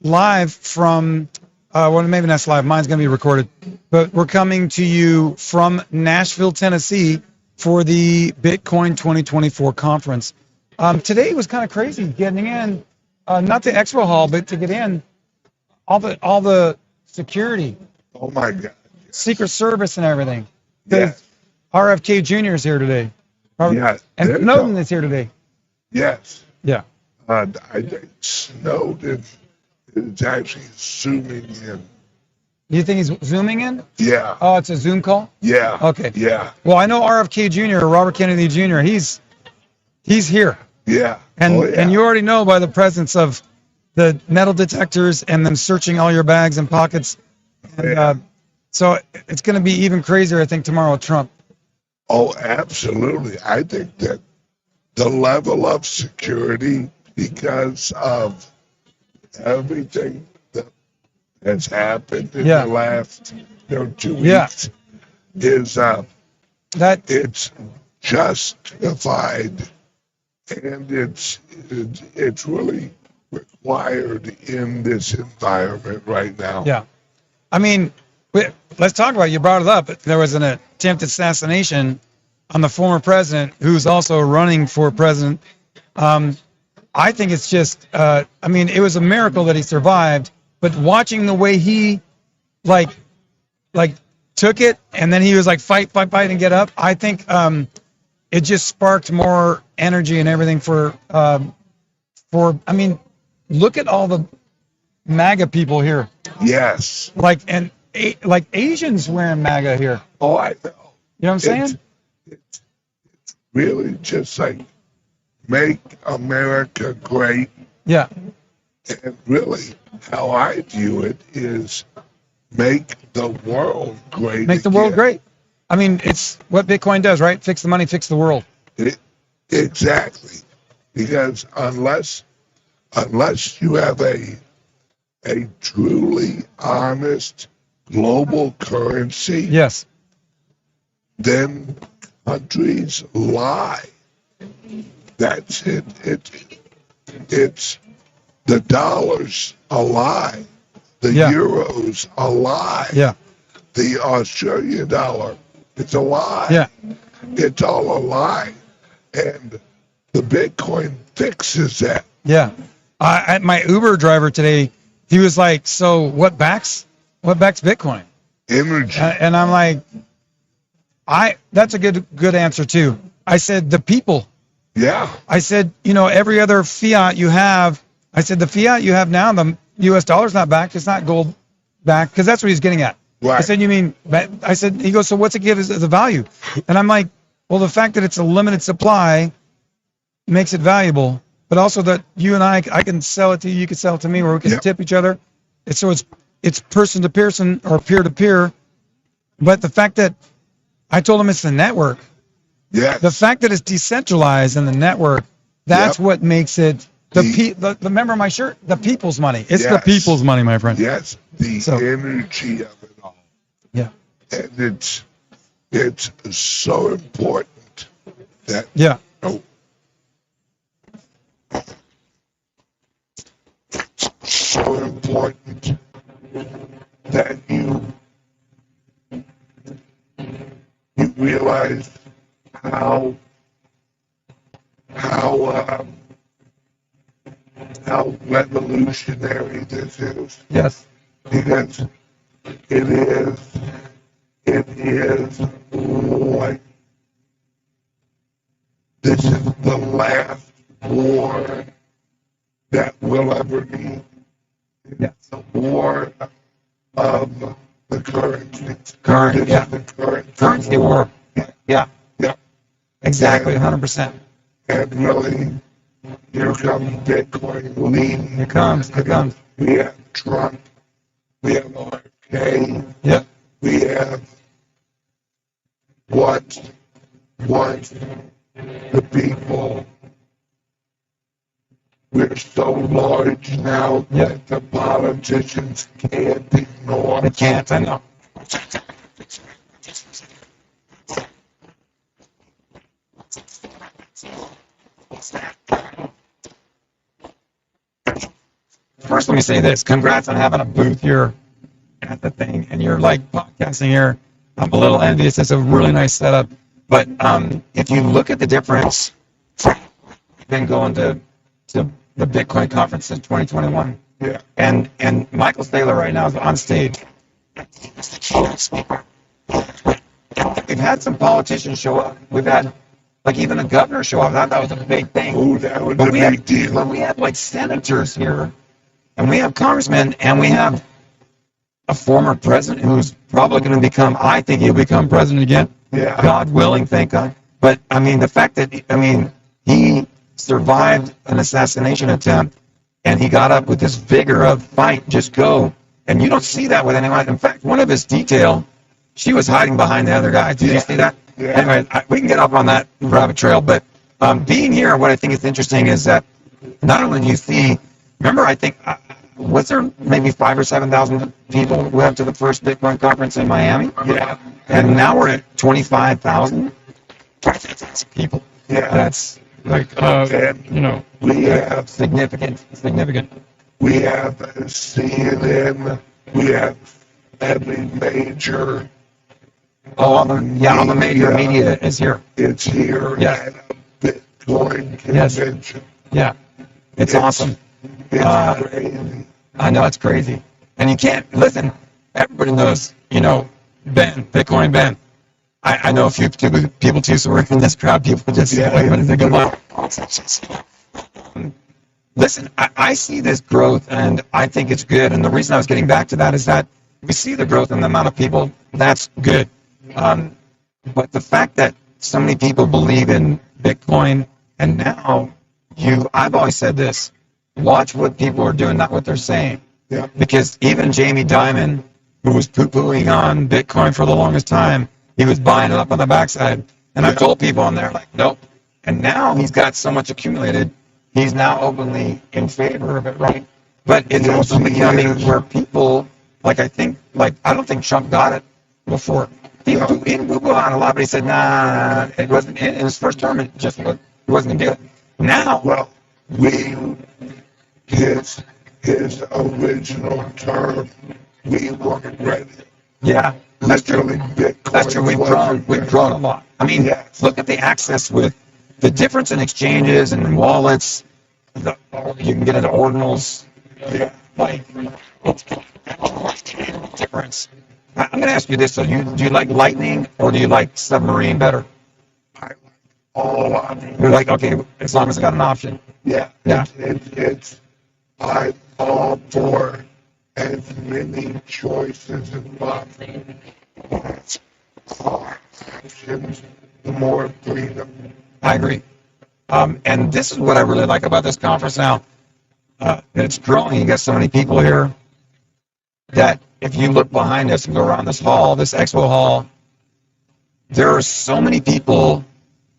live from. Well, maybe not live. Mine's going to be recorded, but we're coming to you from Nashville, Tennessee, for the Bitcoin 2024 conference. Today was kind of crazy getting in, not the expo hall, but to get in, all the security. Oh my God! Secret Service and everything. Yes. RFK Jr. is here today. Yeah. And Snowden is here today. Yes. Yeah. I think Snowden is actually zooming in. You think he's zooming in? Yeah. Oh, it's a Zoom call? Yeah. Okay. Yeah. Well, I know RFK Jr., Robert Kennedy Jr., he's here. Yeah. And you already know by the presence of the metal detectors and them searching all your bags and pockets. And so it's going to be even crazier, I think, tomorrow with Trump. Oh, absolutely. I think that the level of security, because of everything that has happened in the last 2 weeks, is that it's justified, and it's really required in this environment right now. Yeah. I mean, let's talk about it. You brought it up. There was an attempted assassination on the former president, who's also running for president. I think it's just, I mean, it was a miracle that he survived, but watching the way he, like took it, and then he was like, fight, and get up. I think it just sparked more energy and everything for, I mean, look at all the MAGA people here. Yes. Like Asians wearing MAGA here. Oh, I know. You know what I'm saying? It's really just like make America great. Yeah. And really, how I view it is make the world great. Make the world great. I mean, it's what Bitcoin does, right? Fix the money, fix the world. Exactly. Because unless you have a truly honest global currency, yes, then countries lie. That's it. It's the dollar's a lie. The euro's a lie. Yeah. The Australian dollar, it's a lie. Yeah. It's all a lie. And the Bitcoin fixes that. Yeah. My Uber driver today, he was like, so what backs Bitcoin? Energy. And I'm like, that's a good answer too. I said, the people. Yeah. I said, every other fiat you have, I said, the fiat you have now, the US dollar's not backed. It's not gold backed, because that's what he's getting at. Right. I said, you mean, I said, he goes, so what's it give as a value? And I'm like, well, the fact that it's a limited supply makes it valuable, but also that you and I can sell it to you, you can sell it to me, or we can tip each other. So it's person to person or peer to peer. But the fact that I told him it's the network. Yeah. The fact that it's decentralized in the network, that's what makes it remember my shirt, the people's money. It's the people's money, my friend. Yes. The energy of it all. Yeah. And it's so important that so important that you realize how revolutionary this is. Yes. Because it is like this is the last war that will ever be. It's the war of the currency. Current, This yeah. is the currency. Currency war. Yeah, Yeah. exactly, 100%. And really, here comes Bitcoin leading. Here comes. We have Trump. We have RFK. Yep. We have what the people. We're so large now that the politicians can't ignore. They can't, I know. First, let me say this. Congrats on having a booth here at the thing, and you're like podcasting here. I'm a little envious. It's a really nice setup. But if you look at the difference, I've been going to the Bitcoin conference in 2021. Yeah. And Michael Saylor right now is on stage. We've had some politicians show up. We've had like even a governor show up. I thought it was a big thing. Ooh, that was a big deal. But we have like senators here, and we have congressmen, and we have a former president who's probably going to become, I think he'll become president again. Yeah. God willing, thank God. But I mean, the fact that, he survived an assassination attempt and he got up with this vigor of fight, just go. And you don't see that with anyone. In fact, one of his detail, she was hiding behind the other guy. Did you see that? Yeah. Anyway, we can get up on that rabbit trail. But being here, what I think is interesting is that not only do you see, remember, I think, was there maybe 5,000 or 7,000 people who went to the first Bitcoin conference in Miami? Yeah. And now we're at 25,000 people. Yeah. That's like, we have significant. We have CNN. We have every major. All the major media is here. It's here Yeah. at a Bitcoin convention. Yeah. It's awesome. It's crazy. I know it's crazy. And you can't, listen, everybody knows, Ben, Bitcoin Ben. I know a few people too, so we're in this crowd. People just wait a minute, come on. Listen, I see this growth and I think it's good. And the reason I was getting back to that is that we see the growth in the amount of people. That's good. But the fact that so many people believe in Bitcoin, and now I've always said this, watch what people are doing, not what they're saying. Yeah. Because even Jamie Dimon, who was poo-pooing on Bitcoin for the longest time, he was buying it up on the backside. And I told people on there, like, nope. And now he's got so much accumulated, he's now openly in favor of it, right? But it's also becoming where people, I don't think Trump got it before. He didn't Google on a lot, but he said, nah, it wasn't in his first term, he wasn't going to do it. Now, his original term, we weren't ready. Yeah, that's true. Bitcoin That's true. We've grown a lot. I mean, look at the access with the difference in exchanges and wallets. You can get into ordinals. Yeah. It's difference. I'm going to ask you this: do you like Lightning or do you like Submarine better? I like all of it. You're like, okay, as long as it's got an option. Yeah. Yeah. I'm all for as many choices as possible. Options, the more freedom. I agree. And this is what I really like about this conference now. It's growing. You got so many people here that if you look behind us and go around this hall, this expo hall, there are so many people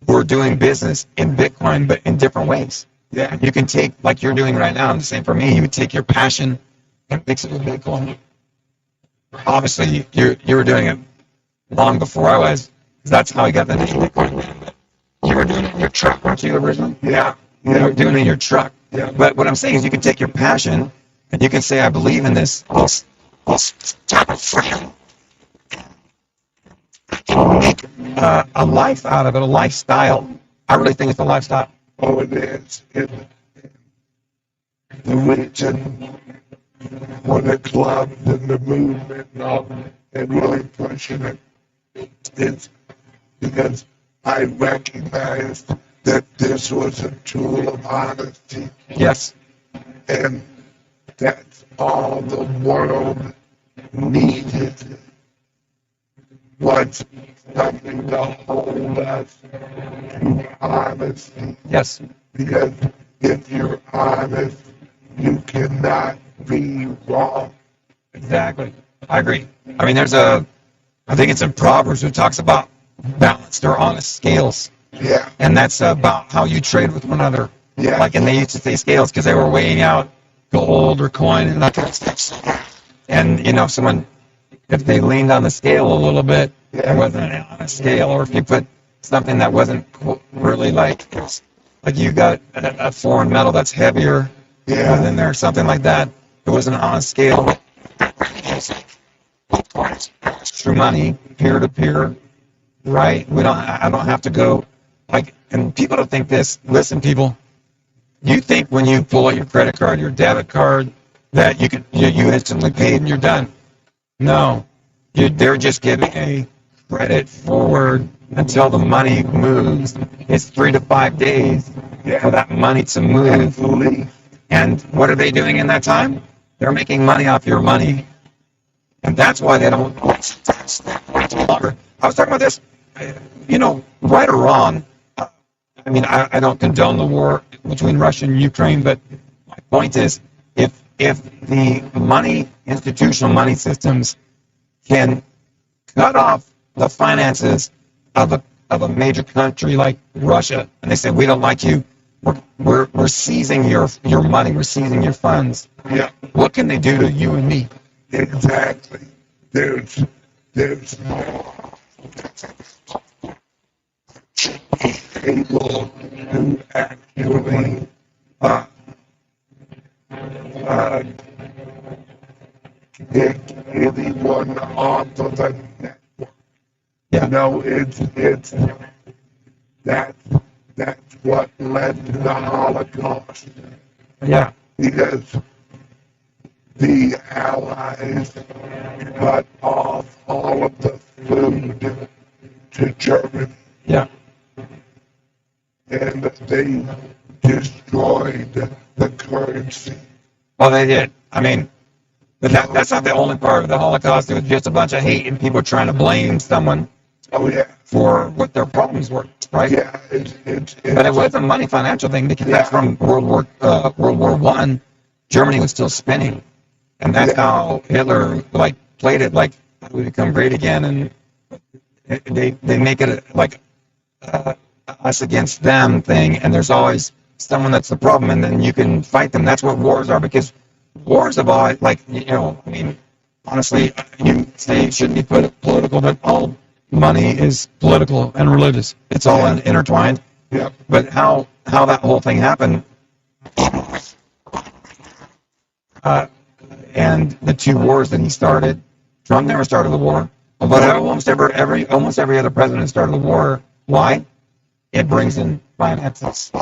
who are doing business in Bitcoin, but in different ways. Yeah, you can take, like you're doing right now, and the same for me, you would take your passion and mix it with Bitcoin. Obviously, you were doing it long before I was. That's how I got the name Bitcoin. You were doing it in your truck, weren't you, originally? Yeah. You were doing it in your truck. Yeah. But what I'm saying is you can take your passion and you can say, I believe in this type of freedom. Make a life out of it, a lifestyle. I really think it's a lifestyle. Oh, it is. The reason for the club and the movement and really pushing it is because I recognized that this was a tool of honesty. Yes. And that's all the world needed wants something to hold us to honesty. Yes. Because if you're honest, you cannot be wrong. Exactly. I agree. I mean, I think it's in Proverbs who talks about balanced or honest scales. Yeah. And that's about how you trade with one another. Yeah. Like, and they used to say scales because they were weighing out gold or coin and that kind of stuff. And, if they leaned on the scale a little bit, it wasn't an honest scale. Or if you put something that wasn't really like you got a foreign metal that's heavier than there, something like that, it wasn't an honest scale. True money, peer to peer, right? I don't have to go and people don't think this. Listen, people, you think when you pull out your credit card, your debit card, that you instantly paid and you're done. No, they're just giving a credit forward until the money moves. It's 3 to 5 days for that money to move. And what are they doing in that time? They're making money off your money. And that's why they don't longer. I was talking about this, right or wrong. I mean, I don't condone the war between Russia and Ukraine, but my point is, if the institutional money systems can cut off the finances of a major country like Russia, and they say, we don't like you, we're seizing your money, we're seizing your funds. Yeah. What can they do to you and me? Exactly. There's people who actually kick anyone off of a network. Yeah. That's what led to the Holocaust. Yeah. Because the Allies cut off all of the food to Germany. Yeah. And they destroyed the currency. Well, they did. I mean, but that's not the only part of the Holocaust. It was just a bunch of hate and people trying to blame someone for what their problems were, right? Yeah, but it was a money financial thing because that's from World War I. Germany was still spinning, and that's how Hitler played it like we become great again, and they make it like us against them thing, and there's always someone that's the problem, and then you can fight them. That's what wars are, because wars have always, I mean, honestly, you say it shouldn't be political, but all money is political and religious. It's all intertwined. Yeah. But how that whole thing happened, and the 2 wars that he started, Trump never started the war, but almost every other president started the war. Why? It brings in finances.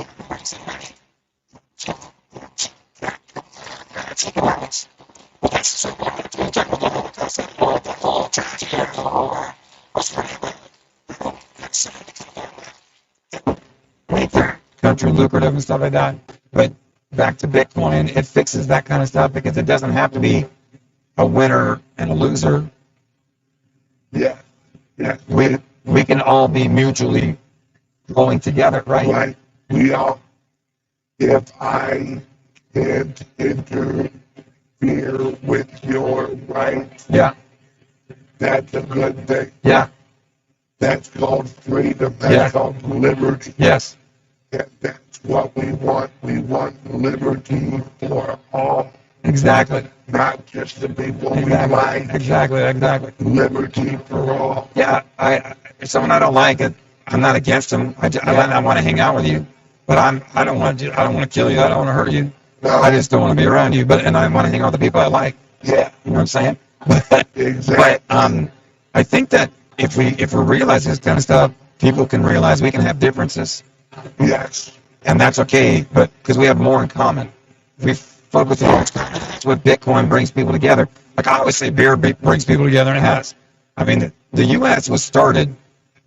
Make the country lucrative and stuff like that. But back to Bitcoin, it fixes that kind of stuff because it doesn't have to be a winner and a loser. Yeah. Yeah. We can all be mutually growing together, right? Right. We all. If I can't interfere with your rights, that's a good thing. Yeah. That's called freedom. That's called liberty. Yes. And that's what we want. We want liberty for all. Exactly. Not just the people we like. Exactly. Liberty for all. Yeah. If someone I don't like, I'm not against them. I want to hang out with you, but I don't want to kill you. I don't want to hurt you. No. I just don't want to be around you. And I want to hang out with the people I like. Yeah. You know what I'm saying? Exactly. But I think that if we realize this kind of stuff, people can realize we can have differences. Yes. And that's okay, but because we have more in common. We focus on that's what Bitcoin brings people together. Like I always say, beer brings people together, and it has. I mean, the U.S. was started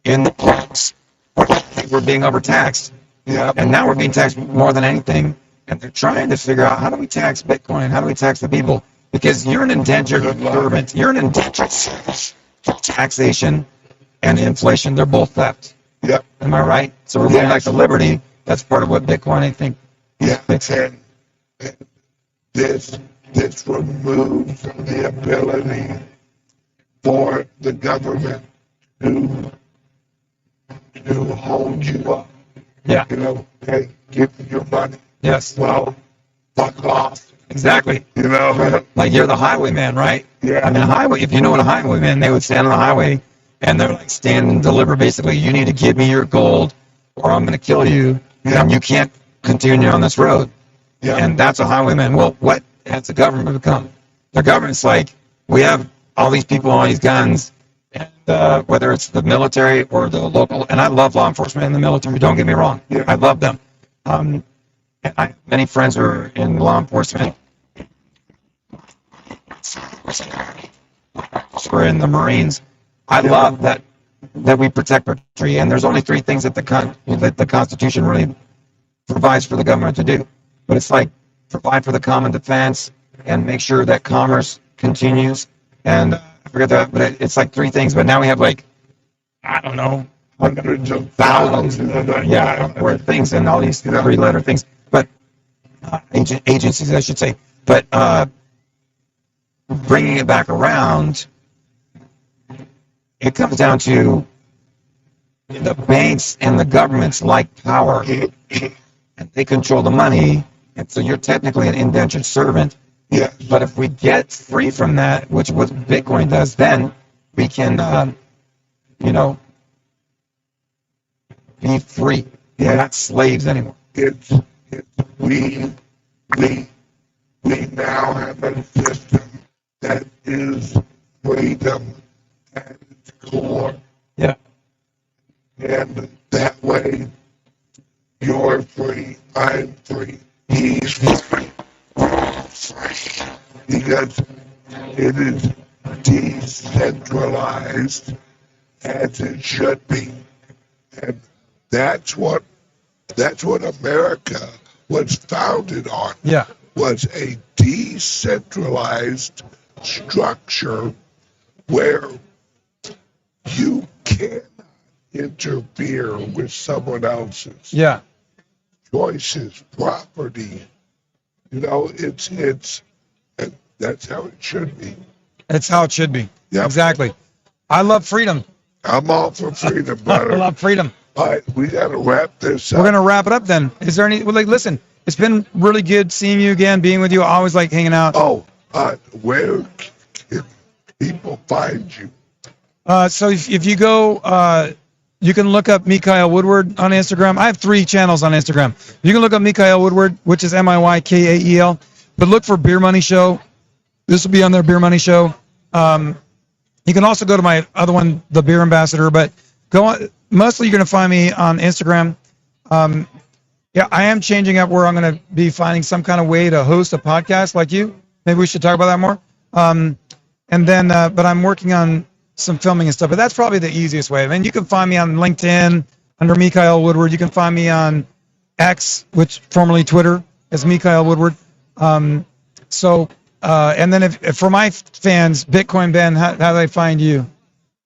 in the place where we're being overtaxed. Yeah. And now we're being taxed more than anything. And they're trying to figure out, how do we tax Bitcoin? How do we tax the people? Because you're an indentured servant. You're an indentured servant. Taxation and inflation, they're both theft. Yep. Am I right? So we're going back to liberty. That's part of what Bitcoin, I think. Yeah. And this removes the ability for the government to hold you up. Yeah. You know, hey, give me your money. Yes. Well, fuck off. Exactly. You know? Like you're the highwayman, right? Yeah. I mean, if you know what a highwayman, they would stand on the highway and they're like stand and deliver basically, you need to give me your gold or I'm going to kill you and you can't continue on this road. Yeah. And that's a highwayman. Well, what has the government become? The government's like, we have all these people, all these guns, and whether it's the military or the local, and I love law enforcement and the military, don't get me wrong. Yeah. I love them. And I have many friends who are in law enforcement. We're in the Marines. I love that we protect our country, and there's only three things that the Constitution really provides for the government to do. But it's like provide for the common defense and make sure that commerce continues. And I forget that, but it's like three things. But now we have like, I don't know, hundreds of thousands, or things and all these three-letter things. But agencies, I should say. But bringing it back around, it comes down to the banks and the governments like power, and they control the money, and so you're technically an indentured servant. Yeah. But if we get free from that, which what Bitcoin does, then we can, be free. Yeah. We're not slaves anymore. We now have a system that is freedom at its core. Yeah. And that way, you're free, I'm free, he's free, we're all free. Because it is decentralized as it should be. And that's what America was founded on. Yeah. Was a decentralized structure where you cannot interfere with someone else's choices, property. You know, it's and that's how it should be. That's how it should be. Yep. Exactly. I love freedom. I'm all for freedom, I brother. love freedom. All right, we got to wrap this up. We're gonna wrap it up then. Is there any? Well, like, listen, it's been really good seeing you again, being with you. I always like hanging out. Oh, where can people find you? So if you go, you can look up Mikhail Woodward on Instagram. I have 3 channels on Instagram. You can look up Mikhail Woodward, which is Miykael, but look for Beer Money Show. This will be on their Beer Money Show. You can also go to my other one, The Beer Ambassador, but go on. Mostly you're going to find me on Instagram. Yeah, I am changing up where I'm going to be finding some kind of way to host a podcast like you. Maybe we should talk about that more. And then, but I'm working on some filming and stuff, but that's probably the easiest way. I mean, you can find me on LinkedIn under Mikhail Woodward. You can find me on X, which formerly Twitter, as Mikhail Woodward. And then if for my fans, Bitcoin Ben, how do they find you?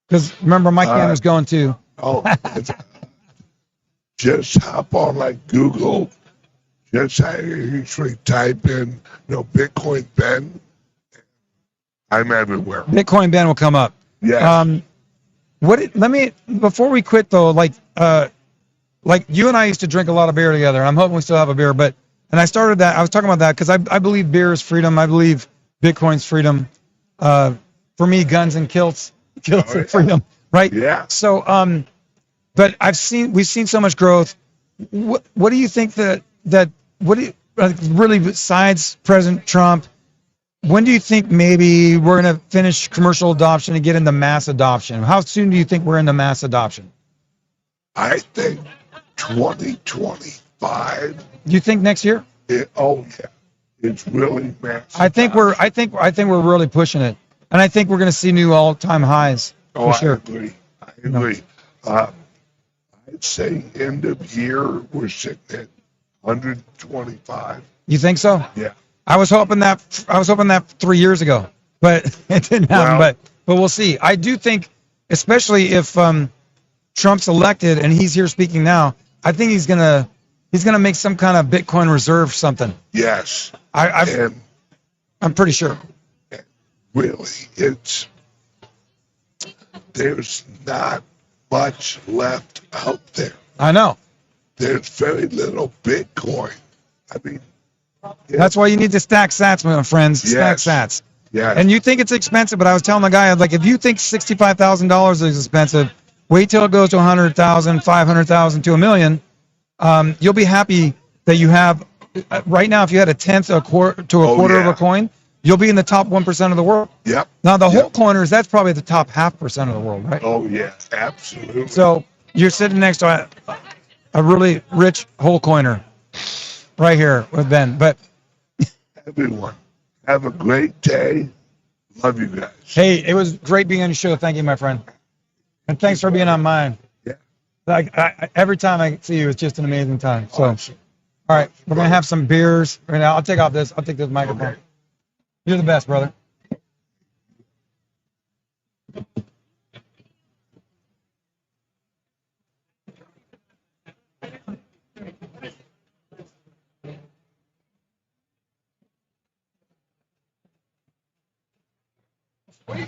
Because remember, my camera's going too. Just hop on like Google. Just usually type in, Bitcoin Ben. I'm everywhere. Bitcoin Ben will come up. Yeah. Before we quit though, like you and I used to drink a lot of beer together, and I'm hoping we still have a beer, and I started that, I was talking about that because I believe beer is freedom. I believe Bitcoin's freedom. For me, guns and kilts are freedom, right? Yeah. So, but we've seen so much growth. What do you think really besides President Trump, when do you think maybe we're going to finish commercial adoption and get into mass adoption? How soon do you think we're into mass adoption? I think 2025. Do you think next year? Yeah. It's really massive. I think we're really pushing it, and I think we're going to see new all-time highs for sure. I agree. I'd say end of year we're sitting at 125. You think so? Yeah. I was hoping that 3 years ago, but it didn't happen. But we'll see. I do think especially if Trump's elected and he's here speaking now. I think he's gonna make some kind of Bitcoin reserve something. Yes. I'm pretty sure. Really, there's not much left out there. I know. There's very little Bitcoin. I mean, That's why you need to stack sats, my friends. Stack Yes. sats. yeah, And you think it's expensive, but I was telling my guy, like, if you think $65,000 is expensive, wait till it goes to 100,000, 500,000 to a million. You'll be happy that you have. Right now, if you had a tenth to a quarter of a coin, you'll be in the top 1% of the world. Yep. Now the whole coiners, that's probably the top 0.5% of the world, right? Oh yeah, absolutely. So you're sitting next to a really rich whole coiner right here with Ben. But Everyone, have a great day. Love you guys. hey, it was great being on your show. Thank you, my friend. And thanks for being on mine. Yeah. Like every time I see you, it's just an amazing time. So, all right, we're gonna have some beers right now. I'll take off this. I'll take this microphone. Okay. You're the best, brother. Wait.